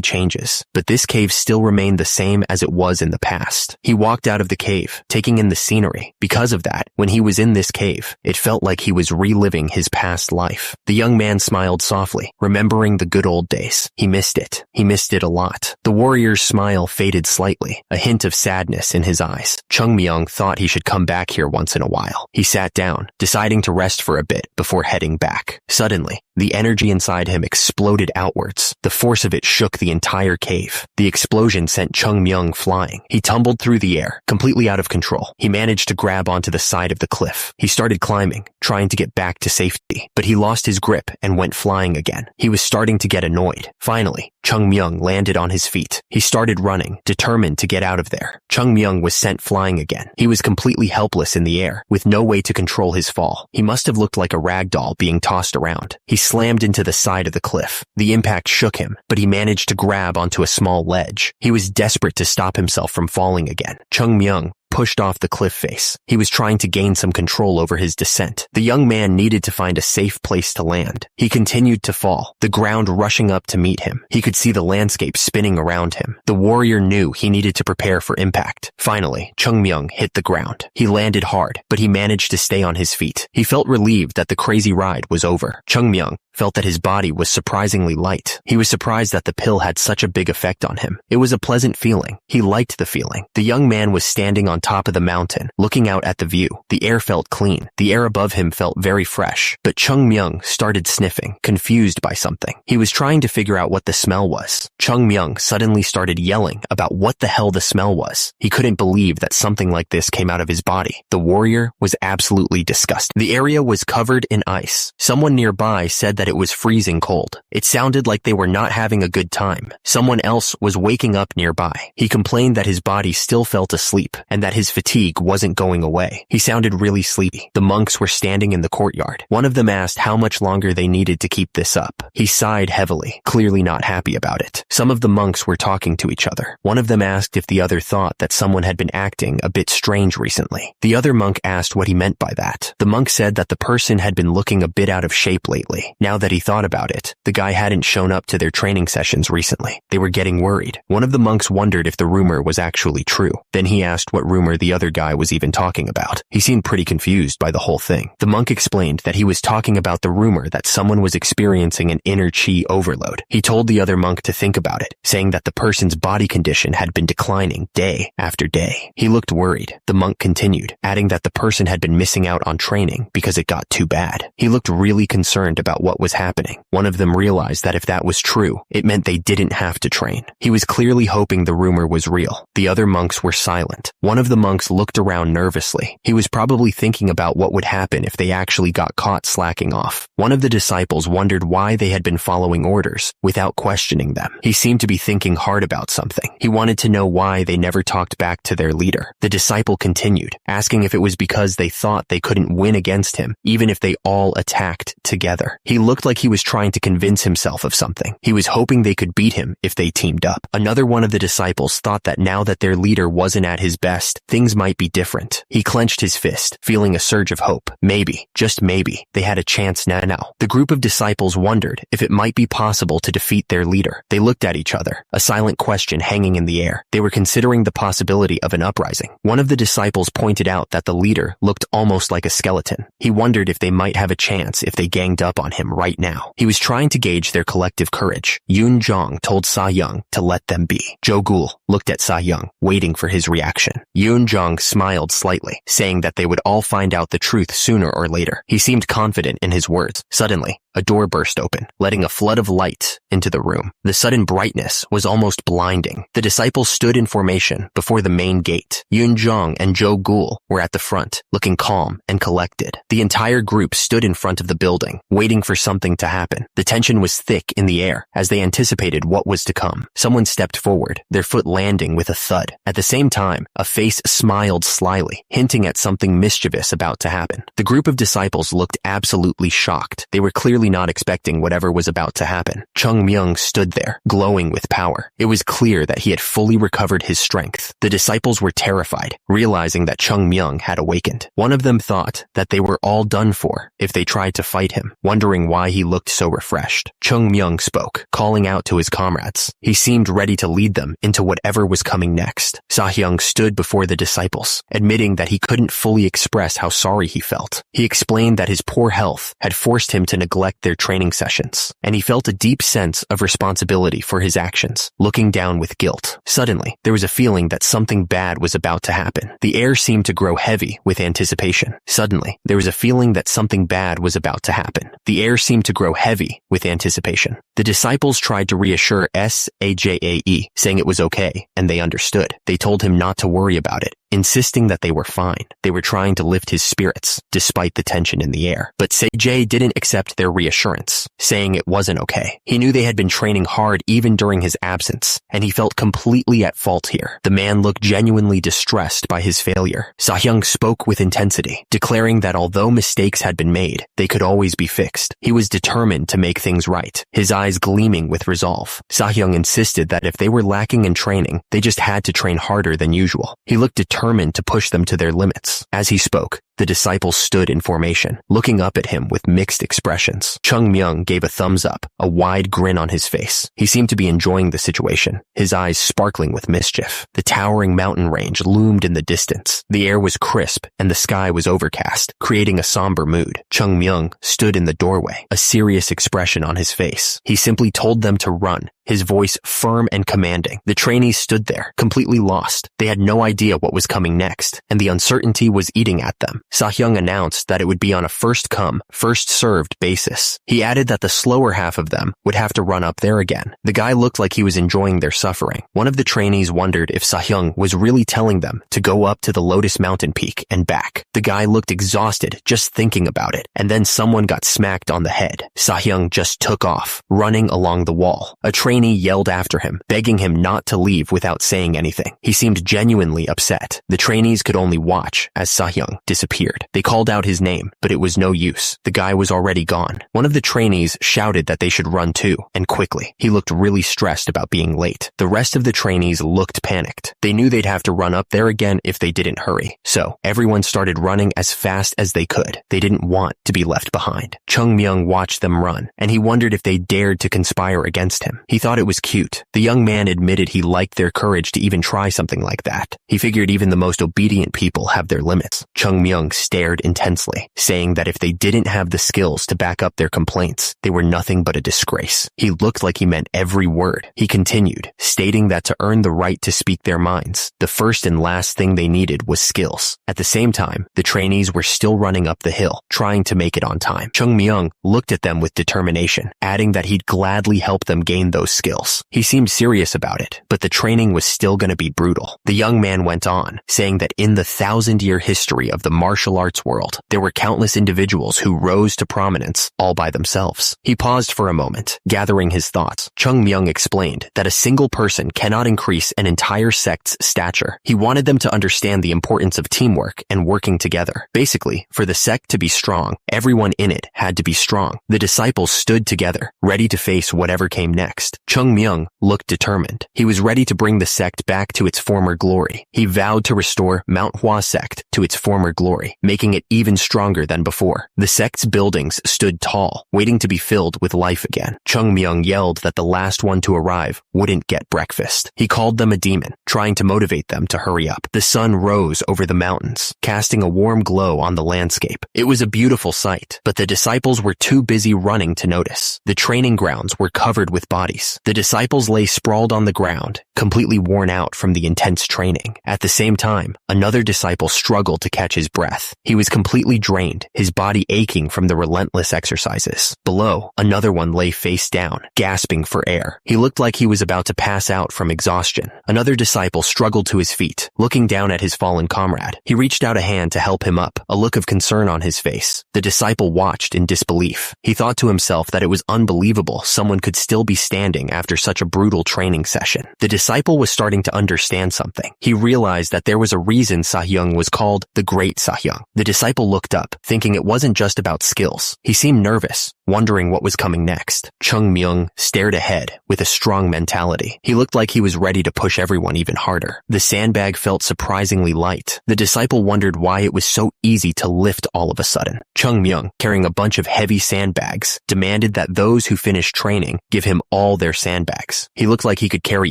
changes, but this cave still remained the same as it was in the past. He walked out of the cave, taking in the scenery. Because of that, when he was in this cave, it felt like he was reliving his past life. The young man smiled softly, remembering the good old days. He missed it. He missed it a lot. The warrior's smile faded slightly, a hint of sadness in his eyes. Chung Myung thought he should come back here once in a while. He sat down, deciding to rest for a bit before heading back. Suddenly, the energy inside him exploded outwards. The force of it shook the entire cave. The explosion sent Chung Myung flying. He tumbled through the air, completely out of control. He managed to grab onto the side of the cliff. He started climbing, trying to get back to safety, but he lost his grip and went flying again. He was starting to get annoyed. Finally, Chung Myung landed on his feet. He started running, determined to get out of there. Chung Myung was sent flying again. He was completely helpless in the air, with no way to control his fall. He must have looked like a rag doll being tossed around. He slammed into the side of the cliff. The impact shook him, but he managed to grab onto a small ledge. He was desperate to stop himself from falling again. Chung Myung pushed off the cliff face. He was trying to gain some control over his descent. The young man needed to find a safe place to land. He continued to fall, the ground rushing up to meet him. He could see the landscape spinning around him. The warrior knew he needed to prepare for impact. Finally, Chung Myung hit the ground. He landed hard, but he managed to stay on his feet. He felt relieved that the crazy ride was over. Chung Myung felt that his body was surprisingly light. He was surprised that the pill had such a big effect on him. It was a pleasant feeling. He liked the feeling. The young man was standing on top of the mountain, looking out at the view. The air felt clean. The air above him felt very fresh. But Chung Myung started sniffing, confused by something. He was trying to figure out what the smell was. Chung Myung suddenly started yelling about what the hell the smell was. He couldn't believe that something like this came out of his body. The warrior was absolutely disgusted. The area was covered in ice. Someone nearby said that it was freezing cold. It sounded like they were not having a good time. Someone else was waking up nearby. He complained that his body still felt asleep and that his fatigue wasn't going away. He sounded really sleepy. The monks were standing in the courtyard. One of them asked how much longer they needed to keep this up. He sighed heavily, clearly not happy about it. Some of the monks were talking to each other. One of them asked if the other thought that someone had been acting a bit strange recently. The other monk asked what he meant by that. The monk said that the person had been looking a bit out of shape lately. Now that he thought about it, the guy hadn't shown up to their training sessions recently. They were getting worried. One of the monks wondered if the rumor was actually true. Then he asked what rumor the other guy was even talking about. He seemed pretty confused by the whole thing. The monk explained that he was talking about the rumor that someone was experiencing an inner chi overload. He told the other monk to think about it, saying that the person's body condition had been declining day after day. He looked worried. The monk continued, adding that the person had been missing out on training because it got too bad. He looked really concerned about what was happening. One of them realized that if that was true, it meant they didn't have to train. He was clearly hoping the rumor was real. The other monks were silent. One of the monks looked around nervously. He was probably thinking about what would happen if they actually got caught slacking off. One of the disciples wondered why they had been following orders without questioning them. He seemed to be thinking hard about something. He wanted to know why they never talked back to their leader. The disciple continued, asking if it was because they thought they couldn't win against him, even if they all attacked together. He looked like he was trying to convince himself of something. He was hoping they could beat him if they teamed up. Another one of the disciples thought that now that their leader wasn't at his best, things might be different. He clenched his fist, feeling a surge of hope. Maybe, just maybe, they had a chance now. The group of disciples wondered if it might be possible to defeat their leader. They looked at each other, a silent question hanging in the air. They were considering the possibility of an uprising. One of the disciples pointed out that the leader looked almost like a skeleton. He wondered if they might have a chance if they ganged up on him right now. He was trying to gauge their collective courage. Yoon Jong told Sa Young to let them be. Jo Gul looked at Sa Young, waiting for his reaction. Yoon Jong smiled slightly, saying that they would all find out the truth sooner or later. He seemed confident in his words. Suddenly, a door burst open, letting a flood of light into the room. The sudden brightness was almost blinding. The disciples stood in formation before the main gate. Yoon Jong and Jo Gul were at the front, looking calm and collected. The entire group stood in front of the building, waiting for something to happen. The tension was thick in the air as they anticipated what was to come. Someone stepped forward, their foot landing with a thud. At the same time, a face smiled slyly, hinting at something mischievous about to happen. The group of disciples looked absolutely shocked. They were clearly not expecting whatever was about to happen. Chung Myung stood there, glowing with power. It was clear that he had fully recovered his strength. The disciples were terrified, realizing that Chung Myung had awakened. One of them thought that they were all done for if they tried to fight him, wondering why he looked so refreshed. Chung Myung spoke, calling out to his comrades. He seemed ready to lead them into whatever was coming next. Sa-hyung stood before the disciples, admitting that he couldn't fully express how sorry he felt. He explained that his poor health had forced him to neglect their training sessions, and he felt a deep sense of responsibility for his actions, looking down with guilt. Suddenly, there was a feeling that something bad was about to happen. The air seemed to grow heavy with anticipation. Suddenly, there was a feeling that something bad was about to happen. The air seemed to grow heavy with anticipation. The disciples tried to reassure Sajae, saying it was okay, and they understood. They told him not to worry about it. insisting that they were fine. They were trying to lift his spirits, despite the tension in the air. But Jae didn't accept their reassurance, saying it wasn't okay. He knew they had been training hard even during his absence, and he felt completely at fault here. The man looked genuinely distressed by his failure. Sahyung spoke with intensity, declaring that although mistakes had been made, they could always be fixed. He was determined to make things right, his eyes gleaming with resolve. Sahyung insisted that if they were lacking in training, they just had to train harder than usual. He looked determined to push them to their limits. As he spoke, the disciples stood in formation, looking up at him with mixed expressions. Chung Myung gave a thumbs up, a wide grin on his face. He seemed to be enjoying the situation, his eyes sparkling with mischief. The towering mountain range loomed in the distance. The air was crisp, and the sky was overcast, creating a somber mood. Chung Myung stood in the doorway, a serious expression on his face. He simply told them to run, his voice firm and commanding. The trainees stood there, completely lost. They had no idea what was coming next, and the uncertainty was eating at them. Sahyung announced that it would be on a first-come, first-served basis. He added that the slower half of them would have to run up there again. The guy looked like he was enjoying their suffering. One of the trainees wondered if Sahyung was really telling them to go up to the Lotus Mountain peak and back. The guy looked exhausted just thinking about it, and then someone got smacked on the head. Sahyung just took off, running along the wall. A trainee yelled after him, begging him not to leave without saying anything. He seemed genuinely upset. The trainees could only watch as Sahyung disappeared. They called out his name, but it was no use. The guy was already gone. One of the trainees shouted that they should run too, and quickly. He looked really stressed about being late. The rest of the trainees looked panicked. They knew they'd have to run up there again if they didn't hurry. So, everyone started running as fast as they could. They didn't want to be left behind. Chung Myung watched them run, and he wondered if they dared to conspire against him. He thought it was cute. The young man admitted he liked their courage to even try something like that. He figured even the most obedient people have their limits. Chung Myung stared intensely, saying that if they didn't have the skills to back up their complaints, they were nothing but a disgrace. He looked like he meant every word. He continued, stating that to earn the right to speak their minds, the first and last thing they needed was skills. At the same time, the trainees were still running up the hill, trying to make it on time. Chung Myung looked at them with determination, adding that he'd gladly help them gain those skills. He seemed serious about it, but the training was still going to be brutal. The young man went on, saying that in the 1,000-year history of the martial arts world, there were countless individuals who rose to prominence all by themselves. He paused for a moment, gathering his thoughts. Chung Myung explained that a single person cannot increase an entire sect's stature. He wanted them to understand the importance of teamwork and working together. Basically, for the sect to be strong, everyone in it had to be strong. The disciples stood together, ready to face whatever came next. Chung Myung looked determined. He was ready to bring the sect back to its former glory. He vowed to restore Manhwa sect to its former glory, making it even stronger than before. The sect's buildings stood tall, waiting to be filled with life again. Chung Myung yelled that the last one to arrive wouldn't get breakfast. He called them a demon, trying to motivate them to hurry up. The sun rose over the mountains, casting a warm glow on the landscape. It was a beautiful sight, but the disciples were too busy running to notice. The training grounds were covered with bodies. The disciples lay sprawled on the ground, completely worn out from the intense training. At the same time, another disciple struggled to catch his breath. He was completely drained, his body aching from the relentless exercises. Below, another one lay face down, gasping for air. He looked like he was about to pass out from exhaustion. Another disciple struggled to his feet, looking down at his fallen comrade. He reached out a hand to help him up, a look of concern on his face. The disciple watched in disbelief. He thought to himself that it was unbelievable someone could still be standing after such a brutal training session. The disciple was starting to understand something. He realized that there was a reason Sahyung was called the Great Sahyung. The disciple looked up, thinking it wasn't just about skills. He seemed nervous, wondering what was coming next. Chung Myung stared ahead with a strong mentality. He looked like he was ready to push everyone even harder. The sandbag felt surprisingly light. The disciple wondered why it was so easy to lift all of a sudden. Chung Myung, carrying a bunch of heavy sandbags, demanded that those who finished training give him all their sandbags. He looked like he could carry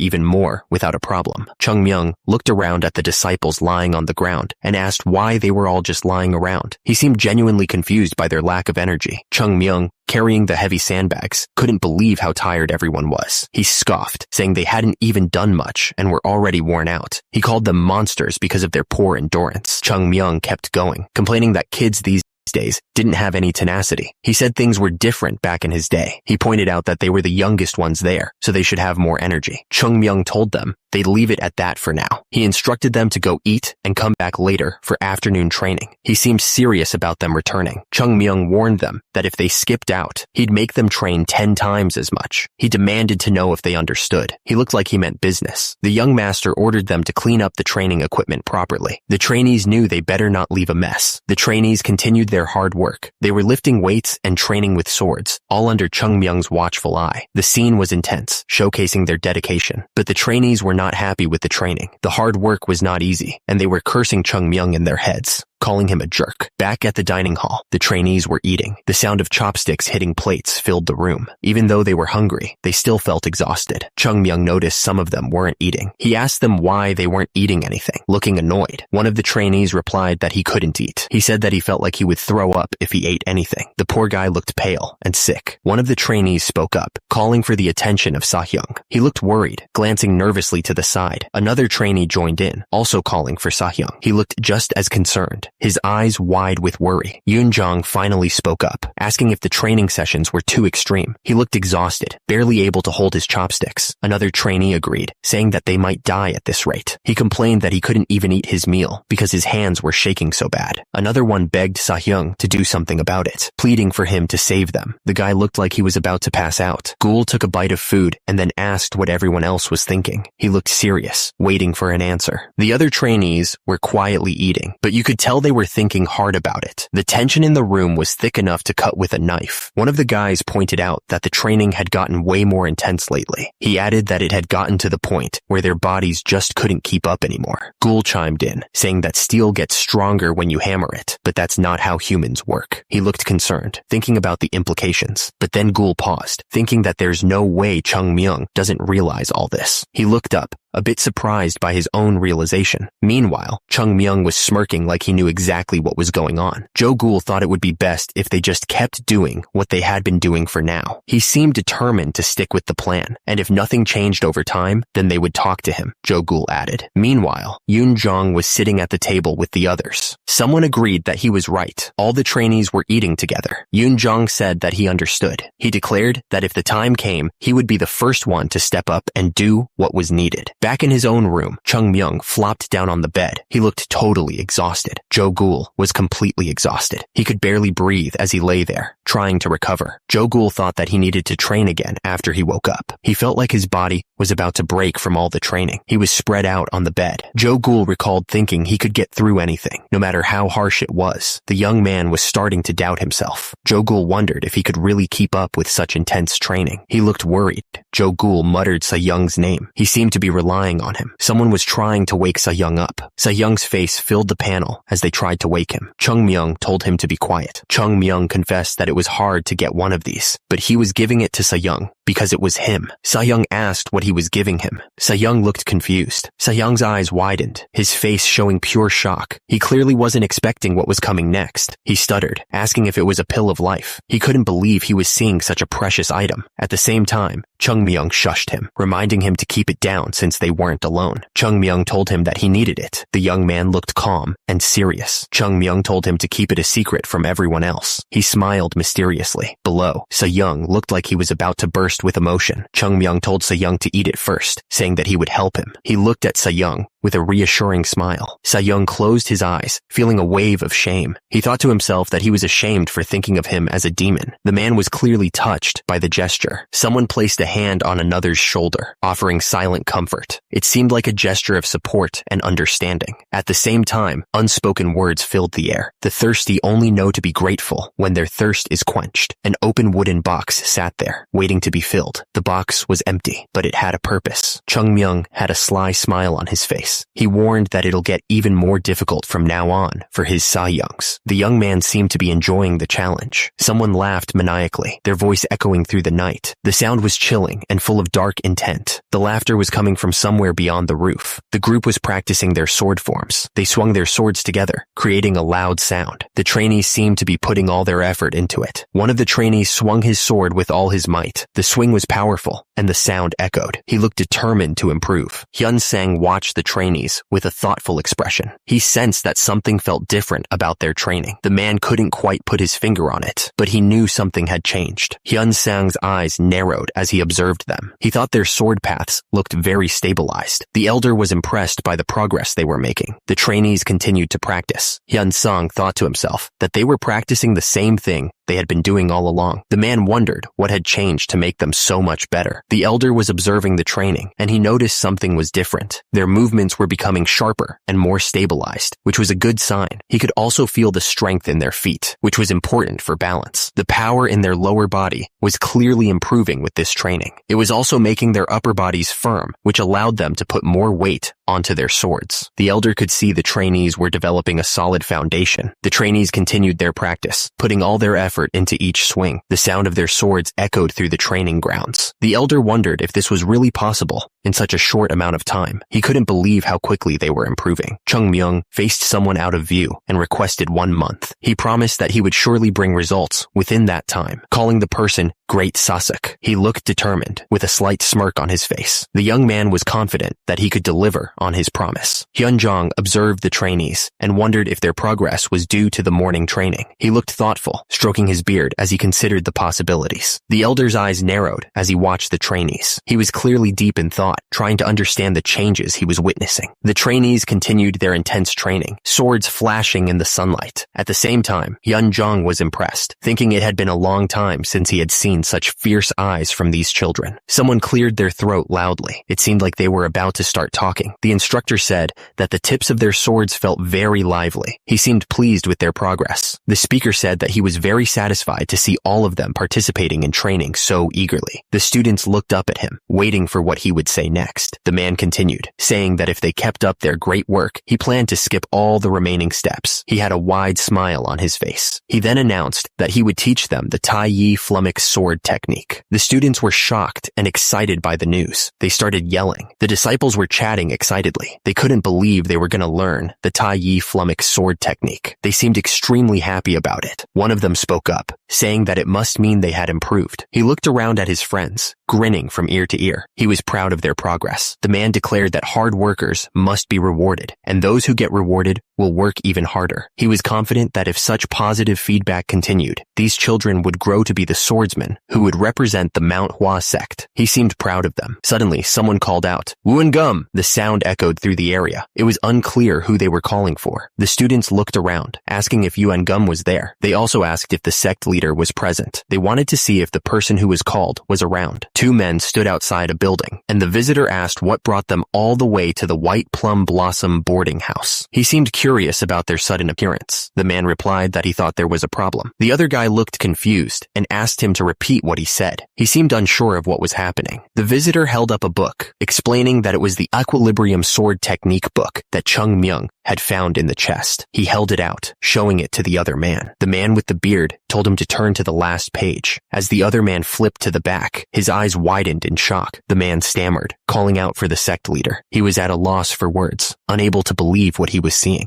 even more without a problem. Chung Myung looked around at the disciples lying on the ground and asked why they were all just lying around. He seemed genuinely confused by their lack of energy. Chung Myung, carrying the heavy sandbags, couldn't believe how tired everyone was. He scoffed, saying they hadn't even done much and were already worn out. He called them monsters because of their poor endurance. Chung Myung kept going, complaining that kids these days didn't have any tenacity. He said things were different back in his day. He pointed out that they were the youngest ones there, so they should have more energy. Chung Myung told them they'd leave it at that for now. He instructed them to go eat and come back later for afternoon training. He seemed serious about them returning. Chung Myung warned them that if they skipped out, he'd make them train 10 times as much. He demanded to know if they understood. He looked like he meant business. The young master ordered them to clean up the training equipment properly. The trainees knew they better not leave a mess. The trainees continued their hard work. They were lifting weights and training with swords, all under Chung Myung's watchful eye. The scene was intense, showcasing their dedication. But the trainees were not happy with the training. The hard work was not easy, and they were cursing Chung Myung in their heads, calling him a jerk. Back at the dining hall, the trainees were eating. The sound of chopsticks hitting plates filled the room. Even though they were hungry, they still felt exhausted. Chung Myung noticed some of them weren't eating. He asked them why they weren't eating anything, looking annoyed. One of the trainees replied that he couldn't eat. He said that he felt like he would throw up if he ate anything. The poor guy looked pale and sick. One of the trainees spoke up, calling for the attention of Sahyung. He looked worried, glancing nervously to the side. Another trainee joined in, also calling for Sahyung. He looked just as concerned, his eyes wide with worry. Yoonjong finally spoke up, asking if the training sessions were too extreme. He looked exhausted, barely able to hold his chopsticks. Another trainee agreed, saying that they might die at this rate. He complained that he couldn't even eat his meal because his hands were shaking so bad. Another one begged Sahyung to do something about it, pleading for him to save them. The guy looked like he was about to pass out. Gul took a bite of food and then asked what everyone else was thinking. He looked serious, waiting for an answer. The other trainees were quietly eating, but you could tell they were thinking hard about it. The tension in the room was thick enough to cut with a knife. One of the guys pointed out that the training had gotten way more intense lately. He added that it had gotten to the point where their bodies just couldn't keep up anymore. Gul chimed in, saying that steel gets stronger when you hammer it, but that's not how humans work. He looked concerned, thinking about the implications. But then Gul paused, thinking that there's no way Chung Myung doesn't realize all this. He looked up, a bit surprised by his own realization. Meanwhile, Chung Myung was smirking like he knew exactly what was going on. Jo Gul thought it would be best if they just kept doing what they had been doing for now. He seemed determined to stick with the plan, and if nothing changed over time, then they would talk to him, Jo Gul added. Meanwhile, Yoon Jong was sitting at the table with the others. Someone agreed that he was right. All the trainees were eating together. Yoon Jong said that he understood. He declared that if the time came, he would be the first one to step up and do what was needed. Back in his own room, Chung Myung flopped down on the bed. He looked totally exhausted. Jo Gul was completely exhausted. He could barely breathe as he lay there, trying to recover. Jo Gul thought that he needed to train again after he woke up. He felt like his body was about to break from all the training. He was spread out on the bed. Jo Gul recalled thinking he could get through anything, no matter how harsh it was. The young man was starting to doubt himself. Jo Gul wondered if he could really keep up with such intense training. He looked worried. Jo Gul muttered Sayoung's name. He seemed to be relying on him. Someone was trying to wake Sayoung up. Sayoung's face filled the panel as they tried to wake him. Chung Myung told him to be quiet. Chung Myung confessed that it was hard to get one of these, but he was giving it to Sayoung because it was him. Sayoung asked what he was giving him. Sayoung looked confused. Sayoung's eyes widened, his face showing pure shock. He clearly wasn't expecting what was coming next. He stuttered, asking if it was a pill of life. He couldn't believe he was seeing such a precious item. At the same time, Chung Myung shushed him, reminding him to keep it down since they weren't alone. Chung Myung told him that he needed it. The young man looked calm and serious. Chung Myung told him to keep it a secret from everyone else. He smiled mysteriously. Below, Sayoung looked like he was about to burst with emotion. Chung Myung told Sayoung to eat it first, saying that he would help him. He looked at Sayoung with a reassuring smile. Sayoung closed his eyes, feeling a wave of shame. He thought to himself that he was ashamed for thinking of him as a demon. The man was clearly touched by the gesture. Someone placed a hand on another's shoulder, offering silent comfort. It seemed like a gesture of support and understanding. At the same time, unspoken words filled the air. The thirsty only know to be grateful when their thirst is quenched. An open wooden box sat there, waiting to be filled. The box was empty, but it had a purpose. Chung Myung had a sly smile on his face. He warned that it'll get even more difficult from now on for his Sayoungs. The young man seemed to be enjoying the challenge. Someone laughed maniacally, their voice echoing through the night. The sound was chilling and full of dark intent. The laughter was coming from somewhere beyond the roof. The group was practicing their sword forms. They swung their swords together, creating a loud sound. The trainees seemed to be putting all their effort into it. One of the trainees swung his sword with all his might. The swing was powerful, and the sound echoed. He looked determined to improve. Hyun-sang watched the trainees with a thoughtful expression. He sensed that something felt different about their training. The man couldn't quite put his finger on it, but he knew something had changed. Hyun-sang's eyes narrowed as he observed them. He thought their sword paths looked very stabilized. The elder was impressed by the progress they were making. The trainees continued to practice. Hyun-sung thought to himself that they were practicing the same thing they had been doing all along. The man wondered what had changed to make them so much better. The elder was observing the training, and he noticed something was different. Their movements were becoming sharper and more stabilized, which was a good sign. He could also feel the strength in their feet, which was important for balance. The power in their lower body was clearly improving with this training. It was also making their upper bodies firm, which allowed them to put more weight onto their swords. The elder could see the trainees were developing a solid foundation. The trainees continued their practice, putting all their effort into each swing. The sound of their swords echoed through the training grounds. The elder wondered if this was really possible in such a short amount of time. He couldn't believe how quickly they were improving. Chung Myung faced someone out of view and requested 1 month. He promised that he would surely bring results within that time, calling the person Great Sasuk. He looked determined, with a slight smirk on his face. The young man was confident that he could deliver on his promise. Hyun-jong observed the trainees and wondered if their progress was due to the morning training. He looked thoughtful, stroking his beard as he considered the possibilities. The elder's eyes narrowed as he watched the trainees. He was clearly deep in thought, trying to understand the changes he was witnessing. The trainees continued their intense training, swords flashing in the sunlight. At the same time, Hyun-jong was impressed, thinking it had been a long time since he had seen such fierce eyes from these children. Someone cleared their throat loudly. It seemed like they were about to start talking. The instructor said that the tips of their swords felt very lively. He seemed pleased with their progress. The speaker said that he was very satisfied to see all of them participating in training so eagerly. The students looked up at him, waiting for what he would say next. The man continued, saying that if they kept up their great work, he planned to skip all the remaining steps. He had a wide smile on his face. He then announced that he would teach them the Tai Yi flummox sword technique. The students were shocked and excited by the news. They started yelling. The disciples were chatting excitedly. They couldn't believe they were going to learn the Tai Yi flummox sword technique. They seemed extremely happy about it. One of them spoke up, saying that it must mean they had improved. He looked around at his friends, grinning from ear to ear. He was proud of their progress. The man declared that hard workers must be rewarded, and those who get rewarded will work even harder. He was confident that if such positive feedback continued, these children would grow to be the swordsmen who would represent the Manhwa Sect. He seemed proud of them. Suddenly, someone called out, "Woo Gum!" The sound echoed through the area. It was unclear who they were calling for. The students looked around, asking if Yuan Gum was there. They also asked if the sect leader was present. They wanted to see if the person who was called was around. 2 men stood outside a building, and the visitor asked what brought them all the way to the White Plum Blossom boarding house. He seemed curious about their sudden appearance. The man replied that he thought there was a problem. The other guy looked confused and asked him to repeat what he said. He seemed unsure of what was happening. The visitor held up a book, explaining that it was the Equilibrium Sword Technique book that Chung Myung had found in the chest. He held it out, showing it to the other man. The man with the beard told him to turn to the last page. As the other man flipped to the back, his eyes widened in shock. The man stammered, calling out for the sect leader. He was at a loss for words, unable to believe what he was seeing.